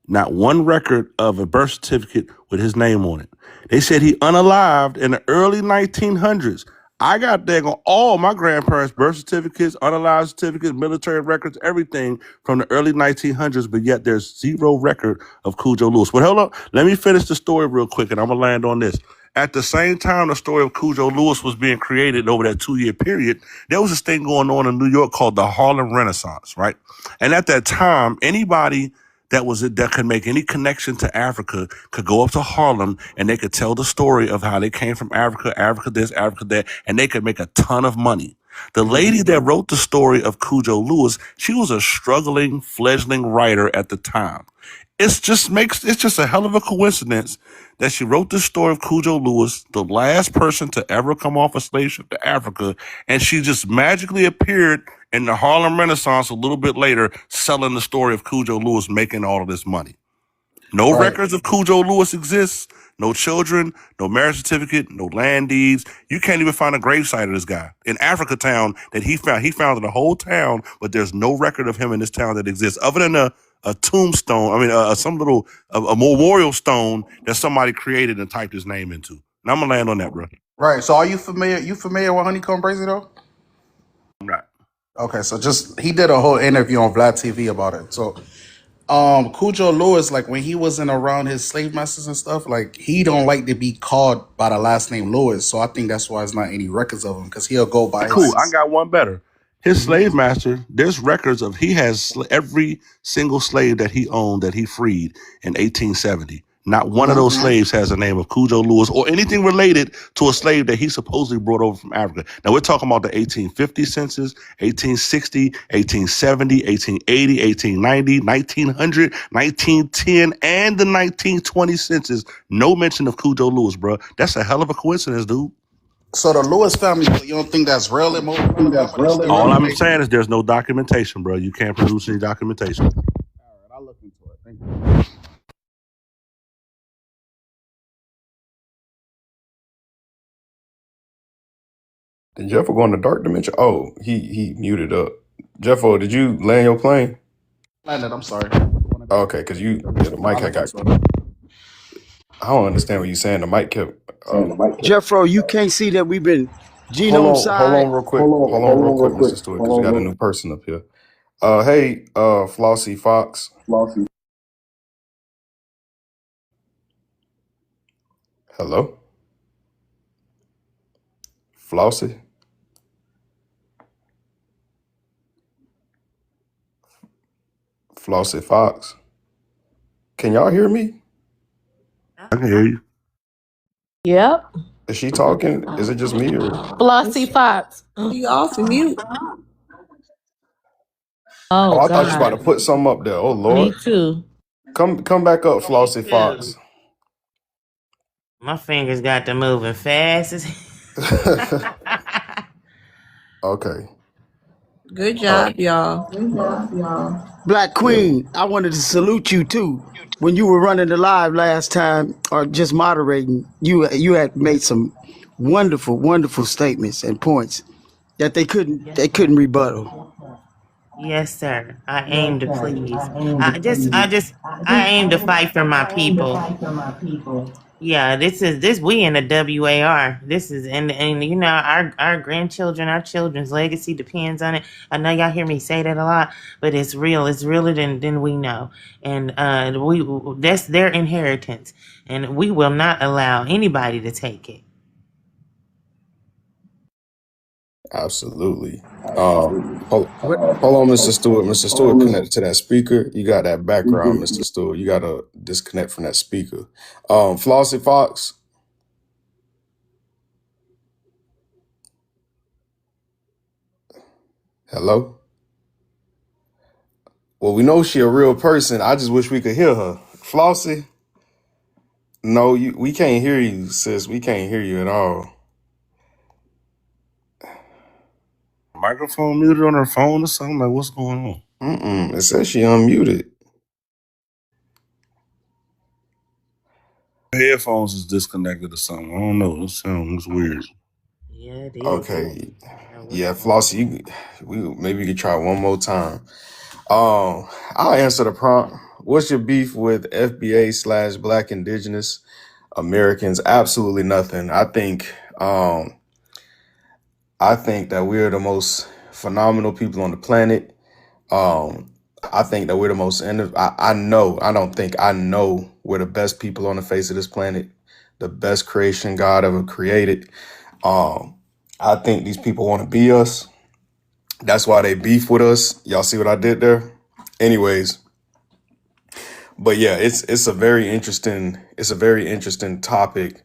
Not one record of a birth certificate with his name on it. They said he unalived in the early 1900s. I got there on all my grandparents' birth certificates, unalived certificates, military records, everything from the early 1900s, but yet there's 0 record of Cujo Lewis. But hold on, let me finish the story real quick, and I'm going to land on this. At the same time the story of Cujo Lewis was being created over that 2-year period, there was this thing going on in New York called the Harlem Renaissance, right? And at that time, anybody that could make any connection to Africa could go up to Harlem and they could tell the story of how they came from Africa, Africa this, Africa that, and they could make a ton of money. The lady that wrote the story of Cujo Lewis, she was a struggling, fledgling writer at the time. It's just a hell of a coincidence that she wrote the story of Cujo Lewis, the last person to ever come off a slave ship to Africa, and she just magically appeared in the Harlem Renaissance a little bit later, selling the story of Cujo Lewis, making all of this money. No records of Cujo Lewis exists. No children, no marriage certificate, no land deeds. You can't even find a gravesite of this guy. In Africatown that he founded a whole town, but there's no record of him in this town that exists, other than a tombstone. I mean, some little a memorial stone that somebody created and typed his name into. And I'm gonna land on that, bro. Right. So are you familiar? You familiar with Honeycomb Brazy though? I'm not. Okay. So just he did a whole interview on Vlad TV about it. So Cujo Lewis, like when he wasn't around his slave masters and stuff, like he don't like to be called by the last name Lewis. So I think that's why there's not any records of him because he'll go by Cool. I his. got one better. His slave master, there's records of he has every single slave that he owned that he freed in 1870. Not one of those slaves has the name of Cujo Lewis or anything related to a slave that he supposedly brought over from Africa. Now we're talking about the 1850 census, 1860, 1870, 1880, 1890, 1900, 1910, and the 1920 census. No mention of Cujo Lewis, bro. That's a hell of a coincidence, dude. So the Lewis family, you don't think that's real and more? All I'm saying is there's no documentation, bro. You can't produce any documentation. All right, I'll look into it. Thank you. Did Jeffo go in the dark dimension? Oh, he muted up. Jeffo, did you land your plane? Landed, I'm sorry. Okay, because the mic had got. I don't understand what you're saying. The mic kept. Jeffro, you can't see that we've been Hold genome on, side. real quick. Hold on, real quick, Mr. Stewart, because we got a new person up here. Hey, Flossie Fox. Hello, Flossie. Flossie Fox. Can y'all hear me? I can hear you. Yep. Is she talking? Is it just me or? Flossie Fox. You off the mute? Oh, Oh I thought you was about to God. put something up there. Oh Me Lord, too. come back up, Me Flossie too. Fox. My fingers got to moving fast as Okay. Good job, y'all. Black Queen, I wanted to salute you too. When you were running the live last time, or just moderating, you had made some wonderful, wonderful statements and points that Yes, they couldn't rebuttal. yes, sir. I aim to please. I aim to fight for my people. Yeah, this we in the WAR. This is and you know our grandchildren, our children's legacy depends on it. I know y'all hear me say that a lot, but it's real. It's realer than we know, and we that's their inheritance, and we will not allow anybody to take it. Absolutely. Hold on, Mr. Stewart. Mr. Stewart connected to that speaker. You got that background, Mr. Stewart. You got to disconnect from that speaker. Flossie Fox. Hello. Well, we know she a real person. I just wish we could hear her. Flossie. No, we can't hear you, sis. We can't hear you at all. Microphone muted on her phone or something? Like, what's going on? It says she unmuted. Headphones is disconnected or something. I don't know. It sounds weird. Yeah, it is. Okay. What's Yeah, going on? Flossie, maybe we could try one more time. I'll answer the prompt. What's your beef with FBA/Black Indigenous Americans? Absolutely nothing. I think that we're the most phenomenal people on the planet. I think that we're the most. I know. I don't think I know we're the best people on the face of this planet, the best creation God ever created. I think these people want to be us. That's why they beef with us. Y'all see what I did there? Anyways, but yeah, it's a very interesting topic.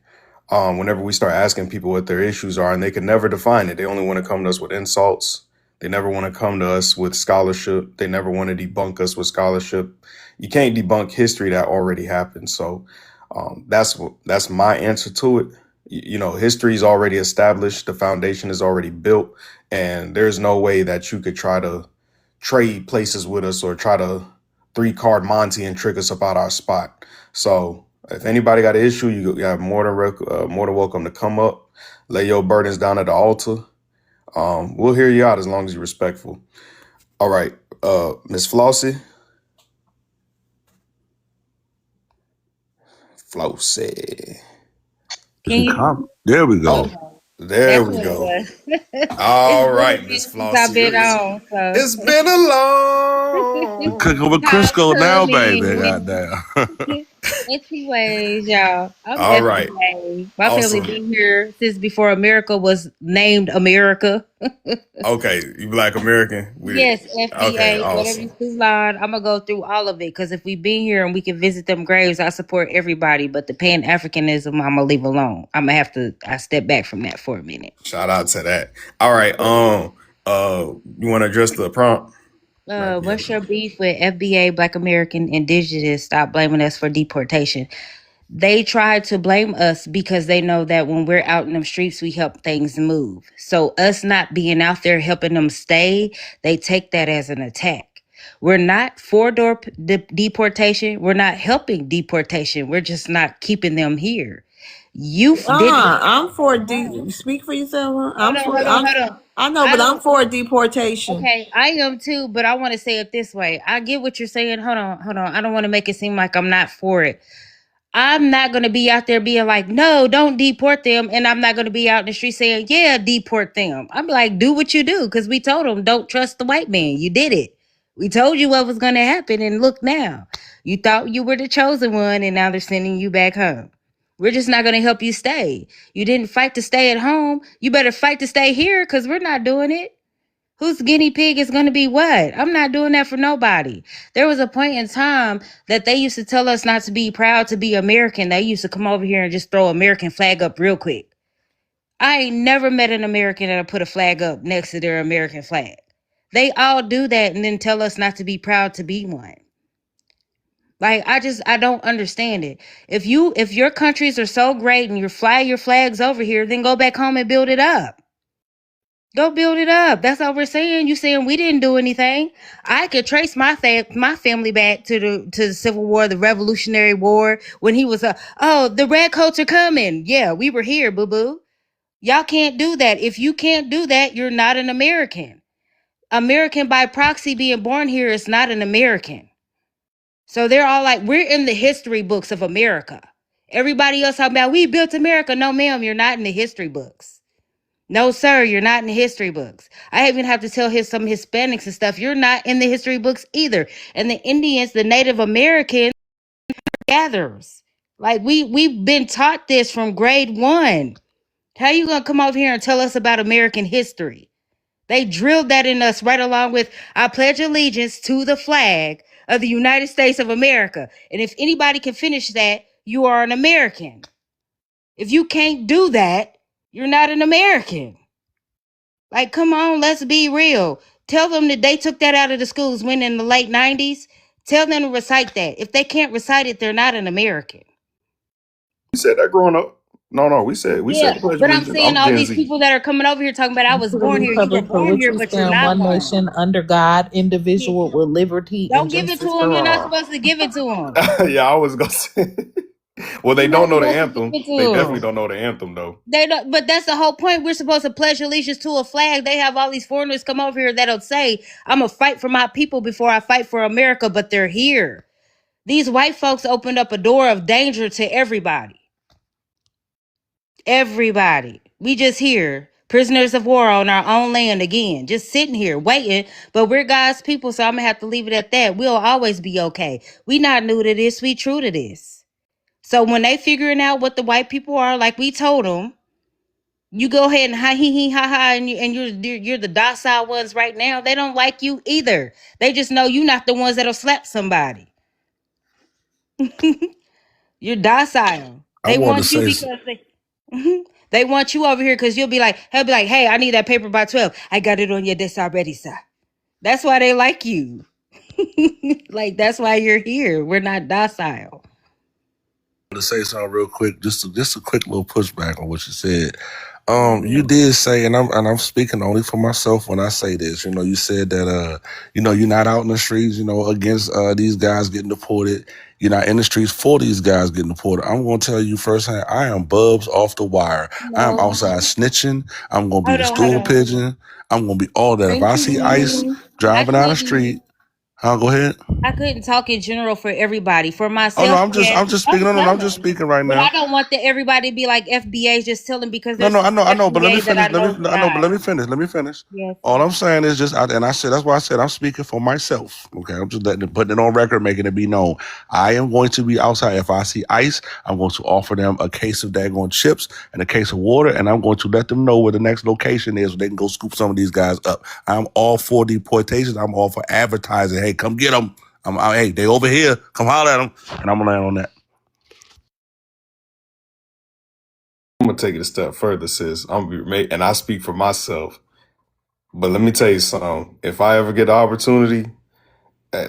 Whenever we start asking people what their issues are, and they can never define it. They only want to come to us with insults. They never want to come to us with scholarship. They never want to debunk us with scholarship. You can't debunk history that already happened. So that's my answer to it. You know, history is already established. The foundation is already built, and there's no way that you could try to trade places with us or try to 3-card Monty and trick us about our spot. So if anybody got an issue, you got more than welcome to come up, lay your burdens down at the altar. We'll hear you out as long as you're respectful. All right, Miss Flossie. Flossy. Can you? There we go. Okay, Oh, there that's we what it go. was. All It's been a right, Miss minute since I've Flossie. been on, so It's been a We're cooking long. with how Crisco now, baby. coming? Goddamn. Anyways, y'all, I'm All right. FBA. My family Awesome. been here since before America was named America. Okay, you Black American? Yes, Okay, FBA, whatever you awesome. choose line, I'm gonna go through all of it because if we been here and we can visit them graves, I support everybody. But the Pan Africanism, I'm gonna leave alone. I'm gonna have to. I step back from that for a minute. Shout out to that. All right. You want to address the prompt? Might be What's able your beef with FBA, Black American Indigenous? Stop blaming us for deportation. They try to blame us because they know that when we're out in the streets, we help things move. So us not being out there helping them stay, they take that as an attack. We're not for deportation. We're not helping deportation. We're just not keeping them here. You didn't. I'm for speak for yourself. Huh? Hold on, hold on, hold on. I know, I but I'm don't. for deportation. Okay, I am too, but I want to say it this way. I get what you're saying. Hold on, hold on. I don't want to make it seem like I'm not for it. I'm not going to be out there being like, no, don't deport them. And I'm not going to be out in the street saying, yeah, deport them. I'm like, do what you do. Because we told them, don't trust the white man. You did it. We told you what was going to happen. And look now, you thought you were the chosen one. And now they're sending you back home. We're just not going to help you stay. You didn't fight to stay at home. You better fight to stay here because we're not doing it. Whose guinea pig is going to be what? I'm not doing that for nobody. There was a point in time that they used to tell us not to be proud to be American. They used to come over here and just throw American flag up real quick. I ain't never met an American that'll put a flag up next to their American flag. They all do that and then tell us not to be proud to be one. Like I don't understand it. If your countries are so great and you fly your flags over here, then go back home and build it up. Go build it up. That's all we're saying. You saying we didn't do anything. I could trace my family back to the Civil War, the Revolutionary War, when he was the redcoats are coming. Yeah, we were here, boo boo. Y'all can't do that. If you can't do that, you're not an American. American by proxy being born here is not an American. So they're all like, we're in the history books of America. Everybody else talking about we built America. No, ma'am, you're not in the history books. No, sir, you're not in the history books. I even have to tell some Hispanics and stuff, you're not in the history books either. And the Indians, the Native Americans, gatherers. Like we've been taught this from grade 1. How you gonna come over here and tell us about American history? They drilled that in us right along with I pledge allegiance to the flag of the United States of America. And if anybody can finish that, you are an American. If you can't do that, you're not an American. Like, come on, let's be real. Tell them that they took that out of the schools when in the late 90s. Tell them to recite that. If they can't recite it, they're not an American. We said that growing up. No, we said Yeah, the Pledge of but I'm Allegiance. saying I'm all Gen these Z. people that are coming over here talking about I was To the born here. You were republic for born which here, we but you're stand, not one one. nation, under God, Yeah. indivisible, with liberty and Don't give it to justice them. for You're not all. supposed to give it to them. Yeah, I was gonna say. Well, they You're not don't know the supposed to give anthem. it to They definitely them. don't know the anthem though. They don't, but that's the whole point. We're supposed to pledge allegiance to a flag. They have all these foreigners come over here that'll say, I'm going to fight for my people before I fight for America, but they're here. These white folks opened up a door of danger to everybody. Everybody. We just here, prisoners of war on our own land again, just sitting here waiting. But we're God's people, so I'm going to have to leave it at that. We'll always be okay. We not new to this. We true to this. So when they figuring out what the white people are, like we told them, you go ahead and ha he he ha ha, and you're the docile ones right now. They don't like you either. They just know you're not the ones that'll slap somebody. You're docile. I They want to want you say, because they want you over here because he'll be like, hey, I need that paper by 12. I got it on your desk already, sir. That's why they like you. Like that's why you're here. We're not docile. to say something real quick, just a quick little pushback on what you said. You Mhm. did say, and I'm speaking only for myself when I say this. You know, you said that you're not out in the streets, against these guys getting deported. You're not in the streets for these guys getting deported. I'm gonna tell you firsthand, I am Bubs off the wire. I am No. outside snitching. I'm gonna be Hold the on, hold stool on. pigeon. I'm gonna be all that. If Thank I you, see ICE Lee. I driving down the can't. street, I'll go ahead. I couldn't talk in general for everybody. For Oh no, myself, yes. I'm just speaking. I'm No, I'm just telling. speaking right But I now. don't want everybody to be like FBA just telling because No, there's no, some I know, but let me FBA that I finish. know is I know, but not. let me finish. Yes, All I'm saying is just, and I said that's why I said I'm speaking for myself. Okay, I'm just putting it on record, making it be known. I am going to be outside. If I see ice, I'm going to offer them a case of daggone chips and a case of water, and I'm going to let them know where the next location is, so they can go scoop some of these guys up. I'm all for deportations. I'm all for advertising. Hey, come get them. Hey, they over here. Come holler at them, and I'm gonna land on that. I'm gonna take it a step further, sis. And I speak for myself. But let me tell you something. If I ever get the opportunity,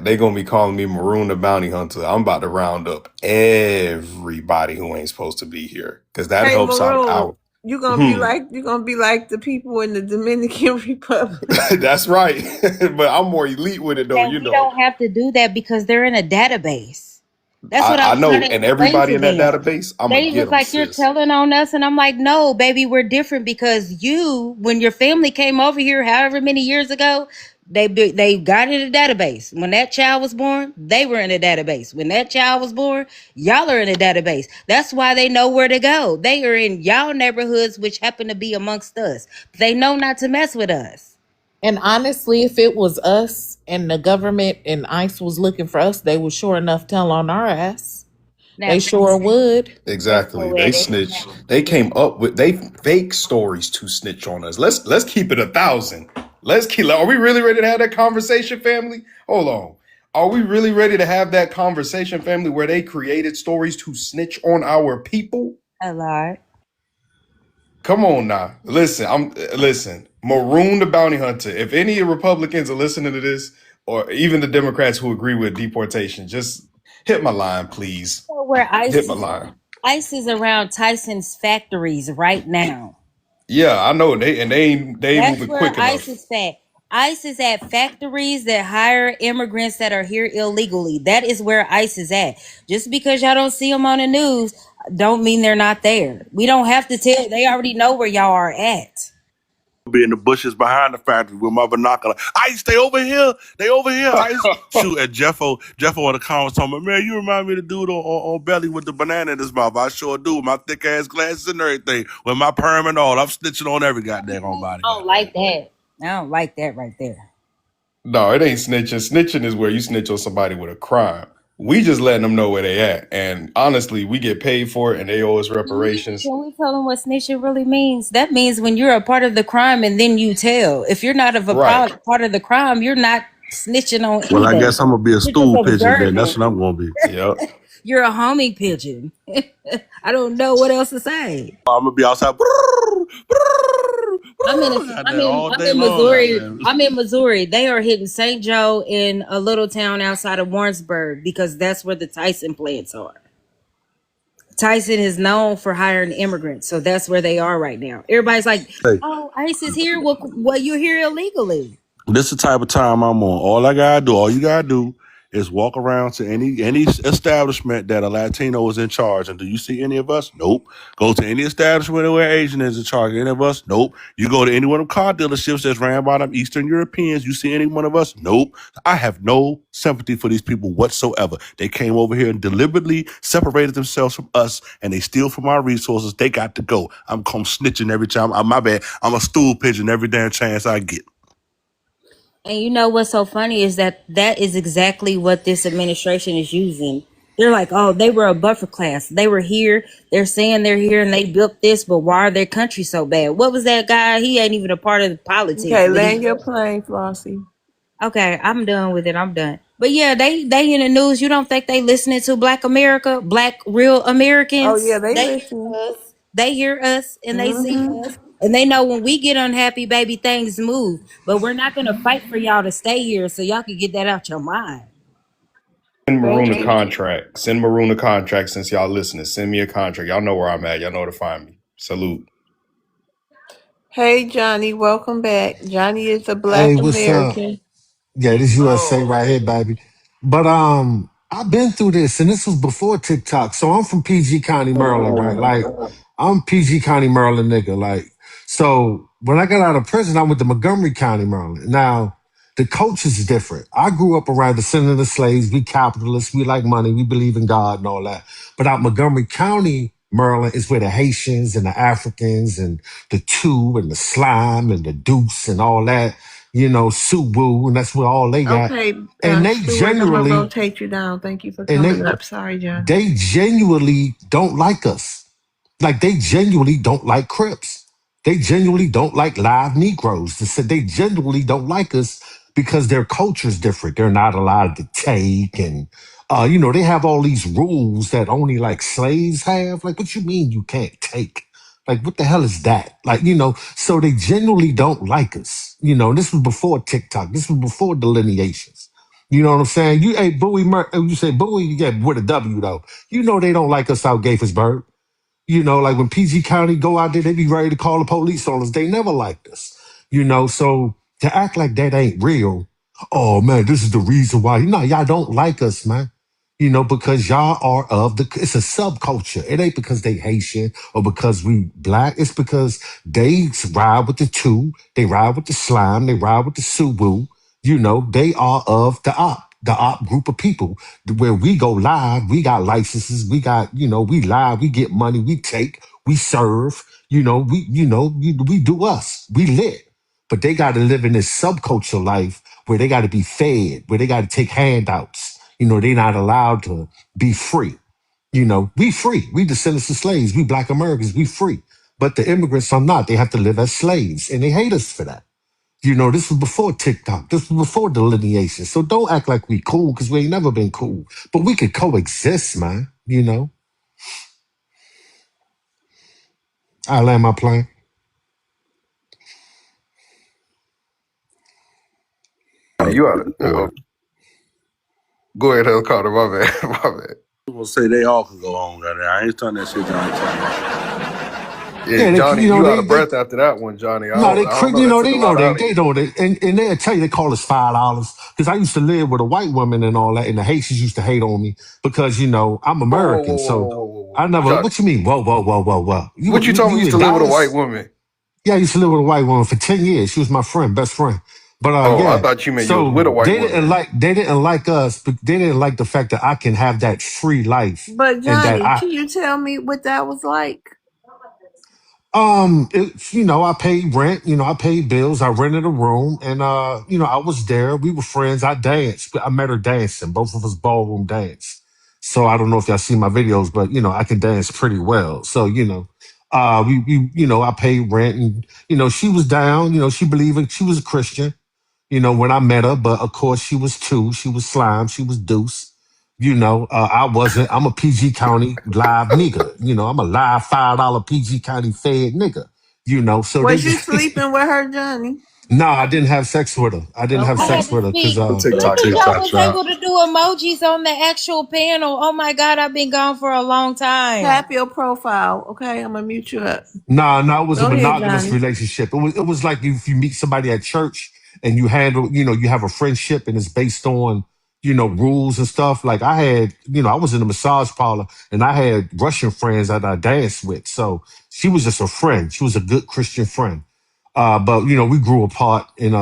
they gonna be calling me Maroon the Bounty Hunter. I'm about to round up everybody who ain't supposed to be here because that Hey, helps out Maroon, our. you gonna be Hmm. like the people in the Dominican Republic. That's right. But I'm more elite with it though. and You we know. don't have to do that because they're in a database. That's what I I'm trying know, to and explain everybody to in that them. database, I'm gonna They get was them, like, "You're sis. telling on us," and I'm like, "No, baby, we're different because you, when your family came over here, however many years ago, they got in a database. When that child was born, they were in a database. When that child was born, y'all are in a database. That's why they know where to go. They are in y'all neighborhoods, which happen to be amongst us. They know not to mess with us." And honestly, if it was us and the government and ICE was looking for us, they would sure enough tell on our ass. Now, They sure would. that's Exactly. They poetic. snitch. They came up with they fake stories to snitch on us. Let's keep it 1,000. Let's keep. Are we really ready to have that conversation, family? Hold on. Are we really ready to have that conversation, family, where they created stories to snitch on our people? A lot. Come on now. Listen. Maroon the Bounty Hunter. If any Republicans are listening to this, or even the Democrats who agree with deportation, just hit my line, please. Where Hit my line. ICE is around Tyson's factories right now. Yeah, I know. They ain't That's moving where quick ICE enough. is at. ICE is at factories that hire immigrants that are here illegally. That is where ICE is at. Just because y'all don't see them on the news, don't mean they're not there. We don't have to tell. They already know where y'all are at. Be in the bushes behind the factory with my binocular. Ice, they over here. They over here. Ice. Shoot at Jeffo on the car was talking about, man, you remind me of the dude on Belly with the banana in his mouth. I sure do. With my thick ass glasses and everything. With my perm and all. I'm snitching on every goddamn body. I don't Goddamn. like that. I don't like that right there. No, it ain't snitching. Snitching is where you snitch on somebody with a crime. We just letting them know where they at. And honestly, we get paid for it and they owe us reparations. Can we tell them what snitching really means? That means when you're a part of the crime and then you tell. If you're not of a Right. part of the crime, you're not snitching on Well, I anything. guess I'm gonna be a You're just stool pigeon then. observing. That's what I'm gonna be. Yep. You're a homing pigeon. I don't know what else to say. I'm gonna be outside. Goddamn, all I'm day in long. Missouri. Goddamn. I'm in Missouri. They are hitting St. Joe in a little town outside of Warrensburg because that's where the Tyson plants are. Tyson is known for hiring immigrants, so that's where they are right now. Everybody's like, Hey, "Oh, ICE is here. Well, you're here illegally." this is the type of time I'm on. All you gotta do is walk around to any establishment that a Latino is in charge. And do you see any of us? Nope. Go to any establishment where Asian is in charge. Any of us? Nope. You go to any one of them car dealerships that's ran by them Eastern Europeans. You see any one of us? Nope. I have no sympathy for these people whatsoever. They came over here and deliberately separated themselves from us, and they steal from our resources. They got to go. I'm come snitching every time. My bad. I'm a stool pigeon every damn chance I get. And you know what's so funny is that is exactly what this administration is using. They're like, "Oh, they were a buffer class. They were here. They're saying they're here and they built this, but why are their country so bad?" What was that guy? He ain't even a part of the politics, Okay, but land he your plane, Flossie. okay. I'm done with it. I'm done. But yeah, they in the news. You don't think they listening to Black America, Black real Oh yeah, Americans? they They listen. hear us. They hear us and they see Mm-hmm. us. And they know when we get unhappy, baby, things move. But we're not gonna fight for y'all to stay here, so y'all can get that out your mind. Send Maroon Thank a you. contract. Send Maroon a contract since y'all listening. Send me a contract. Y'all know where I'm at. Y'all know where to find me. Salute. Hey Johnny, welcome back. Johnny is a Hey, Black what's up? American. Yeah, this USA right here, baby. But I've been through this, and this was before TikTok. So I'm from PG County, Maryland, right? Like I'm PG County, Maryland nigga. Like so, when I got out of prison, I went to Montgomery County, Maryland. Now The culture is different. I grew up around descendant of slaves. We capitalists. We like money. We believe in God and all that. But out Montgomery County, Maryland, is where the Haitians and the Africans and the two and the slime and the deuce and all that, Suwu, and that's where all they got. Okay, And they Stuart, I'm gonna generally, rotate you down. Thank you for and coming up. Sorry, John. they genuinely don't like us. Like they genuinely don't like Crips. They genuinely don't like live Negroes. They genuinely don't like us because their culture is different. They're not allowed to take, and they have all these rules that only like slaves have. Like, what you mean you can't take? Like, what the hell is that? Like, so they genuinely don't like us. This was before TikTok. This was before delineations. You know what I'm saying? Hey, Bowie, you say Bowie, yeah, with a W though. They don't like us out Gaithersburg. Like when PG County go out there, they be ready to call the police on us. They never liked us. So to act like that ain't real, oh man, this is the reason why. No, y'all don't like us, man. Because y'all are it's a subculture. It ain't because they Haitian or because we black. It's because they ride with the two, they ride with the slime, they ride with the suwu. They are of the op group of people where we go live, we got licenses, we got, we live, we get money, we take, we serve, we do us, we lit. But they got to live in this subculture life where they got to be fed, where they got to take handouts. They're not allowed to be free. We free. We descendants of slaves. We black Americans, we free. But the immigrants are not. They have to live as slaves. And they hate us for that. This was before TikTok. This was before delineation. So don't act like we cool because we ain't never been cool. But we could coexist, man. I land my plane. You ought to. Go ahead, Helicopter. My bad. My bad. I'm gonna say they all can go on, goddamn. I ain't talking that shit, Johnny. Yeah, Johnny, you out of breath after that one, Johnny. I don't know. That took a lot out of you. They know that, and they'll tell you they call us $5 because I used to live with a white woman and all that, and the Haitians used to hate on me because I'm American, so I never. Johnny. What you mean? Whoa! What you told me you used to live with a white woman? Yeah, I used to live with a white woman for 10 years. She was my friend, best friend. But I thought you meant you was with a white woman. They didn't like us, but they didn't like the fact that I can have that free life. But Johnny, can you tell me what that was like? I paid rent, I paid bills, I rented a room, and I was there. We were friends. I danced. I met her dancing. Both of us ballroom danced. So I don't know if y'all see my videos, but I can dance pretty well. So, I paid rent and she was down, she believed it, she was a Christian, when I met her, but of course she was too. She was slime, she was deuce. I wasn't. I'm a PG County live nigga. I'm a live $5 PG County fed nigga. So was you sleeping with her, Johnny? No, I didn't have sex with her. I didn't have sex with her because look at y'all was able to do emojis on the actual panel. Oh my God, I've been gone for a long time. Tap your profile, okay? I'm gonna mute you up. No, it was a monogamous relationship. It was like if you meet somebody at church and you handle, you have a friendship and it's based on rules and stuff. Like I had, I was in a massage parlor and I had Russian friends that I danced with. So she was just a friend. She was a good Christian friend. But we grew apart and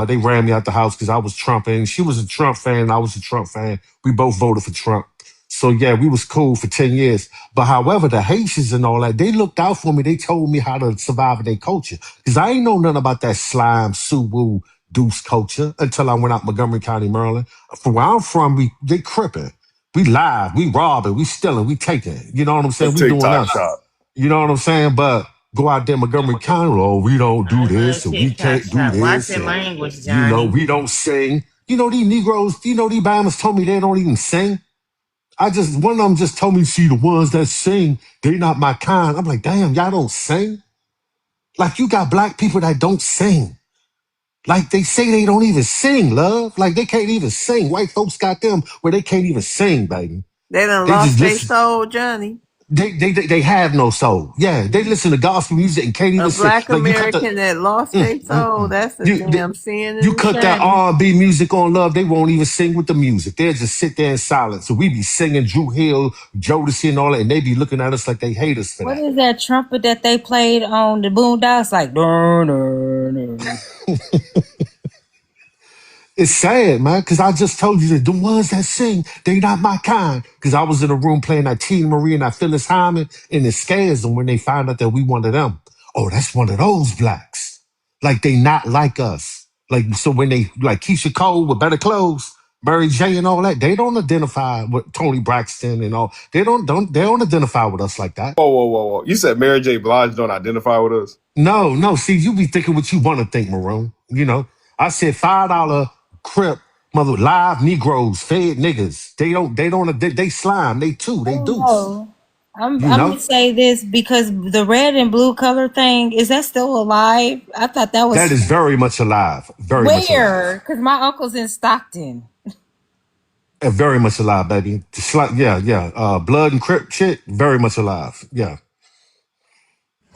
they ran me out the house because I was Trumping. She was a Trump fan and I was a Trump fan. We both voted for Trump. So yeah, we was cool for 10 years. But however, the Haitians and all that, they looked out for me. They told me how to survive in their culture. Because I ain't know nothing about that slime, suwu, deuce culture until I went out Montgomery County, Maryland. From where I'm from, they cripping. We live, we robbing, we stealing, we taking. You know what I'm saying? We doing us. You know what I'm saying? But go out there Montgomery County, oh, we don't do this and we can't do this. Watch your and, language, Johnny. We don't sing. These Negroes, these Bahamas told me they don't even sing. One of them just told me, see, the ones that sing, they not my kind. I'm like, damn, y'all don't sing? Like, you got black people that don't sing. Like, they say they don't even sing, love. Like, they can't even sing. White folks got them where they can't even sing, baby. They done lost their soul, Johnny. They have no soul. Yeah, they listen to gospel music and can't even sing. A black American that lost their soul, that's the damn sin. You cut that R&B music on, love, they won't even sing with the music. They'll just sit there in silence. So we be singing Drew Hill, Jodeci and all that, and they be looking at us like they hate us for that. What is that trumpet that they played on the Boondocks? Like, It's sad, man, because I just told you that the ones that sing, they not my kind. Because I was in a room playing that Tina Marie and that Phyllis Hyman, and it scares them when they find out that we one of them. Oh, that's one of those blacks. Like they not like us. Like so when they like Keisha Cole with Better Clothes, Mary J and all that, they don't identify with Tony Braxton and all. They don't identify with us like that. Whoa, whoa, whoa, whoa! You said Mary J. Blige don't identify with us? No, no. See, you be thinking what you want to think, Maroon. You know, I said $5 Crip, mother live Negroes, fed niggas. They slime. They too. They deuce. Oh, I'm You gonna know, say this because the red and blue color thing, is that still alive? I thought that that was is very much alive. Very much alive. where, because my uncle's in Stockton. Very much alive, baby. Yeah, yeah. Blood and Crip shit. Very much alive. Yeah.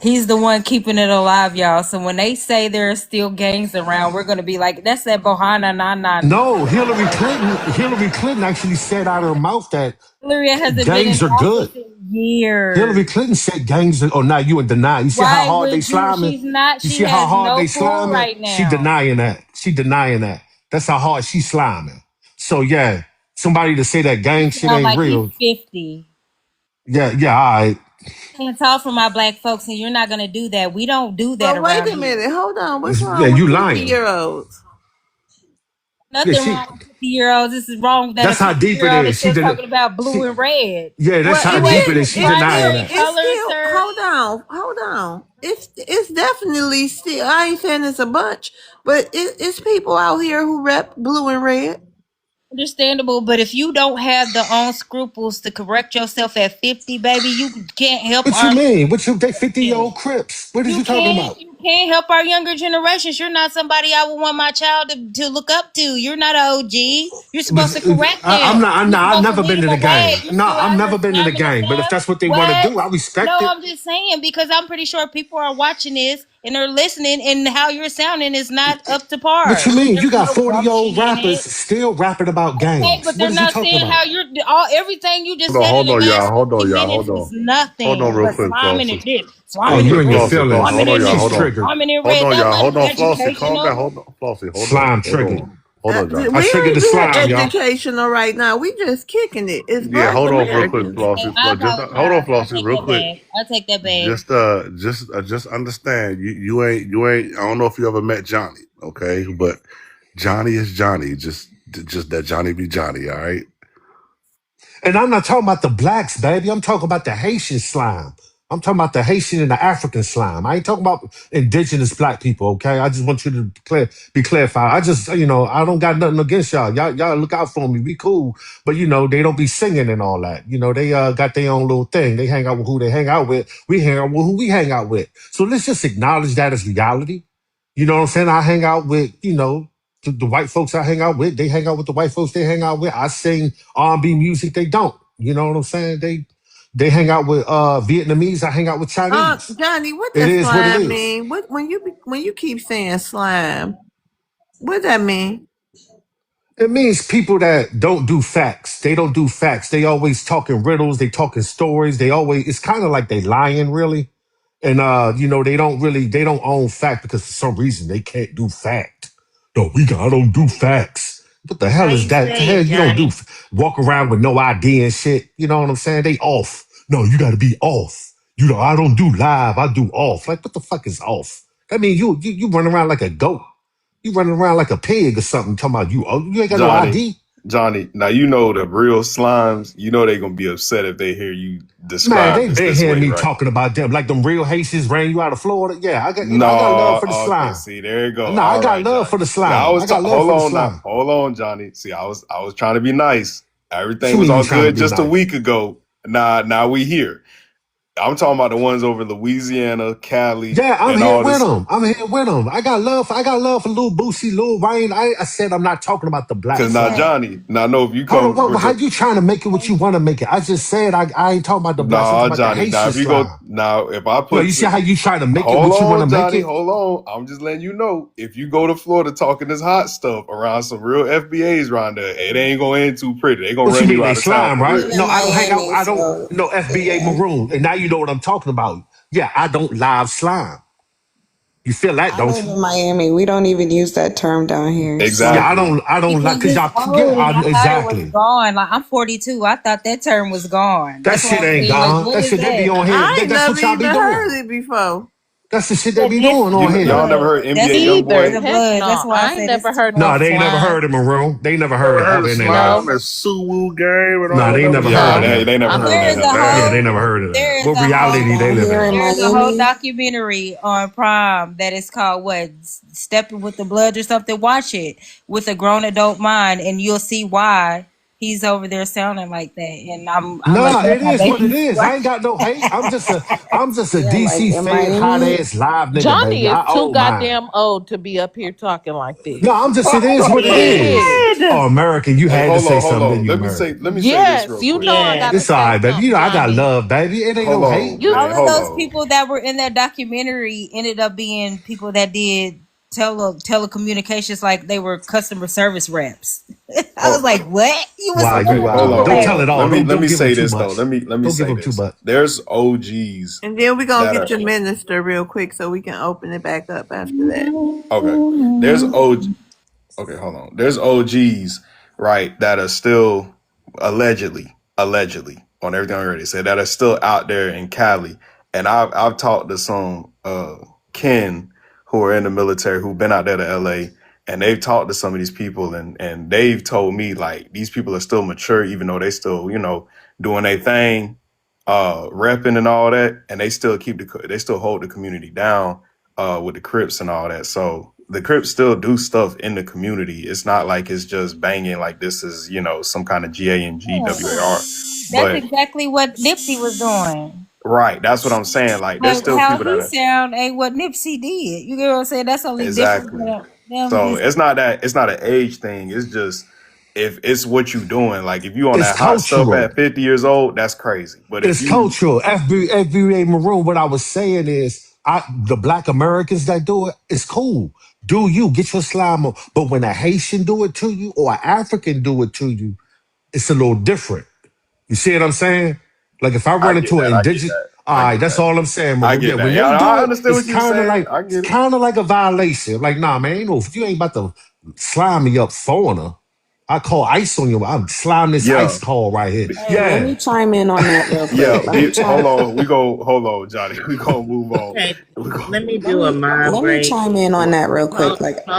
He's the one keeping it alive, y'all. So when they say there are still gangs around, we're gonna be like, that's that Bohana Nana. No, Hillary Clinton. Hillary Clinton actually said out of her mouth that Hillary hasn't been in gangs are good. office in years. Hillary Clinton said gangs are, oh, now you in denial. You see how Why hard they would you? sliming? She's not. You She see how has hard no they pull sliming? right She now. denying that. She denying that. That's how hard she sliming. So yeah, somebody to say that gang shit Sound ain't like he's real. 50. Yeah, yeah, all right. Can't talk for my black folks, and you're not gonna do that. We don't do that But wait around a here. minute, hold on. What's Yeah, wrong with you 50 lying. year olds? Yeah, Nothing she wrong with 50-year-olds. This is wrong that a that's how deep it 50-year-old is is. still talking about blue She and red. yeah, that's Well, how it You deep it ain't is. is. She It's denying still. primary that. It's color, still. sir. Hold on. Hold on. It's definitely still. I ain't saying it's a bunch, but it's people out here who rep blue and red. Understandable, but if you don't have the own scruples to correct yourself at 50, baby, you can't help What you our mean? What you they 50-year-old generation. Crips? What is You you talking can't about? you can't help our younger generations. You're not somebody I would want my child to look up to. You're not an OG. You're supposed to correct I'm them. not. You're I've supposed to never lead been them to the away. gang. You're No, still I've out here never been to the slamming and gang. But if stuff. that's what they want to What? do, I No, respect it. I'm just saying because I'm pretty sure people are watching this and are listening, and how you're sounding is not up to What you par. mean? There's You got no 40-year-old gumption in rappers it. still rapping about Okay, gangs. but What they're is you not talking saying about? how you're all everything you just said in Hold the on, last y'all. 50 Hold minutes was on. Hold on nothing real but quick, slamming Flossie. in this, Oh, slamming Flossie, you in and your this, Flossie, Flossie. feelings. Hold slamming on, in y'all. this, She's Hold on. triggered. slamming in Hold red. on, That y'all. Hold wasn't on, Flossie. Calm down. educational. Hold on, Flossie. Hold on. Slime Hold triggered. on. Hold on, Johnny. I We triggered ain't the being slime, y'all. educational right now. We just kicking it. It's Yeah, Black hold on real quick, Americans. Flossie. I Just hold on, apologize. I Flossie, take real that quick. back. I take that back. Just understand. You ain't. I don't know if you ever met Johnny, okay? But Johnny is Johnny. Just that Johnny be Johnny. All right. And I'm not talking about the blacks, baby. I'm talking about the Haitian slime. I'm talking about the Haitian and the African slime. I ain't talking about indigenous black people, okay? I just want you to be clarified. I just, I don't got nothing against y'all. Y'all look out for me. We cool. But, they don't be singing and all that. They got their own little thing. They hang out with who they hang out with. We hang out with who we hang out with. So let's just acknowledge that as reality. You know what I'm saying? I hang out with, the white folks I hang out with. They hang out with the white folks they hang out with. I sing R&B music. They don't. You know what I'm saying? They hang out with Vietnamese. I hang out with Chinese. Johnny, what It does is what it slime is. mean? What when you keep saying slime, what that mean? It means people that don't do facts. They don't do facts. They always talking riddles. They talking stories. It's kind of like they lying really. And they don't own fact because for some reason they can't do fact. No, I don't do facts. What the How hell is you that? The say hell it, you don't do Johnny? walk around with no ID and shit. You know what I'm saying? They off. No, you gotta be off. I don't do live, I do off. Like what the fuck is off? I mean you run around like a goat. You running around like a pig or something, talking about you ain't got no Johnny, ID. Johnny. Now you know the real slimes. You know they gonna be upset if they hear you Man, describe they this been this hearing way, me right? talking about them like them real Haitians ran you out of Florida. Yeah, I got love No, for the okay. slime. See, there you go. No, I All got right, love Johnny. for the See, slime. I got love hold for the on now. slime. Hold on, Johnny. See, I was trying to be nice. What Everything you was mean you all trying to good be just a nice? week ago. Now we here. I'm talking about the ones over Louisiana, Cali, Yeah, I'm and here all with this. them. I'm here with them. I got love for Lil Boosie, Lil Wayne. I said I'm not talking about the black Cause now slime. Johnny, now I know if you Hold on, come with how the you trying to make it what you want to make it? I just said I ain't talking about the blacks. I'm nah talking about the Johnny. Now Haitian if you go slime. now, if I No, you put see how you trying to make it hold what you want to on, make Johnny, it? hold on. I'm just letting you know. If you go to Florida talking this hot stuff around some real FBAs around there, it ain't gonna end too pretty. They gonna What you run mean? you They out of town slime, for right? I'm real. No, in I don't hang out. Miami, I don't. so No FBA yeah. maroon. And now you know what I'm talking about. Yeah, I don't live slime. You feel that, I don't live you? in Miami. We don't even use that term down here. Yeah, So Exactly. I don't like, Because cause it's y'all, yeah, old and I thought it was exactly. gone. Like I'm 42. I thought that term was gone. That That's why shit I'm ain't saying, like, gone. what That is shit, they be that? on here. I ain't That's never what y'all even be doing. heard it before. That's the shit they The be doing on Y'all here. never blood. heard That's NBA Me Young either. Boy? the Heck blood. That's no. why I I ain't said it's never too heard much. No, no they ain't never slime. heard it, Maroon. They ain't never heard Never it heard ever of in their slime lives. and Suwu game and No, all they ain't them never Yeah, heard of games. they that. never I'm heard There of is that. a Yeah, whole they irritated. never heard of that. there is What a reality whole they down living here in in? there's a whole Miami, documentary on Prime that is called what, Stepping with the Blood or something. Watch it with a grown adult mind, and you'll see why he's over there sounding like that. And I'm gonna Nah, tell it my is what it babies is. I why. ain't got no hate. I'm just a yeah, like DC in fan, hot Miami, ass live nigga, Johnny baby. is I too own mine. goddamn old to be up here talking like No, this. I'm just, it is Oh, what it He is. is. God. Oh, American, you Hey, had to say hold something, didn't on. you, Let American? me say this Yes, real you quick. know I Yeah. gotta It's all say right, baby. You something, know, I got Johnny. love, baby. It ain't Hold no hate. on, You man. All of Hold those on. people that were in that documentary ended up being people that did telecommunications, like they were customer service reps. I was Hold. like, what? You was Wow, Okay, you telling hold wow. people on, Don't hold tell that? it on. all. Let Don't me give them say too this though. much. Let me Don't give say them too this. much. There's OGs And then we're gonna that get are your minister real quick so we can open it back up after that. okay. There's okay, hold on. There's OGs, right, that are still allegedly on everything I already said, that are still out there in Cali. And I've talked to some kin who are in the military who've been out there to LA, and they've talked to some of these people, and they've told me like these people are still mature, even though they still, doing their thing, repping and all that, and they still hold the community down with the Crips and all that. So the Crips still do stuff in the community. It's not like it's just banging like this is, some kind of GA and GWAR. That's But exactly what Nipsey was doing. right, that's what I'm saying. Like there's But still how people that he are sound ain't what Nipsey did. You get what I'm saying? That's only different exactly. than them So just it's not an age thing. It's just if it's what you doing. Like if you on It's that hot stuff cultural. at 50 years old, that's crazy. But if It's you cultural. FBA Maroon, what I was saying is, the black Americans that do it, it's cool. Do you get your slime on? But when a Haitian do it to you or an African do it to you, it's a little different. You see what I'm saying? Like if I I run get into that, an I get indigenous, that, all I right, get that's that, all I'm saying, I Maroon. Yeah, get that. when Yeah, they I do it, understand what you're saying. I it's get it. kind of like a violation. Like, nah, man, you ain't about to slime me up foreigner. I call ice on you. I'm slime this Yeah. ice call right here. hey, let Yeah. me chime in on that real quick. Yeah, Let me hold chime. on. Hold on, Johnny. We gonna move on. Okay, We go. let me Let do a me mod let me break. chime in on that real quick. Hold, Like I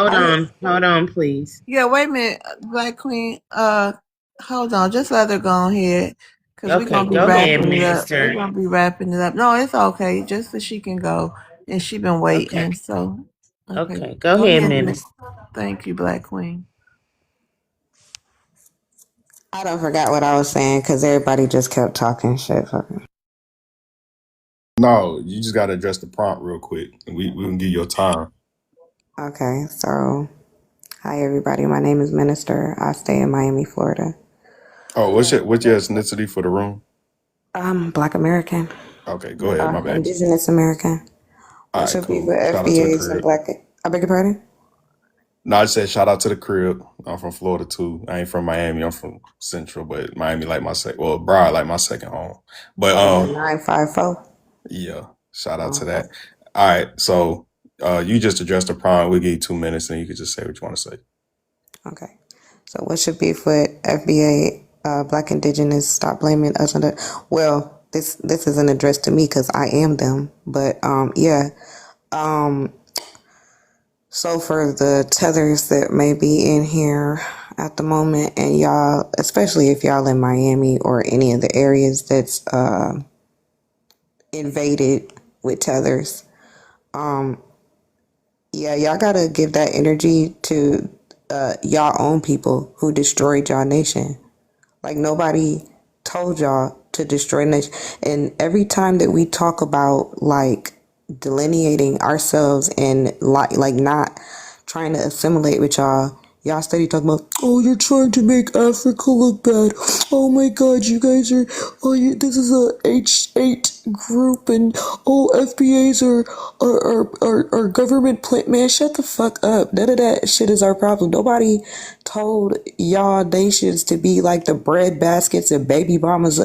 hold on, please. Yeah, wait a minute, Black Queen. Hold on, just let her go ahead, cause we're Okay, gonna be go ahead, wrapping it up. We're Minister. gonna be wrapping it up. No, it's okay, just so she can go, and she been Okay, waiting. So, okay, okay, go go ahead, ahead. Minister. Thank you, Black Queen. I don't forgot what I was saying because everybody just kept talking shit. No, you just gotta address the prompt real quick, and we can give you a time. Okay, so hi everybody. My name is Minister. I stay in Miami, Florida. Oh, what's your ethnicity for the room? I'm Black American, Okay, go ahead. My bad. Indigenous American. All What right, should be cool. for Shout out to the FBAs and crib. Black? I beg your pardon. No, I just said shout out to the crib. I'm from Florida too. I ain't from Miami. I'm from Central, but Miami like my second. Well, Broward like my second home. But Oh, the 954. yeah. Shout out to Okay. that. All right, so you just addressed the prompt. We'll give you 2 minutes, and you can just say what you want to say. Okay. So what should be for FBA, Black Indigenous? Stop blaming us on the. Well, this isn't addressed to me because I am them. But yeah. Um, so for the tethers that may be in here at the moment, and y'all, especially if y'all in Miami or any of the areas that's invaded with tethers, yeah, y'all gotta give that energy to y'all own people who destroyed y'all nation. Like nobody told y'all to destroy nation. And every time that we talk about like delineating ourselves and like not trying to assimilate with y'all, y'all steady talking about, oh, you're trying to make Africa look bad. Oh my God, you guys are, this is a H8 group, and oh, FBAs are government plant. Man, shut the fuck up. None of that shit is our problem. Nobody told y'all nations to be like the bread baskets and baby mamas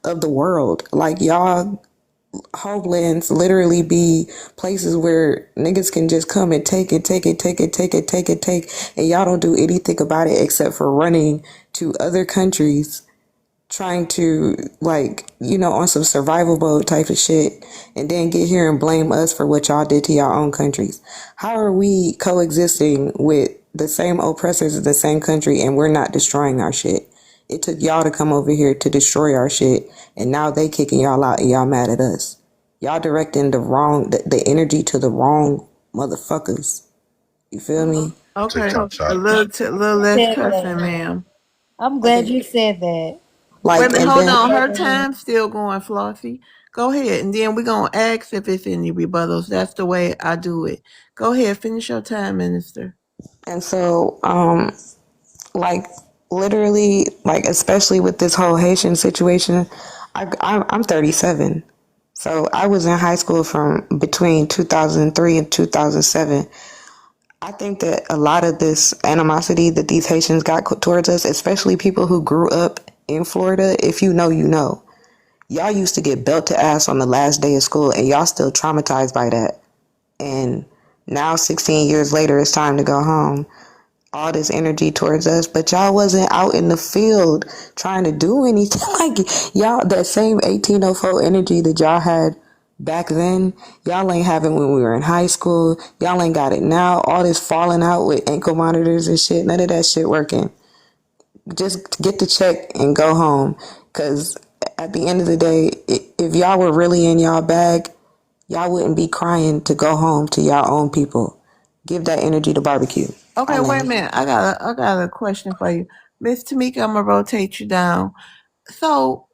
of the world. Like y'all homelands literally be places where niggas can just come and take it, take it, take it, take it, take it, take, and y'all don't do anything about it except for running to other countries trying to, like, on some survival mode type of shit, and then get here and blame us for what y'all did to y'all own countries. How are we coexisting with the same oppressors in the same country and we're not destroying our shit? It took y'all to come over here to destroy our shit, and now they kicking y'all out and y'all mad at us. Y'all directing the energy to the wrong motherfuckers. You feel me? Okay, TikTok a shop. little less Said cussing, that. ma'am. I'm glad Okay. you said that. Wait a Like, minute, and hold then on. Her time's still going, Flossie. Go ahead, and then we're gonna ask if it's any rebuttals. That's the way I do it. Go ahead, finish your time, Minister. and so like literally, like, especially with this whole Haitian situation, I'm 37. So I was in high school from between 2003 and 2007. I think that a lot of this animosity that these Haitians got towards us, especially people who grew up in Florida, if you know, you know. Y'all used to get belt to ass on the last day of school, and y'all still traumatized by that. And now, 16 years later, it's time to go home. All this energy towards us, but y'all wasn't out in the field trying to do anything. Like, y'all, that same 1804 energy that y'all had back then, y'all ain't having when we were in high school. Y'all ain't got it now. All this falling out with ankle monitors and shit, none of that shit working. Just get the check and go home, because at the end of the day, if y'all were really in y'all bag, y'all wouldn't be crying to go home to y'all own people. Give that energy to barbecue. I Okay, wait a land. minute. I got a question for you, Miss Tamika. I'm gonna rotate you down. So,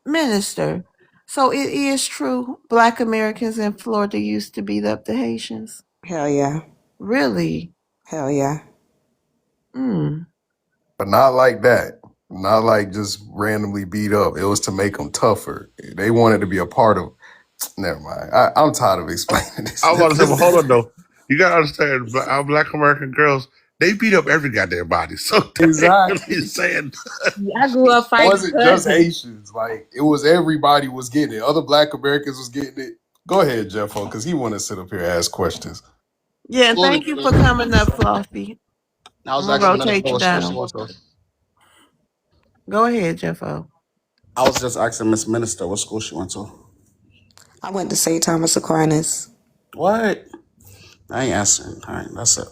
Minister, so it is true. Black Americans in Florida used to beat up the Haitians. Hell yeah. Really? Hell yeah. Hmm. But not like that. Not like just randomly beat up. It was to make them tougher. They wanted to be a part of. Never mind. I'm tired of explaining this. I was about to say, but hold on though. You gotta understand, our Black American girls, they beat up every goddamn body. So they ain't really Exactly. saying. I grew up It fighting wasn't just cousins. Haitians. Like, it was everybody was getting it. Other Black Americans was getting it. Go ahead, Jeffo, because he want to sit up here and ask questions. Yeah, and thank you for coming up, Flossie. I I'm was gonna asking Minister rotate you what school she down. went to. Go ahead, Jeffo. I was just asking Miss Minister what school she went to. I went to St. Thomas Aquinas. What? I ain't answering. All right, that's it.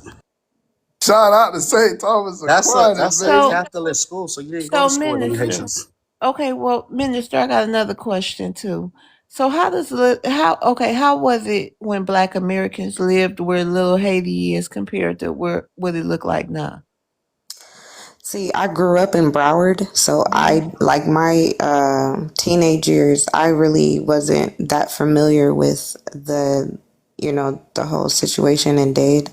Shout out to St. Thomas Aquinas, That's a baby. So, Catholic school, so you didn't go to so school with any Minister. Haitians. Okay, well, Minister, I got another question too. So, how was it when Black Americans lived where Little Haiti is compared to where what it look like now? See, I grew up in Broward, so I, like, my teenage years, I really wasn't that familiar with the whole situation in Dade.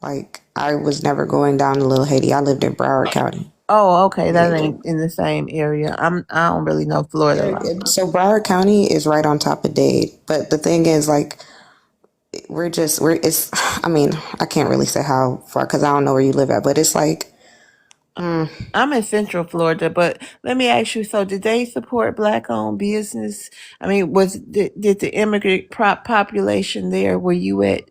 Like, I was never going down to Little Haiti. I lived in Broward County. Oh, okay, that Yeah. ain't in the same area. I don't really know Florida Yeah, like that. so Broward County is right on top of Dade, but the thing is, like, it's, I mean, I can't really say how far because I don't know where you live at, but it's like, I'm in Central Florida, but let me ask you: so, did they support Black-owned business? I mean, did the immigrant population there where you at?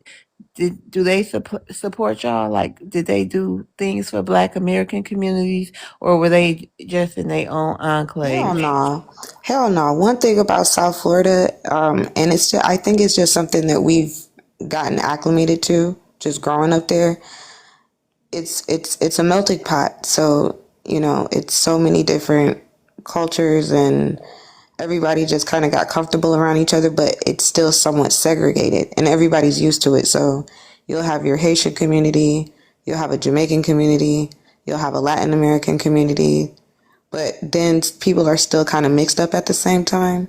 Do they support y'all? Like, did they do things for Black American communities, or were they just in their own hell enclave? no. Hell no. One thing about South Florida, and I think it's just something that we've gotten acclimated to just growing up there. It's a melting pot. So, it's so many different cultures, and everybody just kind of got comfortable around each other, but it's still somewhat segregated and everybody's used to it. So you'll have your Haitian community, you'll have a Jamaican community, you'll have a Latin American community, but then people are still kind of mixed up at the same time.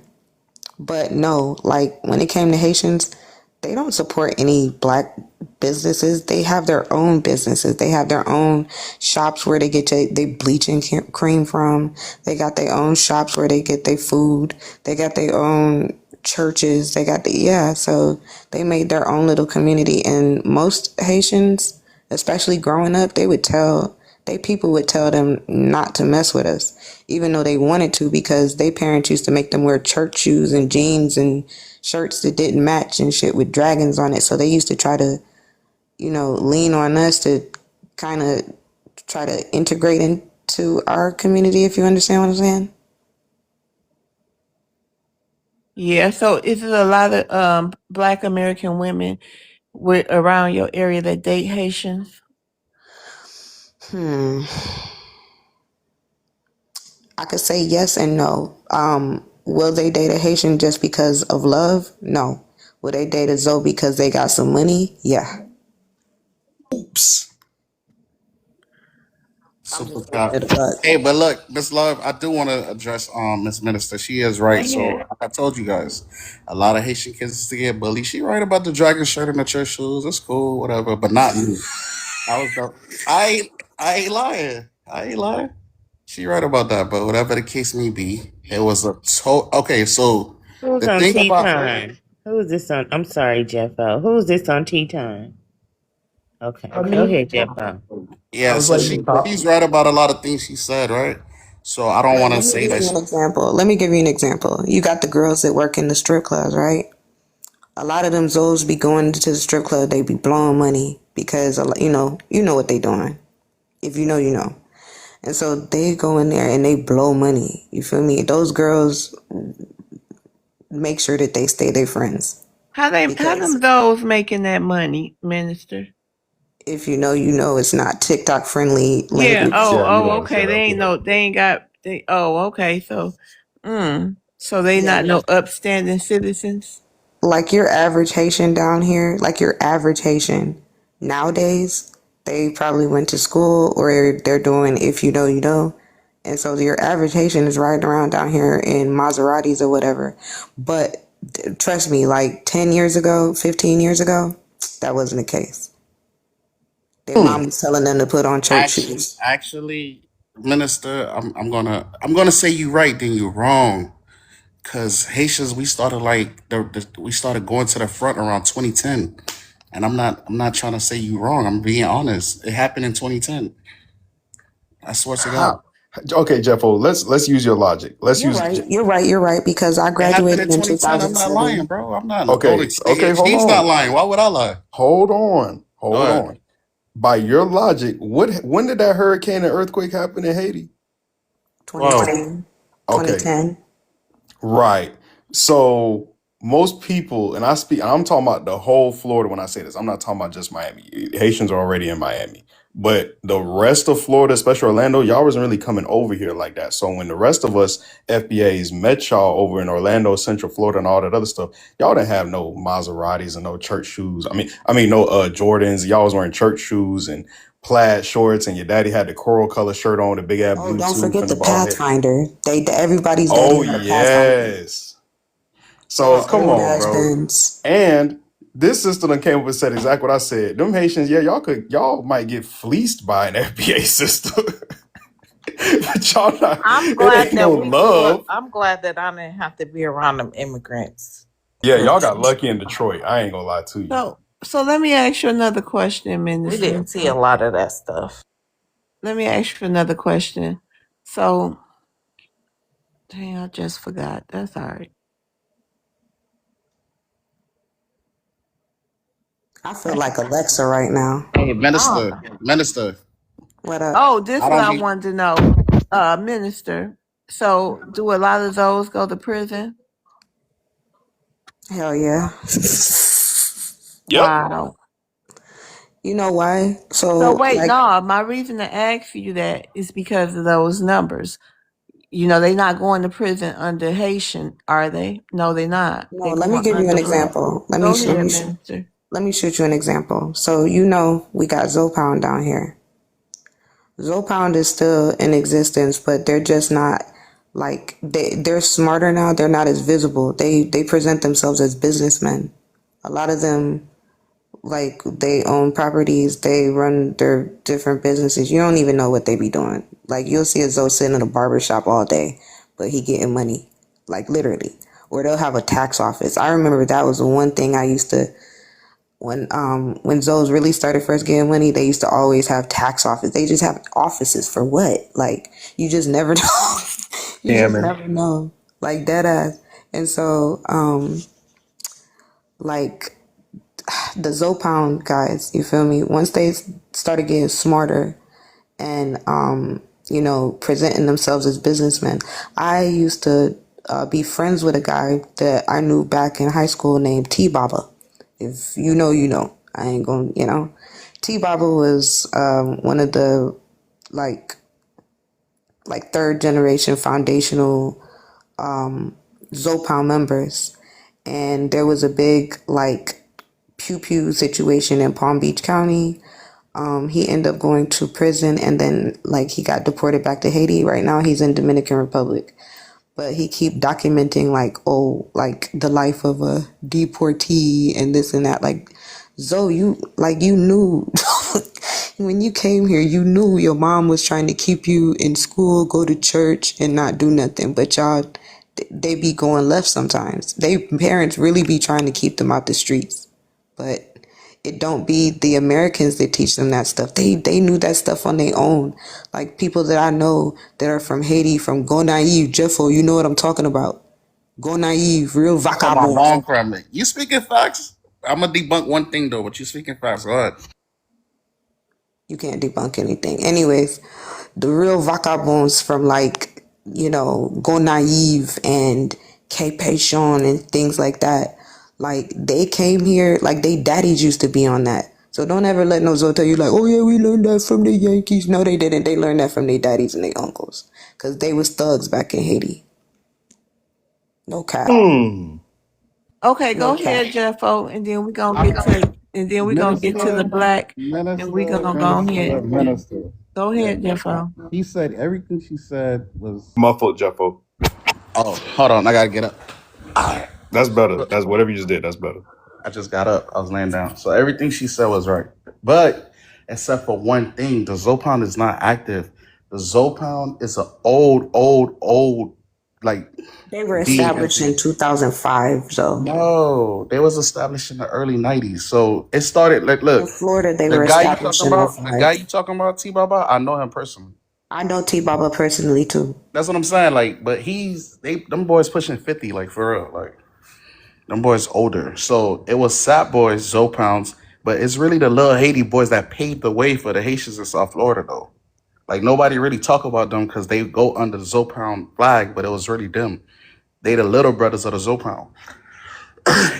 But no, like, when it came to Haitians, they don't support any black businesses. They have their own businesses. They have their own shops where they get they bleaching cream from. They got their own shops where they get their food. They got their own churches. They got yeah. So they made their own little community. And most Haitians, especially growing up, they would tell they people would tell them not to mess with us, even though they wanted to, because their parents used to make them wear church shoes and jeans and shirts that didn't match and shit with dragons on it. So they used to try to, lean on us to kind of try to integrate into our community, if you understand what I'm saying. Yeah, so is it a lot of Black American women around your area that date Haitians? I could say yes and no. Will they date a Haitian just because of love? No. Will they date a Zoe because they got some money? Yeah. Oops. I'm Super just keeping cop. it a buck. Hey, but look, Miss Love, I do want to address Miss Minister. She is right. So Yeah. like I told you guys, a lot of Haitian kids used to get bullied. She right about the dragon shirt and the church shoes. It's cool, whatever. But not me. I was the I ain't lying. I ain't lying. She right about that. But whatever the case may be, it was a okay. So Who's the on thing tea about time? Who's this on? I'm sorry, Jeffo. Who's this on tea time? Okay, go Me? ahead, Jeffo. I yeah, was so waiting to talk. she's right about a lot of things she said, right? So I don't Like, want to let me say give that you an example. Let me give you an example. You got the girls that work in the strip clubs, right? A lot of them Zoes be going to the strip club. They be blowing money because you know what they doing. If you know, you know. And so they go in there and they blow money. You feel me? Those girls make sure that they stay their friends How them because those making that money, Minister? if you know, you know, it's not TikTok friendly Yeah. language. Oh, Yeah, you know what's okay. up. Yeah. They ain't got they okay, so so they Yeah, not no upstanding citizens? like your average Haitian down here, like your average Haitian nowadays, they probably went to school or they're doing if you know, you know. And so your average Haitian is riding around down here in Maseratis or whatever. But trust me, like 10 years ago, 15 years ago, that wasn't the case. Their mom was telling them to put on church shoes. actually, Minister, I'm gonna say you right, then you're wrong. Cause Haitians, we started like we started going to the front around 2010, and I'm not trying to say you wrong. I'm being honest. It happened in 2010. I swear to God, How? Okay, Jeffo, let's use your logic. Let's You're use right. You're right. You're right. Because I it happened in graduated in 2010. I'm not lying, 2007. bro. I'm not. Don't okay, say okay, it. hold He's not on. lying. Why would I lie? Hold on. Go Hold ahead. on. By your logic, when did that hurricane and earthquake happen in Haiti? Well, 2010. Okay. 2010. Right. So most people, and I'm talking about the whole Florida when I say this. I'm not talking about just Miami. Haitians are already in Miami. But the rest of Florida, especially Orlando, y'all wasn't really coming over here like that. So when the rest of us FBAs met y'all over in Orlando, Central Florida, and all that other stuff, y'all didn't have no Maseratis and no church shoes. I mean no Jordans. Y'all was wearing church shoes and plaid shorts, and your daddy had the coral color shirt on, the big ass Oh, blue don't tooth forget and the the bald head. Pathfinder. Everybody's daddy Oh had a Pathfinder. yes. They So had come old on, ass bro. Benz. And this sister done came up and said exactly what I said. Them Haitians, yeah, y'all might get fleeced by an FBA system. But y'all not, I'm it glad ain't no that we grew up. love. I'm glad that I didn't have to be around them immigrants. Yeah, y'all 'Cause got lucky in Detroit. I ain't gonna lie to you. So let me ask you another question, we Minister. didn't see a lot of that stuff. Let me ask you another question. So dang, I just forgot. That's all right. I feel like Alexa right now. hey, Oh, minister. What up? Oh, this I is what don't I be. wanted to know. Minister. So do a lot of those go to prison? Hell yeah. Yep. Wow. You know why? So So, wait, like, no, my reason to ask you that is because of those numbers. You know, they're not going to prison under Haitian, are they? No, they're not. no, They're let me going give you an under black. example. Go ahead, Minister. Let me shoot you an example. So, you know, we got Zopound down here. Zopound is still in existence, but they're just not like they're smarter now. They're not as visible. They present themselves as businessmen. A lot of them like they own properties, they run their different businesses. You don't even know what they be doing. Like you'll see a Zoe sitting in a barber shop all day, but he getting money. Like literally. Or they'll have a tax office. I remember that was the one thing I used to when Zoes really started first getting money, they used to always have tax office. They just have offices for what? Like you just never know. You just Scamming. never know. Like dead ass. And so like the Zopound guys, you feel me? Once they started getting smarter and presenting themselves as businessmen. I used to be friends with a guy that I knew back in high school named T Baba. If you know, you know. I ain't gonna. T Baba was one of the like third generation foundational Zopound members, and there was a big like pew pew situation in Palm Beach County. He ended up going to prison, and then like he got deported back to Haiti. Right now he's in Dominican Republic, but he keep documenting like the life of a deportee and this and that. Like Zoe, you knew when you came here, you knew your mom was trying to keep you in school, go to church, and not do nothing. But y'all, they be going left sometimes. They parents really be trying to keep them out the streets, but it don't be the Americans that teach them that stuff. They knew that stuff on their own. Like people that I know that are from Haiti, from Go Naive, Jeffo, you know what I'm talking about. Go Naive, real Talking about vagabonds. bone crumbling. You speaking facts? I'm gonna debunk one thing though, but you speaking facts. Go ahead. You can't debunk anything. Anyways, the real vagabonds from like, Go Naive and K Sean and things like that. Like they came here, like they daddies used to be on that. So don't ever let no Zoe tell you like, oh yeah, we learned that from the Yankees. No, they didn't. They learned that from their daddies and their uncles. Cause they was thugs back in Haiti. No cap. Hmm. Okay, No go cap. ahead, Jeffo, and then we gonna get to the Minister, black, and we minister, gonna go minister, ahead. minister. Go Yeah. ahead, Jeffo. He said everything she said was Muffled, Jeffo. Oh, hold on, I gotta get up. That's better. That's whatever you just did. That's better. I just got up. I was laying down. So everything she said was right. But except for one thing, the Zopound is not active. The Zopound is an old, like They were established DMV. in 2005, so No, they was established in the early '90s. So it started. Like, in look, Florida they were established in The guy '05. you talking about, T Baba, I know him personally. I know T Baba personally too. That's what I'm saying. Like, but them boys pushing 50, like for real. Like them boys older. So it was Sap Boys, Zopounds, but it's really the little Haiti boys that paved the way for the Haitians in South Florida though. Like nobody really talk about them because they go under the Zopound flag, but it was really them. They the little brothers of the Zopound.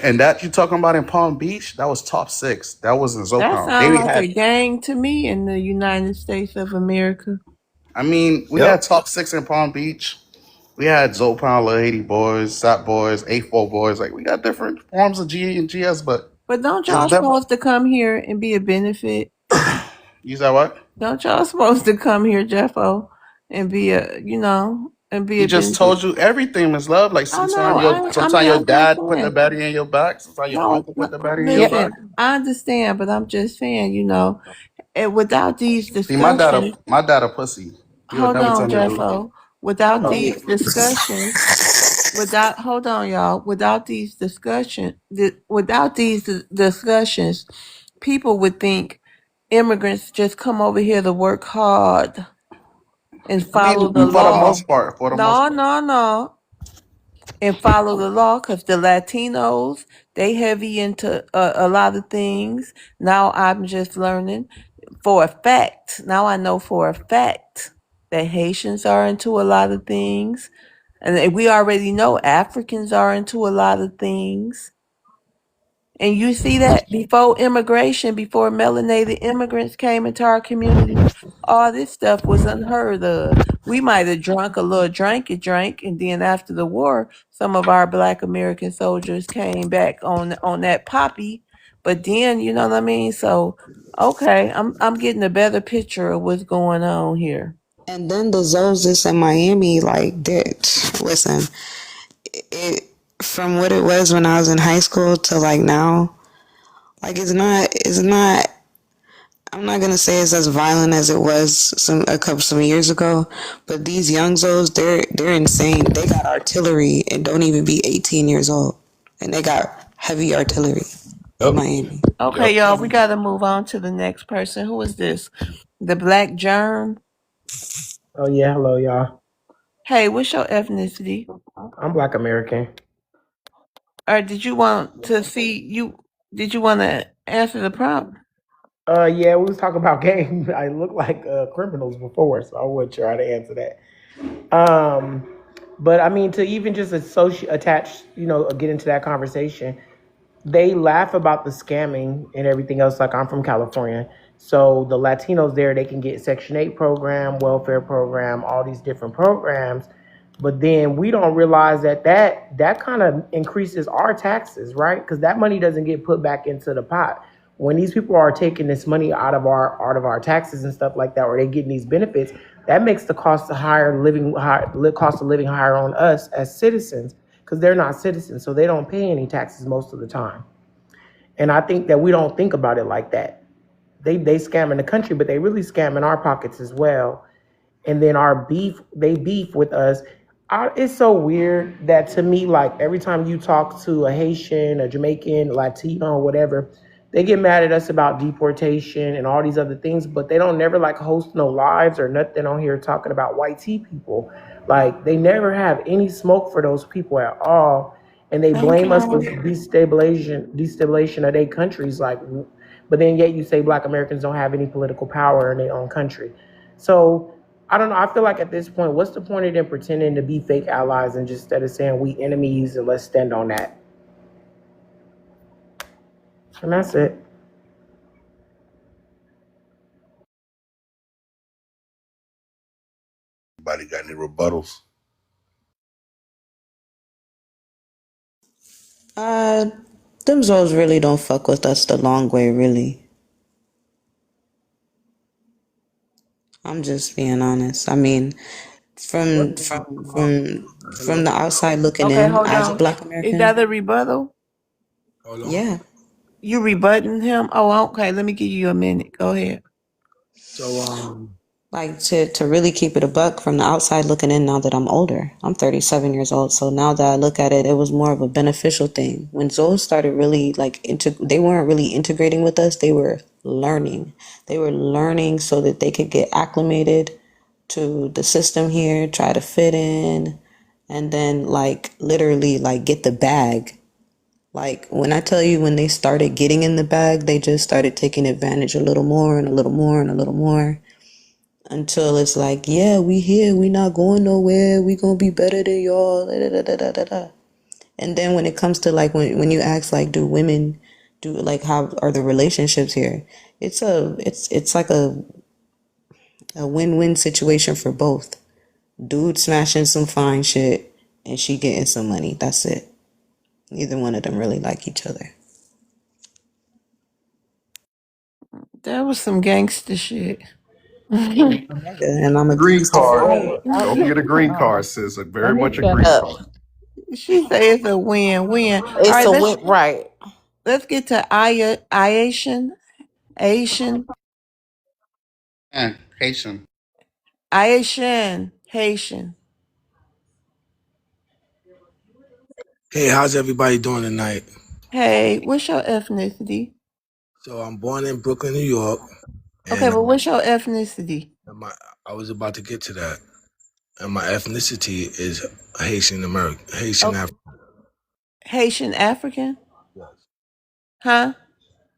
And that you talking about in Palm Beach, that was top six. That wasn't That Zopound. sounds They like had a gang to me in the United States of America. I mean, we had Yep. top six in Palm Beach. We had Zopound, Little Haiti boys, Sap boys, A4 boys. Like we got different forms of G and GS, but But don't it's y'all definitely. supposed to come here and be a benefit? You said what? Don't y'all supposed to come here, Jeffo, and be He a just benefit? told you everything is love. Like I know. sometimes your I'm just dad put the saying. baddie in your back. Sometimes your No, uncle put no, the baddie in your Yeah. back. listen. I understand, but I'm just saying. And without these See, discussions, my dad a pussy. He would hold never on, tell me to do. Jeffo. Without these discussions, hold on, y'all. Without these discussions, people would think immigrants just come over here to work hard and I follow the mean, for the law. most part, for the most No, part. no, no. And follow the law because the Latinos, they heavy into a lot of things. Now I'm just learning for a fact. Now I know for a fact that Haitians are into a lot of things. And we already know Africans are into a lot of things. And you see that before immigration, before melanated immigrants came into our community, all this stuff was unheard of. We might have drunk a little drank, and then after the war, some of our Black American soldiers came back on that poppy. But then, you know what I mean? So, okay, I'm getting a better picture of what's going on here. And then the Zos in Miami, like, listen, it from what it was when I was in high school to like now, like it's not. I'm not gonna say it's as violent as it was some years ago, but these young Zos, they're insane. They got artillery and don't even be 18 years old, and they got heavy artillery. Yep. Miami. Yep. Okay, y'all, we gotta move on to the next person. Who is this? The Black Germ. Oh yeah, hello y'all. Hey, what's your ethnicity? I'm Black American. Or did you want to see you? Did you want to answer the prompt? Yeah, we was talking about games. I look like criminals before, so I would try to answer that. Um, but I mean, to even just associate, attach, get into that conversation. They laugh about the scamming and everything else. Like I'm from California, so the Latinos there, they can get Section 8 program, welfare program, all these different programs. But then we don't realize that kind of increases our taxes, right? Because that money doesn't get put back into the pot. When these people are taking this money out of our taxes and stuff like that, or they getting these benefits, that makes the cost of living higher on us as citizens because they're not citizens, so they don't pay any taxes most of the time. And I think that we don't think about it like that. They scamming the country, but they really scamming our pockets as well. And then they beef with us. It's so weird that to me, like every time you talk to a Haitian, a Jamaican, Latino, whatever, they get mad at us about deportation and all these other things, but they don't never like host no lives or nothing on here talking about white tea people. Like they never have any smoke for those people at all, and they blame us for Okay. destabilization of their countries. Like, but then yet you say Black Americans don't have any political power in their own country. So I don't know. I feel like at this point, what's the point of them pretending to be fake allies and just instead of saying we enemies and let's stand on that? And that's it. Anybody got any rebuttals? Uh, them Zoes really don't fuck with us the long way, really. I'm just being honest. I mean, from the outside looking Okay, in hold as a on. Black Is American, that a rebuttal? Hold on. yeah. You rebutting him? Oh, okay. Let me give you a minute. Go ahead. So Like to really keep it a buck from the outside looking in now that I'm older. I'm 37 years old. So now that I look at it, it was more of a beneficial thing. When Zoe started really they weren't really integrating with us. They were learning. They were learning so that they could get acclimated to the system here, try to fit in, and then like literally like get the bag. Like when I tell you when they started getting in the bag, they just started taking advantage a little more and a little more and a little more until it's like, yeah, we here, we not going nowhere, we gonna be better than y'all. Da, da, da, da, da, da. And then when it comes to like when you ask like, do women do like how are the relationships here? It's like a win-win situation for both. Dude smashing some fine shit and she getting some money. That's it. Neither one of them really like each other. That was some gangster shit. And I'm a Green gangster for card. real. Wait, I Don't need forget a green to card, sis. let Very me much a shut green up. card. She say it's a win-win. All It's right, a win, right? let's get to Ayasian. Asian. Haitian. Ayasian. Haitian. Hey, how's everybody doing tonight? Hey, what's your ethnicity? So I'm born in Brooklyn, New York, Okay, and but what's your ethnicity? my I was about to get to that. And my ethnicity is Haitian American, Haitian Oh, African. Haitian African? Yes. Huh?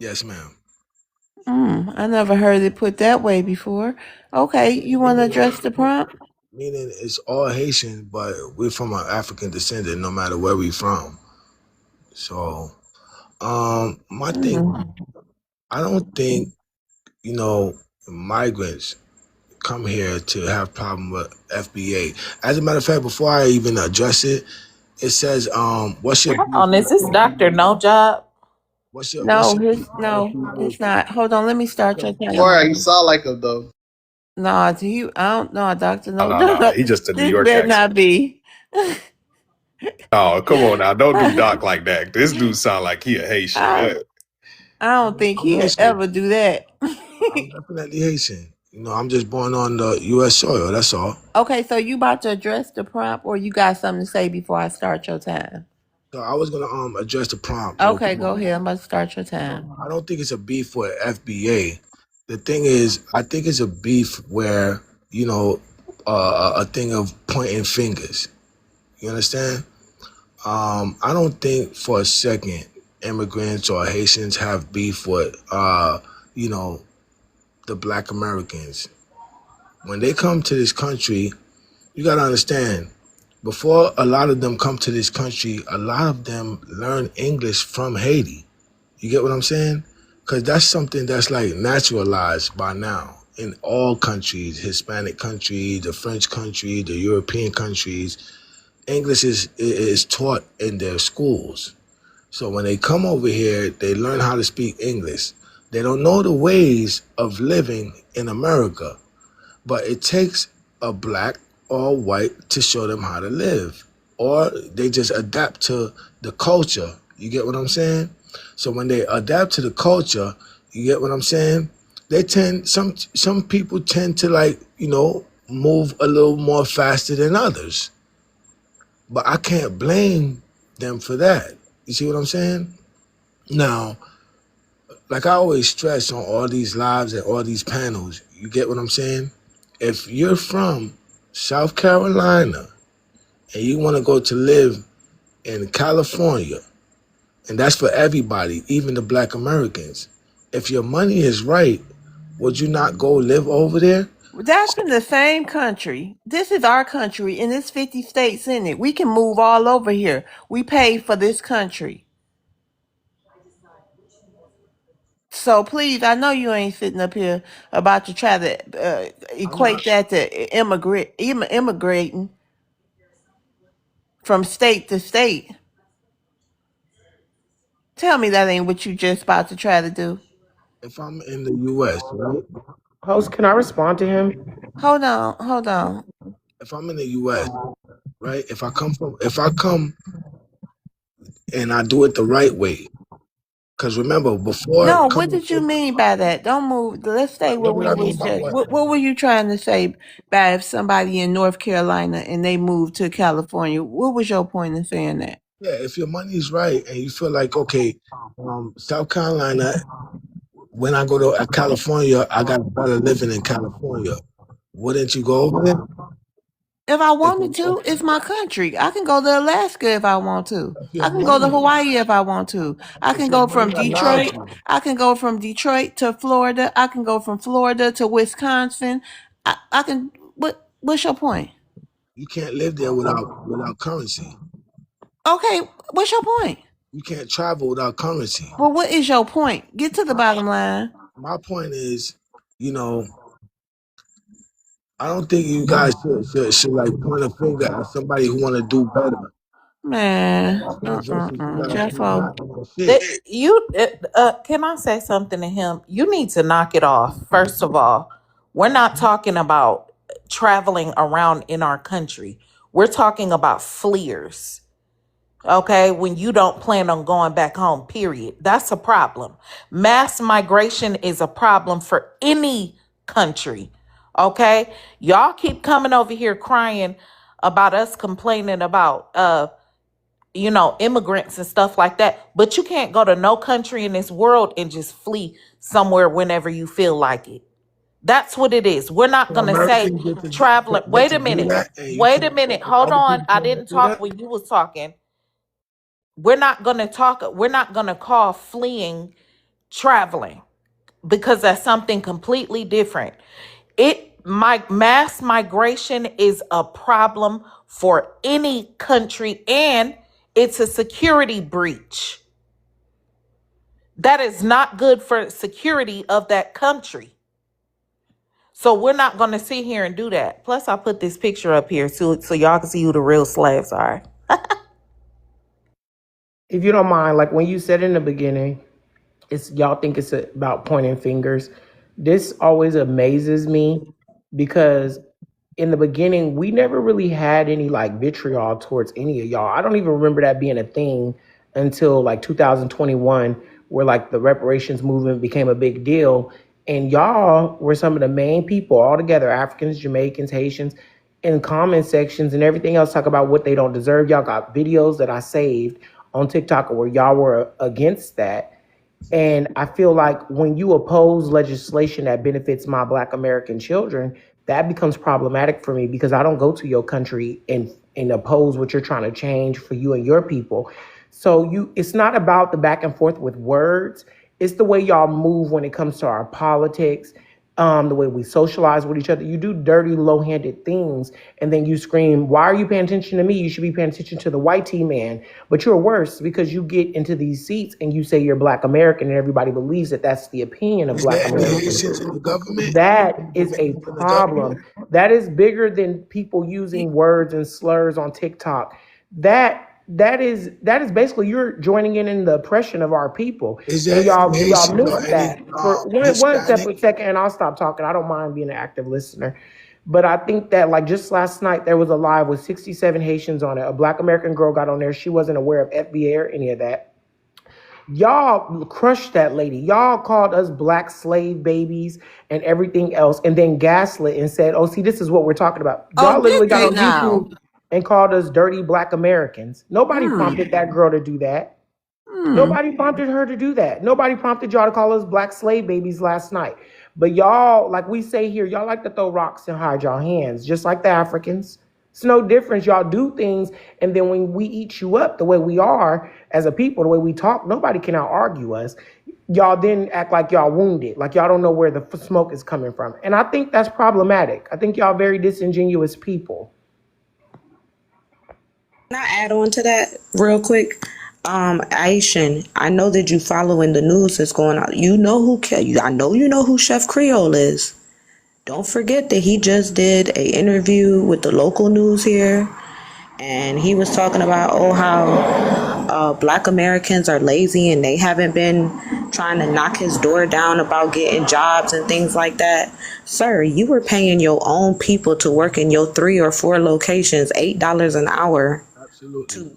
Yes, ma'am. I never heard it put that way before. Okay, you want to address the prompt? Meaning it's all Haitian, but we're from an African descendant, no matter where we from. So, my thing, Mm. I don't think migrants come here to have problem with FBA. As a matter of fact, before I even address it, it says, what's your Hold beef? on, is this Doctor No Job? What's No, your no, it's not. Hold on, let me start your Boy, you timer. sound like him though. No, I don't know, Doctor. No, No, no, no, no. no. He just a New This York better accent. not be. Oh, come on now. Don't do Doc like that. This dude sound like he a Haitian. I I don't think I'm he'll Haitian. ever do that. I'm definitely Haitian. I'm just born on the U.S. soil. That's all. Okay, so you about to address the prompt, or you got something to say before I start your time? So I was gonna address the prompt real Okay, quick. go ahead. I'm about to start your time. I don't think it's a beef with FBA. The thing is, I think it's a beef where a thing of pointing fingers. You understand? I don't think for a second immigrants or Haitians have beef with the Black Americans. When they come to this country, you gotta understand. Before a lot of them come to this country, a lot of them learn English from Haiti. You get what I'm saying? Because that's something that's like naturalized by now in all countries, Hispanic countries, the French country, the European countries. English is taught in their schools. So when they come over here, they learn how to speak English. They don't know the ways of living in America, but it takes a black or white to show them how to live, or they just adapt to the culture. You get what I'm saying? So when they adapt to the culture, you get what I'm saying? They tend some people tend to move a little more faster than others. But I can't blame them for that. You see what I'm saying? Now, like I always stress on all these lives and all these panels, you get what I'm saying? If you're from South Carolina and you want to go to live in California, and that's for everybody, even the Black Americans, if your money is right, would you not go live over there? That's in the same country. This is our country, and there's 50 states in it. We can move all over here. We paid for this country. So please, I know you ain't sitting up here about to try to I'm not. equate that to immigrating from state to state. Tell me that ain't what you just about to try to do. If I'm in the U.S., right? Host, can I respond to him? Hold on, hold on. If I'm in the U.S., right? If I come and I do it the right way, because remember, before No, what coming did you over, mean by that? Don't move. Let's stay where what did we I mean was by just. what? What were you trying to say by if somebody in North Carolina and they moved to California? What was your point in saying that? Yeah, if your money's right and you feel like, okay, South Carolina, when I go to California, I got better living in California. Wouldn't you go over there? If I If, wanted to, it's my country. I can go to Alaska if I want to. if your I can go to money, Hawaii if I want to. I if can your go from money allows Detroit. you, I can go from Detroit to Florida. I can go from Florida to Wisconsin. I can. What's your point? you can't live there without currency. Okay, what's your point? You can't travel without currency. Well, what is your point? Get to the bottom line. My point is, you know, I don't think you guys should like point a finger at somebody who want to do better. Man, Versus you guys who's Jeffo. not doing shit. Can I say something to him? You need to knock it off. First of all, we're not talking about traveling around in our country. We're talking about fleers. Okay, when you don't plan on going back home, period. That's a problem. Mass migration is a problem for any country. Okay, y'all keep coming over here crying about us complaining about immigrants and stuff like that. But you can't go to no country in this world and just flee somewhere whenever you feel like it. That's what it is. We're not So going to say Americans traveling. get Wait to a do minute. that, and you Wait a can't. minute. And Hold other on. people I can't didn't do talk that. when you was talking. We're not going to talk. We're not going to call fleeing traveling because that's something completely different. Mass migration is a problem for any country, and it's a security breach. That is not good for security of that country. So we're not going to sit here and do that. Plus, I put this picture up here so y'all can see who the real slaves are. If you don't mind, like when you said in the beginning, it's y'all think it's about pointing fingers. This always amazes me because in the beginning, we never really had any like vitriol towards any of y'all. I don't even remember that being a thing until like 2021, where like the reparations movement became a big deal. And y'all were some of the main people all together, Africans, Jamaicans, Haitians, in comment sections and everything else, talk about what they don't deserve. Y'all got videos that I saved on TikTok where y'all were against that. And I feel like when you oppose legislation that benefits my Black American children, that becomes problematic for me because I don't go to your country and oppose what you're trying to change for you and your people. So it's not about the back and forth with words. It's the way y'all move when it comes to our politics, the way we socialize with each other. You do dirty, low-handed things, and then you scream, "Why are you paying attention to me? You should be paying attention to the white T man." But you're worse because you get into these seats and you say you're Black American, and everybody believes that that's the opinion of Is Black there any Americans. Haitians in the government? That Is is there a people in the problem. government? That is bigger than people using words and slurs on TikTok. That is basically you're joining in the oppression of our people, Is there and any y'all Haitians miss or any that. For one Hispanic? separate second, and I'll stop talking. I don't mind being an active listener, but I think that like just last night there was a live with 67 Haitians on it. A Black American girl got on there. She wasn't aware of FBA or any of that. Y'all crushed that lady. Y'all called us black slave babies and everything else, and then gaslit and said, "Oh, see, this is what we're talking about." Oh, Y'all literally did got they on now? YouTube and called us dirty Black Americans. Nobody Hmm. prompted that girl to do that. Hmm. Nobody prompted her to do that. Nobody prompted y'all to call us black slave babies last night. But y'all, like we say here, y'all like to throw rocks and hide y'all hands, just like the Africans. It's no difference. Y'all do things, and then when we eat you up the way we are as a people, the way we talk, nobody can out argue us. Y'all then act like y'all wounded, like y'all don't know where the smoke is coming from. And I think that's problematic. I think y'all very disingenuous people. Can I add on to that real quick? Aishan, I know that you following the news that's going on. You know I know you know who Chef Creole is. Don't forget that he just did a interview with the local news here, and he was talking about how Black Americans are lazy and they haven't been trying to knock his door down about getting jobs and things like that. Sir, you were paying your own people to work in your 3 or 4 locations, $8 an hour, Absolutely.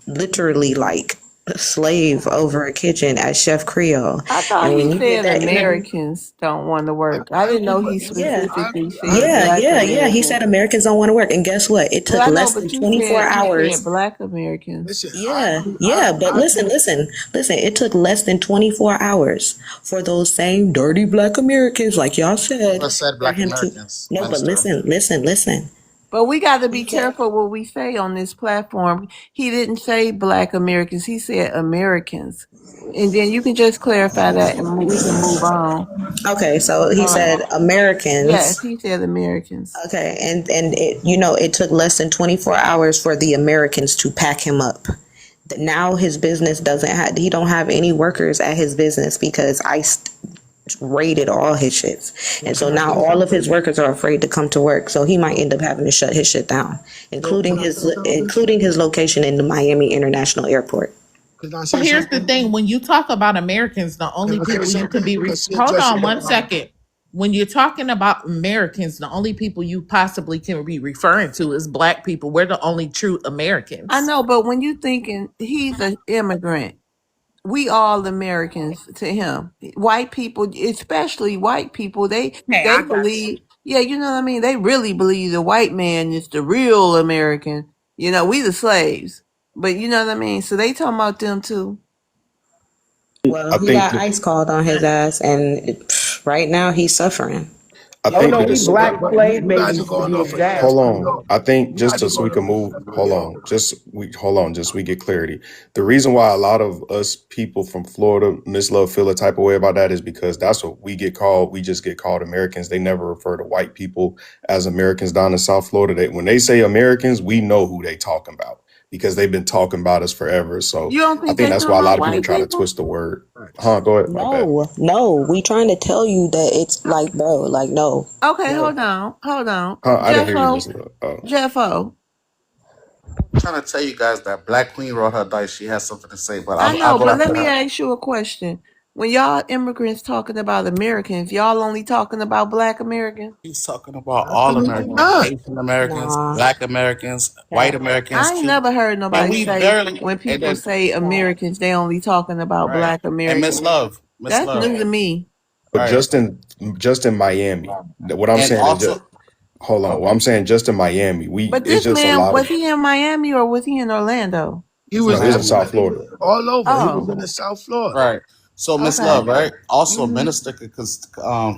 literally like a slave over a kitchen at Chef Creole. I thought And he when you did said that interview, Americans don't want to work. I didn't know he yeah, specifically said I Black yeah. He Americans. said Americans don't want to work. And guess what? It Well, took I know, less than but 24 you said hours. Black Americans. listen. Yeah, but listen. It took less than 24 hours for those same dirty Black Americans, like y'all said, Never said for Black him to. Americans, No, but Minister. listen. But we got to be He said, careful what we say on this platform. He didn't say Black Americans. He said Americans. And then you can just clarify that and we can move on. okay, so he All right. said Yes, Americans. he said Americans. Okay, and it took less than 24 hours for the Americans to pack him up. Now his business he don't have any workers at his business because ICE raided all his shits. And so Can I now say all of his something? workers are afraid to come to work. So he might end up having to shut his shit down, So including can I his say something? location in the Miami International Airport. Can I say Here's the something? thing: when you talk about Americans, the Can only I say people you can something? be Because she hold addressed on it one about second. When you're talking about Americans, the only people you possibly can be referring to is black people. We're the only true I Americans. know, but when you thinking he's an immigrant, we all Americans to him. White people, especially white people, Okay, they I got you. believe, yeah, you know what I mean? They really believe the white man is the real American. You know, we the slaves. But you know what I mean? So they talking about them too. Well, I he think got that ICE called on his ass, and right now he's suffering. I Oh think no, that we it's black but slave you guys are babies to going be off of exact. hold Chef on. Creole. I think You just guys to are so we going can off of move. Chef Hold Creole. on. Just we get clarity. The reason why a lot of us people from Florida, Miss Love, feel a type of way about that is because that's what we get called. We just get called Americans. They never refer to white people as Americans down in South Florida. When they say Americans, we know who they talking about because they've been talking about us forever. So You don't I think think they that's talking why a lot about of people white try to people? twist the word. Facts. Huh? Go ahead. My bad. No, we trying to tell you that it's like, bro, like no. Okay, No. hold on. Huh? I didn't hear you, Jeffo, Miss Love. Oh. Jeffo, I'm trying to tell you guys that Black Queen rolled her dice. She has something to say, but I I'll know, go but let after me her. ask you a question. When y'all immigrants talking about Americans, y'all only talking about Black Americans? He's talking about all Absolutely Americans, not. Haitian Americans, Nah. Black Americans, white Cap. Americans, I ain't Cuban, never heard and nobody we say barely when and people then say Cap. Americans, they only talking about right. Black And Miss Americans. Love, Miss That's Love, new to me. But right. just in Miami, what I'm And saying is also just hold on. What I'm saying just in Miami, But it's this just a man, lot was of he in Miami or was he in Orlando? He No, was he was in there. South Florida. all over. He was Oh, in the South Florida. Right. So, Miss okay. Love, right? Also, Hmm. Minister could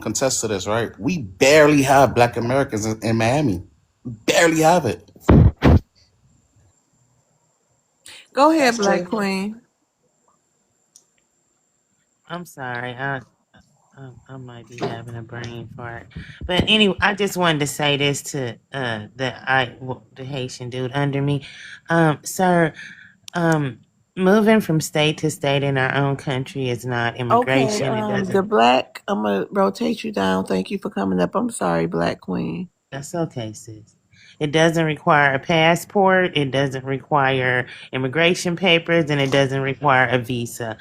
contest to this, right? We barely have Black Americans in Miami. Barely have it. Go ahead, That's Black true. Queen. I'm sorry. I might be having a brain fart. But anyway, I just wanted to say this to the Haitian dude under me. Sir, um moving from state to state in our own country is not Okay, immigration. It the doesn't. black, I'm gonna rotate you down. Thank you for coming up. I'm sorry, Black Queen. That's okay, sis. It doesn't require a passport. It doesn't require immigration papers, and it doesn't require a visa.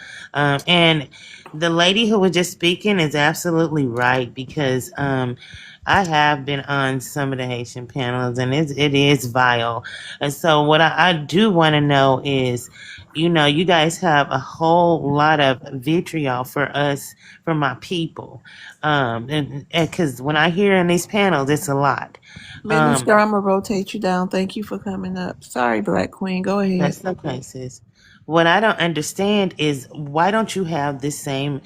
And the lady who was just speaking is absolutely right because I have been on some of the Haitian panels, and it is vile. And so, what I do want to know is, you guys have a whole lot of vitriol for us, for my people, and because when I hear in these panels, it's a lot. Um, Minister, I'm gonna rotate you down. Thank you for coming up. Sorry, Black Queen. Go ahead. that's okay, sis. What I don't understand is why don't you have the same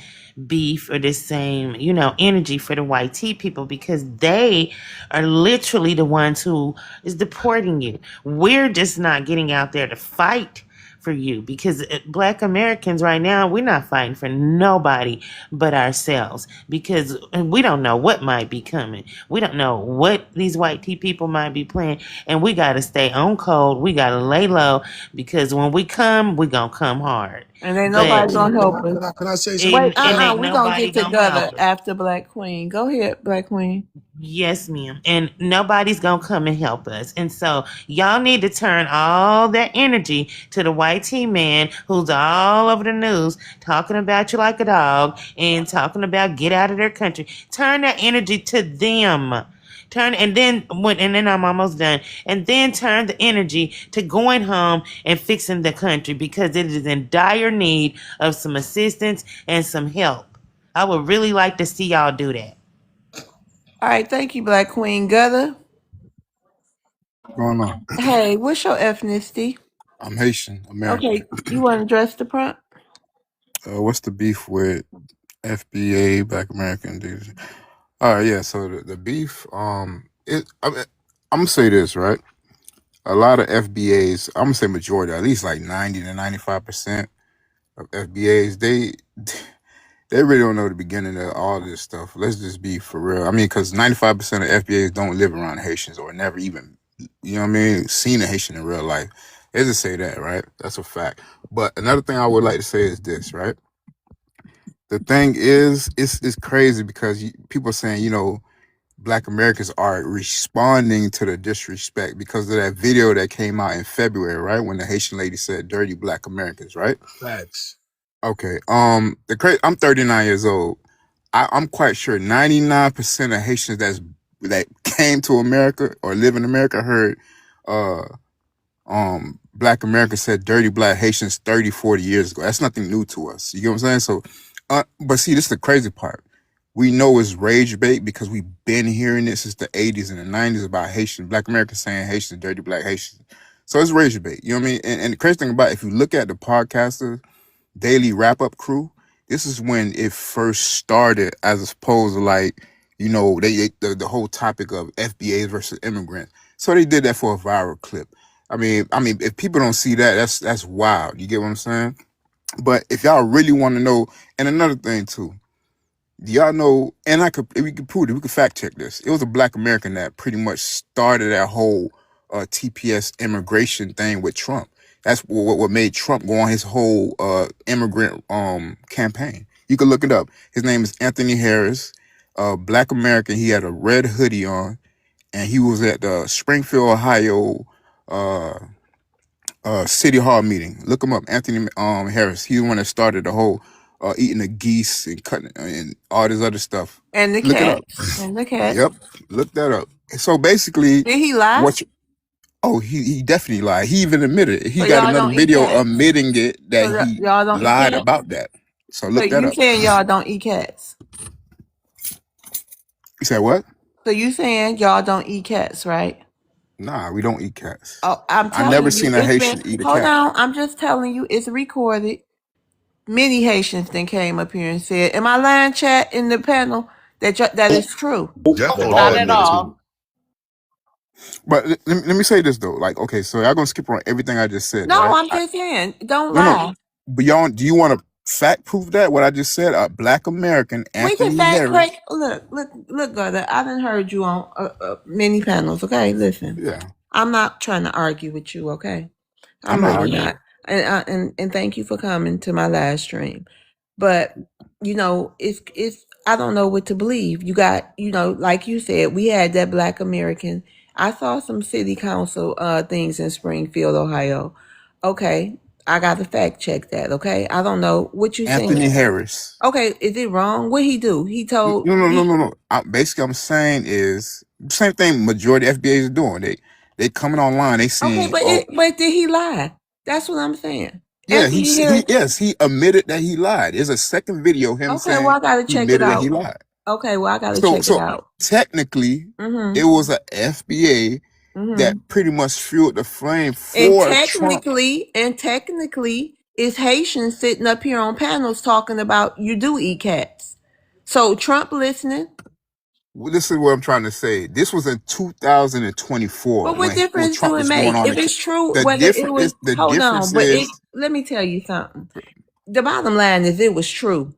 beef or the same, energy for the white tea people because they are literally the ones who is deporting you. We're just not getting out there to fight for you because black Americans right now, we're not fighting for nobody but ourselves because we don't know what might be coming. We don't know what these white tea people might be playing and we got to stay on code. We got to lay low because when we come, we going to come hard. And ain't But nobody Can I gonna can help I us. can I, can I say something? Wait, it ain't we're gonna nobody get gonna together help us. after Black Queen. Go ahead, Black Queen. Yes, ma'am. And nobody's gonna come and help us. And so y'all need to turn all that energy to the white tea man who's all over the news talking about you like a dog and talking about get out of their country. Turn that energy to them. And then I'm almost done. And then turn the energy to going home and fixing the country because it is in dire need of some assistance and some help. I would really like to see y'all do that. All right, thank you, Black Queen. Gutter. Going on? Hey, what's your ethnicity? I'm Haitian American. Okay, you want to address the prompt? What's the beef with FBA Black American dudes? All right, yeah. So the beef, I'm gonna say this right. A lot of FBAs, I'm gonna say majority, at least like 90 to 95% of FBAs, they really don't know the beginning of all this stuff. Let's just be for real. I mean, because 95% of FBAs don't live around Haitians or never even, you know what I mean, seen a Haitian in real life. They just say that, right? That's a fact. But another thing I would like to say is this, right? The thing is, it's crazy because people are saying, Black Americans are responding to the disrespect because of that video that came out in February, right? When the Haitian lady said "dirty Black Americans," right? Facts. Okay. I'm 39 years old. I'm quite sure 99% of Haitians that came to America or live in America heard uh Black Americans said dirty Black Haitians 30, 40 years ago. That's nothing new to us. You get what I'm saying? So but see, this is the crazy part. We know it's rage bait because we've been hearing it since the 80s and the 90s about Haitian Black Americans saying Haitians, dirty Black Haitians. So it's rage bait. You know what I mean? And the crazy thing about it, if you look at the podcasters daily wrap up crew, this is when it first started as opposed to like, the whole topic of FBAs versus immigrants. So they did that for a viral clip. I mean, if people don't see that, that's wild. You get what I'm saying? But if y'all really want to know, and another thing too, do y'all know, and if we could prove it, we could fact check this. It was a Black American that pretty much started that whole TPS immigration thing with Trump. That's what made Trump go on his whole immigrant campaign. You can look it up. His name is Anthony Harris, Black American. He had a red hoodie on, and he was at the Springfield, Ohio uh, City Hall meeting. Look him up, Anthony Harris. He's the one that started the whole eating the geese and cutting and all this other stuff. And the Look it up. cats. And the cats. Yep, look that up. So basically, Did he lie? he definitely lied. He even admitted it. He So got y'all another don't eat video cats. admitting it that So he y'all don't eat lied cats. about that. So So look that you up. saying y'all don't eat cats? You said what? So you saying y'all don't eat cats, right? Nah, we don't eat cats. Oh, I'm I never telling you, seen a it's been. Haitian eat a Hold cat. on, I'm just telling you, it's recorded. Many Haitians then came up here and said, "Am I lying, chat in the panel that is true?" Definitely Not all at admitted to. all. But let me say this though. Like, okay, so y'all gonna skip on everything I just said, No, right? I'm just saying, don't No, no. lie. But y'all, do you want to fact proof that what I just said? A Black American, We can Anthony fact Harris. check. Look, brother. I done heard you on many panels. Okay, listen. Yeah, I'm not trying to argue with you. Okay, I'm I'm not really arguing. not. And thank you for coming to my live stream. But it's I don't know what to believe. You got like you said, we had that Black American. I saw some city council things in Springfield, Ohio. Okay, I got to fact check that. Okay, I don't know what you Anthony saying. Harris. Okay, is it wrong? What he do? He told No, no, no, he. no, no. Basically, I'm saying is same thing. Majority FBAs are doing. They coming online. They Okay, saying, oh, but did he lie? That's what I'm saying. yeah, Anthony Harris. he admitted that he lied. There's a second video of him Okay, well saying I gotta he check it admitted that he out. lied. Okay, well I gotta So check it so out. technically, it Mhm. was a FBA Mhm. that pretty much fueled the flame And for Trump. technically, it's Haitians sitting up here on panels talking about you do eat cats. So Trump listening. Well, this is what I'm trying to say. This was in 2024 But what when difference do Trump it was going make? on. If it's true, The whether it difference was is the hold on, difference but it is let me tell you something. The bottom line is it was true.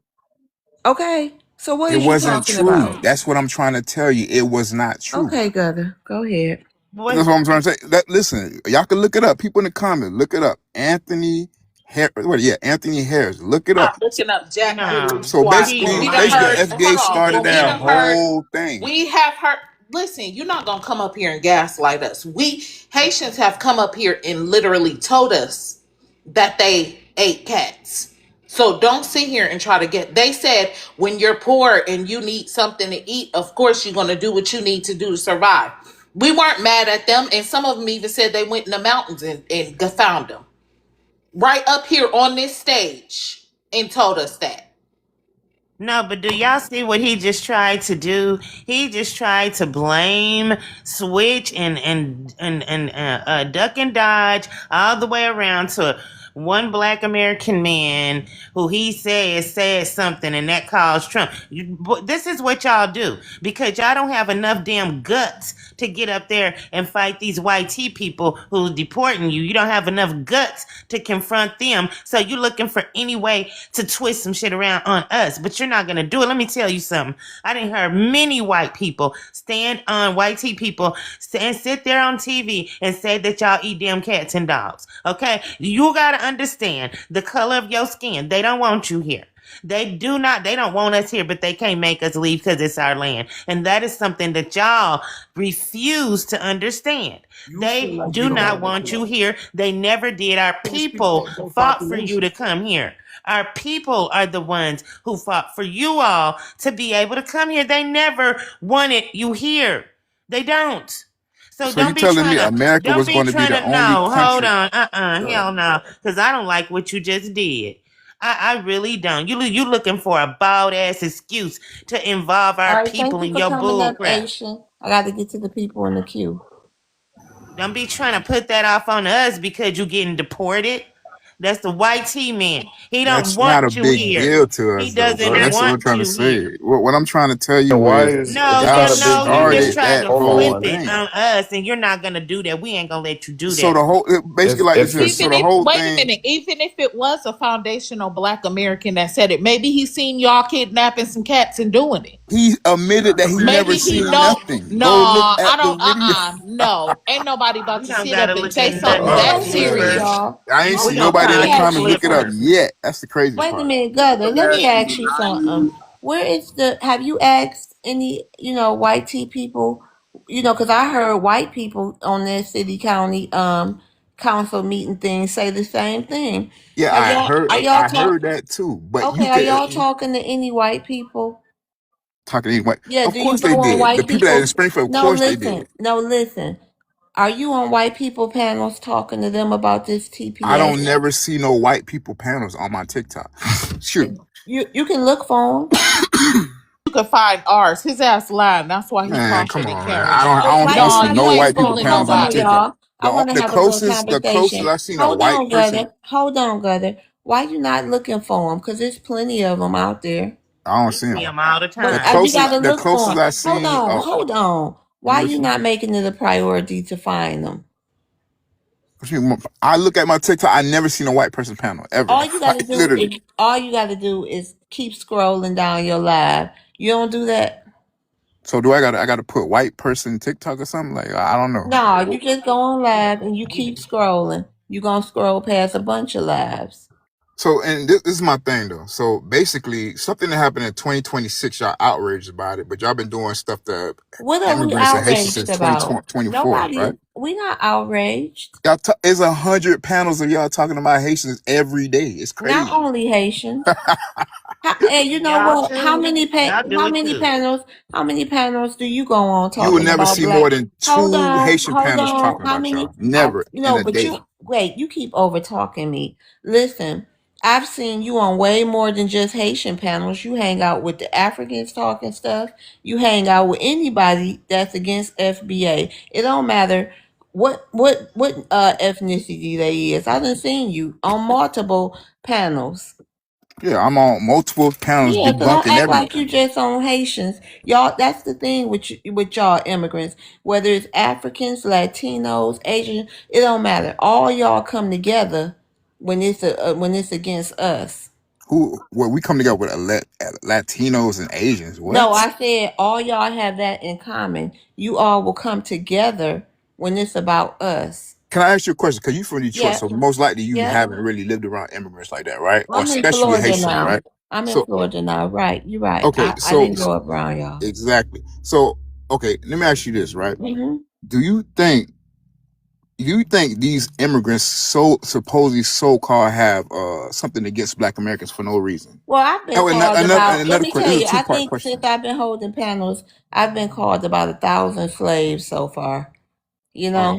Okay? So what it is you wasn't talking true. about? That's what I'm trying to tell you. It was not true. Okay, Gutter, go ahead. That's What? what I'm trying to say. Listen, y'all can look it up. People in the comments, look it up. Anthony Harris. What? Yeah, Anthony Harris. Look it up. Not looking up Jack Doodle No, So squad. he basically, We done basically, lied. heard. the Hold FBA on, started but we that done heard. whole thing. We have heard. Listen, you're not gonna come up here and gaslight us. We Haitians have come up here and literally told us that they ate cats. So don't sit here and try to get. They said when you're poor and you need something to eat, of course you're gonna do what you need to do to survive. We weren't mad at them, and some of them even said they went in the mountains and found them right up here on this stage and told us that. No, but do y'all see what he just tried to do? He just tried to blame, switch, and duck and dodge all the way around to one Black American man who he said something, and that caused Trump. This is what y'all do because y'all don't have enough damn guts to get up there and fight these white tea people who's deporting you. You don't have enough guts to confront them, so you're looking for any way to twist some shit around on us. But you're not gonna do it. Let me tell you something. I didn't hear many white people stand on white tea people and sit there on TV and say that y'all eat damn cats and dogs. Okay, you gotta understand the color of your skin. They don't want you here. They don't want us here, but they can't make us leave because it's our land. And that is something that y'all refuse to understand. You feel They like you do don't not have want you enough. here. They never did. Our Can't speak for people the whole fought for you population. to come here. Our people are the ones who fought for you all to be able to come here. They never wanted you here. They don't. So So you telling me America was going to be the only no, hold country? on, Uh, hell no, because I don't like what you just did. I really don't. You looking for a bald ass excuse to involve All our right, thank people you in for your coming bull up, crap. Asian. I got to get to the people in the queue. Don't be trying to put that off on us because you getting deported. That's the white T man. He don't that's not a want you big here. deal to He us, though, bro. doesn't That's what want I'm trying to you here. say. What I'm trying to tell And you why is is No, it's y'all not a you big know, you just deal? started tried that to Hold flip whole on. it thing. on us, and you're not gonna do that. We ain't gonna let you do So that. the whole, basically, like If this. the So Even the if whole wait a thing, minute, even if it was a foundational Black American that said it, maybe he seen y'all kidnapping some cats and doing it. he admitted that he never Maybe he seen know. nothing. No, Go look I at the don't. video. No, ain't nobody about We to don't sit gotta up and look say at something nothing, that No, Flipper. serious, serious. y'all. I ain't We seen gonna nobody Let in the me find you, ask comments you look it up Flipper. something. yet. That's the crazy Wait a part. minute, Gutter. Let me ask you something. Where is have you asked any, white tea people, because I heard white people on their city county council meeting things say the same thing. Yeah, Have y'all, are y'all I talk heard that too. But you okay, are could y'all talking to any white people? talking anyway. Yeah, Of do you course they go on did. The white people that in people? Springfield, of No, course they did. listen. No, listen. Are you on white people panels talking to them about this I TPS? don't never see no white people panels on my TikTok. Shoot. You can look for them. you could find ours. His ass lying. That's why he Man, caught you come and on, man. carried it. Wait, why I don't you No, see not no you saying ain't white people fooling? fooling panels Hold on on, nobody. TikTok. y'all. I want to have a little The closest conversation. I seen a Hold white on, person. Gutter. Hold on, Gutter. Why you not looking for them? Because there's plenty of them out there. I don't We see see them. him all the But time. you got to The look for closest them. I Hold seen. on, Oh, hold on. I'm Why you listening. not making it a priority to find them? I look at my TikTok. I never seen a white person panel ever. All you got to Like do literally. is keep scrolling down your live. You don't do that. So do I got to put white person TikTok or something? Like I don't know. No, you just go on live and you keep scrolling. You're going to scroll past a bunch of lives. So and this is my thing though. So basically, something that happened in 2026, y'all outraged about it, but y'all been doing stuff that What are we immigrants and Haitians outraged since about? 2024, Nobody, right? we not outraged. It's 100 panels of y'all talking about Haitians every day. It's Not crazy. only Haitians. And you know Y'all what? too. Y'all do it too. How many panels do you go on You will talking never about see more black? than 2 Haitian Hold panels on. talking How about many? y'all. Never in a But day. you wait. You keep over talking me. Listen, I've seen you on way more than just Haitian panels. You hang out with the Africans talking stuff. You hang out with anybody that's against FBA. It don't matter what ethnicity they is. I done seen you on multiple panels. Yeah, I'm on multiple panels Yeah, so don't debunking act like everything. you just on Haitians. Y'all, that's the thing with y'all immigrants. Whether it's Africans, Latinos, Asians, it don't matter. All y'all come together when it's against us. We come together with Latinos and Asians. No, What? I said all y'all have that in common. You all will come together when it's about us. Can I ask you a question? Because you from Detroit, Yeah, so most likely you yeah. haven't really lived around immigrants like that, right? Or I'm in especially Florida Haitians, now. right? I'm in So Florida now. Right, you're right. okay, I didn't grow up around y'all. exactly. So okay, let me ask you this, right? Hmm. Do you think these immigrants supposedly so called have something against Black Americans for no reason? Well, I've been Oh, and called about, let another me question. tell This is you, a I two-part think since question. I've been holding panels, I've been called about 1,000 slaves so far.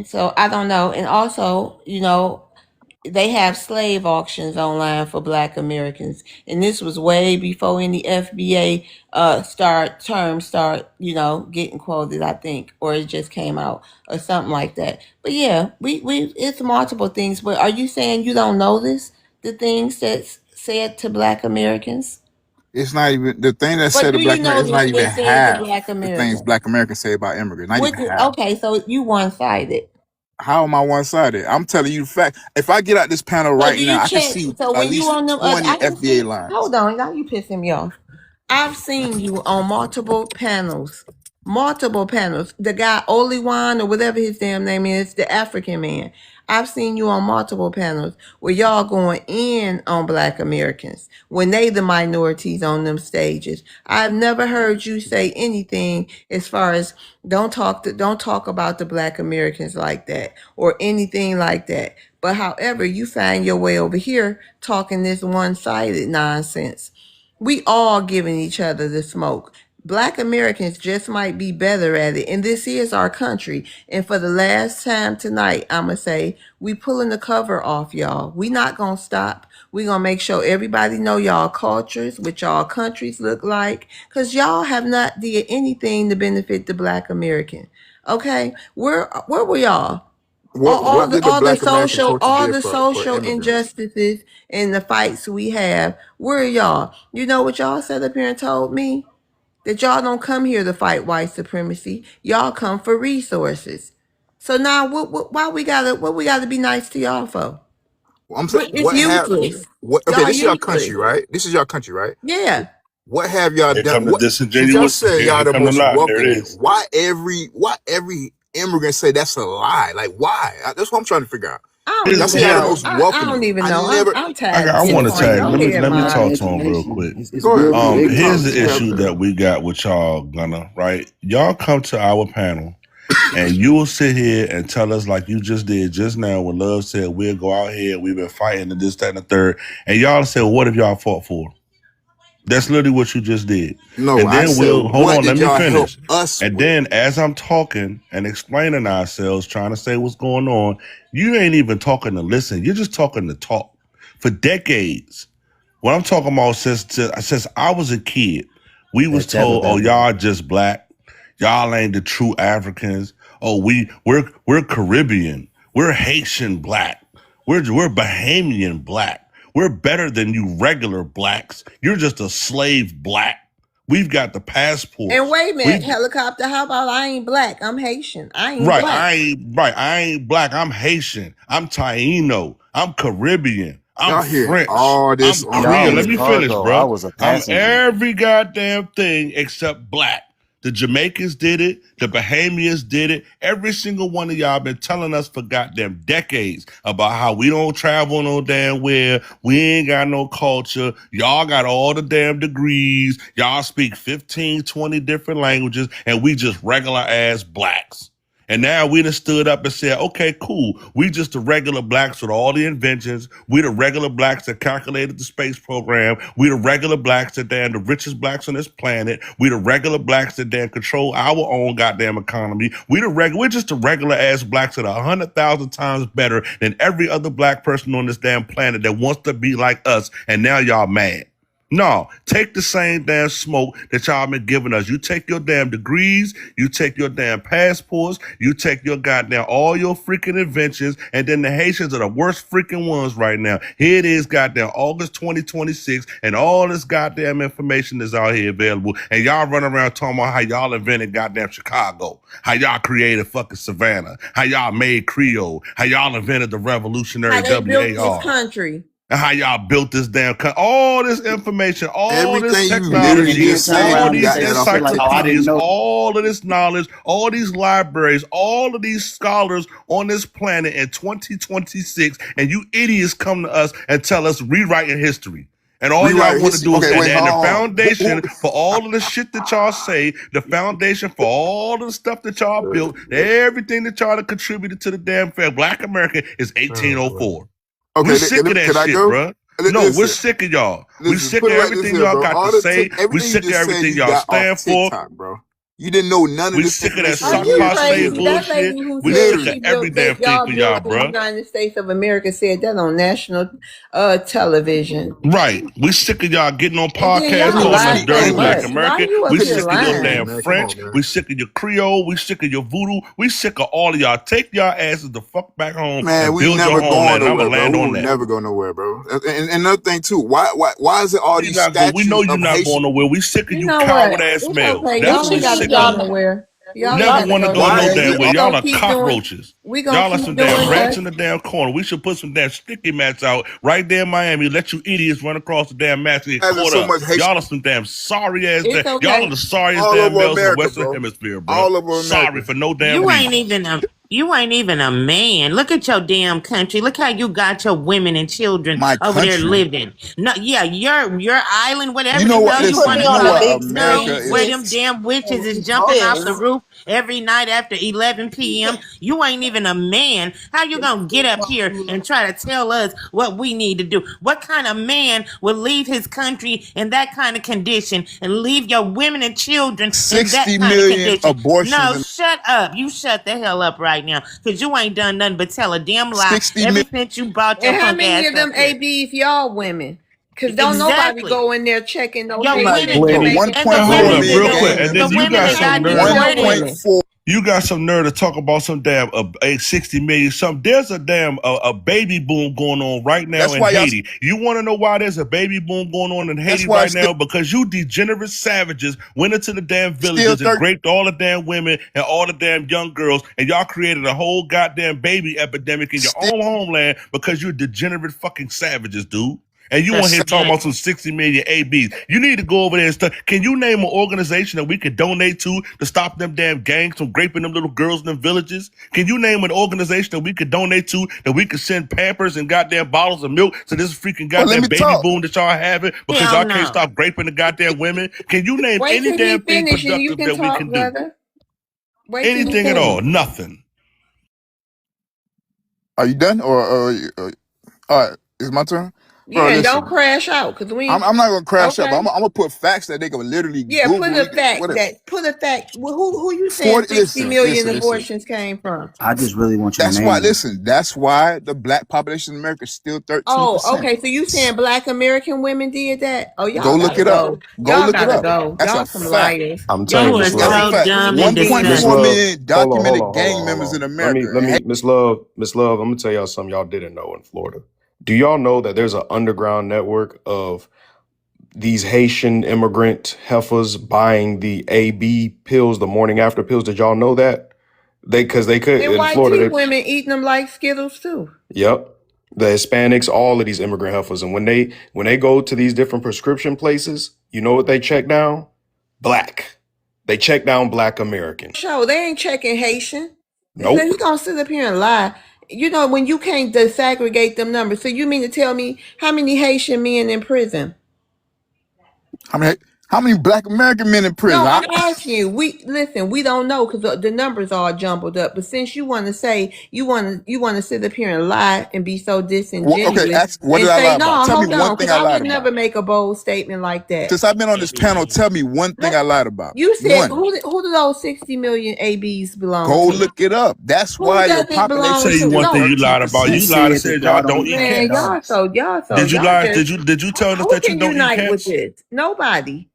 So I don't know. And also, they have slave auctions online for Black Americans, and this was way before any FBA start getting quoted, I think, or it just came out or something like that. But yeah, we it's multiple things. But are you saying you don't notice the things that's said to Black Americans? It's not even the thing that But said to do you Black Americans. It's not notice even what's said to half Black the things Americans? Black Americans say about immigrants. Not even half. Okay, so you one sided. How am I one-sided? I'm telling you the fact. If I get out this panel So right do now, you I can check? see So at when you least on them, 20 I can FBA see. lines. Hold on, now you pissing me off. I've seen you on multiple panels, multiple panels. The guy Oliwan or whatever his damn name is, the African man. I've seen you on multiple panels where y'all going in on Black Americans when they the minorities on them stages. I've never heard you say anything as far as don't talk about the Black Americans like that or anything like that. But however, you find your way over here talking this one-sided nonsense. We all giving each other the smoke. Black Americans just might be better at it. And this is our country. And for the last time tonight, I'ma say, we pulling the cover off, y'all. We not gonna stop. We gonna make sure everybody know y'all cultures, what y'all countries look like. Cause y'all have not did anything to benefit the Black American. Okay? Where were y'all? What did the Black American culture All did the for social immigrants? injustices and the fights we have, where are y'all? You know what y'all sat up here and told me? That y'all don't come here to fight white supremacy. Y'all come for resources. So now what we gotta be nice to y'all for? I'm saying, It's useless. okay, Y'all this is your useless. country, right? This is your country, right? Yeah. What have y'all Here done? come the What since y'all disingenuous. said y'all Here the come the most lie. There it welcoming? is. Why every immigrant say that's a lie? Like why? That's what I'm trying to figure out. I don't Here's Y'all say even y'all the here. know. most I don't welcoming. even I know. never I'm tired of I this want to point. tag. Go Let ahead, me Mom. talk to him real quick. It's go ahead. very Here's ignorant. the You have issue to. that we got with y'all, Gunner. Right? Y'all come to our panel, and you will sit here and tell us like you just did just now when Love said we'll go out here. We've been fighting and this, that, and the third, and y'all said, well, "What have y'all fought for?" That's literally what you just did. No, And I then said we'll hold what on, let did me y'all help finish. us And with? then as I'm talking and explaining ourselves, trying to say what's going on, you ain't even talking to listen. You're just talking to talk. For decades. What I'm talking about since I was a kid, We was It's ever told, oh, been like y'all that. just black. Y'all ain't the true Africans. Oh, we're Caribbean. We're Haitian black. We're Bahamian black. We're better than you regular blacks. You're just a slave black. We've got the And passports. wait a minute, We've helicopter. How about I ain't black? I'm Haitian. I ain't right. black. I ain't black. I'm Haitian. I'm Taino. I'm Caribbean. I'm Y'all hearing French. all this I'm on No, I Creole. was Let me a finish, cargo. I bro. was a I'm passenger. every goddamn thing except black. The Jamaicans did it. The Bahamians did it. Every single one of y'all been telling us for goddamn decades about how we don't travel no damn where. We ain't got no culture. Y'all got all the damn degrees. Y'all speak 15, 20 different languages, and we just regular ass blacks. And now we done stood up and said, okay, cool. We just the regular blacks with all the inventions. We the regular blacks that calculated the space program. We the regular blacks that damn the richest blacks on this planet. We the regular blacks that damn control our own goddamn economy. We're just the regular ass blacks that are 100,000 times better than every other black person on this damn planet that wants to be like us. And now y'all mad. No, take the same damn smoke that y'all been giving us. You take your damn degrees, you take your damn passports, you take your goddamn all your freaking inventions, and then the Haitians are the worst freaking ones right now. Here it is, goddamn August 2026, and all this goddamn information is out here available. And y'all run around talking about how y'all invented goddamn Chicago, how y'all created fucking Savannah, how y'all made Creole, how y'all invented the revolutionary How they built this WAR. country. And how y'all built this damn country. All this information, all this everything you And then literally technology, you just turn said. all around You and these got say that some off of shit like, "Oh, I TikTok. didn't encyclopedias, know." all of this knowledge, all these libraries, all of these scholars on this planet in 2026, and you idiots come to us and tell us rewriting history. And all y'all Rewrite want to history. do is, Okay, wait, and hold the on. foundation for all of the shit that y'all say, the foundation for all of the stuff that y'all built, everything that y'all have contributed to the damn fair, Black America is Oh, boy. 1804. We're Okay, sick of that can I shit, go? bruh. No, we're Listen, sick of y'all. We listen. sick Put of it like this everything here, y'all bro. got to say. We Everything you sick of just said, everything you y'all got off stand for. TikTok, bro. You didn't know none of We this sick of that information Are for sock you years and slave crazy? years. That bullshit. lady who We said sick of Literally. she every built damn that thing y'all for built y'all, in the bruh. United States of America said that on national television. Right. We sick of y'all getting on And then podcasts y'all calling us lie so dirty Black much. Anyways, Why American. you up We here sick of your lying? damn man. Come on, French. man. We sick of your Creole. We sick of your voodoo. We sick of all of y'all. Take y'all asses the fuck back home Man, and we build your never going homeland. And I'm nowhere, going to bro. land We on will that. never go nowhere, bro. And another thing too, why is it all You're these not going. We know statues you're of not Haitian? going nowhere. We sick of You you know what? coward ass It's males. okay. That's Y'all what ain't we got to sick go of. nowhere. Y'all ain't Never got to want to go go no nowhere. damn We way. we Y'all gonna are keep doing. cockroaches. We gonna Y'all are keep some damn doing rats us. in the damn corner. We should put some damn sticky mats out right there in Miami. Let you idiots run across the damn mats and get Having caught so up. much Haitian Y'all are some damn sorry ass. It's Y'all are okay. the sorriest all damn over males in the America, Western bro. Hemisphere, bro. All over Sorry America. for no damn You ain't reason. even a man. Look at your damn country. Look how you got your women and children My over there country. living. No, yeah, your island, You whatever know the what? hell you Listen, want Put to me you know on a call what? it, big girl. America screen, Where is. sis. them damn witches is jumping off the Sis. roof every night after 11 p.m. You ain't even a man. How you gonna get up here and try to tell us what we need to do? What kind of man would leave his country in that kind of condition and leave your women and children in that 60 kind of million condition? abortions No, and shut up. You shut the hell up right now. Cause you ain't done nothing but tell a damn lie 60 ever million. since you brought your And how punk many ass of up them here. ABs y'all women? Cause don't nobody Exactly. go in there checking no Your Haitians women and do. So Plenty. making And the Now sure hold women $1.4 up that real million quick, don't, and the then games. you women got that some got nerve. your deported. women. 1.4. You got some nerve to talk about some damn 60 million something. There's a damn a baby boom going on right now That's in why y'all. Haiti. You want to know why there's a baby boom going on in That's Haiti why right now? Because you degenerate savages went into the damn still villages and 30. raped all the damn women and all the damn young girls, and y'all created a whole goddamn baby epidemic in your Still own homeland because you're degenerate fucking savages, dude. And you Uh, on here talking yeah. about some 60 million ABs. You need to go over there and stuff. Can you name an organization that we could donate to stop them damn gangs from raping them little girls in them villages? Can you name an organization that we could donate to that we could send Pampers and goddamn bottles of milk to this freaking Well, let goddamn me baby talk. boom that y'all having because Hell y'all can't no. stop raping the goddamn women? Can you name Wait any till he damn thing finish and you productive can that we talk, can do? brother. Wait till he Anything at finish. all? Nothing. Are you done? Or all right, it's my turn. bro. Yeah, and don't Listen, crash out because we. I'm not gonna crash up, but Okay. I'm gonna put facts that they can literally Yeah, Google. You can, what put a fact. Who you saying 40? 60 Listen, million listen, listen. abortions came from? I just really want you to That's why. name them. Listen, that's why the black population in America is still Oh, 13%. okay. So you saying Black American women did that? Oh, Go y'all look gotta it up. go. Go Y'all look it gotta up. go. That's Y'all a some fact. liars. I'm telling Y'all you, You are Miss some That's a Love. so fact. dumb we and Miss 1.4 disgusting. Love. million Hold documented on, hold gang on, hold members in on. Let me America. let me Miss Love, I'm gonna tell y'all something y'all didn't know in Florida. Do y'all know that there's an underground network of these Haitian immigrant heifers buying the AB pills, the morning after pills? Did y'all know that? Because they could and in white Florida, teeth they women eating them like Skittles too. yep. The Hispanics, all of these immigrant heifers. And when they go to these different prescription places, you know what they check down? Black. They check down Black American. Show they ain't checking Haitian. So Nope. he gonna sit up here and lie. You know when you can't disaggregate them numbers. So you mean to tell me how many Haitian men in prison? How many black American men in No, prison? I'm asking you. We listen. We don't know because the numbers are jumbled up. But since you want to say you want to sit up here and lie and be so Okay, disingenuous what and did I say lie about? no, Tell me hold one on, thing because I I lied would about. never make a bold statement like that. Since I've been on this panel, tell me one thing I Let lied about. you said One. who do those 60 million ABs belong Go to? look it up. That's Who why your does it population belong Tell is you to? still one thing No, you lied about. 13% You lied and said said that y'all y'all don't don't eat eat man, cats. dogs. Did you y'all lie? just Did you tell us who that you can don't eat unite with cats? this? Nobody.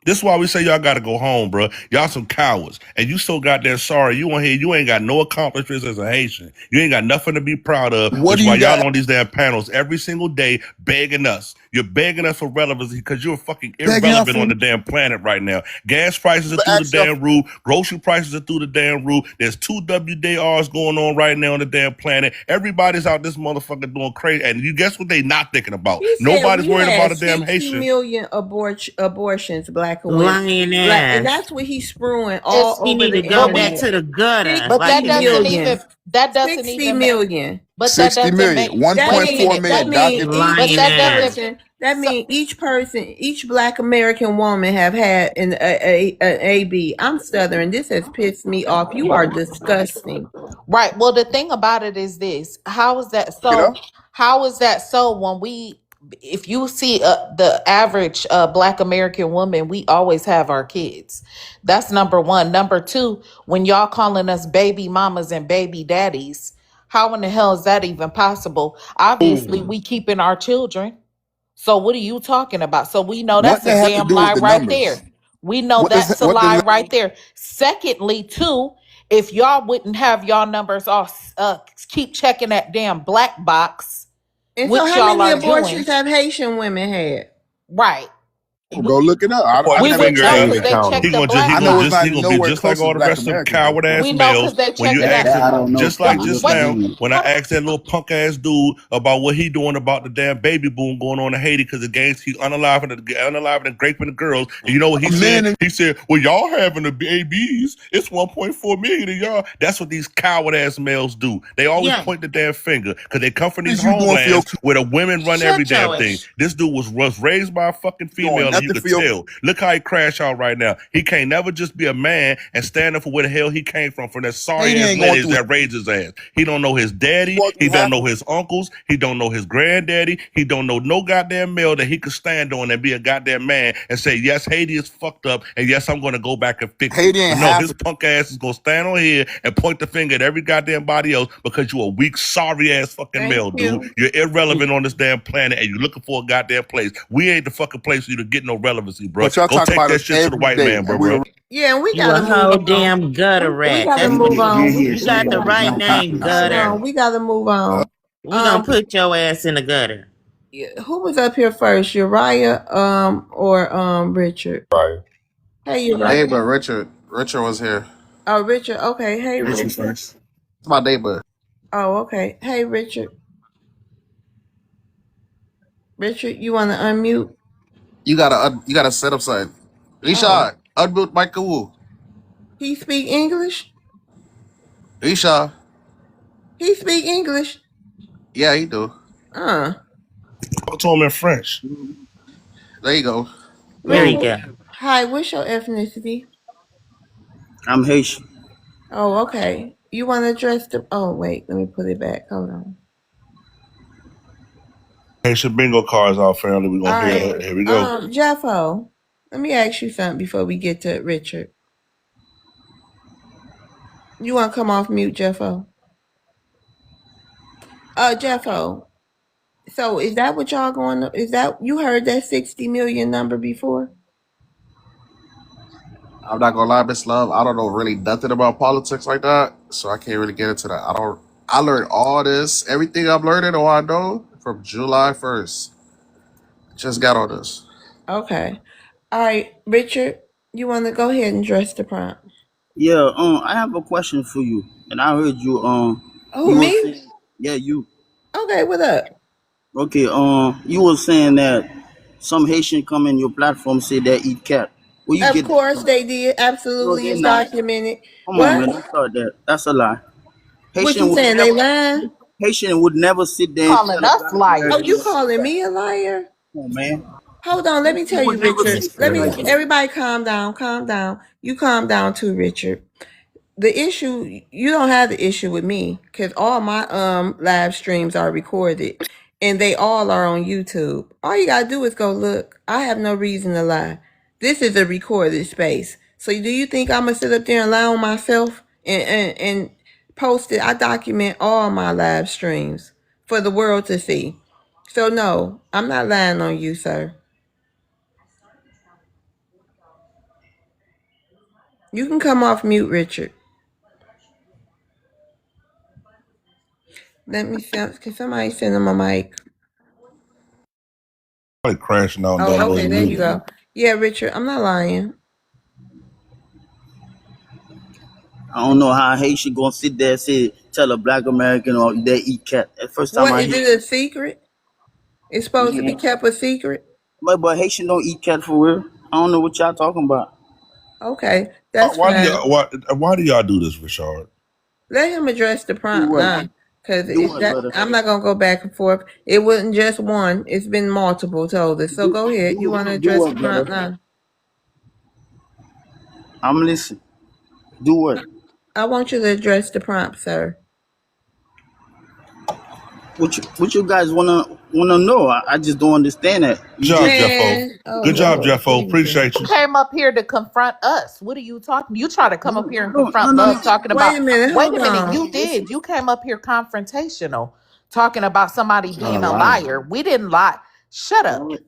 This is why we say y'all gotta go home, bro. Y'all some cowards. And you so goddamn sorry. You on here, you ain't got no accomplishments as a Haitian. You ain't got nothing to be proud of, what which do why you y'all got on these damn panels every single day begging us. You're begging us for relevancy because you're fucking begging y'all irrelevant for? on the damn planet right now. Gas prices are through the Ask y'all damn roof. Grocery prices are through the damn roof. There's 2 WDRs going on right now on the damn planet. Everybody's out this motherfucker doing crazy. And you guess what they not thinking about? He said Nobody's we worried had about a damn 60 Haitian. million abortions, black women, Lying black, and ass. that's what he's spewing all It's He over need the to go but back we internet. to the gutter but like that 60 he doesn't used million. to. even that doesn't 60 even make million. but that 60 doesn't million, make wait a 1.4 minute. That million mean documented. But Lying each that ass. doesn't person. That so mean each person, each Black American woman have had an AB. I'm Southern. This has pissed me off. You are disgusting. right. Well, the thing about it is this. How is that Look it so? up. How is that so when we if you see the average black American woman, we always have our kids. That's number one. Number two, when y'all calling us baby mamas and baby daddies, how in the hell is that even possible? Obviously, we keeping our children. So what are you talking about? So we know What that's a they have to damn do with lie the right numbers? there. We know What does that's a what lie the right there. Secondly, too, if y'all wouldn't have y'all numbers all keep checking that damn black box, And so, which how y'all many are abortions doing, have Haitian women had? right? go look it up? Point I the We never would finger know at changed because me. that. they County. He check the gonna just he black I gonna know it's just box. he not gonna be nowhere just like close as all the Black rest of them Americans though. coward We ass know males. because they When check you it That out. ask that him, I don't know. just The like Can't just look it what? now, in. when I asked that little punk ass dude about what he doing about the damn baby boom going on in Haiti because the gangs he unaliving and raping the girls. And you know what he A said? million. He said, "Well, y'all having the babies. It's 1.4 million of y'all." That's what these coward ass males do. They always Yeah. point the damn finger because they come from these Is you doing for your homelands kids? where the women run every Shut damn your thing. ass. This dude was raised by a fucking Doing female, and you nothing could for your tell. Look how he crash out right now. He can't never just be a man and stand up for where the hell he came from that sorry Haiti ass ain't going lineage through. that raised his ass. He don't know his daddy. Going He through don't half know of. his uncles. He don't know his granddaddy. He don't know no goddamn male that he could stand on and be a goddamn man and say, yes, Haiti is fucked up, and yes, I'm gonna go back and fix it. Haiti But ain't no, half his of. punk ass is gonna stand on here and point the finger at every goddamn body else because you a weak, sorry ass fucking Thank male, dude. you. You're irrelevant on this damn planet, and you're looking for a goddamn place. We ain't the fucking place for you to get no relevancy, bro. But y'all Go talk take about that us shit to the every white day, man, and bro. Yeah, and we You gotta a move whole on. damn gutter We rat. gotta That's You what move you you're on. here you so got the nobody can right have name, confidence Hold in you. gutter. on, we gotta move on. We gonna Um, put your ass in the gutter. yeah, who was up here first, Uriah, or Richard? Right. Hey, Uriah. Neighbor Richard was here. Oh, Richard. Okay. Hey, Rich you Richard. first. It's my neighbor. Oh, okay. Hey, Richard. Richard, you want to unmute? You gotta set up something. Oh, Isha, unmute Michael Wu. he speak English. Isha, He speak English. yeah, he do. Uh, Talk to him in French. There you go. There you Richard. go. Hi. What's your ethnicity? I'm Haitian. Oh, okay. You want to address the? Oh, wait. Let me put it back. Hold on. Haitian bingo cards out, family. We're All gonna hear right. that. Here we go. Jeffo, let me ask you something before we get to Richard. You want to come off mute, Jeffo? Jeffo. So is that what y'all going to, is that, you heard that 60 million number before? I'm not gonna lie, Miss Love. I don't know really nothing about politics like that, so I can't really get into that. I don't. I learned all this, everything I'm learning, or I know from July 1st. Just got on this. Okay. All right, Richard, you want to go ahead and address the prompt? Yeah, I have a question for you. And I heard you Who, you were me? saying, yeah, you. Okay, what up? Okay, you were saying that some Haitian come in your platform say they eat cat. Where you Of get that course from? they did. No, Absolutely, they it's not. documented. Come on, man. What? Don't start that. That's a lie. What Haitian you would saying? They never lying? Haitian would never sit there and Calling tell a us black Oh, American you liars. that eat calling cat. me a liar? Come on, man. Hold on, let me Haitian tell would you, never Richard. sit Let there me, and Crazy. everybody calm down, calm down. You calm down too, Richard. The issue, you don't have the issue with me because all my live streams are recorded and they all are on YouTube. All you gotta do is go look. I have no reason to lie. This is a recorded space. So do you think I'm gonna sit up there and lie on myself and post it? I document all my live streams for the world to see. So no, I'm not lying on you, sir. You can come off mute, Richard. Let me send, can somebody send him a mic? Like crashing out and Oh, don't go okay, to there you mute. go. Yeah, Richard, I'm not lying. I don't know how Haitian gonna sit there and say tell a black American or they eat cat. The first time What I is hear it, a secret? It's supposed to be yeah. kept a secret? But Haitian don't eat cat for real. I don't know what y'all talking about. Okay, Why, that's why do fine. y'all why do y'all do this, Rashard? Let him address the Do prompt what? now. Cause Do it what, that brother? I'm not gonna go back and forth. It wasn't just one, it's been multiple told us. So go ahead. You wanna Do address the what, prompt brother? now? I'm listening. Do what? I want you to address the prompt, sir. What you guys wanna know? I just don't understand that. Good You job, just Jeffo. Man, oh Good job, Lord Jeffo. Jesus. Appreciate You you. came up here to confront us. What are you talking? You try to come up here and no confront no love no. talking about, Wait a minute, wait hold a minute, on. you did. You came up here confrontational, talking about somebody It's not a being a lie. liar. We didn't lie. Shut up. All right.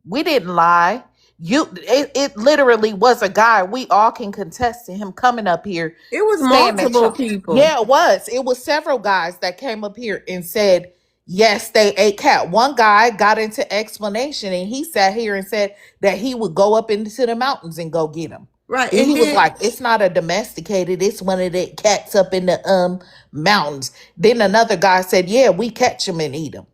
We didn't lie. It literally was a guy. We all can contest to him coming up here It was saying that multiple people. yeah, it was. It was several guys that came up here and said, yes, they ate cat. One guy got into explanation and he sat here and said that he would go up into the mountains and go get them. Right. And And he was then like, it's not a domesticated, it's one of the cats up in the mountains. Then another guy said, yeah, we catch them and eat them.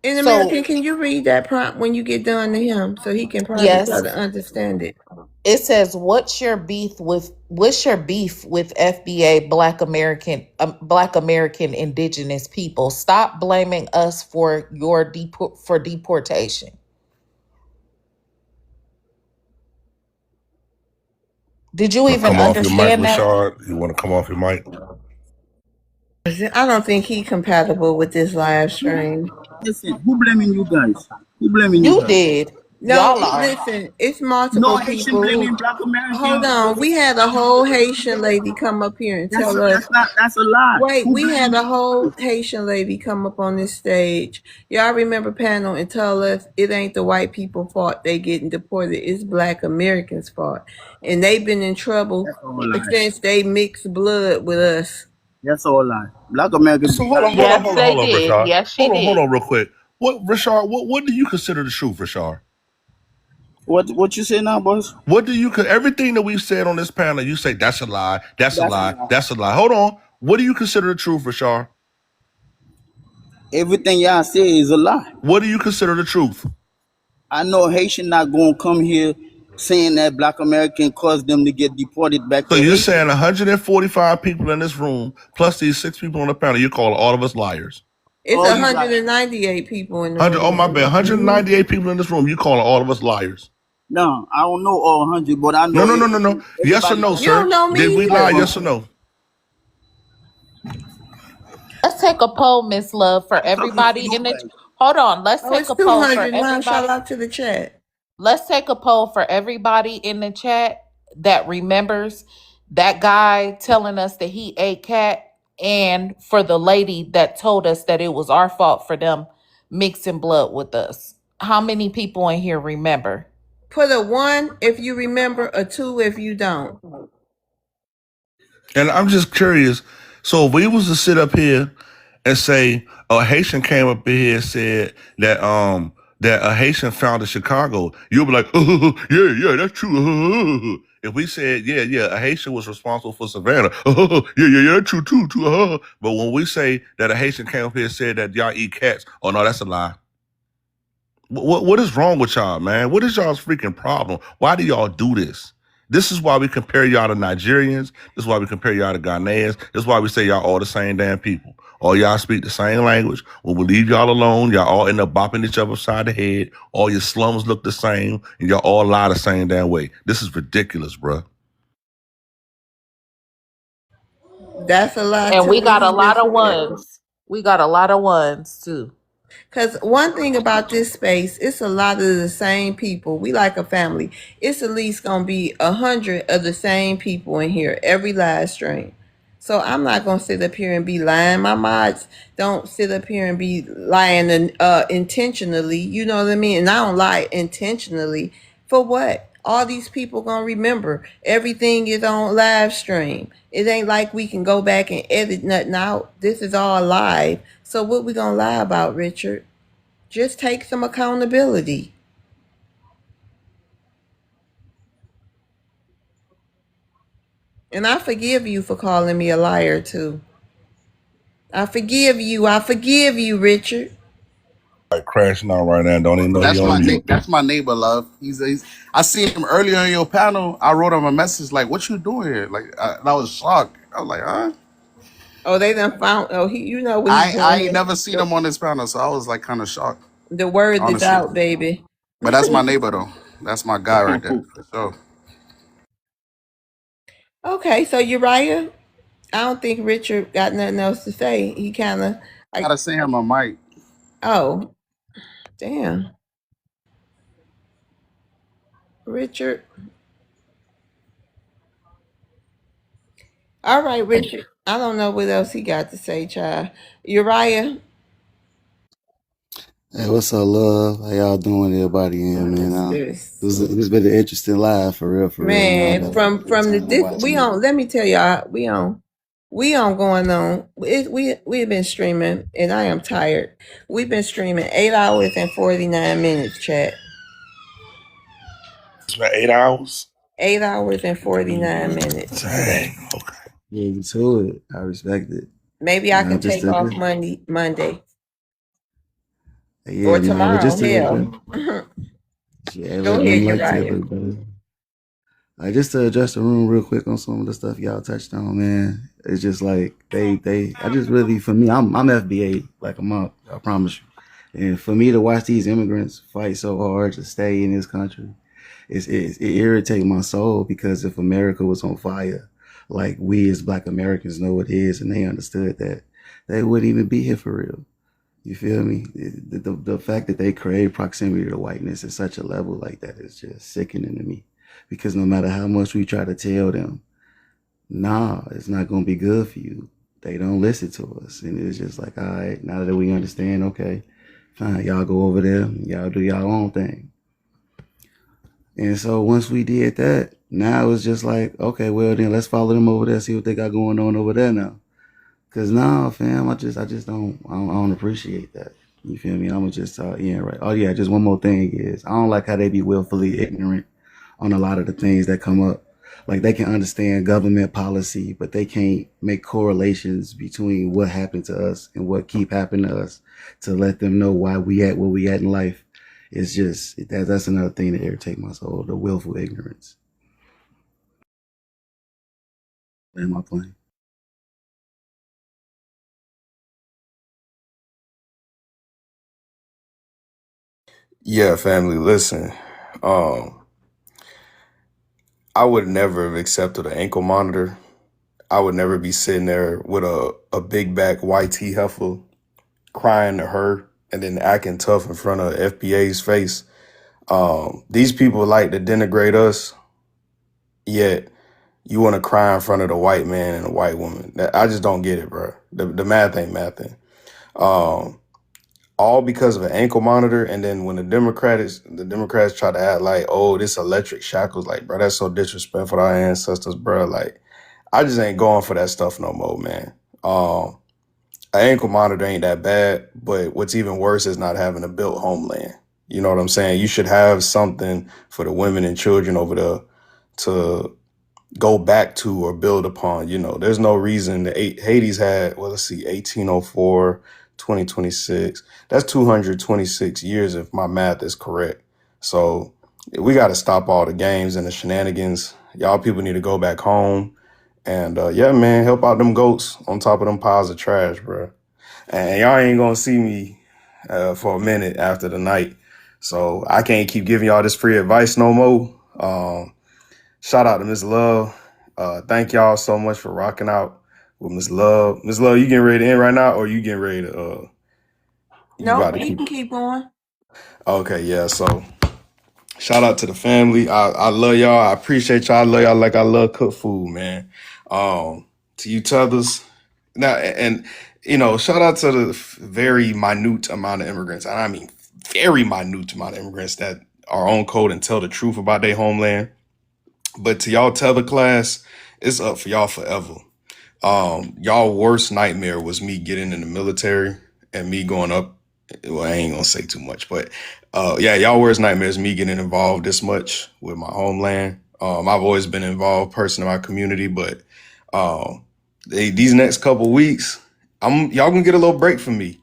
in So American, can you read that prompt when you get done to him so he can probably try yes, to understand it? it says, what's your beef with FBA Black American Indigenous people? Stop blaming us for your deportation. Did you even Come off your mic, understand that? Rashard. You want to come off your mic? I don't think he compatible with this live stream. Listen, who blaming you guys? Who blaming you You guys? did. No, Y'all are. listen, it's No multiple Haitian people who. blaming black Hold American on, we had a whole Haitian lady come up here and tell us. that's a lie. Wait, Who we had blaming a you whole guys? Haitian lady come up on this stage. Y'all remember panel and tell us it ain't the white people fault they getting deported. It's Black Americans' fault, and they've been in trouble That's all lie. since they mixed blood with us. That's all lie. Black American So black Yes, they hold on, did. Rashard. Yes, she Hold did. on, real quick. What, Rashard? What do you consider the truth, Rashard? what you say now, boss? What do you? Everything that we've said on this panel, you say that's a lie. That's a That's a lie. lie. That's a lie. Hold on. What do you consider the truth, Rashard? Everything y'all say is a lie. What do you consider the truth? I know Haitian not gonna come here saying that black American caused them to get deported back So to you're Haiti. saying 145 people in this room, plus these 6 people on the panel, you call all of us liars. It's All you guys. 198 people in the 100, oh room. my bad, 198 people in this room, you calling all of us liars. No, I don't know all 100, but I No, know no, no, no, no. Yes or everybody no, else. You don't sir? know Did me we Yeah, lie? either. Yes or no? Let's take a poll, Miss Love, for I'm talking to everybody you in the. guys. Hold on. Let's Oh, take it's a poll for 200 now. Shout everybody. out to the chat. Let's take a poll for everybody in the chat that remembers that guy telling us that he ate cat, and for the lady that told us that it was our fault for them mixing blood with us. How many people in here remember? Put a 1 if you remember, a 2 if you don't. And I'm just curious. So if we was to sit up here and say a Haitian came up in here and said that a Haitian founded Chicago, you'll be like, oh, yeah, that's true. If we said, yeah, a Haitian was responsible for Savannah, yeah, that's true too. But when we say that a Haitian came up here and said that y'all eat cats, oh no, that's a lie. What is wrong with y'all, man? What is y'all's freaking problem? Why do y'all do this? This is why we compare y'all to Nigerians. This is why we compare y'all to Ghanaians. This is why we say y'all all the same damn people. All y'all speak the same language. When we leave y'all alone, y'all all end up bopping each other upside the head. All your slums look the same, and y'all all lie the same damn way. This is ridiculous, bruh. That's a lie And too. we What got a he lot just of said. ones. We got a lot of ones too. Because one thing about this space, it's a lot of the same people. We like a family. It's at least going to be 100 of the same people in here every live stream. So I'm not going to sit up here and be lying. My mods don't sit up here and be lying intentionally. You know what I mean? And I don't lie intentionally. For what? All these people going to remember. Everything is on live stream. It ain't like we can go back and edit nothing out. This is all live. So what we going to lie about, Richard? Just take some accountability. And I forgive you for calling me a liar too. I forgive you. I forgive you, Richard. Like crashing out right now. Don't even know he on mute. That's my neighbor, love. He's I seen him earlier in your panel. I wrote him a message like, "What you doing here?" And I was shocked. I was like, "Huh?" Oh, they done found. Oh, he. You know what he I doing ain't here. never seen him on this panel, so I was like kind of shocked, The word is honestly. out, baby. But that's my neighbor though. That's my guy right there. So Okay, so Uriah, I don't think Richard got nothing else to say. He kind of I like, gotta send him a mic. oh, damn, Richard. All right, Richard. I don't know what else he got to say, child. Uriah, Hey, what's up, love? How y'all doing, everybody in here, what man? is this? It's been an interesting live, for real, man. I Man, got a good from the time this we watching it. on. Let me tell y'all, we on going on. We've been streaming, and I am tired. We've been streaming 8 hours and 49 minutes. Chat It's been 8 hours. 8 hours and 49 minutes today. Dang. Okay. Yeah, you to it. I respect it. Maybe I Man, can take off Monday or yeah, man, but tomorrow. just to Hell, yeah, go look, ahead, nothing like that, Uriah. look, brother. Just to address the room real quick on some of the stuff y'all touched on, man. It's just like I just really, for me, I'm FBA, like I'm up, I promise you. And for me to watch these immigrants fight so hard to stay in this country, it irritates my soul, because if America was on fire, like we as Black Americans know it is, and they understood that, they wouldn't even be here for real. You feel me? The fact that they crave proximity to whiteness at such a level like that is just sickening to me. Because no matter how much we try to tell them, nah, it's not gonna be good for you, they don't listen to us. And it's just like, all right, now that we understand, okay, fine, y'all go over there, y'all do y'all own thing. And so once we did that, now it's just like, okay, well then let's follow them over there, see what they got going on over there now. Cause nah, fam, I just don't appreciate that. You feel me? I'm just yeah, right. Oh yeah, just one more thing is I don't like how they be willfully ignorant on a lot of the things that come up. Like they can understand government policy, but they can't make correlations between what happened to us and what keep happening to us to let them know why we at where we at in life. It's just that's another thing that irritates my soul, the willful ignorance. Am I playing? Yeah, family, listen. Um, I would never have accepted an ankle monitor. I would never be sitting there with a big back YT heifer crying to her and then acting tough in front of FBA's face. These people like to denigrate us, yet you want to cry in front of the white man and a white woman. I just don't get it, bro. The math ain't mathing. All because of an ankle monitor. And then when the Democrats try to act like, oh, this electric shackles, like, bro, that's so disrespectful to our ancestors, bro. Like, I just ain't going for that stuff no more, man. An ankle monitor ain't that bad, but what's even worse is not having a built homeland. You know what I'm saying? You should have something for the women and children over there to go back to or build upon. You know, there's no reason that Hades had, well, let's see, 1804, 2026. That's 226 years if my math is correct. So we got to stop all the games and the shenanigans. Y'all people need to go back home. And yeah, man, help out them goats on top of them piles of trash, bro. And y'all ain't gonna see me for a minute after the night. So I can't keep giving y'all this free advice no more. Shout out to Miss Love. Thank y'all so much for rocking out with Miss Love. Miss Love, you getting ready to end right now, or you getting ready to you about Nope, to you keep? can keep going. Okay, yeah. So shout out to the family. I love y'all. I appreciate y'all. I love y'all like I love cooked food, man. To you others. Now, and you know, shout out to the very minute amount of immigrants, and I mean very minute amount of immigrants that are on code and tell the truth about their homeland. But to y'all tether class, it's up for y'all forever. Y'all worst nightmare was me getting in the military and me going up. Well, I ain't gonna say too much, but yeah, y'all worst nightmare is me getting involved this much with my homeland. I've always been an involved person in my community, but these next couple weeks, y'all gonna get a little break from me.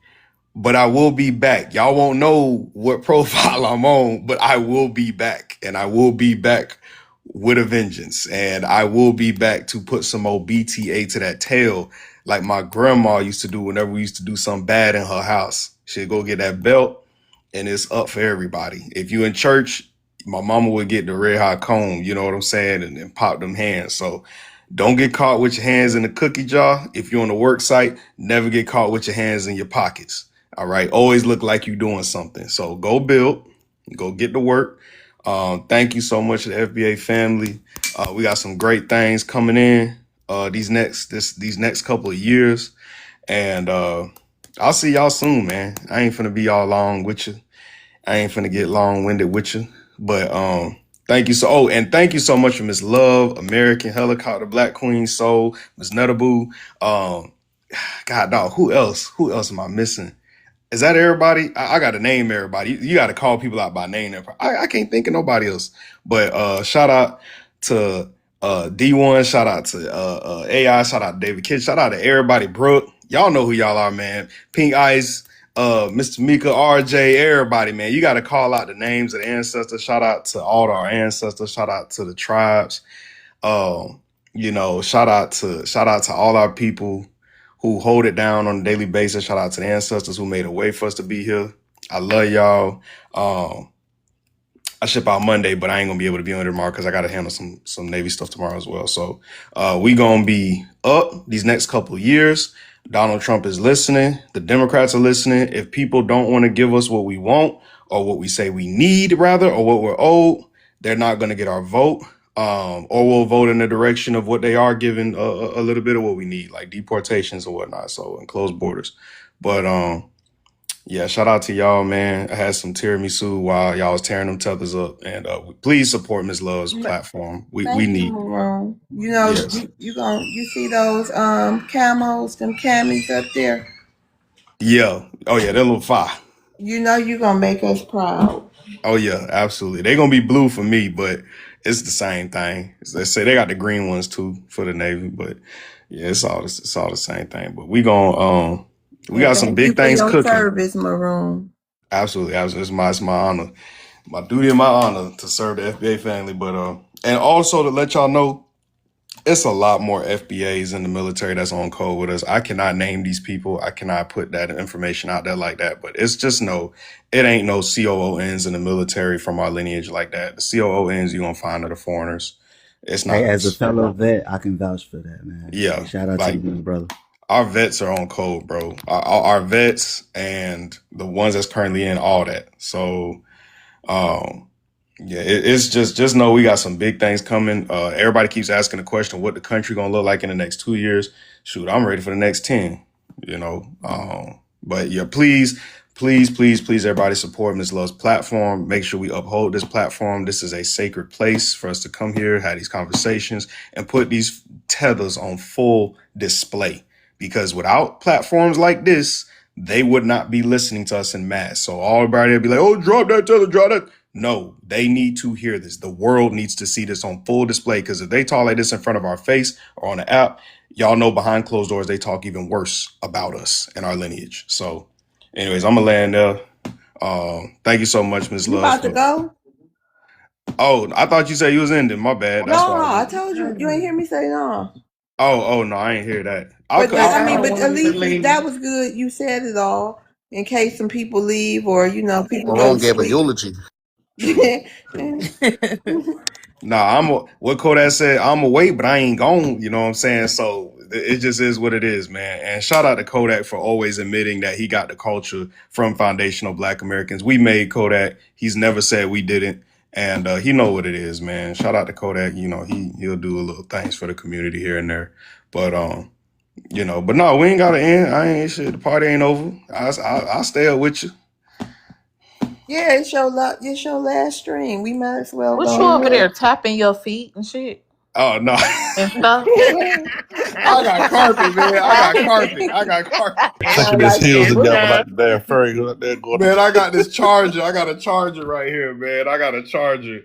But I will be back. Y'all won't know what profile I'm on, but I will be back. And I will be back with a vengeance. And I will be back to put some old BTA to that tail, like my grandma used to do whenever we used to do something bad in her house. She'd go get that belt, and it's up for everybody. If you in church, my mama would get the red hot comb, you know what I'm saying, and pop them hands. So don't get caught with your hands in the cookie jar. If you're on the work site, never get caught with your hands in your pockets. All right. Always look like you're doing something. So go build, go get to work. Thank you so much to the FBA family. We got some great things coming in these next couple of years. And I'll see y'all soon, man. I ain't finna be all long with you. I ain't finna get long-winded with you. But thank you and thank you so much for Miss Love, American Helicopter, Black Queen Soul, Miss Nutaboo. God dog, who else? Who else am I missing? Is that everybody? I got to name everybody. You got to call people out by name. I can't think of nobody else. But shout out to D1. Shout out to AI. Shout out to David Kidd. Shout out to everybody. Brooke. Y'all know who y'all are, man. Pink Ice, Mr. Mika, RJ, everybody, man. You got to call out the names of the ancestors. Shout out to all our ancestors. Shout out to the tribes. You know, shout out to all our people who hold it down on a daily basis. Shout out to the ancestors who made a way for us to be here. I love y'all. I ship out Monday, but I ain't gonna be able to be on there tomorrow because I gotta handle some Navy stuff tomorrow as well. So we gonna be up these next couple of years. Donald Trump is listening. The Democrats are listening. If people don't want to give us what we want or what we say we need, rather, or what we're owed, they're not gonna get our vote. Or we'll vote in the direction of what they are giving a little bit of what we need, like deportations and whatnot. So and closed borders. But yeah, shout out to y'all, man. I had some tiramisu while y'all was tearing them tethers up, and please support Miss Love's platform. We Thank you, need. Maroon. You know, Yes. you see those camos, them camis up there. Yeah. Oh yeah, they're a little fire. You know you're gonna make us proud. Oh yeah, absolutely. They're gonna be blue for me, but it's the same thing. They say they got the green ones too for the Navy, but yeah, it's all the same thing. But we gonna we And got some thank you big for things your cooking. service, Maroon. Absolutely, absolutely. It's my honor, my duty and my honor to serve the FBA family. But and also to let y'all know, it's a lot more FBAs in the military that's on code with us. I cannot name these people. I cannot put that information out there like that. But it's just it ain't no COONs in the military from our lineage like that. The COONs you're gonna find are the foreigners. It's not Hey, as a us. fellow vet, I can vouch for that, man. Hey, Yeah, shout out to like you, brother. Our vets are on code, bro. Our vets and the ones that's currently in all that. So, um, yeah, it's just know we got some big things coming. Everybody keeps asking the question, what the country gonna look like in the next 2 years? Shoot, I'm ready for the next 10. You know, but yeah, please, everybody support Miss Love's platform. Make sure we uphold this platform. This is a sacred place for us to come here, have these conversations, and put these tethers on full display. Because without platforms like this, they would not be listening to us in mass. So everybody would be like, "Oh, drop that tether, drop that." No, they need to hear this. The world needs to see this on full display. Because if they talk like this in front of our face or on the app, y'all know behind closed doors they talk even worse about us and our lineage. So, anyways, I'm gonna land there. Thank you so much, Ms. You Love. about to go? Oh, I thought you said you was ending. My bad. That's No, why. I told you. You ain't hear me say no. Oh no, I ain't hear that. But Yeah, I don't but want at to be least late. that was good. You said it all in case some people leave or people go Marone to gave a sleep. eulogy. Nah, what Kodak said, I'm gonna wait, but I ain't gone. You know what I'm saying? So it just is what it is, man. And shout out to Kodak for always admitting that he got the culture from foundational Black Americans. We made Kodak. He's never said we didn't. And he know what it is, man. Shout out to Kodak. You know, he'll do a little things for the community here and there. But but no, we ain't gotta end. I ain't shit. The party ain't over. I'll stay up with you. Yeah, it's your last stream. We might as well What go you over there ahead. tapping your feet and shit Oh no. and stuff? I got carpet, man. I got carpet. I got carpet. Clicking his like heels that. What together the? like the damn furry out there going. Man, I got this charger. I got a charger right here, man. I got a charger.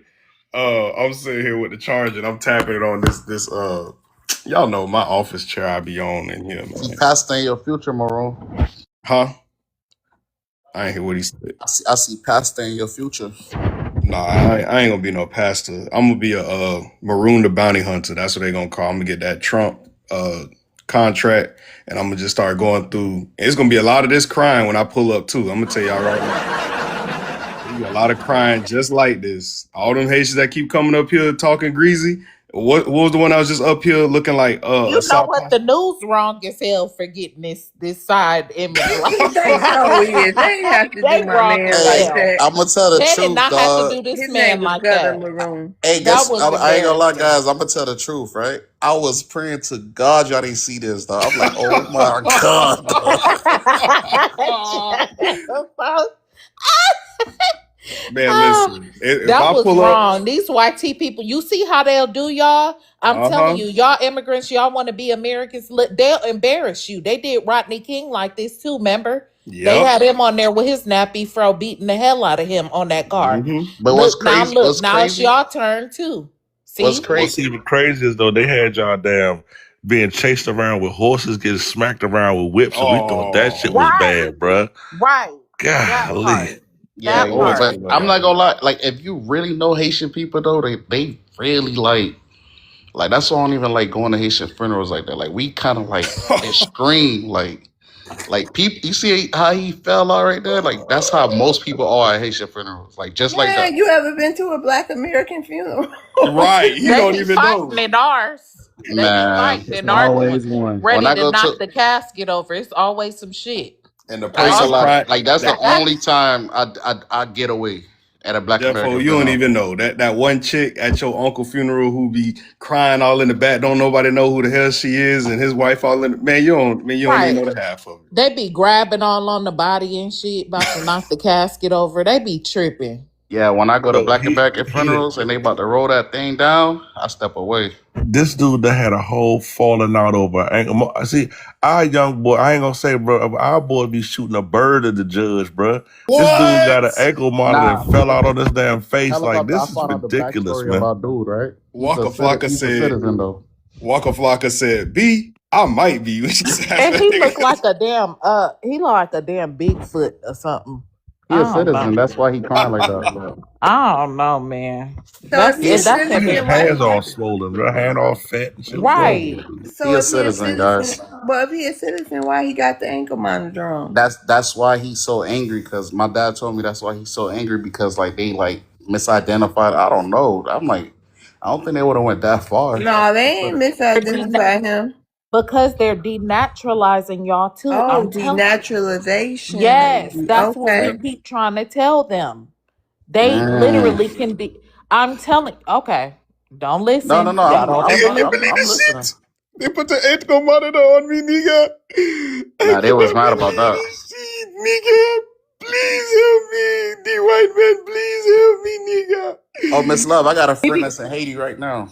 I'm sitting here with the charger and I'm tapping it on this y'all know my office chair I be on in here, See man. past in your future, Marone. Huh? I ain't hear what he said. I see past in your future. Nah, I ain't gonna be no pastor. I'm gonna be a Maroon the Bounty Hunter. That's what they gonna call. I'm gonna get that Trump contract and I'm gonna just start going through. It's gonna be a lot of this crying when I pull up too. I'm gonna tell y'all right now. A lot of crying just like this. All them Haitians that keep coming up here talking greasy. What was the one I was just up here looking like a You know South what? Park? The news wrong as hell for getting this side image like They so is. that. They have to do They my wrong man as Hey, like hell. that. I'm gonna tell the They did truth, not have to dog. do this His man name is like Gutter that. Maroon. Hey, That guess was I ain't gonna lie, embarrassing. guys. I'm gonna tell the truth, right? I was praying to God y'all didn't see this, dog. I'm like, oh my God, dog. Man, Oh, listen. If that I was pull up, wrong. These YT people, you see how they'll do y'all? I'm telling you, y'all immigrants, y'all want to be Americans, they'll embarrass you. They did Rodney King like this too, remember? They yep. had him on there with his nappy fro beating the hell out of him on that car. Mm-hmm. But Look, now it's y'all turn too. What's See? What's crazy? even crazy is though they had y'all damn being chased around with horses, getting smacked around with whips, and we thought that shit Oh, was Right, bad, bruh. right. That Golly. part. Yeah, That Lord part. but have I'm not mercy. gonna lie. Like, if you really know Haitian people, though, they really like that's why I don't even like going to Haitian funerals like that. Like, we kind of like extreme, like people. You see how he fell out right there? Like, that's how most people are at Haitian funerals. Like, just like that. Man, you ever been to a Black American funeral? Right. You They don't be even fighting know. in ours. They be Man, fighting It's and arguing, always one. when ready I to go knock to, the casket over. It's always some shit. And the I ain't gonna person lie. crying Like, that's the that only time I get away at a Black Defo, American you don't funeral. even know that one chick at your uncle funeral who be crying all in the back. Don't nobody know who the hell she is, and his wife all in. Man, you don't even Right. know the half of it. They be grabbing all on the body and shit, about to knock the casket over. They be tripping. Yeah, when I go to Bro, Black American funerals and they about to roll that thing down, I step away. this dude that had a whole falling out over ankle. See, our young boy, I ain't gonna say, bro, our boy be shooting a bird at the judge, bro. This dude got an What? ankle monitor and Nah, fell out on his damn face. Like, helicopter. I this is found out the ridiculous, backstory of man. our dude. Right? Waka Flocka He's a said. citizen though. Waka Flocka said, "B, I might be." When she said And that he look nigga. like a damn he look like a damn Bigfoot or something. He a I don't citizen. know. That's why he crying like that. I don't know, man. So if he a That's His citizen, embarrassing. why hands he? all swollen, bro. Hand all fat and shit. What's wrong with Right. him, dude? He So a if he a citizen, citizen, guys. but if he a citizen, why he got the ankle monitor on? That's why he's so angry. Cause my dad told me that's why he's so angry because like they like misidentified. I don't know. I'm like, I don't think they would have went that far. No, they ain't Could be misidentified him. Because they're denaturalizing y'all too. Oh, I'm telling. denaturalization, Yes, maybe. that's what we Okay. keep trying to tell them. They Man. literally can be. I'm telling. Okay, don't No, no, listen. no. Y'all don't I'm ever Nigga, you I'm listen. believe I'm this listening. shit? They put the ethical monitor on me, nigga. I Nah, they was cannot mad about believe that. this shit, nigga. Please help me. The white man, please help me, nigga. Oh, Miss Love, I got a We friend be that's in Haiti right now.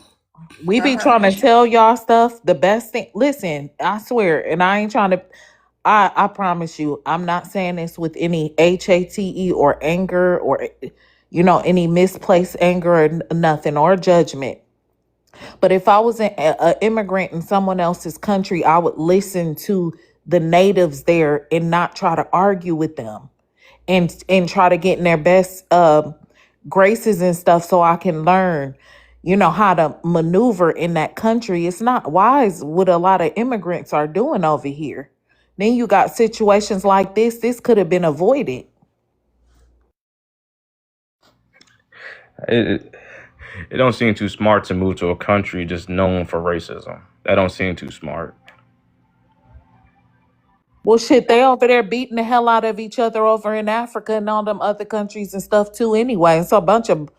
we be Uh-huh. trying to tell y'all stuff. The best thing. Listen, I swear, and I ain't trying to. I promise you, I'm not saying this with any hate or anger or any misplaced anger or nothing or judgment. But if I was an immigrant in someone else's country, I would listen to the natives there and not try to argue with them and try to get in their best graces and stuff so I can learn, how to maneuver in that country. It's not wise what a lot of immigrants are doing over here. Then you got situations like this. This could have been avoided. It it don't seem too smart to move to a country just known for racism. That don't seem too smart. Well, shit, they over there beating the hell out of each other over in Africa and all them other countries and stuff too. Anyway, it's a bunch of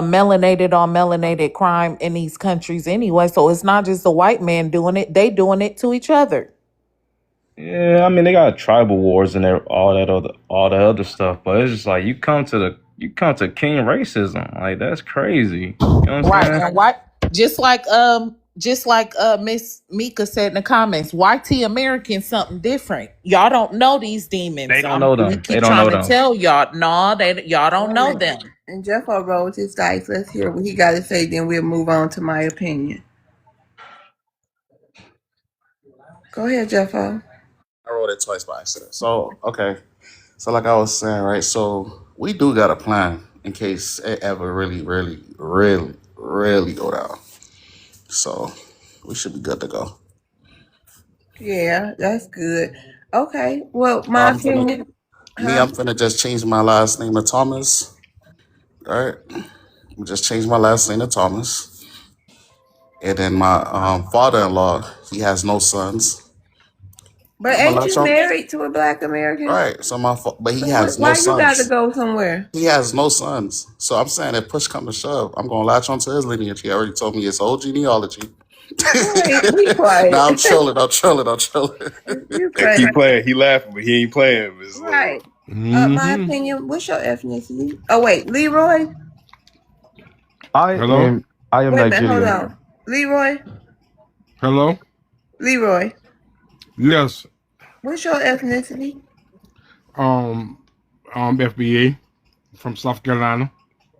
melanated on melanated crime in these countries anyway. So it's not just the white man doing it; they doing it to each other. Yeah, I mean they got tribal wars and all that other stuff, but it's just like you come to king racism. Like that's crazy. You know what I'm Right, saying? and white just like Miss Mika said in the comments, YT American something different. Y'all don't know these They demons. don't know We them. They keep don't trying know to them. tell y'all, no, y'all don't know Right. them. And Jeffo rolls his dice. Let's hear what he got to say. Then we'll move on to my opinion. Go ahead, Jeffo. I wrote it twice by accident. So, okay. So, like I was saying, right? So, we do got a plan in case it ever really, really, really, really go down. So, we should be good to go. Yeah, that's good. Okay. Well, my opinion, huh? I'm finna just change my last name to Thomas. All right. I'm just change my last name to Thomas. And then my father-in-law, he has no sons. But I'm gonna ain't latch you on. married to a black American? Right. So but he So has no why you got to sons. go somewhere? He has no sons. So I'm saying if push come to shove, I'm gonna latch onto his lineage. He already told me his whole genealogy. Boy, be quiet. Now I'm trolling. I'm trolling. I'm trolling. You And keep crazy. playing. He laughing, but he ain't playing, Miss Love. Right. My opinion, what's your ethnicity? Oh, wait, Leroy? I Hello? am I am Wait a minute, hold Nigerian. on. Leroy? Hello? Leroy, Yes. what's your ethnicity? Um, FBA from South Carolina.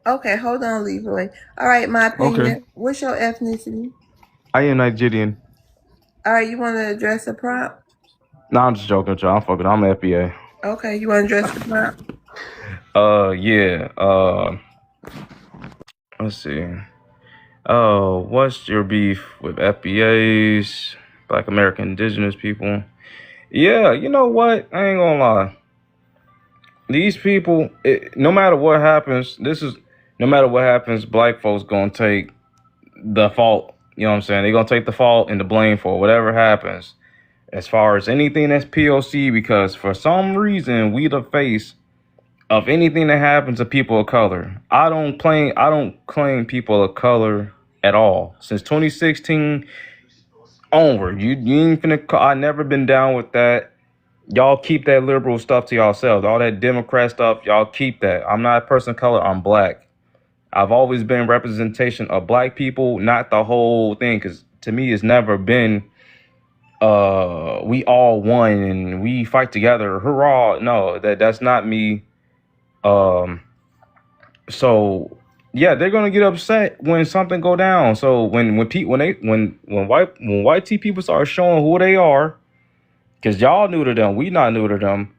Okay, hold on, Leroy. All right, my Okay. opinion, what's your ethnicity? I am Nigerian. All right, you want to address the prompt? No, I'm just joking, y'all. I'm fucking. I'm FBA. Okay, you want to address the prompt? Yeah. Let's see. What's your beef with FBAs, Black American Indigenous people? Yeah, you know what? I ain't gonna lie. These people, no matter what happens, no matter what happens, black folks gonna take the fault. You know what I'm saying? They're gonna take the fault and the blame for whatever happens. As far as anything that's POC, because for some reason we the face of anything that happens to people of color. I don't claim people of color at all. Since 2016 onward. You ain't finna I never been down with that. Y'all keep that liberal stuff to yourselves. All that Democrat stuff, y'all keep that. I'm not a person of color, I'm black. I've always been representation of black people, not the whole thing, because to me it's never been we all one and we fight together. Hurrah. No, that's not me. Um so yeah, they're gonna get upset when something go down. So when white T people start showing who they are, because y'all new to them, we not new to them.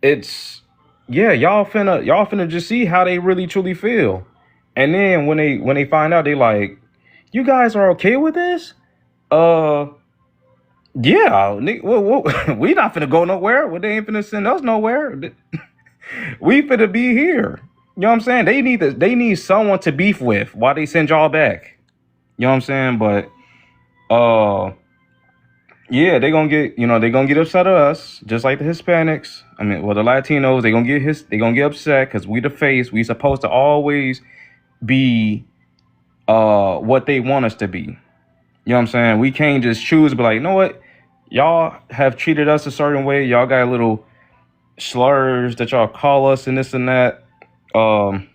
It's yeah, y'all finna just see how they really truly feel. And then when they find out, they like, you guys are okay with this? Yeah, we not finna go nowhere. Well, they ain't finna send us nowhere. We finna be here. You know what I'm saying? They need someone to beef with while they send y'all back. You know what I'm saying? But Yeah, they gonna get, they gonna get upset at us, just like the Hispanics. I mean, well, the Latinos, they gonna get upset because we the face. We supposed to always be what they want us to be. You know what I'm saying? We can't just choose, but like, you know what? Y'all have treated us a certain way. Y'all got little slurs that y'all call us and this and that. Um,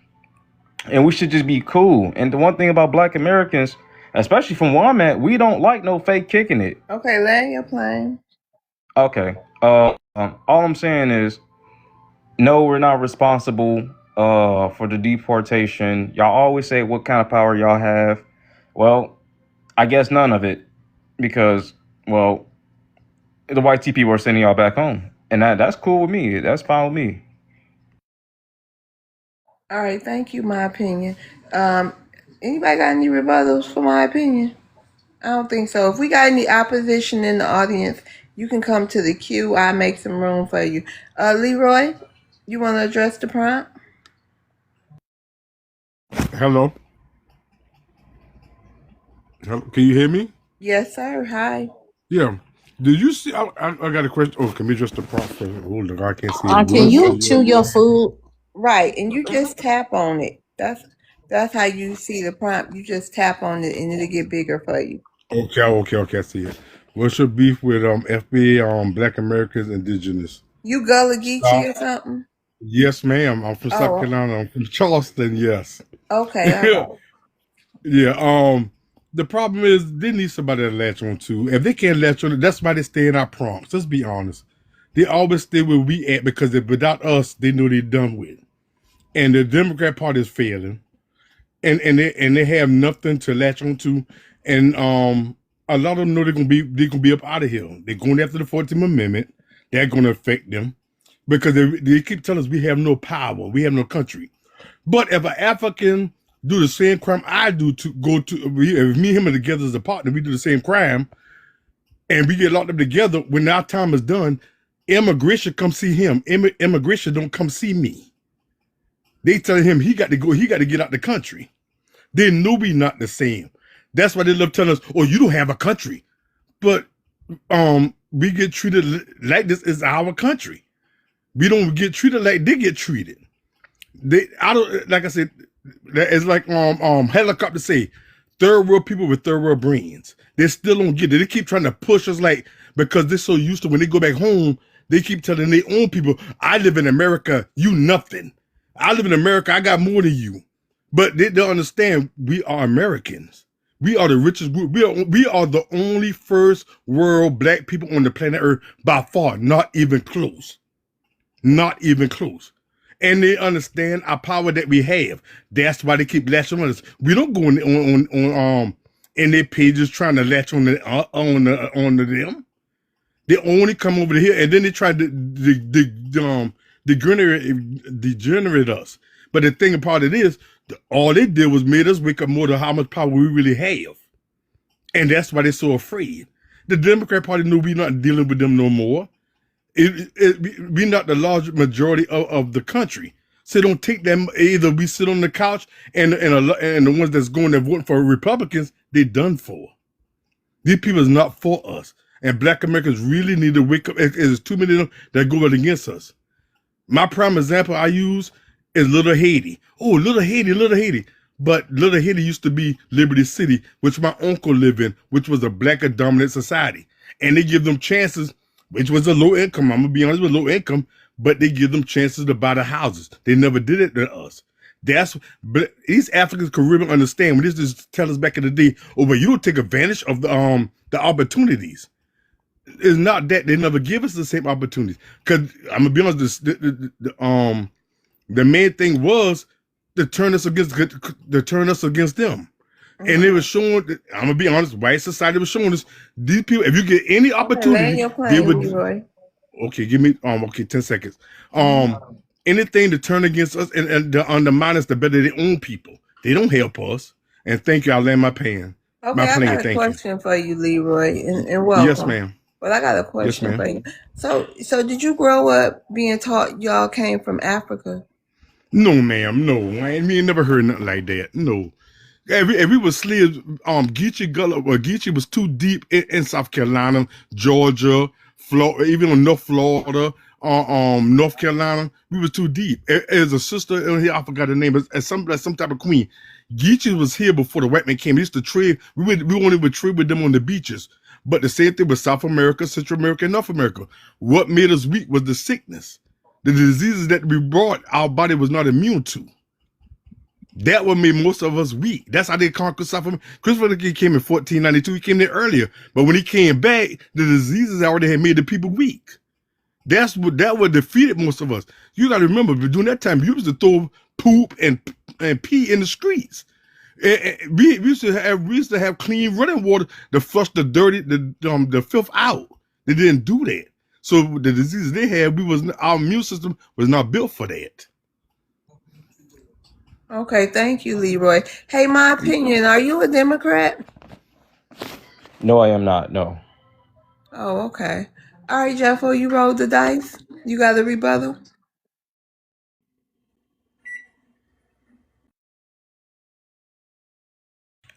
and we should just be cool. And the one thing about Black Americans, especially from where I'm at, we don't like no fake kicking it. Okay, land your plane. Okay. All I'm saying is, no, we're not responsible for the deportation. Y'all always say what kind of power y'all have. Well, I guess none of it, because, well, the white people are sending y'all back home, and that's cool with me. That's fine with me. All right, thank you. My opinion. Anybody got any rebuttals for my opinion? I don't think so. If we got any opposition in the audience, you can come to the queue. I'll make some room for you. Leroy, you want to address the prompt? Hello. Hello. Can you hear me? Yes, sir. Hi. Yeah. Did you see? I got a question. Oh, can we just the prompt first? Oh, look, I can't see it. Can What? you chew your food? Right, and you just tap on it. That's how you see the prompt. You just tap on it, and it'll get bigger for you. Okay. I see it. What's your beef with FBA Black Americans Indigenous? You Gullah Geechee or something? Yes, ma'am. I'm from South Oh, Carolina. I'm from Charleston. Yes. okay. All right. Yeah. The problem is they need somebody to latch on to. If they can't latch on, that's why they stay in our prompts. Let's be honest. They always stay where we at because if without us, they know they're done with. And the Democrat Party is failing, and they have nothing to latch on to, and a lot of them know they're gonna be up out of here. They're going after the 14th Amendment. They're gonna affect them because they keep telling us we have no power, we have no country. But if an African do the same crime I do to go to, if me and him are together as a partner, we do the same crime, and we get locked up together. When our time is done, immigration come see him. Immigration don't come see me. They tell him he got to go. He got to get out the country. They know we not the same. That's why they love telling us, "Oh, you don't have a country," but we get treated like this is our country. We don't get treated like they get treated. I don't, like I said, it's like helicopter say, third world people with third world brains. They still don't get it. They keep trying to push us like, because they're so used to when they go back home, they keep telling their own people, I live in America, you nothing. I live in America, I got more than you. But they don't understand we are Americans. We are the richest group. We are the only first world black people on the planet Earth by far, not even close. Not even close. And they understand our power that we have. That's why they keep latching on us. We don't go on in their pages trying to latch on to them. They only come over here and then they try to degenerate us. But the thing about it is, all they did was made us wake up more to how much power we really have. And that's why they're so afraid. The Democrat Party knew we're not dealing with them no more. We're not the large majority of the country. So don't take them. Either we sit on the couch and the ones that's going to vote for Republicans, they done for. These people is not for us. And black Americans really need to wake up. There's too many of them that go against us. My prime example I use is Little Haiti. Oh, Little Haiti. But Little Haiti used to be Liberty City, which my uncle lived in, which was a black dominant society. And they give them chances, which was a low income. I'm going to be honest with low income, but they give them chances to buy the houses. They never did it to us. But these Africans Caribbean understand when this just tell us back in the day, oh, but you don't take advantage of the opportunities. It's not that they never give us the same opportunities. Because I'm gonna be honest, the main thing was to turn us against them. Mm-hmm. And they were showing, I'm gonna be honest, white society was showing us these people, if you get any opportunity, they would. Leroy. Okay, give me 10 seconds. Anything to turn against us and to undermine us, the better their own people. They don't help us. And thank you, I'll land my plane. Okay, I got a question for you, Leroy, and welcome. Yes, ma'am. But I got a question for you. So did you grow up being taught y'all came from Africa? No, ma'am. No, we ain't never heard nothing like that. No. And we was slaves. Geechee was too deep in South Carolina, Georgia, Florida, even in North Florida, North Carolina. We was too deep. As a sister in here, I forgot her name, as some type of queen. Geechee was here before the white man came. They used to trade. We only would trade with them on the beaches. But the same thing with South America, Central America, and North America. What made us weak was the sickness, the diseases that we brought. Our body was not immune to. That what made most of us weak. That's how they conquered South America. Christopher came in 1492. He came there earlier. But when he came back, the diseases already had made the people weak. That what defeated most of us. You got to remember, during that time, you used to throw poop and pee in the streets. We used to have clean running water to flush the filth out. They didn't do that. So the diseases they had, our immune system was not built for that. Okay, thank you, Leroy. Hey, my opinion, are you a Democrat? No, I am not. No. Oh, okay. All right, Jeffo, you rolled the dice. You got a rebuttal?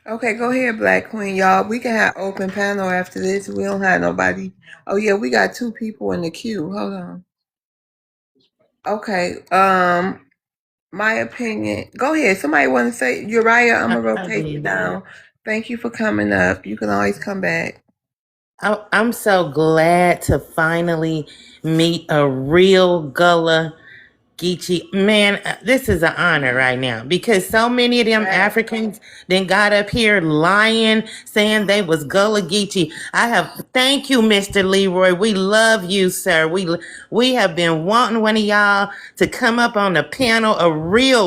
Okay, go ahead, Black Queen, y'all. We can have open panel after this. We don't have nobody. Oh yeah, we got 2 people in the queue. Hold on. Okay. My opinion. Go ahead. Somebody want to say Uriah? I'm gonna rotate you down. Thank you for coming up. You can always come back. I'm so glad to finally meet a real Gullah Geechee. Man, this is an honor right now because so many of them Africans then got up here lying, saying they was Gullah Geechee. Thank you, Mr. Leroy. We love you, sir. We have been wanting one of y'all to come up on the panel.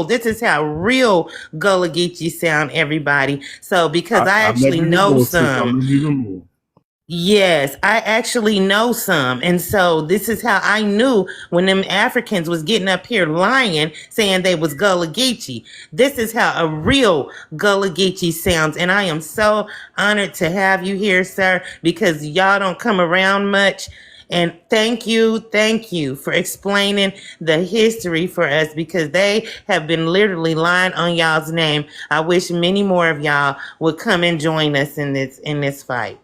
This is how real Gullah Geechee sound, everybody. So because I I love actually you know more, sis. I some. love you even more. Yes, I actually know some. And so this is how I knew when them Africans was getting up here lying, saying they was Gullah Geechee. This is how a real Gullah Geechee sounds. And I am so honored to have you here, sir, because y'all don't come around much. And thank you for explaining the history for us because they have been literally lying on y'all's name. I wish many more of y'all would come and join us in this fight.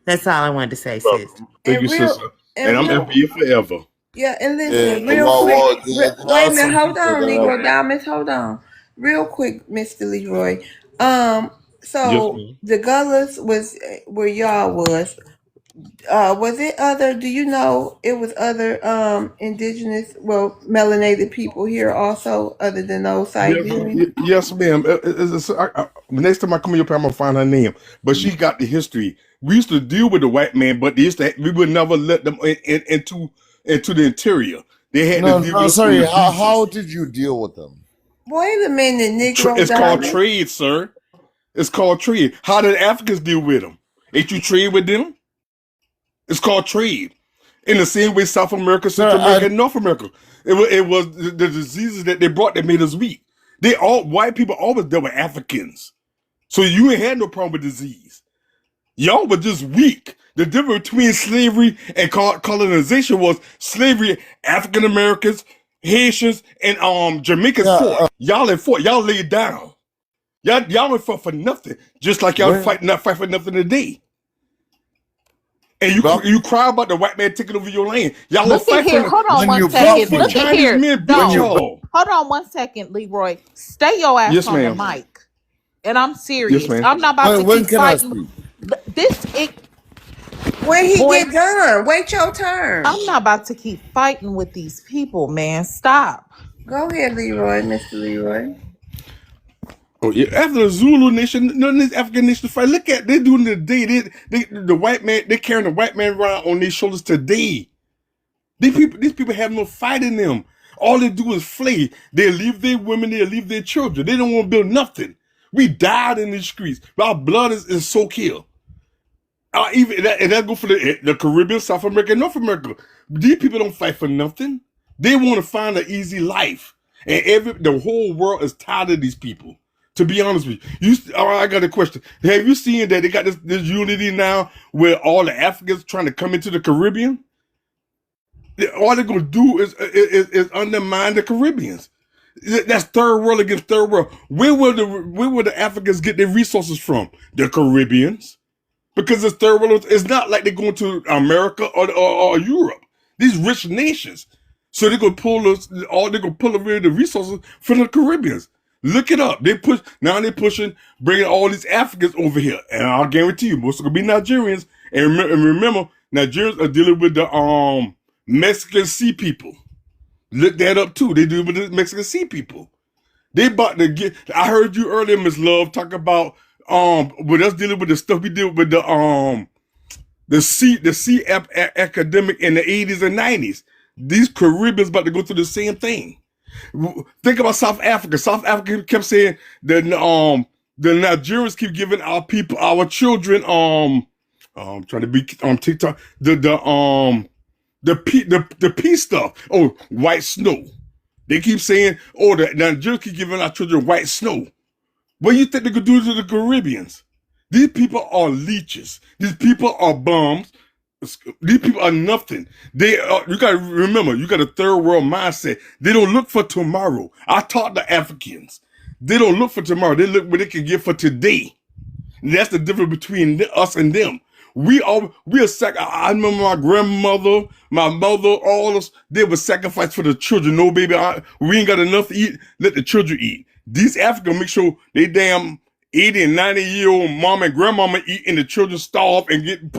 That's all I wanted to say, sis. Thank you, sister. And I'm FBA forever. Yeah, and Yeah, listen, the real law quick. was there Wait a are minute, some hold people on, that are Negro Diamonds, hold on. Real quick, Mr. Leroy. Yes, So ma'am. the Gullahs was where y'all was. Was it other? Do you know it was other indigenous, melanated people here also, other than those Siberians? Yes, ma'am. Next time I come in your I'm gonna find her name. But she got the history. We used to deal with the white man, but we would never let them into the interior. They had to no, deal no. with us on Sorry. the How beaches. did you deal with them? Wait a minute, Negro It's called Diamond. trade, sir. It's called trade. How did Africans deal with them? Ain't you trade with them? It's called trade. In the same way South America, Sir, Central America, and North America. It was the diseases that they brought that made us weak. White people always dealt with Africans. So you ain't had no problem with disease. Y'all were just weak. The difference between slavery and colonization was slavery, African Americans, Haitians, and Jamaicans fought. Y'all ain't fought. Y'all laid down. Y'all ain't fought for nothing. Just like y'all not fight for nothing today. And you cry about the white man taking over your land. Y'all don't Look at fight here. for Hold on one y'all second. for Look at Chinese here. men beat No. y'all. Hold on one second, Leroy. Stay your ass Yes, on the ma'am. mic. And I'm Yes, serious. ma'am. I'm not about to when keep can I fighting. speak? When he Boy, get done, wait your turn. I'm not about to keep fighting with these people, man. Stop. Go ahead, Leroy, Mr. Leroy. Oh yeah. After the Zulu nation, none of this African nation fight. Look at they doing it today. The white man, they carrying the white man around on their shoulders today. These people have no fight in them. All they do is flay. They leave their women, they leave their children. They don't want to build nothing. We died in these streets. Our blood is soaked here. And that go for the Caribbean, South America, and North America. These people don't fight for nothing. They want to find an easy life. And the whole world is tired of these people. To be honest with you, I got a question. Have you seen that they got this unity now where all the Africans trying to come into the Caribbean? All they're gonna do is undermine the Caribbeans. That's third world against third world. Where will the Africans get their resources from? The Caribbeans. Because it's third world, it's not like they're going to America or Europe. These rich nations. So they're gonna pull away the resources from the Caribbeans. Look it up. They're pushing, bringing all these Africans over here. And I'll guarantee you, most are gonna be Nigerians. And remember, Nigerians are dealing with the Mexican sea people. Look that up too. They deal with the Mexican sea people. They about to get. I heard you earlier, Miss Love, talk about with us dealing with the stuff we deal with the academic in the 80s and 90s. These Caribbeans about to go through the same thing. Think about South Africa. South Africa kept saying that the Nigerians keep giving our people, our children, trying to be on TikTok, the peace stuff. Oh, white snow. They keep saying, oh, the Nigerians keep giving our children white snow. What do you think they could do to the Caribbeans? These people are leeches. These people are bums. These people are nothing. You gotta remember, you got a third world mindset. They don't look for tomorrow. I taught the Africans. They don't look for tomorrow. They look what they can get for today. And that's the difference between us and them. I remember my grandmother, my mother, all us, they would sacrifice for the children. No, baby, we ain't got enough to eat. Let the children eat. These Africans make sure they damn 80 and 90-year-old mom and grandmama eat and the children starve and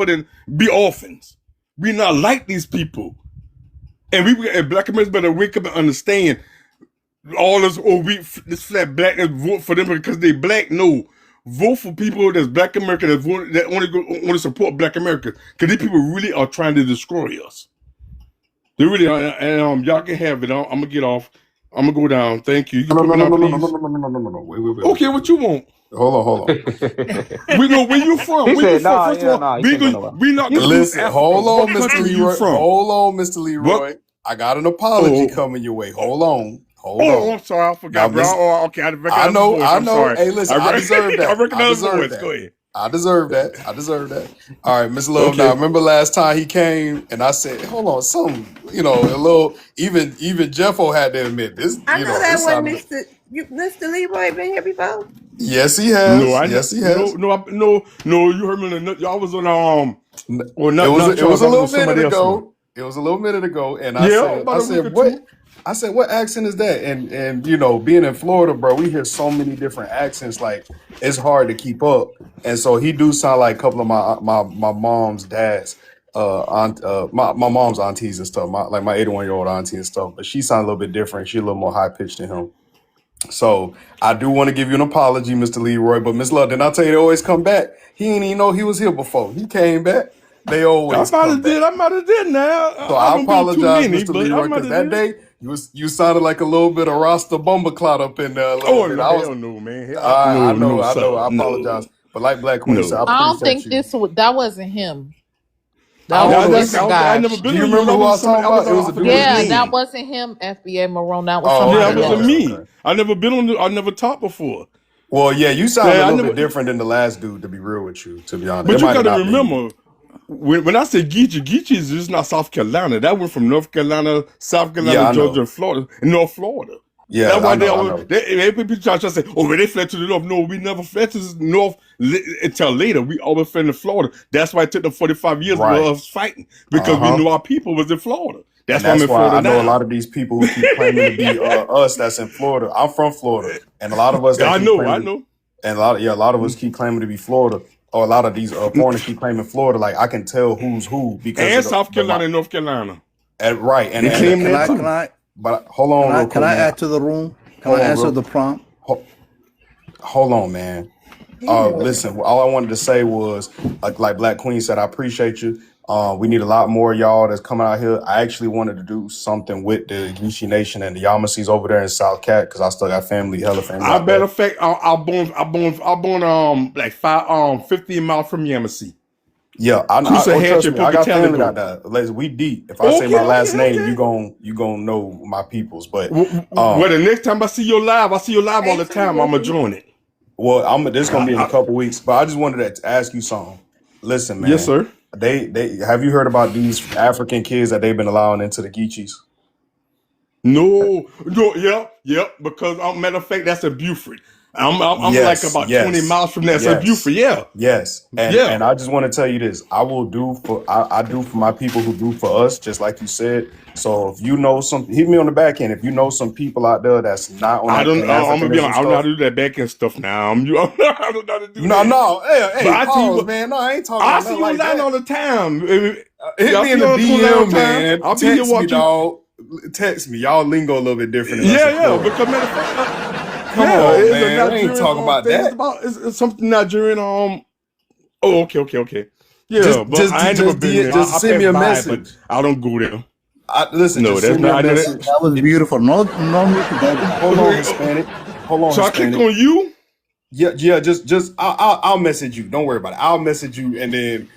be orphans. We not like these people. And black Americans better wake up and understand all this, this flat blackness, vote for them because they black. No. Vote for people that's black American that only support black Americans. Because these people really are trying to destroy us. They really are. And y'all can have it. I'm going to get off. I'm going to go down. Thank you. You can put me down, please. No. Wait. Okay, what you want? Hold on. We know where you from. He Where said, you from? First of all, we not gonna Listen, Africa. hold on, What Mr. country Leroy. you from? Hold on, Mr. Leroy. What? I got an apology coming your way. Hold on. I'm sorry. I forgot, Now, bro. listen, Okay, I recognize the voice. I I'm know. sorry. Hey, listen, I deserve that. I recognize the voice. that. Go ahead. I deserve that. All right, Miss Love. Okay. Now, remember last time he came and I said, "Hold on, something." A little. Even Jeffo had to admit this. I know that This wasn't sounded. Mr. Leroy been here before. Yes, he has. No, Yes, he has. No. You heard me. I was on or It not. was. Not It was Charles. a I was little on somebody minute else. ago. It was a little minute ago, and About I a week or said, what? two. I said, what accent is that? And being in Florida, bro, we hear so many different accents. Like it's hard to keep up. And so he do sound like a couple of my mom's dads, my mom's aunties and stuff. My 81-year-old auntie and stuff. But she sounds a little bit different. She's a little more high pitched than him. So I do want to give you an apology, Mr. Leroy. But Miss Love, didn't I tell you they always come back? He didn't even know he was here before. He came back. They always come back. I might have did now. So I I don't been too apologize, many, Mr. but I Leroy, might because have that did. day you sounded like a little bit of Rasta Bumbleclot up in there a little bit. No, I was hell no, man. I know. I Son, apologize. But like Black Queen said, I I don't appreciate think you. that wasn't him. I That was don't a know. different guy. I never been Do you on remember you. who I was talking about? It was a dude with a Yeah, that green. wasn't him, FBA Marone. That was Oh, Yeah, somebody it wasn't else. me. I never been on. I never taught before. Well, yeah, you sound Yeah, a I little never. bit different than the last dude, to be real with you, to be honest. But It you might got have to not been you. remember, when I say Geechee is just not South Carolina. That went from North Carolina, South Carolina, Yeah, I Georgia, know. and Florida, and North Florida. Yeah, That's why I know. people try to say, oh, they fled to the north. No, we never fled to the north until later. We always fled to Florida. That's why it took them 45 years of Right. us fighting, because we knew our people was in Florida. That's And why I'm that's in why Florida I know a now. lot of these people who keep claiming to be us that's in Florida. I'm from Florida. And a lot of us that I keep know. claiming and a lot of us keep claiming to be Florida. Or a lot of these foreigners keep claiming Florida. Like I can tell who's who because And of South Carolina and North Carolina. right. And They claim that too. But hold on real quick. Can I man. add to the room? Can Hold I on, answer real- the prompt? Hold on, man. Listen, all I wanted to say was, like Black Queen said, I appreciate you. We need a lot more of y'all that's coming out here. I actually wanted to do something with the Geechee Nation and the Yamasees over there in South Cat because I still got hella family I out there. matter of fact, I born like 15 miles from Yamasee. Yeah, Trust trust me, I got family Go. out there. We deep. If I say my last name, you gon' know my peoples. But well, the next time I see you live all the time. I'ma join it. Well, this gonna be in a couple weeks. But I just wanted to ask you something. Listen, man. Yes, sir. They have you heard about these African kids that they've been allowing into the Geechees? No, no, yeah, because matter of fact, that's in Buford. I'm like Yes, about 20 yes, miles from there. So yes, Buford, yeah, yes. yeah. And I just want to tell you this. I do for my people who do for us, just like you said. So if you know some, hit me on the back end. If you know some people out there that's not on I that don't. Pan I'm gonna be honest. Africanism I don't know how stuff. to do that back end stuff now. I don't know how to do No, that. no, But hey, I see you. pause, man. No, I ain't talking I about see nothing you like online that. all the time. Hit Yeah, I me see in you the online all the DM, time. man. I'll be here Text me, watching. dog. Text me. Y'all lingo a little bit different than us Yeah, in yeah. Florida. Because matter of fact, Come yeah, on, it's a man. We ain't Nigerian talking about thing. that. It's something Nigerian. Oh, okay. Yeah, but I ain't never been there. Just I send me pass a by, but message. I don't go there. Listen, No, just that's send me not. a I did That, it. message. that was beautiful. No need to beg that. Hold on, Hispanic. Hold on, So I click Hispanic. on you. Yeah. Just I'll message you. Don't worry about it. I'll message you, and then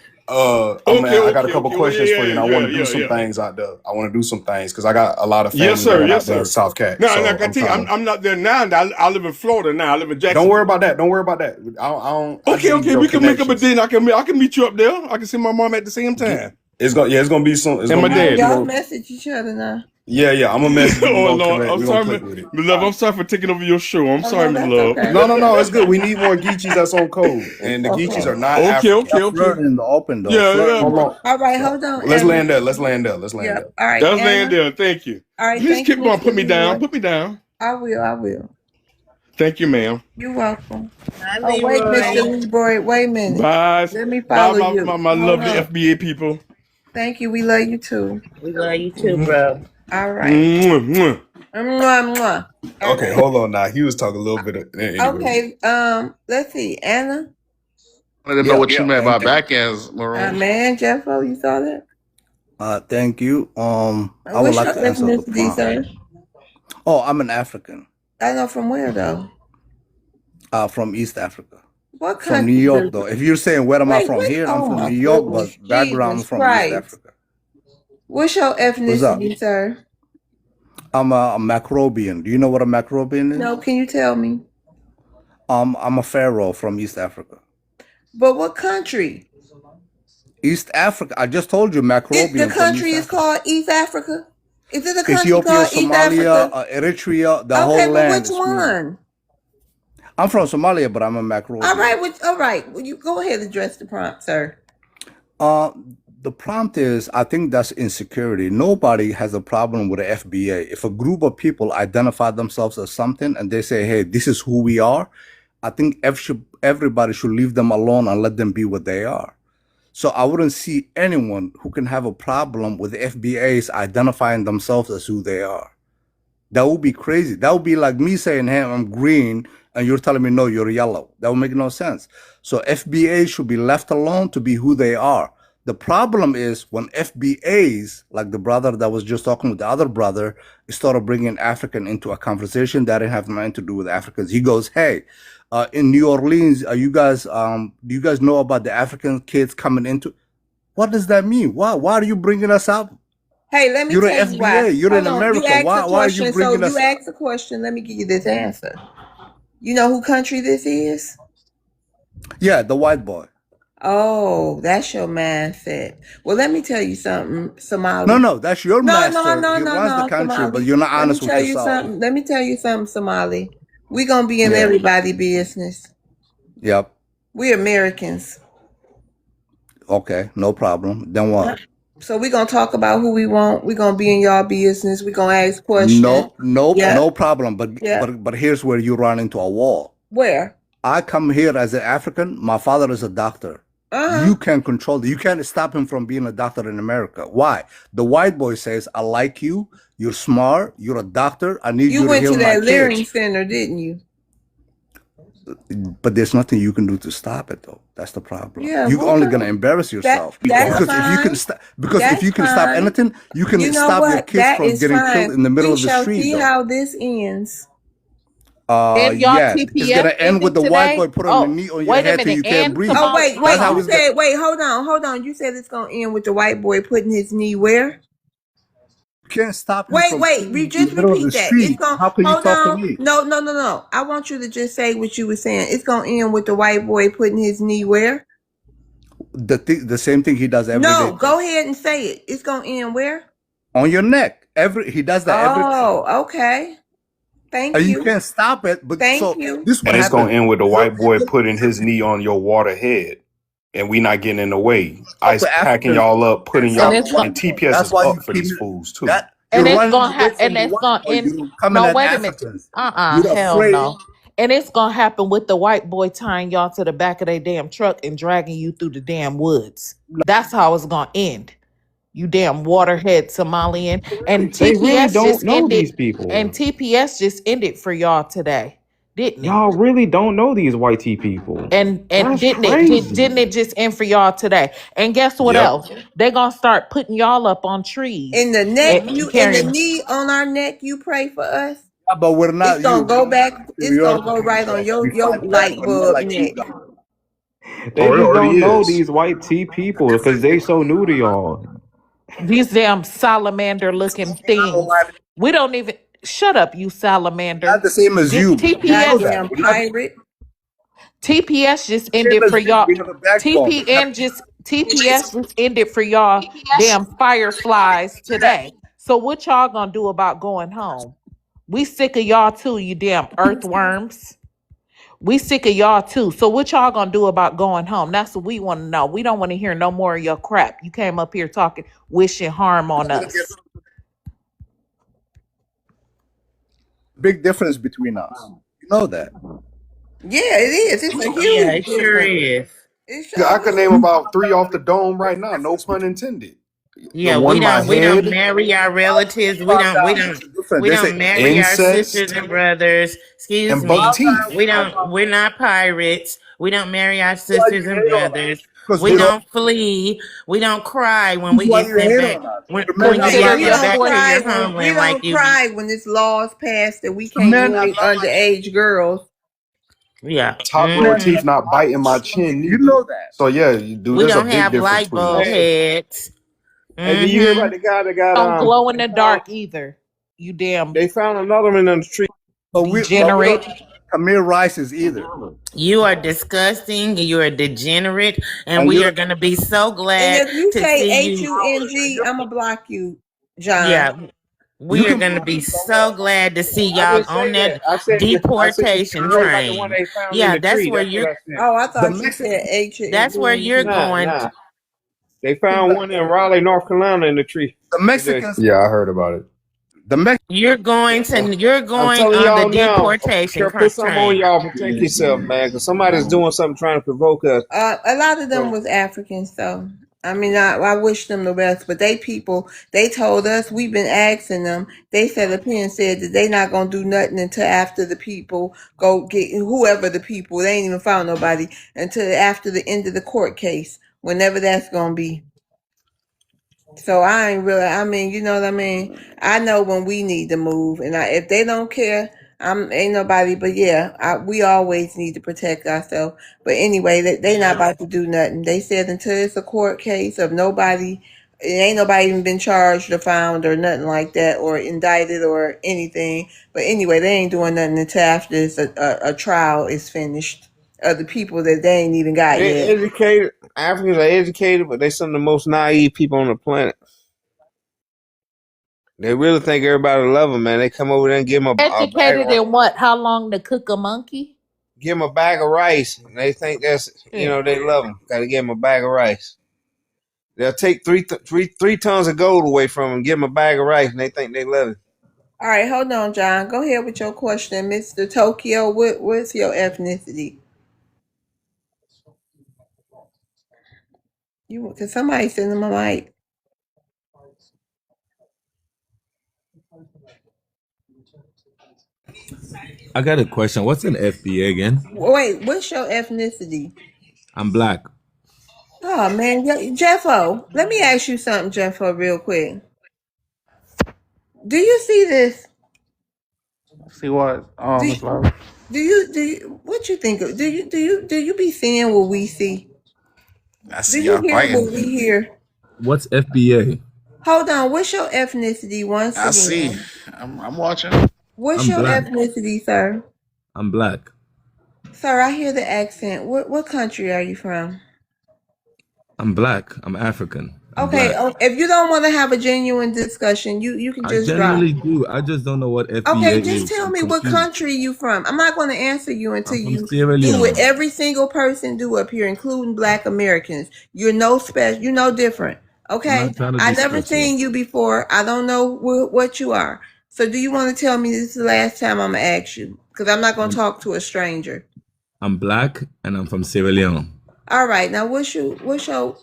I got a couple Oh, questions for you, and I want to do some yeah. things out there. I want to do some things because I got a lot of Yes, family sir. land Yes, out there in sir. South Cat. No, So like I I'm tell you, trying to. I'm not there now. I live in Florida now. I live in Don't worry Jacksonville. about that. Don't worry about that. I don't. I just need Okay. your We can make up a connections. date. I can meet you up there. I can see my mom at the same time. It's gonna be some. It's And gonna my be. dad. Y'all message each other now. Yeah. I'm gonna message you. Oh Lord, I'm We gonna sorry, click with it. love. I'm sorry for taking over your show. I'm Oh sorry, no, Miss that's Love. okay. No. It's good. We need more Geechees that's on code, and the Geechees Okay. are not Okay, African. okay. Flirting in the open though. Yeah. Flirting. Hold on. All right, hold on, Let's Anna. land there. Let's land there. Let's land Yep. there. All right, That's land Anna. there. Thank you. All right, Please thank you, keep going. Mr. Put me down. Leroy. Put me down. I will. Thank you, ma'am. You're welcome. Hi, Oh, wait, Mr. Leroy. Leroy. Wait a minute. Bye. Let me Bye, follow you. my Hold lovely on. FBA people. Thank you. We love you too. We love you too, Mwah, bro. All right. mwah. Mwah. Okay, Okay. hold on now. He was talking a little bit of, anyway. Okay. Let's see. Anna. I wanted to know Yeah. what you meant by Thank you. back ends, Maroon. Man, Jeffo, you saw that? Thank you. I would What's like your to answer the ethnicity, prompt. sir? Oh, I'm an African. I know from where though. From East Africa. What From New country York does though. If you're saying where am I wait, from wait. here, I'm Oh from New my York, but goodness. background I'm Jesus from East Christ. Africa. What's your What's up? ethnicity, sir? I'm a Macrobian. Do you know what a Macrobian No, is? can you tell me? I'm a pharaoh from East Africa. But what country? East Africa. I just told you The Macrobian from country East is Africa. called East Africa? Is it a country Ethiopia, called East Somalia, Africa? Eritrea, the Okay, whole but land which is me. one? I'm from Somalia, but I'm a All Macrobian. right, all right. Well, you go ahead and address the prompt, sir. Uh, the prompt is, I think that's insecurity. Nobody has a problem with the FBA. If a group of people identify themselves as something and they say, hey, this is who we are, I think everybody should leave them alone and let them be what they are. So I wouldn't see anyone who can have a problem with the FBAs identifying themselves as who they are. That would be crazy. That would be like me saying, hey, I'm green, and you're telling me, no, you're yellow. That would make no sense. So FBA should be left alone to be who they are. The problem is when FBAs, like the brother that was just talking with the other brother, started bringing African into a conversation that didn't have nothing to do with Africans. He goes, hey, in New Orleans, do you guys know about the African kids coming into? What does that mean? Why are you bringing us up? Hey, let me You're tell an you why. FBA. You're in Hold on. You America. asked a Why are you question. So bringing you us? asked a question. Let me give you this answer. You know who country this is? Yeah, the white boy. Oh, that's your mindset. Well, let me tell you something, Somali. No, that's your No, master. He runs the country, but Somali. you're not Let me honest with tell you yourself. something. Let me tell you something, Somali. We're gonna be in Yeah. everybody's business. Yep. We're Americans. Okay, no problem. Then what? So we're gonna talk about who we want. We're gonna be in y'all business. We're gonna ask questions. No problem. Yeah. But here's where you run into a wall. Where? I come here as an African. My father is a doctor. You can control it. You can't stop him from being a doctor in America. Why? The white boy says, I like you. You're smart. You're a doctor. I need you to went heal to my that Learning kids. Center, didn't you? But there's nothing you can do to stop it, though. That's the problem. Yeah, You're hold only on. gonna embarrass yourself. That's Because if you can fine. stop, because if That's you can stop fine. anything, you can You know stop your what? kids That from is getting fine. killed in the middle We of the shall street, see though. how this ends. And y'all Yeah, it's gonna TPS end with ended the white today? boy putting a Oh, knee on your wait a head till minute. you can't And breathe. Oh, Kamala, wait, That's wait. how You it's gonna. said, wait, hold on. You said it's going to end with the white boy putting his knee where? You can't stop him from Wait. killing in the Just middle of the repeat that. It's street. going to, How can you hold talk to on. me? No. I want you to just say what you were saying. It's going to end with the white boy putting his knee where? The same thing he does every day. No, go ahead and say it. It's going to end where? On your neck. He does that every day. Oh, okay. Thank And you you. can't stop it. But Thank so you. this is what And it's gonna happened. end with the white boy Look, putting his knee on your water head, and we not getting in the way. talk ICE to packing Africans y'all up, and putting And South y'all, it's going and Americans. TPS That's is why you up for keep these fools too. that and you're it's running gonna away happen. And from the it's white gonna boy. end. You're coming No, at wait a minute. Africans. You're Hell afraid. no. And it's gonna happen with the white boy tying y'all to the back of their damn truck and dragging you through the damn woods. That's how it's gonna end. You damn waterhead Somalian. And They really TPS don't just know ended. these people. And TPS just ended for y'all today, didn't it? Y'all really don't know these white T people. And That's didn't crazy. it just end for y'all today? And guess what Yep. else? They gonna start putting y'all up on trees In the neck, and you in the carrying. knee on our neck, you pray for us. But we're It's not gonna you. go back. It's You're gonna go right on we your fight back, light but not bulb like you neck. guys. They Or it just already don't know is. these white T people because they so new to y'all. These damn salamander looking things. We don't even shut up, you Not salamander. the same as Did you. You know that. Goddamn We're not pirate. TPS just the same ended for as you. y'all. We have a backbone. TPS just ended for y'all damn fireflies today. So what y'all gonna do about going home? We sick of y'all too, you damn earthworms. We sick of y'all too. So what y'all gonna do about going home? That's what we want to know. We don't want to hear no more of your crap. You came up here talking, wishing harm on us. Big difference between us. You know that. Yeah, it is. It's a Yeah, huge it sure difference. is. It I sure could name is. about 3 off the dome right now. No pun intended. The Yeah, one my we don't head, marry our relatives. Calm down. There's a difference. We There's a don't marry our sisters incest, and brothers. Excuse and buck me. teeth. We're not pirates. We don't marry our why sisters you and hate on us. brothers. Because We we don't. don't flee. We don't cry when This is we why get you sent hate back on us. when Men you are Consider get we like sent don't back to cry your when we homeland like don't you be. cry when this law's passed that we can't men are marry not like underage girls. Yeah. Top row men. hmm teeth not biting my chin You neither. know that. So yeah, you do. We There's a don't big have difference light between bulb us. Hey, heads. hey, did you hear hmm about the guy that got Don't glow in they the found dark either. You damn they found another one in the tree. But we don't degenerate. Camille Rice's either. You are disgusting. You are degenerate, and And we you are going to be so And glad if you to say see you. HUNG, I'ma block you, John. Yeah, you we are can going to be so glad to see I y'all didn't say on that. that I said did deportation you heard about the one train. they found in Yeah, the that's tree? where That's what you're. I said. Oh, I the thought you Mexican said That's where you're HUNG. Nah, going. nah. They found one in Raleigh, North Carolina in the tree the today. Mexicans Yeah, I heard about it. the Mex You're I'm going telling on the y'all now, deportation put some on train. y'all. Protect yourself, man, because somebody's doing something trying to provoke us. A lot of them So was Africans, so I mean, I wish them the best, but they people, they told us, we've been asking them, they said up here and said that they not gonna do nothing until after the people go get whoever the people, they ain't even found nobody until after the end of the court case, whenever that's gonna be. So I ain't really. I mean, you know what I mean. I know when we need to move, and if they don't care, I'm ain't nobody. But yeah, we always need to protect ourselves. But anyway, they not about to do nothing. They said until it's a court case of nobody, it ain't nobody even been charged or found or nothing like that or indicted or anything. But anyway, they ain't doing nothing until after a trial is finished of the people that they ain't even got they yet. educated. Africans are educated, but they some of the most naive people on the planet. They really think everybody love them, man. They come over there and Educated in what? How long to cook a monkey? give them a bag of rice, and they think that's Shit. they love them. Got to give them a bag of rice. They'll take three tons of gold away from them, give them a bag of rice, and they think they love it. All right, hold on, John. Go ahead with your question, Mr. Tokyo. What's your ethnicity? Can somebody send him a mic? I got a question. What's an FBA again? Wait, what's your ethnicity? I'm black. Oh man, Jeffo, let me ask you something, Jeffo, real quick. Do you see this? See what, Do Miss Love? do you what you think of? Do you be seeing what we see? I Do see you y'all hear fighting. what we hear? What's FBA? Hold on, what's your ethnicity once I see. again? I'm watching. What's I'm your black. ethnicity, sir? I'm black. Sir, I hear the accent. What country are you from? I'm black. I'm African. I'm Okay, black. if you don't want to have a genuine discussion, you can I just drop. genuinely do. I just don't know what Okay, FBA just is. tell I'm me what confused. country you from. I'm not going to answer you until I'm from you Sierra do what Leone. every single person do up here, including Black Americans. You're no special. You're no different. I'm Okay, not trying to I be never special. seen you before. I don't know what you are. So, do you want to tell me this is the last time I'm gonna ask you? Because I'm not going to talk to a stranger. I'm black and I'm from Sierra Leone. All right, now what's your?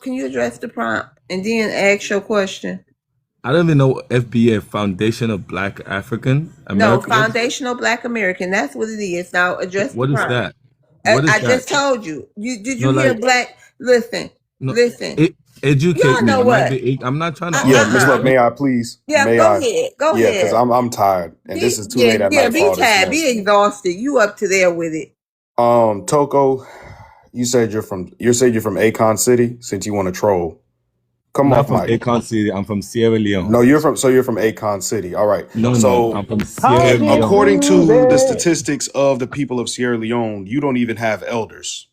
Can you address the prompt and then ask your question? I don't even know FBA, Foundation of Black African No, Americans. foundational Black American. That's what it is. Now address the What is prompt. that? What is I that? just told you. Did No, you hear like Black? Listen, no. listen. Educate Y'all me. know I might what? be. I'm not trying to Yeah, argue Miss with Uh-uh. Love, you. may I please? Yeah, May go I? ahead. Go Yeah, because ahead. I'm tired and this is too late at night for Be all this tired. Be mess. exhausted. You up to there with it. Toko, you said you're from Akon City since you want to troll. I'm Come not off from mic. Akon City. I'm from Sierra No, Leone. you're from Akon City. All right. No, no. I'm So from Sierra Talking Leone. according to the Tuesday. statistics of the people of Sierra Leone, you don't even have elders.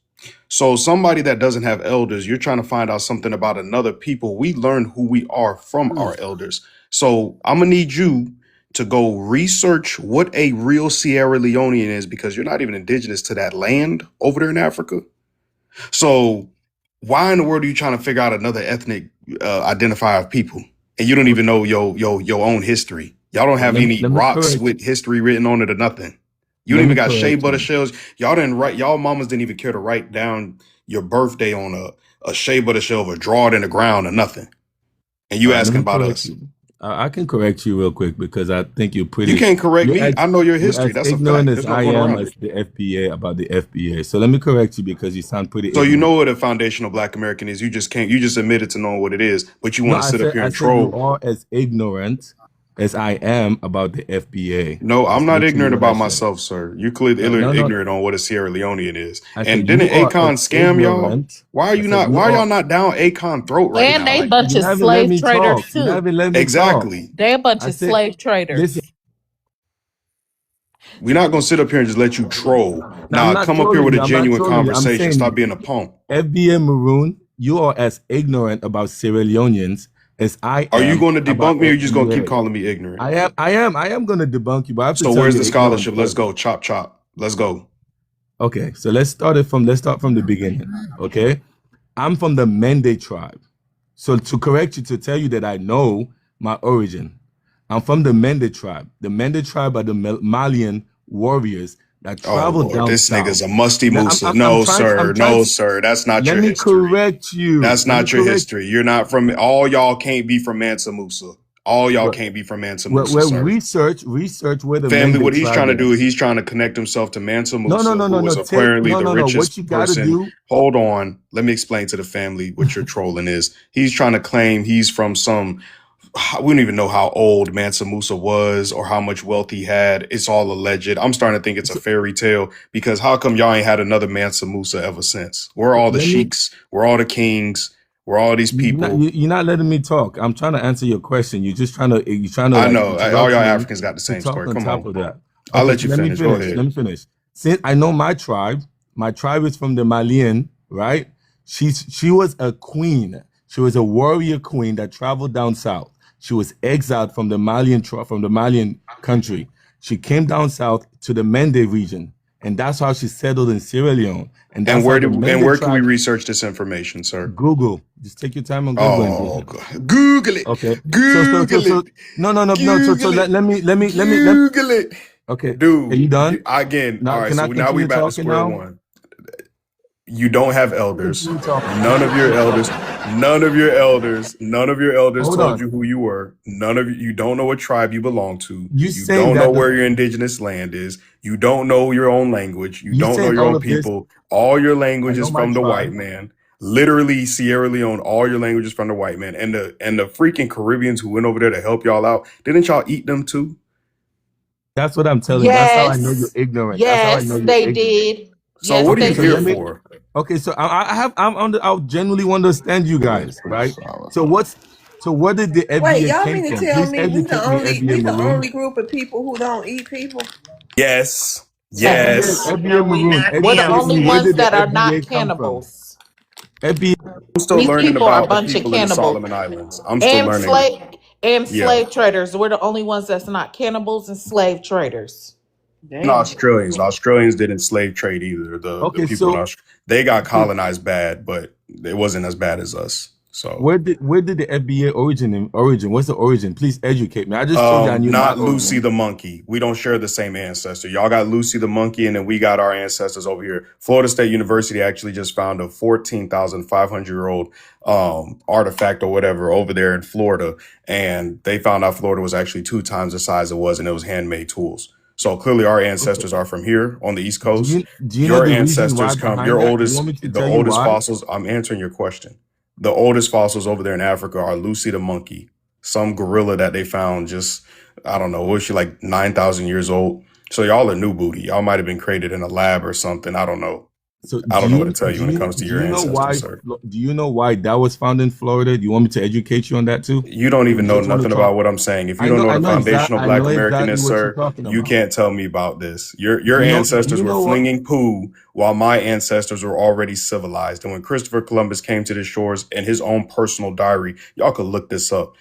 So somebody that doesn't have elders, you're trying to find out something about another people. We learn who we are from our elders. So I'm gonna need you to go research what a real Sierra Leonean is because you're not even indigenous to that land over there in Africa. So why in the world are you trying to figure out another ethnic identifier of people? And you don't even know your own history. Y'all don't Well, have any let me rocks correct. with history written on it or nothing. You don't Let even me got shea correct butter you. shells. Y'all didn't write. Y'all mamas didn't even care to write down your birthday on a shea butter shell or draw it in the ground or nothing. And you All right, let asking me about correct us. you. I can correct you real quick because I think You can't correct me. I know your you're history. as That's a ignorant fact. as There's no I going am around as it. the FBA about the FBA. So let me correct you because you sound pretty So you ignorant. know what a foundational Black American is. You just can't. You just admitted to knowing what it is, but you No, want to sit up here I and said you troll. are as ignorant as I am about the FBA. No, I'm That's not literally ignorant what I about said. myself, sir. You clearly No, no, no. ignorant on what a Sierra Leonean is. I said And you didn't are as Akon scam y'all? ignorant. I said you Why are are. y'all not down Akon throat right And now? they Like bunch You of haven't let slave me talk. traders You too. haven't let me talk. exactly. They a bunch I of said, slave listen. traders. We're not gonna sit up here and just let you troll. Now I'm Nah, not come up here trolling with a you. I'm not genuine trolling you. I'm conversation. Stop saying being a punk. FBA Maroon, you are as ignorant about Sierra Leoneans as I Are you am going to about debunk me or are you just gonna keep FBA. calling me ignorant? I am gonna debunk you, but I have to So tell where's you the you're ignorant scholarship? Let's first. go. Chop chop. Let's go. Okay, so let's start from the beginning. Okay. I'm from the Mende tribe. So to correct you, to tell you that I know my origin, I'm from the Mende tribe. The Mende tribe are the Malian warriors that Oh traveled Lord, down this nigga's south. a musty Now, Musa. No, sir. I'm trying No, to, sir. That's not let your me history. correct you. That's Let me not your correct. history. You're not from all y'all can't be from Mansa Musa. All y'all Well, can't be from Mansa Musa, well, sir. research where the Family, Mende what he's tribe trying to do is is. he's trying to connect himself to Mansa No, no, Musa, no, who no, was no. apparently the What richest you gotta person. do? Hold on. Let me explain to the family what your trolling is. He's trying to claim he's from some we don't even know how old Mansa Musa was or how much wealth he had. It's all alleged. I'm starting to think it's a So, fairy tale because how come y'all ain't had another Mansa Musa ever since? We're all the let me. sheiks. We're all the kings. We're all these people. You're not letting me talk. I'm trying to answer your question. You're trying to I like know. All interrupt y'all me Africans got the to same talk story. on Come top on. of that. I'll Okay, let so you let me finish. Go finish. ahead. Let me finish. Since I know my tribe, is from the Malian, right? She was a queen. She was a warrior queen that traveled down south. She was exiled from the from the Malian country. She came down south to the Mende region, and that's how she settled in Sierra Leone. And that's how the And Mende where can we tribe. research this information, sir? Google. Just take your time on Google and Oh, Google. Google it. Okay. Google it. No, no, no, no. So Google it. let me. Google it. Okay. Are Dude, you done? again, all Now, right, can so I now we continue back to talking square now? one. You don't have elders. Continue talking. None of your elders, none of your elders Hold told on. you who you were. You don't know what tribe you belong to. You You saying don't know that where your indigenous land is. You don't know your own language. You you don't know saying your all own of this? people. All your I language know is my from the white tribe. man. Literally, Sierra Leone, all your languages from the white man. And the freaking Caribbeans who went over there to help y'all out, didn't y'all eat them too? That's what I'm telling. That's how I know you're Yes. ignorant. That's how I know Yes, you're they ignorant. did. So Yes, what are Okay, you they so here let did. me. for? Okay, so I genuinely understand you Yeah, guys, pretty right? solid. So what did the Wait, FBA y'all came mean to from? tell Please me educate me, FBA we the Maroon. only group of people who don't eat people? Yes. FBA Yes. Yes. FBA No, we Maroon, not We're the educate them. only me. Where ones did the that are not FBA come from? cannibals. FBA. I'm still These learning people are a about the bunch of people of the cannibals Solomon Islands. I'm still and learning. Yeah. slave traders. We're the only ones that's not cannibals and slave traders. And Damn. Australians. The Australians didn't slave trade either. The Okay, people in so Australia, they got okay, colonized bad, but it wasn't as bad as us. So where did the FBA origin? What's the origin? Please educate me. I just told you I knew my not Lucy origin. the monkey. We don't share the same ancestor. Y'all got Lucy the monkey, and then we got our ancestors over here. Florida State University actually just found a 14,500-year-old artifact or whatever over there in Florida, and they found out Florida was actually 2 times the size it was, and it was handmade tools. So clearly, our Okay. ancestors are from here on the East Do Coast. you know Your the reason why ancestors come. behind Your that? Do you want me to the tell you oldest why? fossils. I'm answering your question. The oldest fossils over there in Africa are Lucy the monkey, some gorilla that they found just, I don't know, was she like 9,000 years old? So y'all are new booty. Y'all might have been created in a lab or something. I don't know. So I don't know what to tell you when it comes to do your you know ancestors, why sir. that was found in Florida? Do you want me to educate you on that too? You don't Or even you know just want to nothing talk? about what I'm saying. If you don't know I what a know foundational I Black know American exactly is, what you're sir, talking you about. can't tell me about this. Your Do ancestors you were know what? flinging poo while my ancestors were already civilized. And when Christopher Columbus came to the shores in his own personal diary, y'all could look this up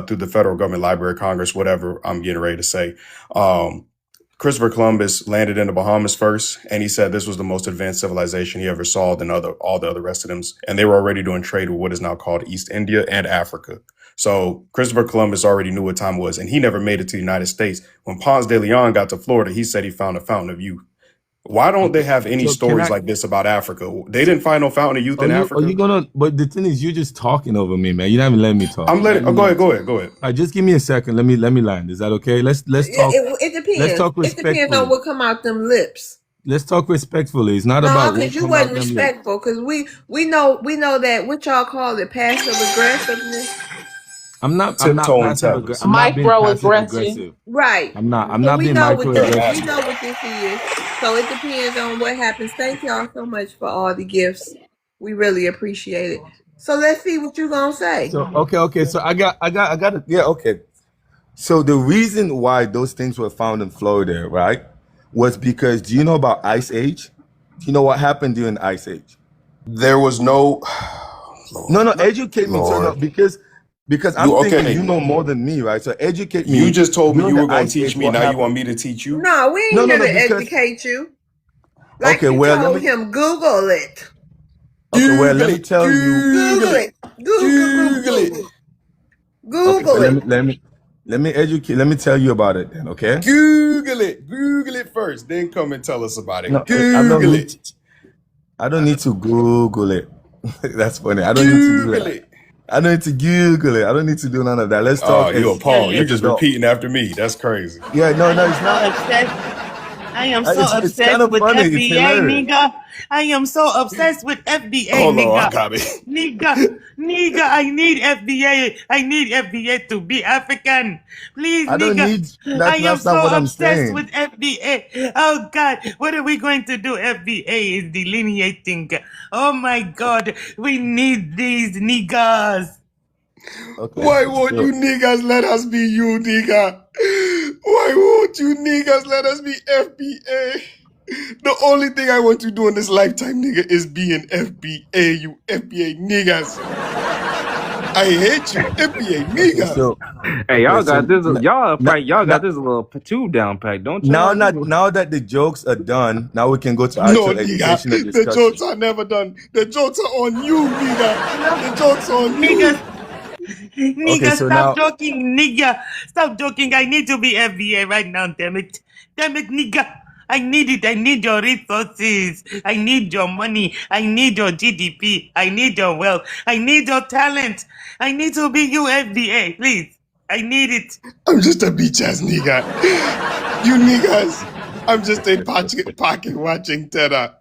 through the Federal Government Library of Congress, whatever I'm getting ready to say. Christopher Columbus landed in the Bahamas first, and he said this was the most advanced civilization he ever saw than all the other rest of them. And they were already doing trade with what is now called East India and Africa. So Christopher Columbus already knew what time it was, and he never made it to the United States. When Ponce de Leon got to Florida, he said he found a fountain of youth. Why don't they Okay. have any So can stories I? like this about Africa? They didn't find no fountain of youth in Are you Africa. gonna? But the thing is, you're just talking over me, man. You're not even letting me talk. I'm You're not letting. Oh, even go letting ahead. me Go talk. ahead. Go ahead. All right, just give me a second. Let me land. Is that okay? Let's Yeah, talk. it Let's depends. talk It depends on respectfully. what come out them lips. Let's talk respectfully. It's not No, about because what you come out wasn't them lips. respectful. Because we know that what y'all call it, passive aggressiveness. I'm not Tiptoeing passive telling aggressive. us. I'm not being passive Microaggression. aggressive. Right. I'm So not we being know what You're this an we microaggressive. know asshole. what this is. So it depends on what happens. Thank y'all so much for all the gifts. We really appreciate it. So let's see what you gonna say. So okay. So I got it. Yeah, okay. So the reason why those things were found in Florida, right, was because do you know about Ice Age? Do you know what happened during the Ice Age? There was no No, Lord, educate me. So no, Lord. because I'm You thinking you okay? know more than me, right? So educate You me. just told me During you were the going to Ice teach Age, me. what Now you want happened? me to teach you? No, we ain't here No, to because educate you. Like okay, you well, told him, Google it. let Google me it. tell you. Google Google it. it. Google, Google, Google it. Google. Okay, so Google it. let me educate. Let me tell you about it then. Okay. Google it. Google it first. Then come and tell us about it. No, I don't Google need. it. I don't need to Google it. That's funny. I don't need to do Google that. it. I don't need to Google it. I don't need to do none of that. Let's Oh, talk you a as Paul. You just adults. repeating after me. That's crazy. Yeah, I no, am it's so not. obsessed. I am so It's kind obsessed of with funny. It's FBA, hilarious. nigga. I am so obsessed with FBA, Hold on. I nigga. got it. Nigga, I need FBA. I need FBA to be African. Please, I don't nigga. need that. I am That's not so what I'm obsessed saying. with FBA. Oh, God. What are we going to do? FBA is delineating. Oh, my God. We need these niggas. Okay, Why won't so you niggas let us be you, nigga? Why won't you niggas let us be FBA? The only thing I want to do in this lifetime, nigga, is be an FBA, you FBA niggas. I hate you, FBA okay, nigga. so Hey, okay, y'all so got this. Y'all, now, Frank, y'all now, got this little two down pack, don't now, y'all? not now that the jokes are done, now we can go to No, actual nigga, educational the discussion. jokes are never done. The jokes are on you, nigga. The jokes are on Niggas, you. Okay, nigga, so stop now joking, nigga. Stop joking. I need to be FBA right now, damn it. Damn it, nigga. I need it. I need your resources. I need your money. I need your GDP. I need your wealth. I need your talent. I need to be you, FBA, please. I need it. I'm just a bitch ass nigga. You niggas, I'm just a pocket watching terror.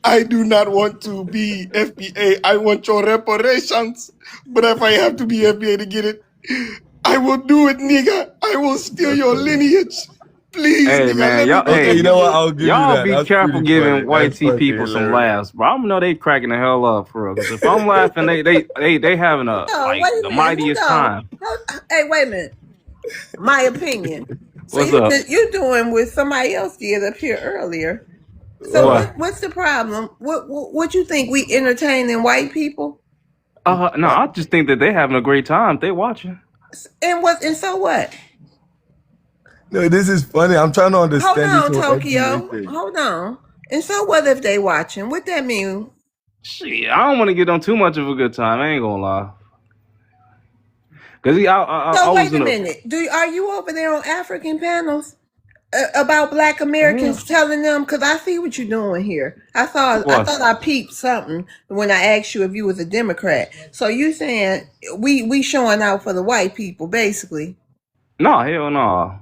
I do not want to be FBA. I want your reparations. But if I have to be FBA to get it, I will do it, nigga. I will steal that's your funny. lineage. Please, Hey nigga, man, let me y'all. be Okay, you Hey, know what? FBA. I'll give you y'all that. be That's careful pretty funny. giving white That's tea fucking people some hilarious. laughs, bro. I'm know they cracking the hell up for real. Because if I'm laughing, they having a Oh, like wait a the minute. mightiest Hold time. on. Hey, wait a minute. My opinion. So What's up? you doing what somebody else did up here earlier. So What? what's the problem? What you think we entertaining white people? No, I just think that they having a great time. They watching. And so what? No, this is funny. I'm trying to Hold understand this on, whole FBA Tokyo. thing. Hold on. And so what if they watching? What that mean? Shit, I don't want to get on too much of a good time. I ain't gonna lie. Cause I So was wait a in a. minute. Are you over there on African panels about Black Yeah. Americans telling them? Because I see what you're doing here. I What? thought I peeped something when I asked you if you was a Democrat. So you saying we showing out for the white people, basically? No, hell no.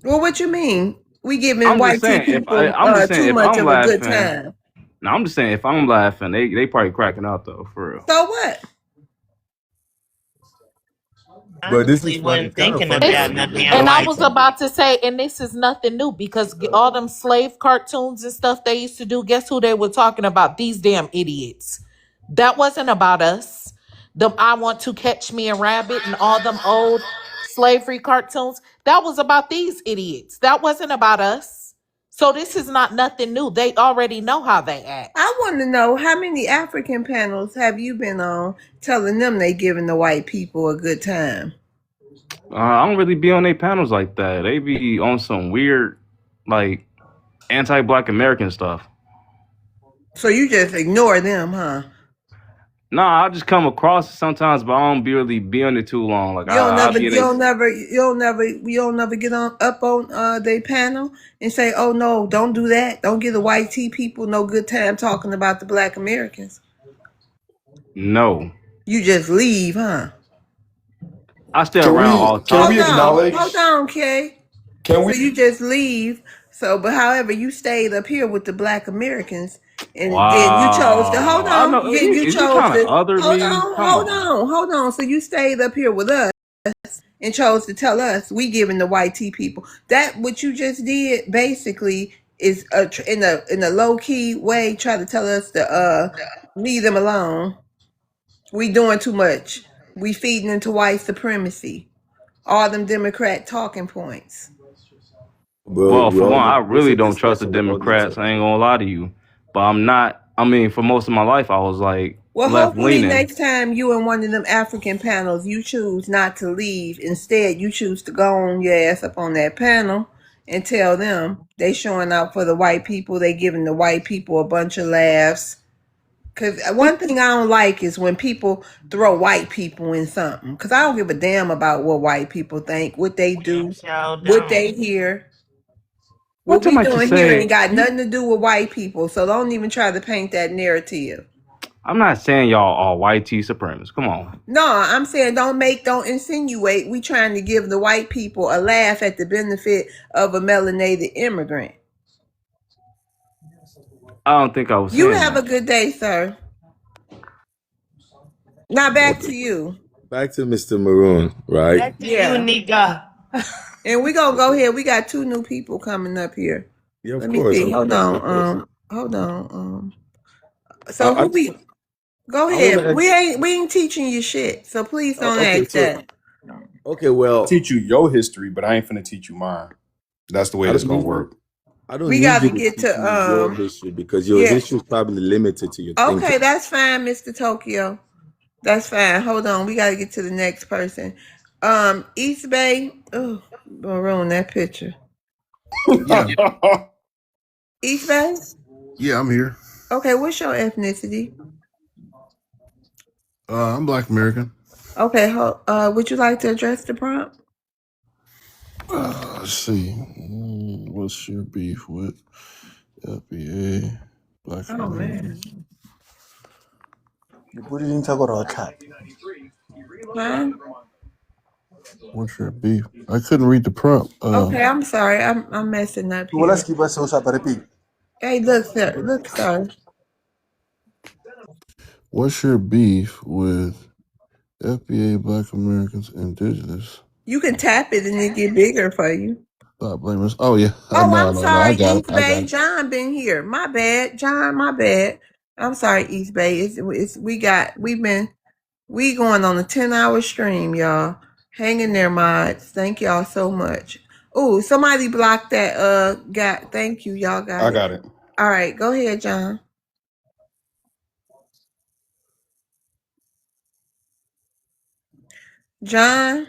Well, what you mean? We giving I'm just white saying people I'm just saying too if much I'm of a good laughing. time. No, I'm just saying if I'm laughing, they probably cracking out though, for real. So what? But this is Honestly, funny. wasn't It's kind of thinking funny It's though, about this nothing is else. and I like was about to say, and this is nothing new because all them slave cartoons and stuff they used to do, guess who they were talking about? These damn idiots. That wasn't about us. Them I Want to Catch Me a Rabbit and all them old slavery cartoons. That was about these idiots. That wasn't about us. So this is not nothing new. They already know how they I act. want to know how many African panels have you been on telling them they giving the white people a good time? I don't really be on their panels like that. They be on some weird, like anti-Black American stuff. So you just ignore them, huh? Nah, I just come across it sometimes, but I don't really be on it too long. Like You don't I never, be in you it. don't never, you don't never get on up on their panel and say, "Oh no, don't do that. Don't give the white tea people no good time talking about the Black Americans." No, You just leave, huh? I stay around all the Can time we though. Hold acknowledge? on, Kay. Can So we? you just leave. So, but however, you stayed up here with the Black Americans, and then you chose to hold Wow, I on. know. Then you Is you chose trying to to other me? Come on. hold on. So you stayed up here with us and chose to tell us we giving the white tea people that what you just did basically is in a low key way try to tell us to leave them alone. We doing too much. We feeding into white supremacy. All them Democrat talking points. Well, for we're one, only I this is really a don't trust the discussion with only two Democrats. I ain't people. gonna lie to you, but I'm not. I mean, for most of my life, I was like Well, left hopefully leaning. next time you in one of them African panels, you choose not to leave. Instead, you choose to go on your ass up on that panel and tell them they showing out for the white people. They giving the white people a bunch of laughs. Because one thing I don't like is when people throw white people in something. Because I don't give a damn about what white people think, what they do, Y'all what don't. they hear. What What we am I to doing here ain't say? got nothing to do with white people. So don't even try to paint that narrative. I'm not saying y'all are white tea supremacists. Come on. No, I'm saying don't insinuate we trying to give the white people a laugh at the benefit of a melanated immigrant. I don't think I was You saying have a that. good day, sir. Now back Okay. to you. Back to Mr. Maroon, right? Back to you, Yeah. nigga. And we gonna go here. We got two new people coming up here. Yeah, of Let me course, see. of Hold course, on. of course. Hold on. I, So I who just we go I want ahead. to ask. We ain't teaching you shit. So please don't Okay, act so that. okay, well, Teach you your history, but I ain't finna teach you mine. That's the way I this don't gonna need work. I don't We need you gotta to get teach me your to history because your yeah. history is probably limited to your Okay, thinking. that's fine, Mr. Tokyo. That's fine. Hold on. We got to get to the next person. East Bay. Oh, gonna ruin that picture. Yeah, East Bay. yeah, I'm here. Okay, what's your ethnicity? I'm Black American. Okay, would you like to address the prompt? Let's see. What's your beef with FBA, Black Oh American? man. You put it into a chat. Huh? What's your beef? I couldn't read the prompt. Okay, I'm sorry. I'm messing up Tu here. let's keep us on repeat. Hey, look, sir. Look, sir. What's your beef with FBA, Black Americans, Indigenous? You can tap it and it get bigger for you. Stop blaming us. Oh yeah, Oh, I'm no. I sorry, got it. East I got Bay. it. John been here. My bad, John. My bad. I'm sorry, East Bay. We going on a 10-hour stream, y'all. Hang in there, mods. Thank y'all so much. Oh, somebody blocked that thank you. Y'all got I it. got it. All right, go ahead, John. John,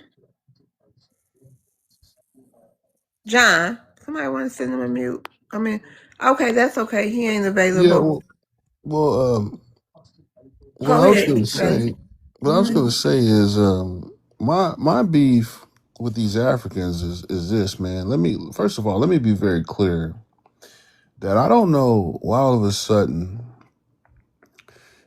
John. Somebody want to send him a mute. I mean, okay, that's okay. He ain't Yeah, available. well, what Go I was ahead, gonna East say, what I was Mhm. gonna say is, my beef with these Africans is this, man. First of all, let me be very clear that I don't know why all of a sudden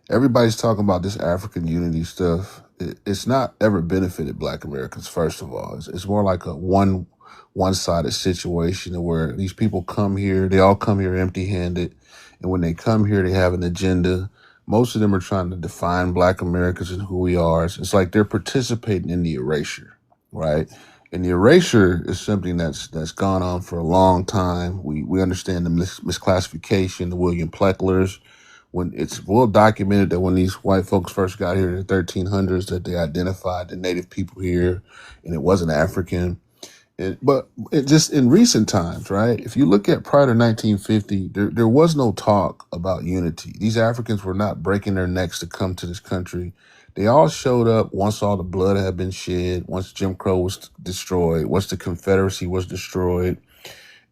everybody's talking about this African unity stuff. It's not ever benefited Black Americans. First of all, it's more like a one-sided situation where these people come here, they all come here empty-handed, and when they come here, they have an agenda. Most of them are trying to define Black Americans and who we are. It's like they're participating in the erasure, right? And the erasure is something that's gone on for a long time. We understand the misclassification, the William Plecklers, when it's well documented that when these white folks first got here in the 1300s, that they identified the native people here, and it wasn't African. But it just in recent times, right? If you look at prior to 1950, there was no talk about unity. These Africans were not breaking their necks to come to this country. They all showed up once all the blood had been shed, once Jim Crow was destroyed, once the Confederacy was destroyed.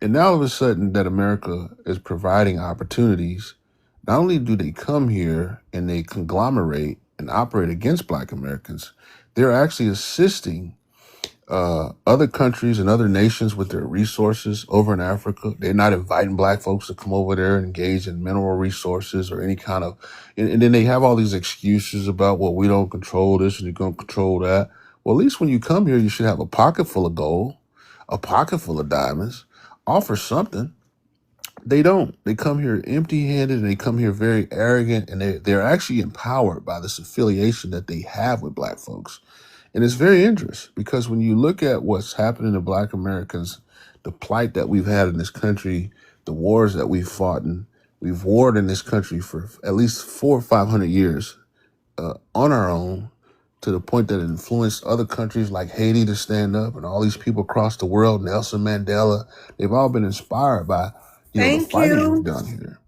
And now all of a sudden that America is providing opportunities, not only do they come here and they conglomerate and operate against Black Americans, they're actually assisting other countries and other nations with their resources over in Africa. They're not inviting Black folks to come over there and engage in mineral resources or any kind of, and then they have all these excuses about, well, we don't control this and you don't control that. Well, at least when you come here, you should have a pocket full of gold, a pocket full of diamonds, offer something. They don't. They come here empty-handed and they come here very arrogant, and they're actually empowered by this affiliation that they have with Black folks. And it's very interesting because when you look at what's happening to Black Americans, the plight that we've had in this country, the wars that we've fought in, we've warred in this country for at least 400 or 500 years on our own, to the point that it influenced other countries like Haiti to stand up, and all these people across the world, Nelson Mandela, they've all been inspired by, the Thank fighting we've you. done here.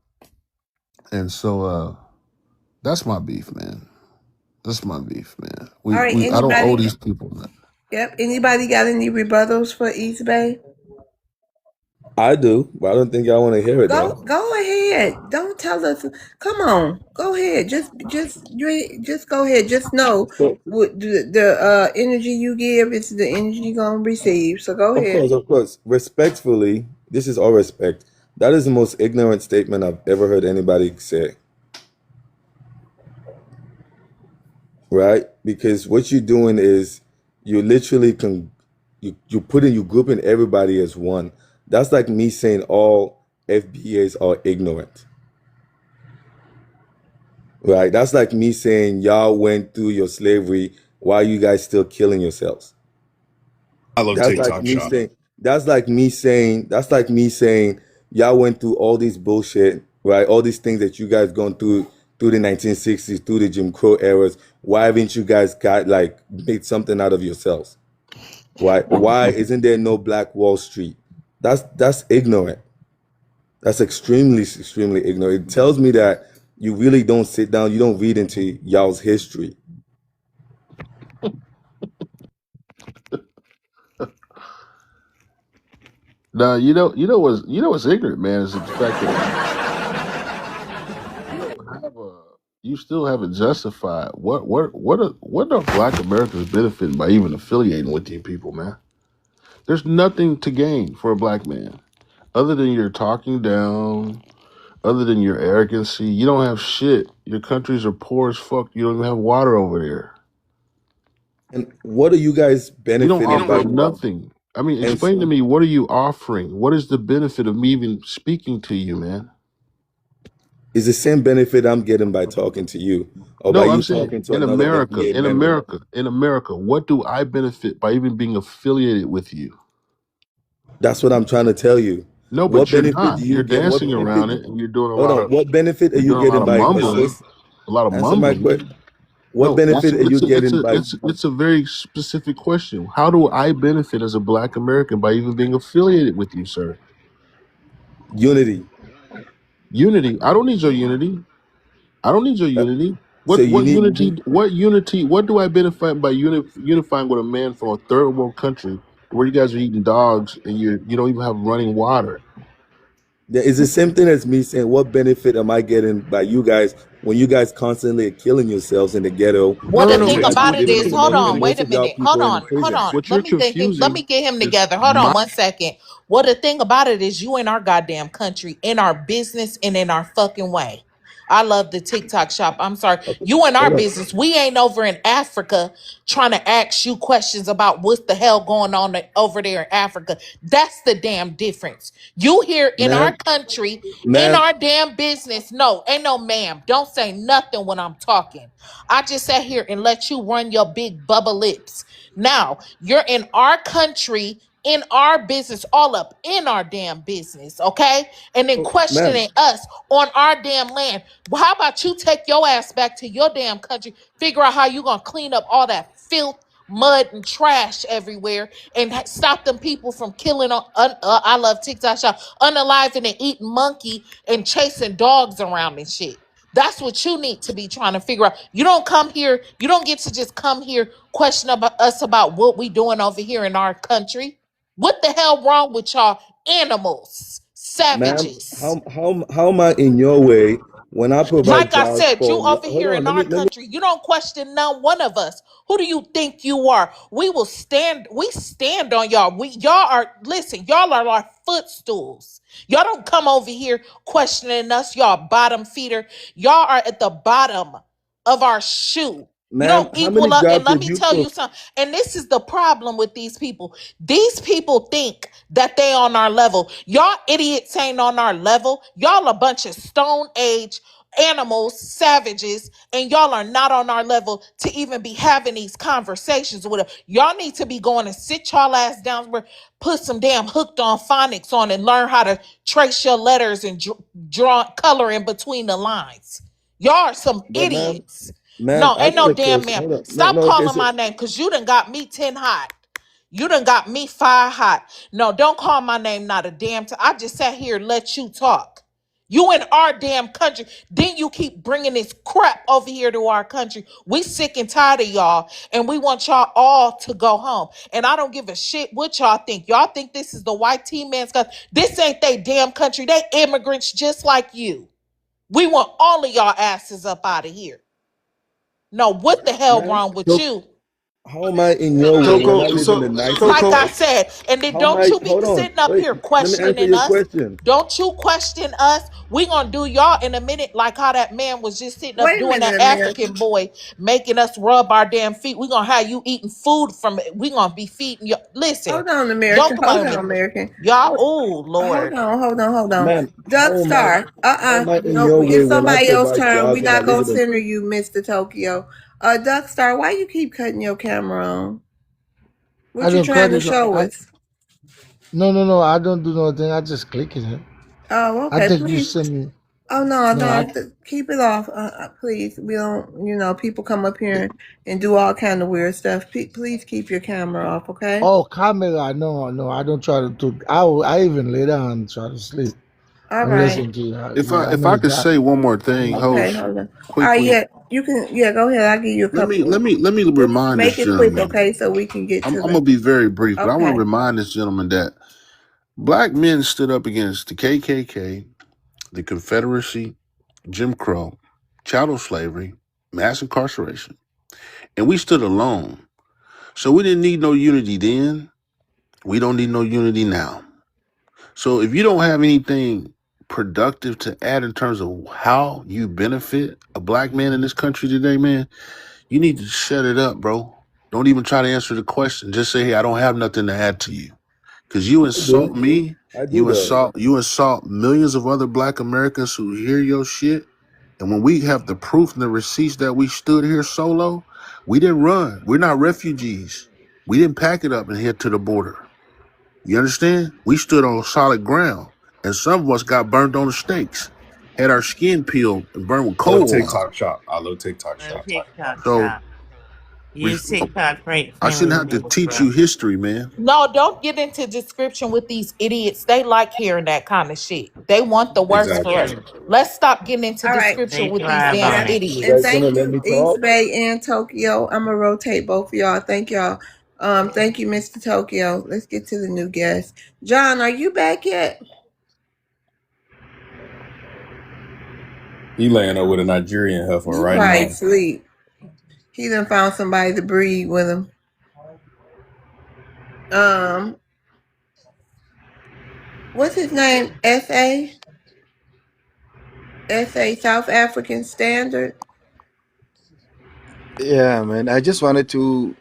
And so that's my beef, man. That's my beef, man. All right, I don't owe anybody? these people nothing. Yep. Anybody got any rebuttals for East Bay? I do, but I don't think y'all want to hear it though. Go ahead. Don't tell us. Come on. Go ahead. Just go ahead. Just know So, what the energy you give is the energy you're gonna receive. So go ahead. of course, respectfully, this is all respect. That is the most ignorant statement I've ever heard anybody say. Right? Because what you're doing is you literally you grouping everybody as one. That's like me saying all FBAs are ignorant. Right? That's like me saying y'all went through your slavery. Why are you guys still killing yourselves? I love That's like TikTok me shop. saying y'all went through all this bullshit, right? All these things that you guys gone through the 1960s, through the Jim Crow eras. Why haven't you guys got like made something out of yourselves? Why isn't there no Black Wall Street? That's ignorant. That's extremely ignorant. It tells me that you really don't sit down, you don't read into y'all's history. Now what's ignorant, man, is the fact that you still haven't justified what are Black Americans benefiting by even affiliating with you people, man? There's nothing to gain for a Black man other than your talking down, other than your arrogancy. You don't have shit. Your countries are poor as fuck. You don't even have water over there. And what are you guys You don't benefiting offer by? nothing. I mean, And explain to me, what are you offering? What is the benefit of me even speaking to you, man? it's the same benefit I'm getting by talking to you or by No, I'm you saying talking to in another America, FBA member. what do I benefit by even being affiliated with you? That's what I'm trying to tell you. No, What but you're benefit do not. you You're get? What dancing benefit? around it, and you're doing a Hold lot on. of What benefit are you getting by mumbling, associating? a lot of Answer my mumbling. question. What No, benefit are you getting by it's a very specific question. How do I benefit as a Black American by even being affiliated with you, sir? unity? Unity. I don't need your unity. I don't need your Uh, unity. so you What need unity? What unity? What do I benefit by unifying with a man from a third world country where you guys are eating dogs and you don't even have running water? Yeah, it's the same thing as me saying, what benefit am I getting by you guys when you guys constantly are killing yourselves in the ghetto Well, No, the no, and no. thing you guys about be it living is, hold together and on, wait most a of y'all minute. Hold people in the on, hold prison? on. What you're Let me think. Let me confusing get him is together. Hold on my. one second. Well, the thing about it is, you in our goddamn country, in our business, and in our fucking way. I love the TikTok shop. I'm sorry. Okay, You in our hold on. business. We ain't over in Africa trying to ask you questions about what the hell going on over there in Africa. That's the damn difference. You here in our Ma'am, country, in ma'am, our damn business. No, ain't no ma'am. Don't say nothing when I'm talking. I just sat here and let you run your big bubble lips. Now, you're in our country, in our business, all up in our damn business, okay? And then ma'am, questioning us on our damn land. Well, how about you take your ass back to your damn country, figure out how you gonna clean up all that filth, mud, and trash everywhere, and stop them people from killing I love TikTok shop, unaliving and eating monkey and chasing dogs around and shit. That's what you need to be trying to figure out. You don't come here, you don't get to just come here question about us about what we doing over here in our country. What the hell wrong with y'all animals? ma'am, Savages. how am I in your way when I provide Like I jobs said, you for over hold here on, in our let me country, you don't question none one of us. Who do you think you are? We stand on y'all. Y'all are, listen, y'all are our footstools. Y'all don't come over here questioning us, y'all bottom feeder. Y'all are at the bottom of our shoe. You ma'am, don't how many equal up. And jobs let have me you tell you something. And this is the problem with these people. These people think that they on our level. Y'all idiots ain't on our level. Y'all a bunch of stone age animals, savages, and y'all are not on our level to even be having these conversations with us. Y'all need to be going and sit y'all ass down where put some damn hooked on phonics on and learn how to trace your letters and draw color in between the lines. Y'all are some but idiots. ma'am, No, I ain't got no a damn question. ma'am. Hold on. No, Stop no, okay, calling so my name because you done got me 10 hot. You done got me fire hot. No, don't call my name not a damn time. I just sat here and let you talk. You in our damn country. Then you keep bringing this crap over here to our country. We sick and tired of y'all, and we want y'all all to go home. And I don't give a shit what y'all think. Y'all think this is the white team man's country. This ain't they damn country. They immigrants just like you. We want all of y'all asses up out of here. No, what the hell ma'am, wrong with so you? how am I in your way when I Coco, live in the so nicest Like Coco, I part? said, and then How am don't I you be hold on, sitting up wait, here let me answer questioning your us. question. Don't you question us. We gonna do y'all in a minute, like how that man was just sitting up Wait a doing minute, that America. African boy, making us rub our damn feet. We gonna have you eating food from it. We gonna be feeding you. Listen, Hold on, don't America. come Hold on on, me, America. y'all. What Oh Hold Lord, on, hold on. ma'am, Duck Star. how am I in No, your way it's when I somebody else's provide turn. jobs We're and I not live gonna in a center you, Mr. Tokyo. Duck Star, why you keep cutting your camera on? I What you don't trying cut to it. show us? No. I don't do nothing. I just click it. Oh, I okay, think you please. send me. Oh no, No, I. no, keep it off, please. We don't, people come up here and do all kind of weird stuff. Please keep your camera off, okay? Oh, camera. No. I don't try to do. I even lay down and try to sleep All and right. listen to you. if I Yeah, I'm if in I the could job. say one more thing, Okay, host, hold on. All right, quickly. yeah, you can. Yeah, go ahead. I'll give you a Let me couple. let me let me Just remind this make it quick, gentleman. okay, so we can get to I'm the. gonna be very brief, but I want to Okay. remind this gentleman that black men stood up against the KKK, the Confederacy, Jim Crow, chattel slavery, mass incarceration, and we stood alone. So we didn't need no unity then. We don't need no unity now. So if you don't have anything productive to add in terms of how you benefit a black man in this country today, man, you need to shut it up, bro. Don't even try to answer the question. Just say, hey, I don't have nothing to add to you. Cause you I do. insult me, I do though. you insult millions of other black Americans who hear your shit. And when we have the proof and the receipts that we stood here solo, we didn't run. We're not refugees. We didn't pack it up and head to the border. You understand? We stood on solid ground. And some of us got burned on the stakes, had our skin peeled and burned with I love coal oil. TikTok shop. I love TikTok A shop. TikTok So shop. We, You TikTok I shouldn't friendly have to niggas, teach bro. you history, man. No, don't get into description with these idiots. They like hearing that kind of shit. They want the worst for Exactly. us. Let's stop getting into All right. description They with these thrive damn on Yeah. it. You And idiots. guys gonna thank let you, me East talk? Bay and Tokyo. I'm gonna rotate both of y'all. Thank y'all. Thank you, Mr. Tokyo. Let's get to the new guest. John, are you back yet? He laying up with a Nigerian heifer He right probably now. sleep. He done found somebody to breed with him. What's his name? SA South African Standard. Yeah, man. I just wanted to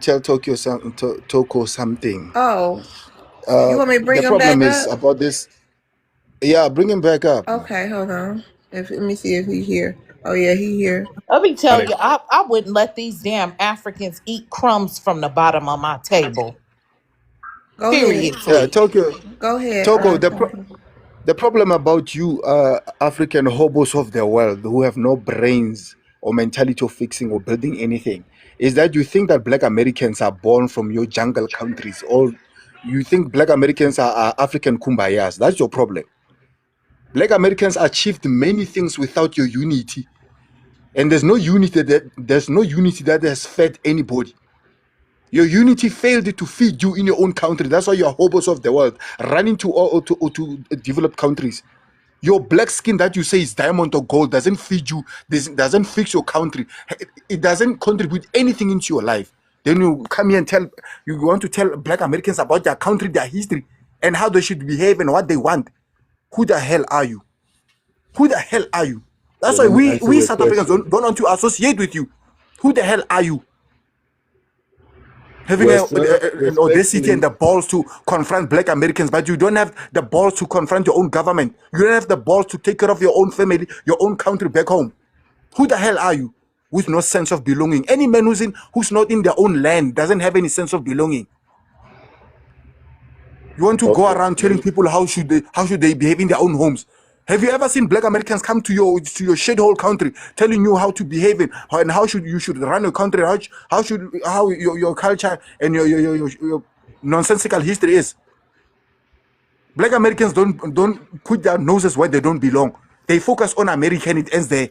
tell Toko something. Oh, you want me to bring The him back problem is up? about this. Yeah, bring him back up. Okay, hold on. Let me see if he here. Oh yeah, he here. Let me Got tell it. you, I wouldn't let these damn Africans eat crumbs from the bottom of my table. Go ahead. Yeah, Seriously. Go ahead. Toko. Tokyo. The problem about you, African hobos of the world who have no brains or mentality of fixing or building anything, is that you think that Black Americans are born from your jungle countries, or you think Black Americans are African kumbayas. That's your problem. Black Americans achieved many things without your unity, and there's no unity that has fed anybody. Your unity failed to feed you in your own country. That's why you're hobos of the world, running to developed countries. Your black skin that you say is diamond or gold doesn't feed you, doesn't fix your country. It doesn't contribute anything into your life. Then you come here and you want to tell Black Americans about their country, their history, and how they should behave and what they want. Who the hell are you? Who the hell are you? That's So why let me answer we your South Africans question. don't want to associate with you. Who the hell are you? Having Well, sir, an audacity and respectfully, the balls to confront Black Americans, but you don't have the balls to confront your own government. You don't have the balls to take care of your own family, your own country back home. Who the hell are you? With no sense of belonging. Any man who's not in their own land doesn't have any sense of belonging. You want to go okay. around telling people how should they behave in their own homes. Have you ever seen Black Americans come to your shithole country telling you how to behave and how you should run your country, how your culture and your nonsensical history is? Black Americans don't put their noses where they don't belong. They focus on American, it ends there.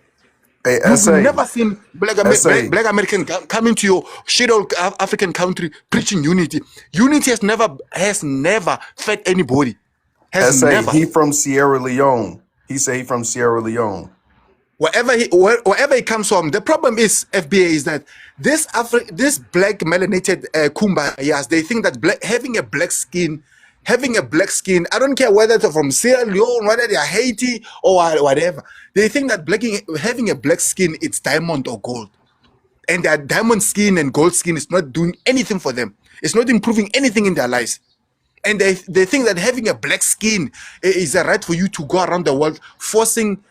Hey, You've SA, never seen SA, Black American coming to your shit old African country preaching unity. Unity has never fed anybody. Has SA. never. He from Sierra Leone. He say he from Sierra Leone. Wherever he comes from, the problem is FBA is that this black melanated kumbayas, they think that having a black skin, I don't care whether they're from Sierra Leone, whether they are Haiti or whatever, they think that having a black skin, it's diamond or gold. And that diamond skin and gold skin is not doing anything for them. It's not improving anything in their lives. And they think that having a black skin is a right for you to go around the world forcing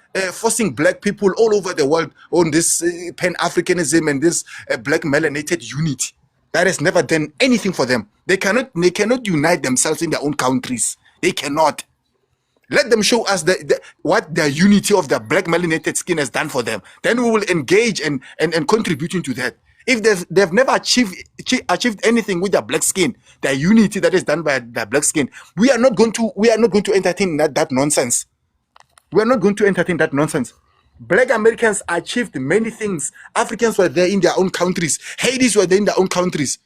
black people all over the world on this pan-Africanism and this black melanated unity. That has never done anything for them. They cannot unite themselves in their own countries. They cannot. Let them show us what the unity of the black melanated skin has done for them. Then we will engage and contribute into that. If they've never achieved anything with their black skin, the unity that is done by the black skin, we are not going to entertain that nonsense. We are not going to entertain that nonsense. Black Americans achieved many things. Africans were there in their own countries. Hades were there in their own countries.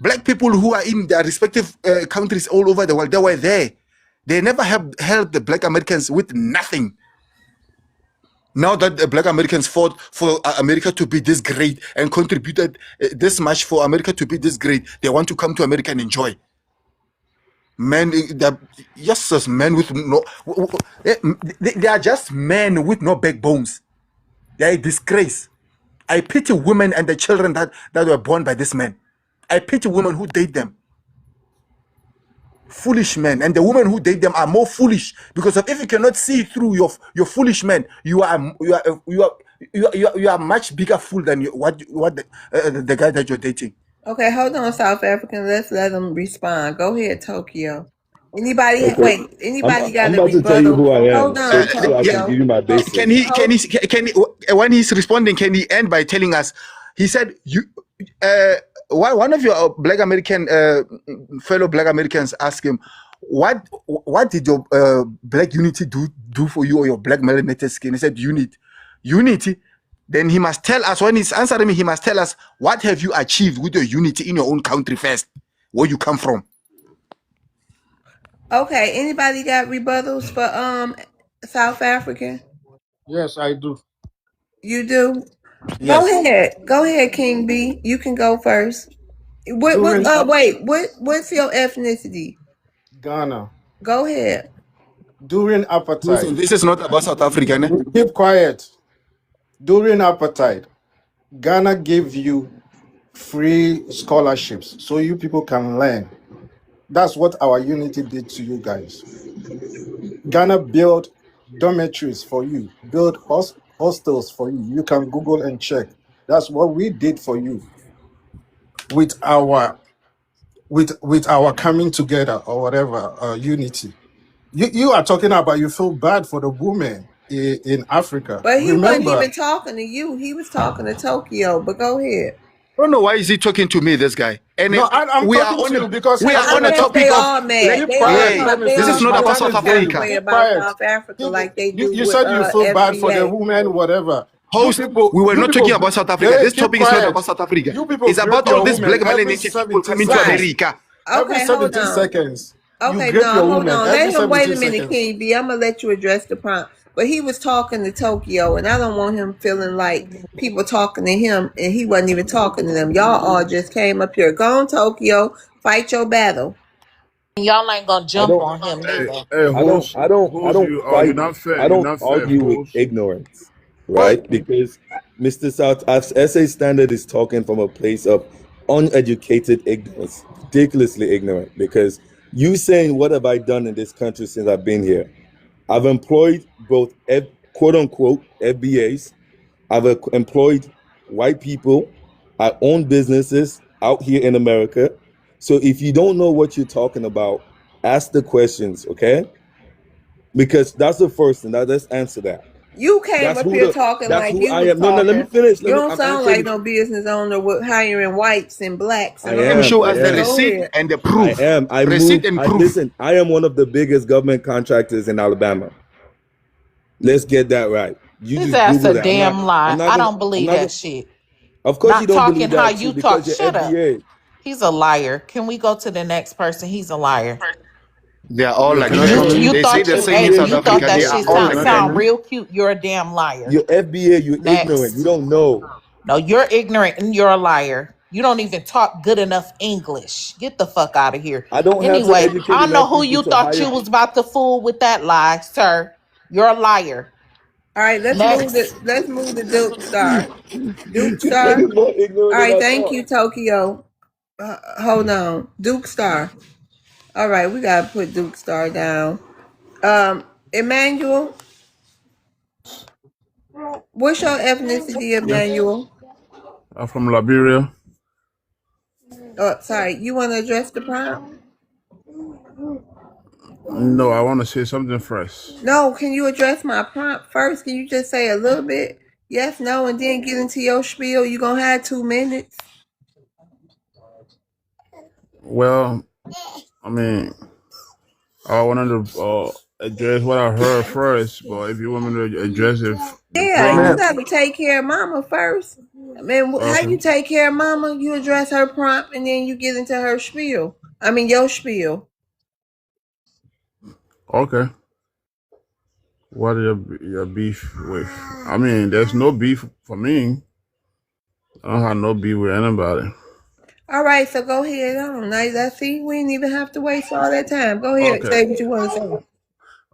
Black people who are in their respective countries all over the world, they were there. They never helped the Black Americans with nothing. Now that the Black Americans fought for America to be this great and contributed this much for America to be this great, they want to come to America and enjoy. Men, just men with no, they are just men with no backbones. They are a disgrace. I pity women and the children that were born by this man. I pity women who date them. Foolish men, and the women who date them are more foolish because if you cannot see through your foolish men, you are much bigger fool than the guy that you're dating. Okay, hold on, South African. Let's let them respond. Go ahead, Tokyo. Anybody? Okay. Wait. Anybody got I'm a about to tell you rebuttal? who I Hold am, so on, so I Yeah, can give Tokyo. you my can basics. he when he's responding, can he end by telling us? He said you. One of your Black American fellow Black Americans asked him, "What did your Black unity do for you or your Black melanated skin?" He said, unity." Then he must tell us, when he's answering me, he must tell us, what have you achieved with your unity in your own country first, where you come from. Okay. Anybody got rebuttals for South African? Yes, I do. You do. Go Yes. ahead. Go ahead, King B. You can go first. What During wait, what's your ethnicity? Ghana, Go ahead. during Listen, apartheid, this is not about South Africa. Ne? keep quiet. During apartheid, Ghana gave you free scholarships so you people can learn. That's what our unity did to you guys. Ghana built dormitories for you, built hostels for you. You can Google and check. That's what we did for you with our coming together or whatever unity. You are talking about you feel bad for the women in Africa. But he wasn't Remember, even talking to you. He was talking to Tokyo. But go ahead. I don't know why is he talking to me, this guy. And no, I'm we are talking on to a you because we are I on a guess they topic of all mad. keep quiet. Let me They this is all finish. not My feel about time South some is type of going. Africa. way Keep about quiet. South Africa, like they do You with said you feel bad for the FBA. women, whatever. Host, we were not talking about South Africa. This Keep topic is not quiet. about South Africa. You people It's grape about all your these woman black every melanated people 17 coming to Right. seconds. America. Every Okay, hold 17 on. seconds. You Okay, grape no, your hold woman on. every Let him wait a 17 minute, seconds. King B. I'm gonna let you address the prompt. But he was talking to Tokyo, and I don't want him feeling like people talking to him, and he wasn't even talking to them. Y'all all just came up here. Go on, Tokyo. Fight your battle. Y'all ain't gonna I jump don't on him Hey, neither. hey, host, I host, don't you're fight, not fair. I You're don't not fair, argue with host. ignorance, But right? Because Mr. South SA Standard is talking from a place of uneducated ignorance, ridiculously ignorant. Because you saying, what have I done in this country since I've been here? I've employed both quote unquote FBAs. I've employed white people. I own businesses out here in America. So if you don't know what you're talking about, ask the questions, okay? Because that's the first thing. Let's answer that. You came That's up who here the talking that's like who you I was am. No, no, let me talking. finish. You don't I'm sound like answering. no business owner with hiring whites and blacks I and Him all am. show I us the that. am. Go receipt ahead. and the I proof. am. I Receipt moved. and I proof. listen. I am one of the biggest government contractors in Alabama. Let's get that right. You His just ass a Google that. I'm not. damn I'm lie. not I gonna. don't I'm believe not that gonna. shit. Of course, you Not don't talking believe how that too you because talk. you're Shut up. FBA. He's a liar. Can we go to the next person? He's a liar. They are all Yeah, like can And I that. come in? They say thought the you, same hey, in FBA, South you you thought Africa. that They ignorant. are shit You're all sound like that. ignorant. sound real cute. You're a damn liar. You're FBA. You're ignorant. You Next. don't know. No, you're ignorant and you're a liar. You don't even talk good enough English. Get the fuck out of here. I don't have to Anyway, educate I don't know enough who people you to thought hire. you was about to fool with that lie, sir. You're a liar. All right, Next. let's move to Duke Star. Duke This man Star. is more ignorant All than right, I thank thought. you, Tokyo. Hold on. Duke Star. All right, we gotta put Duke Star down. Emmanuel, what's your ethnicity, Yes, Emmanuel? I'm from Liberia. Oh, sorry, you wanna address the prompt? No, I want to say something first. No, can you address my prompt first? Can you just say a little bit? Yes, no, and then get into your spiel. You gonna have 2 minutes. Well, I mean, I wanted to address what I heard first, but if you want me to address it, the Yeah, you prompt, gotta take care of mama first. I mean, how okay, you take care of mama? You address her prompt and then you get into her spiel. I mean, your spiel. okay. What are your beef with? I mean, there's no beef for me. I don't have no beef with anybody. All right, so go ahead on. Now, let's see. We didn't even have to waste all that time. Go ahead, Okay, say what you want to say.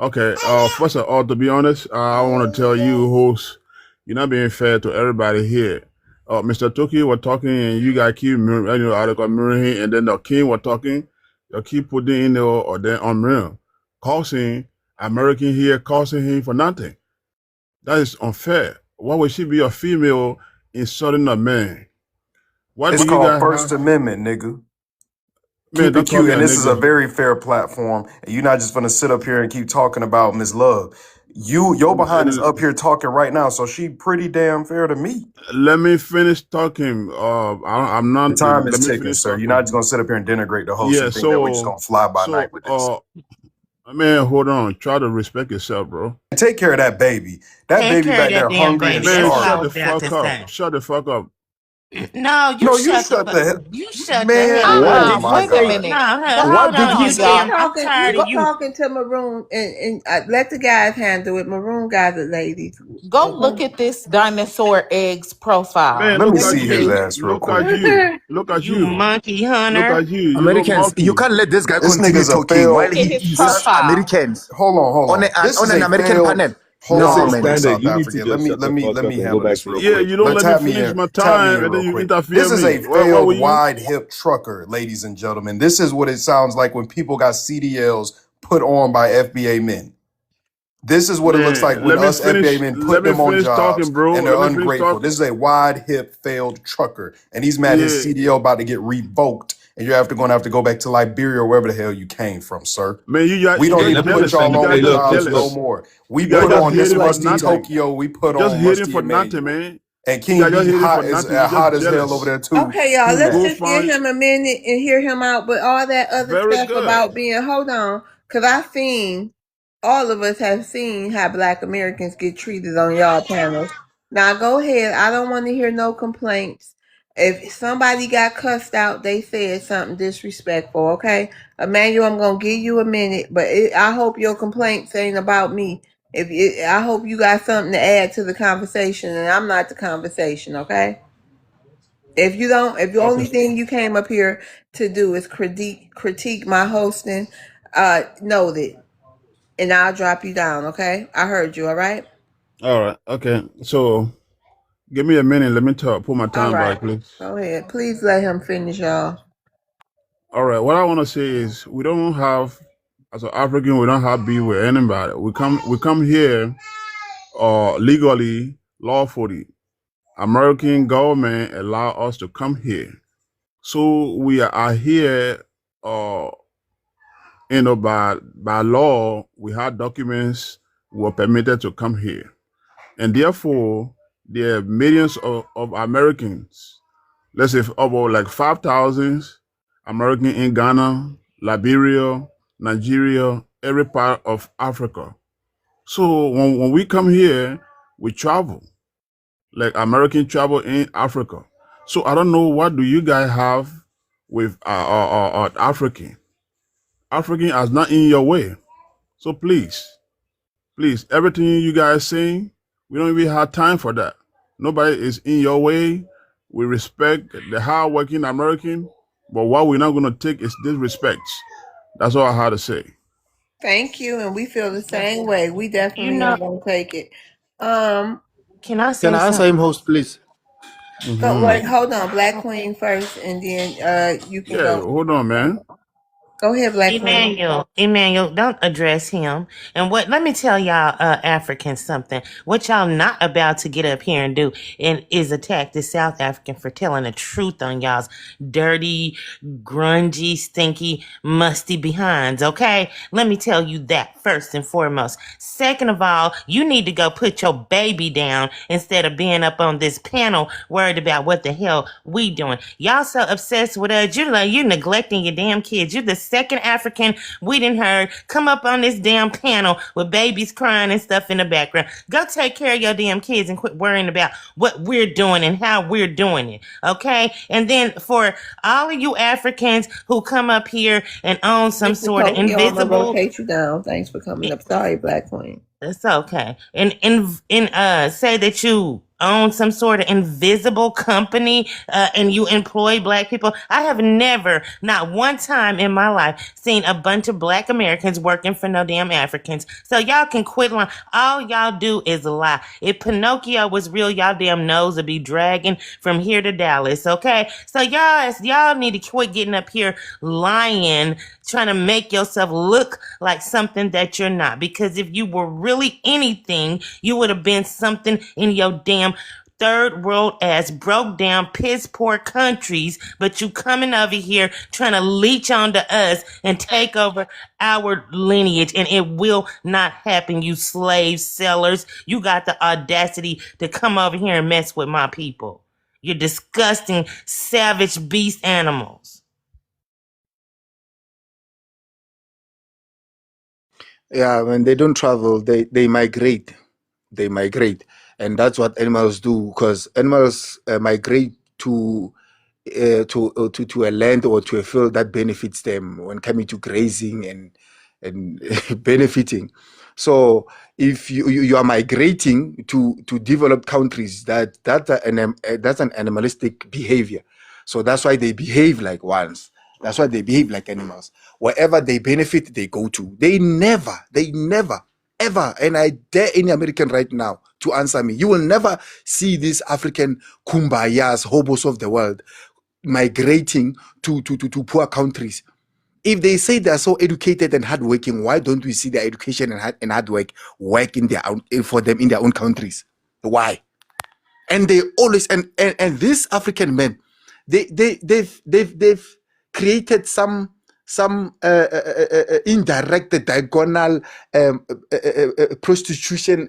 okay. First of all, to be honest, I want to tell you, host, you're not being fair to everybody here. Mr. Toki was talking, and you guys keep article mirroring, and then the king was talking. You keep putting in there or then on mirror, causing American here, causing him for nothing. That is unfair. Why would she be a female insulting a man? What do It's you called guys First have? Amendment, nigga. Man, Keep it don't call cute. me a And this is a nigga. very fair platform. And you're not just gonna sit up here and keep talking about Miss Love. Your behind is up here talking right now, so she pretty damn fair to me. Let me finish talking. I'm The not. time is Let me ticking, finish sir. You're not talking. just gonna sit up here and denigrate the host Yeah. and think that we're just gonna fly by night with this. Man, hold on. Try to respect yourself, bro. And take care of that baby. That Take baby care of back that there damn hungry and baby. That's Man, what I shut starving. was the about fuck to up. say. Shut the fuck up. No, you No, you shut the shut the hell. you shut the Man, hell oh up. my Wait a God. No, minute. hold What did on, he you say? damn. I'm You tired of you. talking to Maroon and let the guys handle it. Maroon got the ladies. Go look Okay. at this dinosaur eggs profile. Man, Let me look Let me at see his you. see. ass real Look at quick. you. Look at You you. monkey Look hunter. at you. You little Americans, you monkey. can't let this guy This continue nigga's a talking while failed. Look at he his insults profile. Americans Hold on. This on is an a American failed. panel. Hold Listen, on, real quick, Nonsense. Standard, South you need to African. just shut the fuck Let up me and go handle back this to real your Yeah, quick. you don't country. Let let me tap me finish in. my Tap me time in and then real you quick. interfere This is me. a What failed were you? wide hip trucker, ladies and gentlemen. This is what it sounds like when people got CDLs put on by FBA men. This is what it looks like Man, when us FBA men let put me them on finish jobs talking, bro. and Let they're me finish ungrateful. talking. This is a wide hip failed trucker, and he's mad his Yeah, CDL about to get revoked, and you're going to have to go back to Liberia or wherever the hell you came from, sir. man, We you don't Hey, guys need to let me put jealous. respond. y'all You on guys Hey, just look, jobs no jealous. more. We You guys put look, just on just Miss hating for like Musty nothing. like Tokyo. We put Just on hating Musty for nothing, Emmanuel. man. And You King guys B just hating hot for as nothing. You just hot as hell over jealous. there too. Okay, y'all, He let's mad. just give Bullfight. him a minute and hear him out. But all that other Very stuff good. about being, hold on, because all of us have seen how Black Americans get treated on y'all panels. Now go ahead. I don't want to hear no complaints. If somebody got cussed out, they said something disrespectful, okay? Emmanuel, I'm going to give you a minute, but I hope your complaints ain't about me. I hope you got something to add to the conversation, and I'm not the conversation, okay? If you don't, if the Okay. only thing you came up here to do is critique my hosting, noted, and I'll drop you down. Okay, I heard you. All right, All right. Okay. So give me a minute. Let me talk. Put my all time right. back, please. Go ahead. Please let him finish, y'all. All right. What I want to say is we don't have, as an African, we don't have beef with anybody. We come here legally, lawfully. American government allow us to come here. So we are here, uh, by law, we have documents, we were permitted to come here. And therefore, there are millions of Americans, let's say about like 5,000 American in Ghana, Liberia, Nigeria, every part of Africa. So when we come here, we travel, like American travel in Africa. So I don't know what do you guys have with African. African is not in your way. So please, everything you guys saying, we don't even have time for that. Nobody is in your way. We respect the hardworking American, but what we're not going to take is disrespect. That's all I had to say. Thank you, and we feel the same way. We You definitely know, ain't gonna take it. Um, can I Can say I answer him, something? host, please? wait, Hmm. hold on, Black Queen first, and then you can Yeah, go. hold on, man. Go ahead, Black Queen. Emmanuel, don't address him. And let me tell y'all, Africans something. What y'all not about to get up here and do is attack the South African for telling the truth on y'all's dirty, grungy, stinky, musty behinds, okay? Let me tell you that first and foremost. Second of all, you need to go put your baby down instead of being up on this panel worried about what the hell we doing. Y'all so obsessed with us. You're neglecting your damn kids. You're the second African we didn't heard come up on this damn panel with babies crying and stuff in the background. Go take care of your damn kids and quit worrying about what we're doing and how we're doing it. Okay? And then for all of you Africans who come up here and own some Mr. sort of Tokyo, I'm gonna invisible. rotate you down. Thanks for coming up. Sorry, Black Queen. It's okay. And say that you own some sort of invisible company and you employ Black people. I have never, not one time in my life, seen a bunch of Black Americans working for no damn Africans. So y'all can quit lying. All y'all do is lie. If Pinocchio was real, y'all damn nose would be dragging from here to Dallas, okay? So y'all need to quit getting up here lying, trying to make yourself look like something that you're not. Because if you were really anything, you would have been something in your damn third world ass broke down piss poor countries, but you coming over here trying to leech onto us and take over our lineage, and it will not happen, you slave sellers. You got the audacity to come over here and mess with my people. You're disgusting, savage beast animals. Yeah, when they don't travel, they migrate. They migrate, and that's what animals do. Because animals migrate to a land or to a field that benefits them when coming to grazing and benefiting. So if you are migrating to developed countries, that's an animalistic behavior. So that's why they behave like ones. That's why they behave like animals. Wherever they benefit, they go to. They never, ever, and I dare any American right now to answer me. You will never see these African kumbayas, hobos of the world, migrating to poor countries. If they say they're so educated and hardworking, why don't we see their education and hard work in their own, for them in their own countries? Why? And they always and these African men, they've created some indirect diagonal prostitution.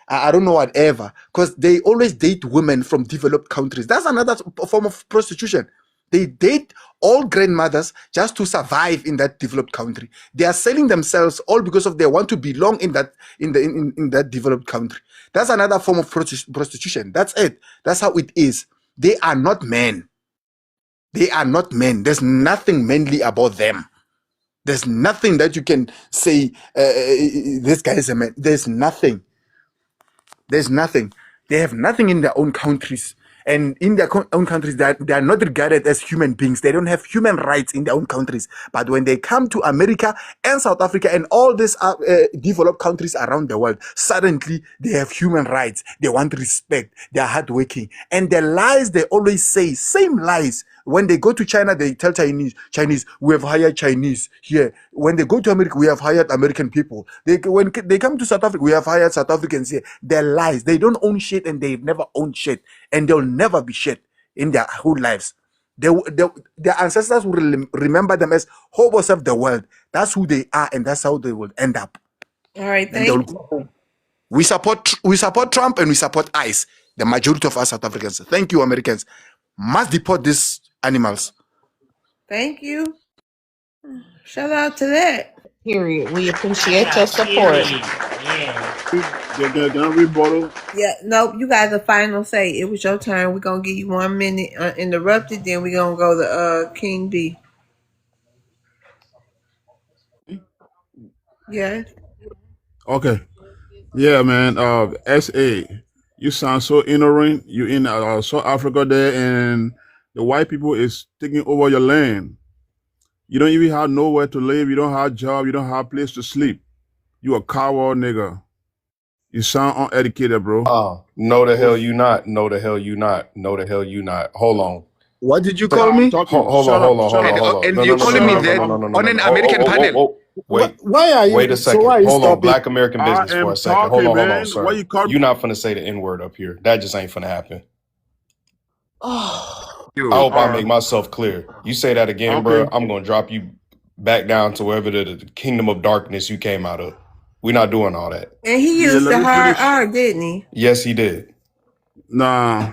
I don't know whatever, because they always date women from developed countries. That's another form of prostitution. They date all grandmothers just to survive in that developed country. They are selling themselves all because of they want to belong in that in that developed country. That's another form of prostitution. That's it. That's how it is. They are not men. They are not men. There's nothing manly about them. There's nothing that you can say this guy is a man. There's nothing. There's nothing. They have nothing in their own countries. And in their own countries, they are not regarded as human beings. They don't have human rights in their own countries. But when they come to America and South Africa and all these developed countries around the world, suddenly they have human rights. They want respect. They are hardworking. And the lies they always say, same lies. When they go to China, they tell Chinese, we have hired Chinese here. When they go to America, we have hired American people. When they come to South Africa, we have hired South Africans here. They're lies. They don't own shit, and they've never owned shit. And they'll never be shit in their whole lives. Their ancestors will remember them as hobos of the world. That's who they are, and that's how they will end up. All right, And they'll thank go home. We support Trump and we support ICE. The majority of us South Africans. Thank you, Americans. Must deport these animals. Thank you. Shout out to that. Period. We appreciate your support. Period. Yeah. Can I rebuttal? Yeah, nope, you got the final say. It was your turn. We're going to give you 1 minute uninterrupted, then we're going to go to King B. Yes. Okay. Yeah, man. SA, you sound so ignorant. You in South Africa there, and the white people is taking over your land. You don't even have nowhere to live. You don't have a job. You don't have a place to sleep. You a coward nigga. You sound uneducated, bro. No the hell you not. No the hell you not. No the hell you not. Hold on. What did you call me? Talking. Hold on. And you're calling me that on an American panel. Wait. Why are you? Wait a second. So why are you Hold on. stopping? Black American business I for am a second. talking, Hold on, man. sir. Why you call? You're not finna say the N-word up here. That just ain't finna happen. Oh, I hope I make myself clear. You say that again, bro, I'm gonna drop you back down to wherever the kingdom of darkness you came out of. We're not doing all that. And he Yeah, used let the me hard finish. R, didn't he? Yes, he did. Nah.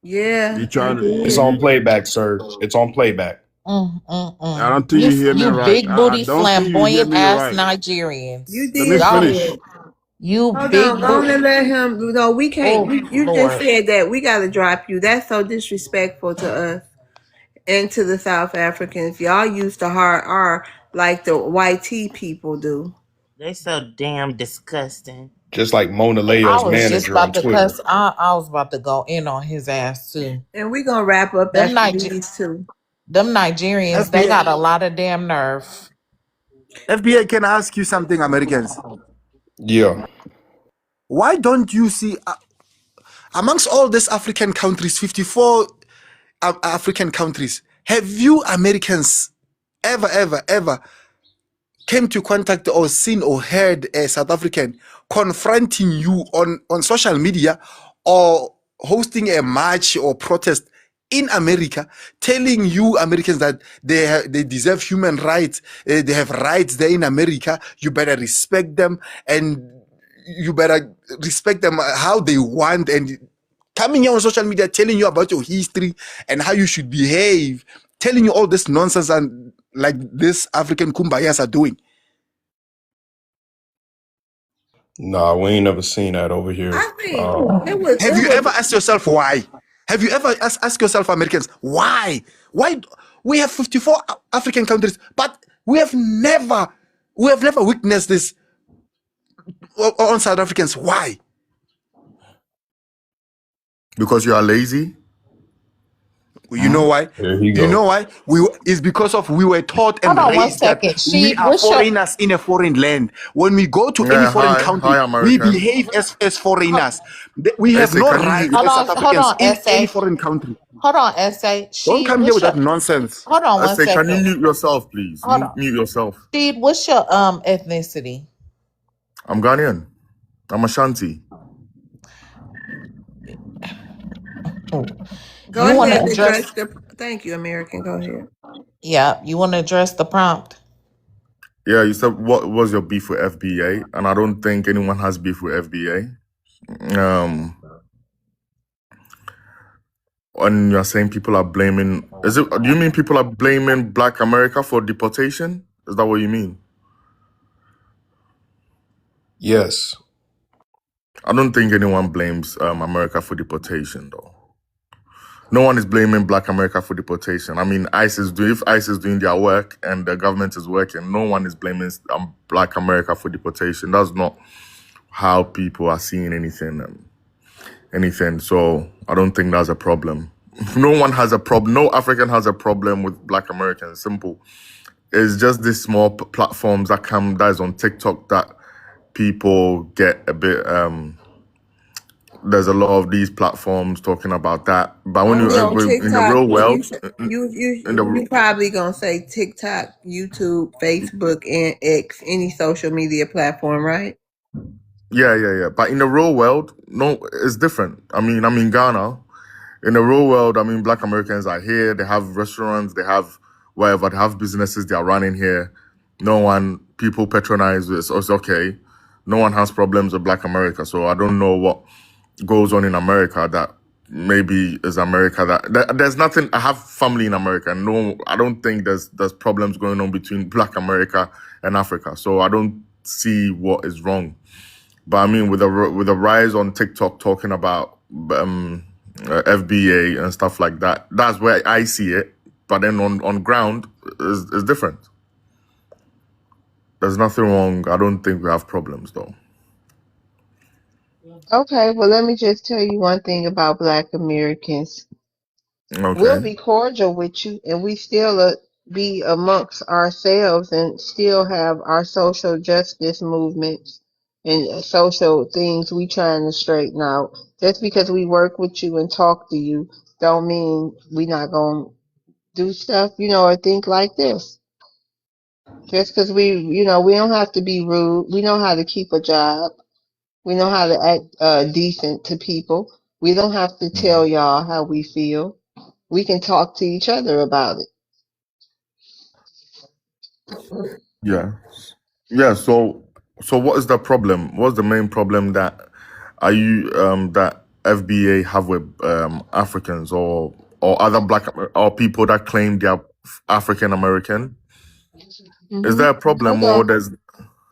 Yeah, You trying to? It's on playback, sir. It's on playback. I don't think you hear me You right. big I booty, don't think you hear flamboyant me ass right. Nigerians. you Let me did Y'all, finish. good. you Hold big on, go on booty. and let him. No, we can't. Oh, You just Lord. said that. We got to drop you. That's so disrespectful to us and to the South Africans. Y'all use the hard R like the white T people do. They so damn disgusting. Just like Mona I Leo's was just manager on about to Twitter. cuss. I was about to go in on his ass too. And we're going to wrap up Them after these two. Nigerians, they got a lot of damn nerve. FBI, can I ask you something, Americans? Yeah. Why don't you see amongst all these African countries, 54 African countries, have you Americans ever came to contact or seen or heard a South African confronting you on social media or hosting a march or protest in America, telling you Americans that they deserve human rights, they have rights there in America, you better respect them, and you better respect them how they want, and coming here on social media telling you about your history and how you should behave, telling you all this nonsense and like this African kumbayas are doing. Nah, we ain't never seen that over here. I think it Have you ever was asked yourself why? Have you ever asked yourself, Americans, why? Why we have 54 African countries, but we have never witnessed this on South Africans? Why? Because you are lazy. You know why? There he You go. know why? It's because of we were taught and Hold on one raised that second. we Sheed, are what's your foreigners in a foreign land. When we go to any Yeah, foreign hi, country, we American. behave as foreigners. We have Ese, no can you rights mute? hold as South on, hold Africans on, in any essay. foreign country. Hold on, essay. Don't Sheed, come here what's with your that nonsense. hold on one Ese, can you second. mute yourself, please? Hold on. Mute yourself. Sheed, what's your ethnicity? I'm Ghanaian. I'm Ashanti. go You wanna ahead and address address the. Thank you, American. Go ahead. yeah, you wanna address the prompt? Yeah, you said what was your beef with FBA, and I don't think anyone has beef with FBA. And you're saying people are blaming. Is it? Do you mean people are blaming Black America for deportation? Is that what you mean? Yes. I don't think anyone blames America for deportation, though. No one is blaming Black America for deportation. I mean, if ICE is doing their work and the government is working, no one is blaming Black America for deportation. That's not how people are seeing anything. So I don't think that's a problem. No one has a problem. No African has a problem with Black Americans. Simple. It's just these small platforms that is on TikTok that people get a bit. There's a lot of these platforms talking about that, but when Only on in the TikTok. real world, in You probably gonna say TikTok, YouTube, Facebook, and X, any social media platform, right? yeah. But in the real world, no, it's different. I mean, I'm in Ghana. In the real world, I mean, Black Americans are here. They have restaurants. They have whatever. They have businesses they are running here. People patronize this. It's okay. No one has problems with Black America. So I don't know what goes on in America that maybe is America there's nothing. I have family in America. No, I don't think there's problems going on between Black America and Africa. So I don't see what is wrong. But I mean, with the rise on TikTok talking about FBA and stuff like that, that's where I see it. But then on ground is different. There's nothing wrong. I don't think we have problems though. Okay, well, let me just tell you one thing about Black Americans. We'll Okay. be cordial with you, and we still be amongst ourselves and still have our social justice movements and social things we trying to straighten out. Just because we work with you and talk to you, don't mean we not gonna do stuff, or think like this. Just because we don't have to be rude. We know how to keep a job. We know how to act decent to people. We don't have to tell y'all how we feel. We can talk to each other about it. Yeah. Yeah. So what is the problem? What's the main problem that FBA have with Africans or other Black or people that claim they're African American? Is there a problem Hold or on. there's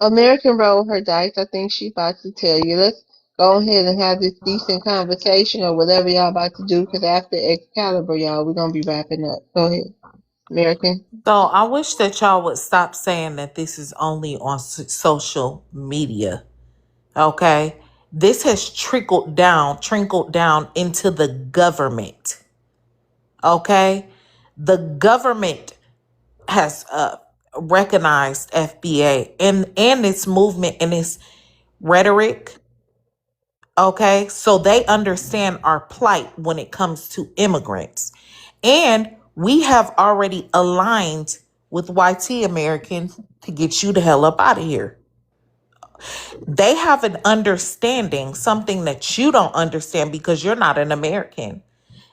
American roll her dice. I think she about to tell you. Let's go ahead and have this decent conversation or whatever y'all about to do. Because after Excalibur, y'all, we're gonna be wrapping up. Go ahead, American. So I wish that y'all would stop saying that this is only on social media. Okay, this has trickled down into the government. Okay, the government has recognized FBA and its movement and its rhetoric. Okay, so they understand our plight when it comes to immigrants. And we have already aligned with YT American to get you the hell up out of here. They have an understanding, something that you don't understand because you're not an American,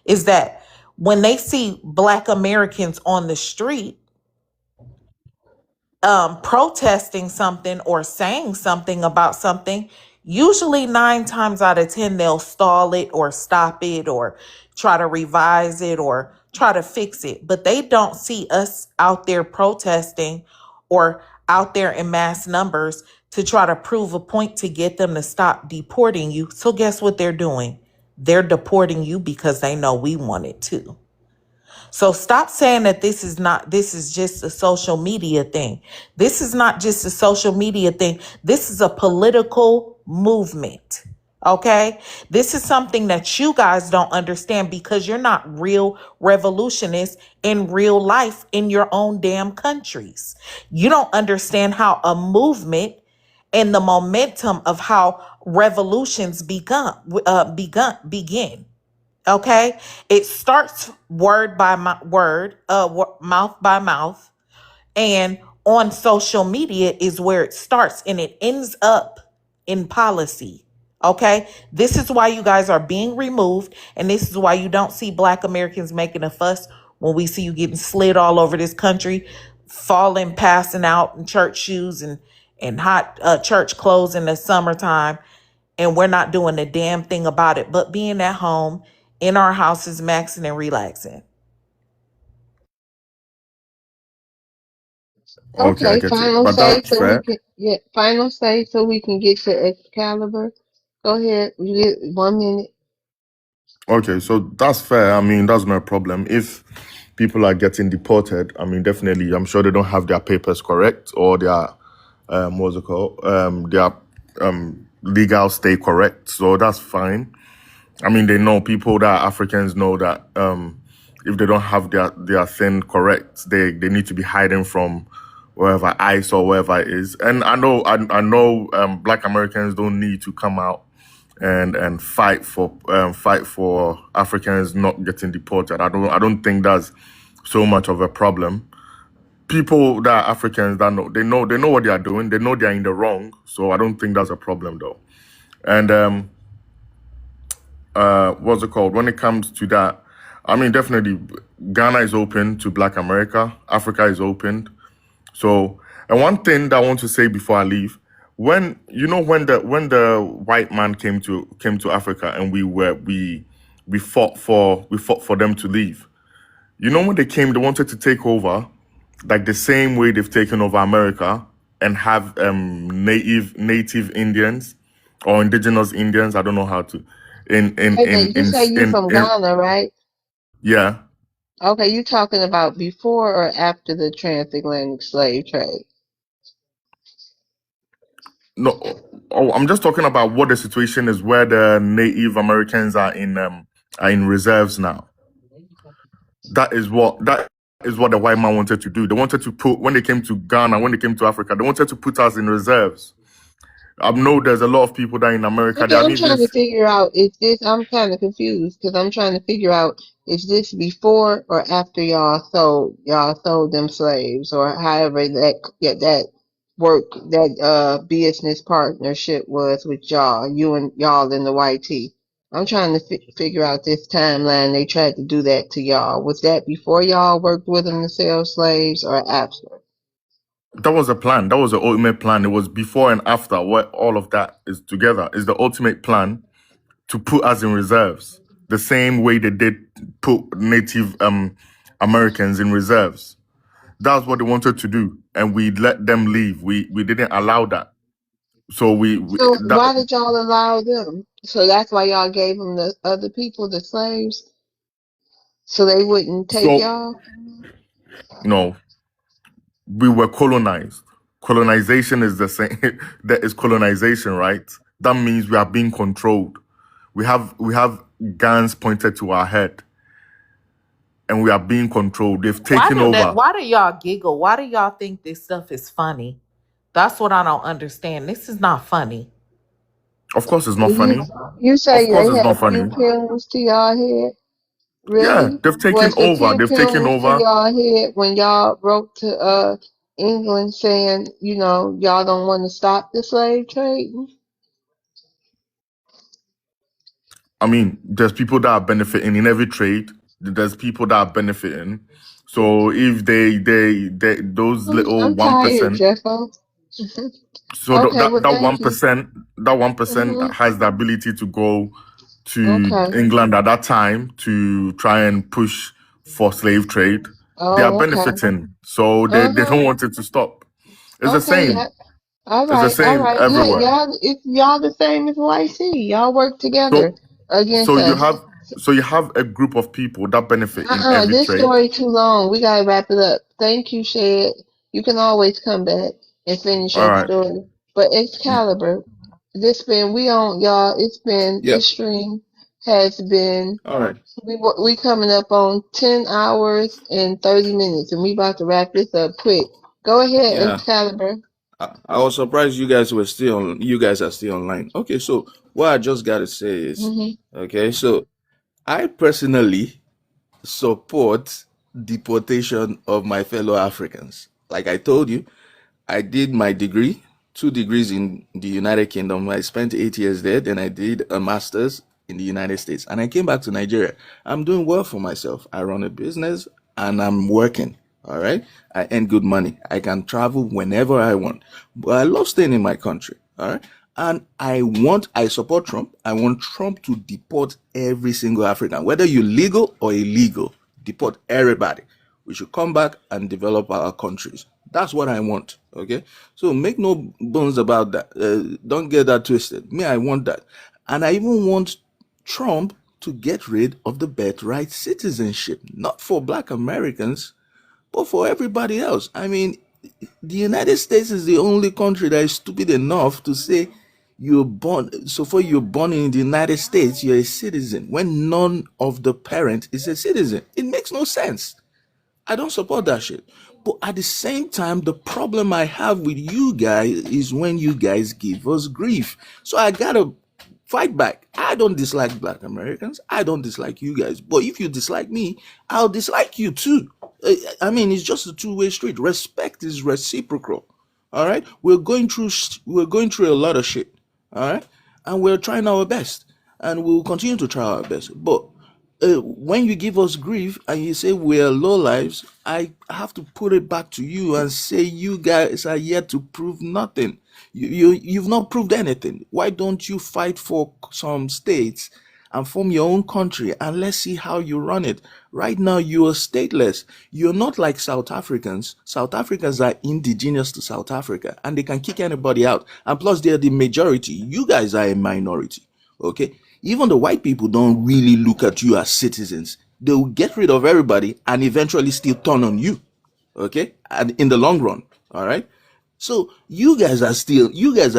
is that when they see Black Americans on the street, protesting something or saying something about something, usually 9 times out of 10, they'll stall it or stop it or try to revise it or try to fix it. But they don't see us out there protesting or out there in mass numbers to try to prove a point to get them to stop deporting you. So guess what they're doing? They're deporting you because they know we want it too. So stop saying that this is just a social media thing. This is not just a social media thing. This is a political movement. Okay? This is something that you guys don't understand because you're not real revolutionists in real life in your own damn countries. You don't understand how a movement and the momentum of how revolutions begin. Okay, it starts word by word, mouth by mouth, and on social media is where it starts, and it ends up in policy. Okay, this is why you guys are being removed, and this is why you don't see Black Americans making a fuss when we see you getting slid all over this country, falling, passing out in church shoes and hot church clothes in the summertime, and we're not doing a damn thing about it, but being at home in our houses, maxing and relaxing. Okay, I Okay, get it. final But say that's so we fair. can final say so we can get to Excalibur. Go ahead, you get 1 minute. Okay, so that's fair. I mean, that's no problem. If people are getting deported, I mean, definitely, I'm sure they don't have their papers correct or their, what's it called? Their legal stay correct. So that's fine. I mean, they know, people that are Africans know that if they don't have their thing correct, they need to be hiding from wherever ICE or wherever it is. And I know Black Americans don't need to come out and fight for Africans not getting deported. I don't think that's so much of a problem. People that are Africans that know what they are doing. They know they are in the wrong. So I don't think that's a problem though. And what's it called? When it comes to that, I mean, definitely Ghana is open to Black America. Africa is open. So, and one thing that I want to say before I leave, when the white man came to Africa and we fought for them to leave. You know, when they came, they wanted to take over, like the same way they've taken over America and have native Indians or indigenous Indians. I don't know how to. Wait a minute, you say you from In Ghana, right? yeah. Okay, you talking about before or after the transatlantic slave trade? No, oh, I'm just talking about what the situation is where the Native Americans are in reserves now. That is what the white man wanted to do. They wanted to put, when they came to Ghana, when they came to Africa, they wanted to put us in reserves. I know there's a lot of people that in America they Okay, I'm haven't even. trying to figure out is this. I'm kind of confused because I'm trying to figure out is this before or after y'all sold them slaves or however that work that business partnership was with y'all, you and y'all in the YT. I'm trying to figure out this timeline. They tried to do that to y'all. Was that before y'all worked with them to sell slaves or after? That was a plan. That was the ultimate plan. It was before and after. What all of that is together is the ultimate plan to put us in reserves, the same way they did put Native Americans in reserves. That's what they wanted to do, and we let them leave. We didn't allow that. So we So that why did y'all allow them? So that's why y'all gave them the other people, the slaves, so they wouldn't take so y'all. you know we were colonized. Colonization is the same. That is colonization, right? That means we are being controlled. We have guns pointed to our head, and we are being controlled. They've taken over. Why do y'all giggle? Why do y'all think this stuff is funny? That's what I don't understand. This is not funny. Of course, it's So not funny. you say Of course, they it's not had funny. pupils to y'all head? Yeah, Really? they've taken Was the over. They've taken pupils to over. y'all head when y'all wrote to England saying, y'all don't want to stop the slave trade? I mean, there's people that are benefiting in every trade. There's people that are benefiting. So if they those little I'm one tired, percent, Jeffo. so Okay, well, that thank one you. percent, that 1% Hmm. has the ability to go to Okay. England at that time to try and push for slave trade. They are Oh, okay. benefiting, so they Uh-huh. don't want it to stop. It's the Okay. same. All It's the right. All same right. Look, everywhere. y'all the same as YC. Y'all work together So against so you us. have so you have a group of people that benefit in every This trade. story too long. We gotta wrap it up. Thank you, Shed. You can always come back and finish All your right. story. But Excalibur, Yeah. this stream has been, All right. we coming up on 10 hours and 30 minutes, and we about to wrap this up quick. Go ahead, Yeah. Excalibur. I was surprised you guys were still on. You guys are still online. Okay, so what I just got to say is, Hmm. okay, so I personally support deportation of my fellow Africans. Like I told you, I did my degree, 2 degrees in the United Kingdom. I spent 8 years there. Then I did a master's in the United States. And I came back to Nigeria. I'm doing well for myself. I run a business and I'm working. All right. I earn good money. I can travel whenever I want. But I love staying in my country. All right. And I support Trump. I want Trump to deport every single African, whether you're legal or illegal, deport everybody. We should come back and develop our countries. That's what I want. Okay. So make no bones about that. Don't get that twisted. Me, I want that. And I even want Trump to get rid of the birthright citizenship, not for black Americans, but for everybody else. I mean, the United States is the only country that is stupid enough to say you're born in the United States, you're a citizen, when none of the parent is a citizen. It makes no sense. I don't support that shit. But at the same time, the problem I have with you guys is when you guys give us grief. So I gotta fight back. I don't dislike black Americans. I don't dislike you guys. But if you dislike me, I'll dislike you too. I mean, it's just a two-way street. Respect is reciprocal. All right. We're going through a lot of shit. All right. And we're trying our best. And we'll continue to try our best. But when you give us grief and you say we're low lives, I have to put it back to you and say you guys are yet to prove nothing. You've not proved anything. Why don't you fight for some states and form your own country and let's see how you run it? Right now you are stateless. You're not like South Africans. South Africans are indigenous to South Africa and they can kick anybody out. And plus they're the majority. You guys are a minority. Okay. Even the white people don't really look at you as citizens. They will get rid of everybody and eventually still turn on you. Okay. And in the long run. All right. So you guys are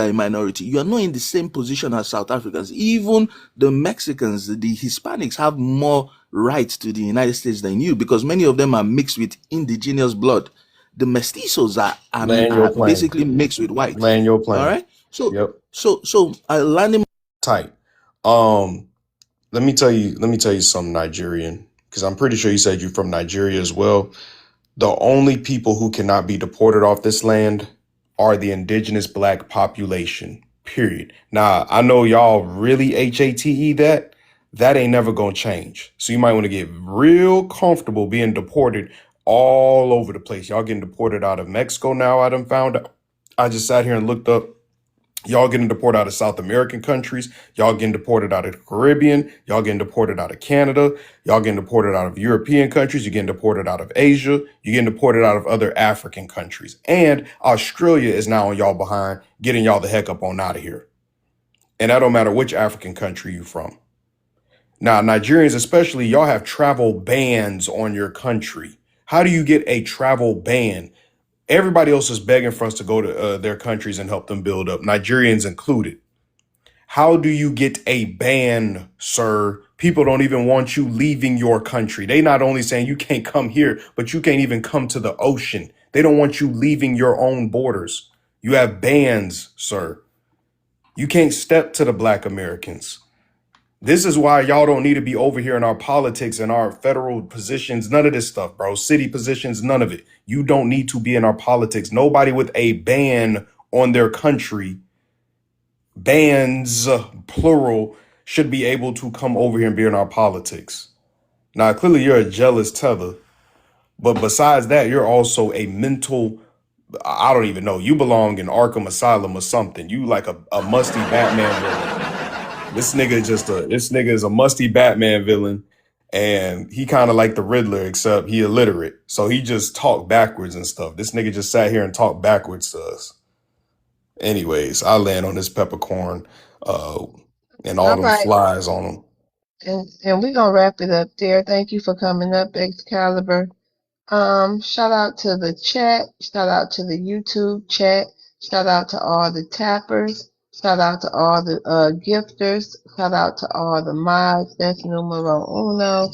a minority. You are not in the same position as South Africans. Even the Mexicans, the Hispanics have more rights to the United States than you because many of them are mixed with indigenous blood. The mestizos Land your are plane. basically mixed with whites. Land your All plane. right. So Yep. landing. Tight. Let me tell you something, Nigerian, because I'm pretty sure you said you're from Nigeria as well. The only people who cannot be deported off this land are the indigenous black population. Period. Now, I know y'all really HATE that. That ain't never gonna change. So you might want to get real comfortable being deported all over the place. Y'all getting deported out of Mexico now, I done found out. I just sat here and looked up. Y'all getting deported out of South American countries. Y'all getting deported out of the Caribbean. Y'all getting deported out of Canada. Y'all getting deported out of European countries. You're getting deported out of Asia. You're getting deported out of other African countries. And Australia is now on y'all behind, getting y'all the heck up on out of here. And that don't matter which African country you from. Now, Nigerians especially, y'all have travel bans on your country. How do you get a travel ban? Everybody else is begging for us to go to their countries and help them build up, Nigerians included. How do you get a ban, sir? People don't even want you leaving your country. They not only saying you can't come here, but you can't even come to the ocean. They don't want you leaving your own borders. You have bans, sir. You can't step to the black Americans. This is why y'all don't need to be over here in our politics and our federal positions. None of this stuff, bro. City positions, none of it. You don't need to be in our politics. Nobody with a ban on their country, bans, plural, should be able to come over here and be in our politics. Now, clearly you're a jealous tether, but besides that, you're also a mental, I don't even know. You belong in Arkham Asylum or something. You like a musty Batman villain. This nigga is a musty Batman villain, and he kind of like the Riddler, except he illiterate. So he just talked backwards and stuff. This nigga just sat here and talked backwards to us. Anyways, I land on this peppercorn, uh, and all All them right. flies on them. And we're gonna wrap it up there. Thank you for coming up, Excalibur. Shout out to the chat, shout out to the YouTube chat, shout out to all the tappers, shout out to all the gifters, shout out to all the mods. That's numero uno.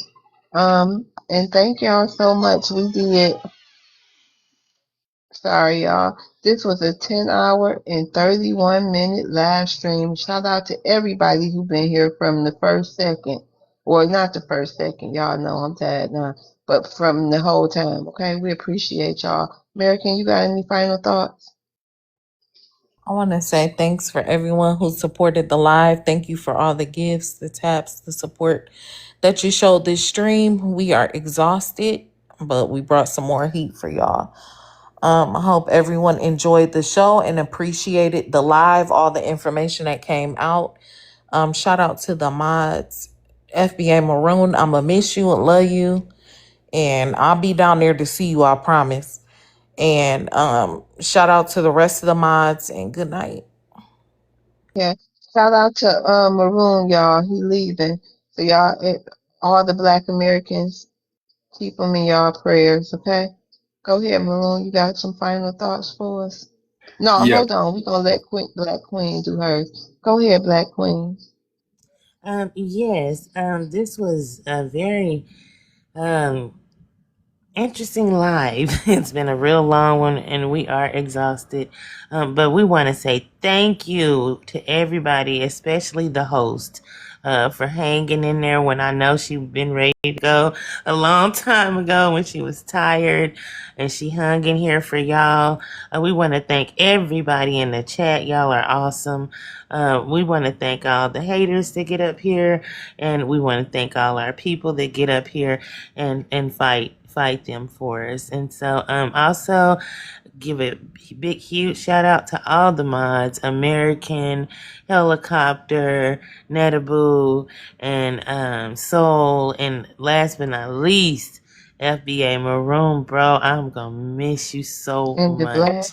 And thank y'all so much. We did. Sorry, y'all. This was a 10-hour and 31-minute live stream. Shout out to everybody who been here from the first second. Well, not the first second. Y'all know I'm tired now. But from the whole time, okay? We appreciate y'all. American, you got any final thoughts? I want to say thanks for everyone who supported the live. Thank you for all the gifts, the taps, the support that you showed this stream. We are exhausted, but we brought some more heat for y'all. I hope everyone enjoyed the show and appreciated the live, all the information that came out. Shout out to the mods. FBA Maroon, I'ma miss you and love you. And I'll be down there to see you, I promise. And shout out to the rest of the mods and good night. Yeah. Shout out to Maroon, y'all. He leaving. So y'all, all the Black Americans, keep them in y'all prayers, okay? Go ahead, Maroon. You got some final thoughts for us? No, Yeah, hold on. We're gonna let Black Queen do hers. Go ahead, Black Queen. Yes, this was a very um interesting live. It's been a real long one and we are exhausted. But we want to say thank you to everybody, especially the host, for hanging in there when I know she'd been ready to go a long time ago when she was tired and she hung in here for y'all. We want to thank everybody in the chat. Y'all are awesome. We want to thank all the haters that get up here, and we want to thank all our people that get up here and fight them for us. And so also give a big huge shout out to all the mods, American, Helicopter, Netaboo, and Soul, and last but not least, FBA Maroon. Bro, I'm gonna miss you so And the much. Black.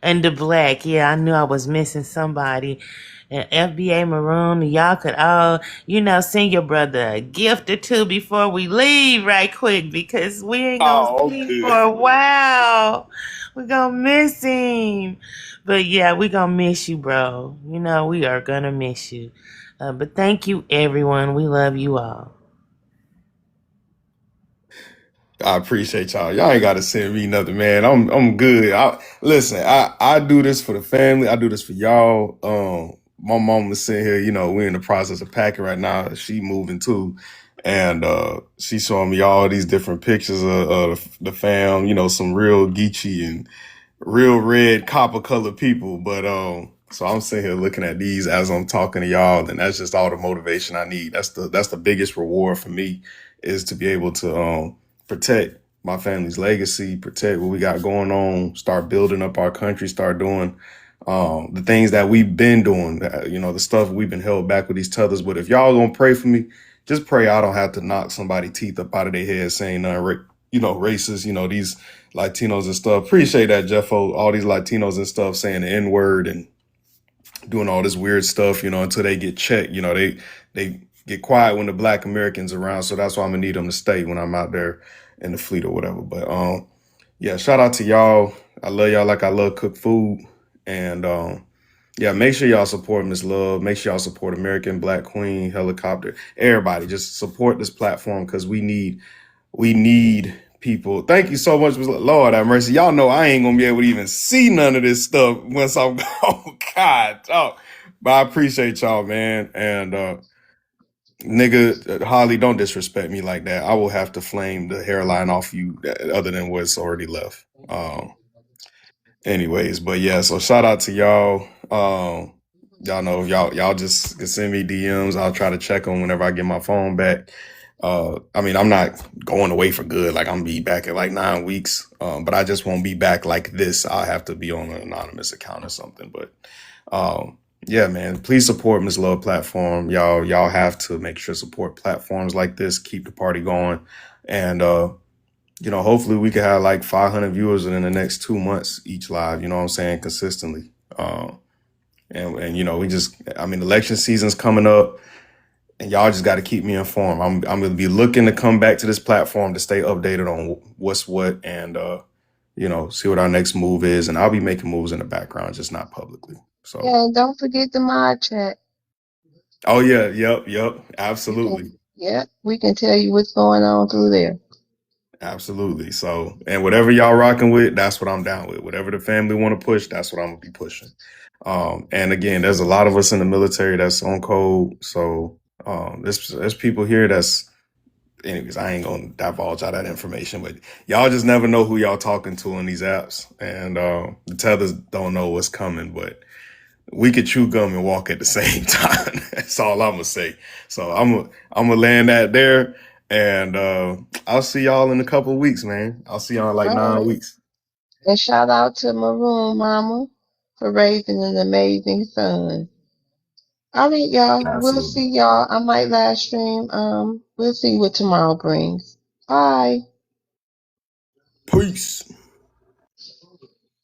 And the Black, yeah, I knew I was missing somebody. And FBA Maroon, y'all could all, send your brother a gift or two before we leave right quick, because we ain't gonna oh, see him good. for a while. We're gonna miss him. But yeah, we gonna miss you, bro. We are gonna miss you. But thank you, everyone. We love you all. I appreciate y'all. Y'all ain't got to send me nothing, man. I'm good. Listen. I do this for the family. I do this for y'all. My mom was sitting here. We're in the process of packing right now. She moving too, and she showing me all these different pictures of the fam. Some real Geechee and real red copper colored people. But so I'm sitting here looking at these as I'm talking to y'all, and that's just all the motivation I need. That's the biggest reward for me, is to be able to protect my family's legacy, protect what we got going on, start building up our country, start doing the things that we've been doing, the stuff we've been held back with these tethers. But if y'all gonna pray for me, just pray I don't have to knock somebody's teeth up out of their head saying racist, these Latinos and stuff. Appreciate that, Jeffo. All these Latinos and stuff saying the N-word and doing all this weird stuff, until they get checked. They get quiet when the Black Americans around. So that's why I'm gonna need them to stay when I'm out there in the fleet or whatever. But yeah, shout out to y'all. I love y'all like I love cooked food. And yeah, make sure y'all support Miss Love. Make sure y'all support American Black Queen, Helicopter. Everybody, just support this platform, because we need people. Thank you so much, Lord have mercy. Y'all know I ain't gonna be able to even see none of this stuff once I'm gone. God, oh, but I appreciate y'all, man. And Nigga, Holly, don't disrespect me like that. I will have to flame the hairline off you other than what's already left. Anyways, but yeah, so shout out to y'all. Y'all know y'all just can send me DMs. I'll try to check them whenever I get my phone back. I mean, I'm not going away for good. Like I'm gonna be back in like 9 weeks. But I just won't be back like this. I'll have to be on an anonymous account or something. But yeah, man, please support Miss Love platform. Y'all have to make sure support platforms like this, keep the party going. And hopefully we can have like 500 viewers within the next 2 months each live, you know what I'm saying, consistently. And election season's coming up and y'all just got to keep me informed. I'm going to be looking to come back to this platform to stay updated on what's what and, see what our next move is. And I'll be making moves in the background, just not publicly. So, Yeah, and don't forget the mod chat. oh yeah, yep, We absolutely. we can tell you what's going on through there. Absolutely. So, and whatever y'all rocking with, that's what I'm down with. Whatever the family want to push, that's what I'm gonna be pushing. And again, there's a lot of us in the military that's on code. So, there's people here that's, anyways, I ain't gonna divulge all that information, but y'all just never know who y'all talking to on these apps, and the tethers don't know what's coming, but we could chew gum and walk at the same time. That's all I'm gonna say. So I'm gonna land that there, and I'll see y'all in a couple of weeks, man. I'll see y'all in like All 9 right. weeks. And shout out to Maroon Mama for raising an amazing son. All right, y'all. We'll Absolutely. see y'all. I might live stream. We'll see what tomorrow brings. Bye. Peace.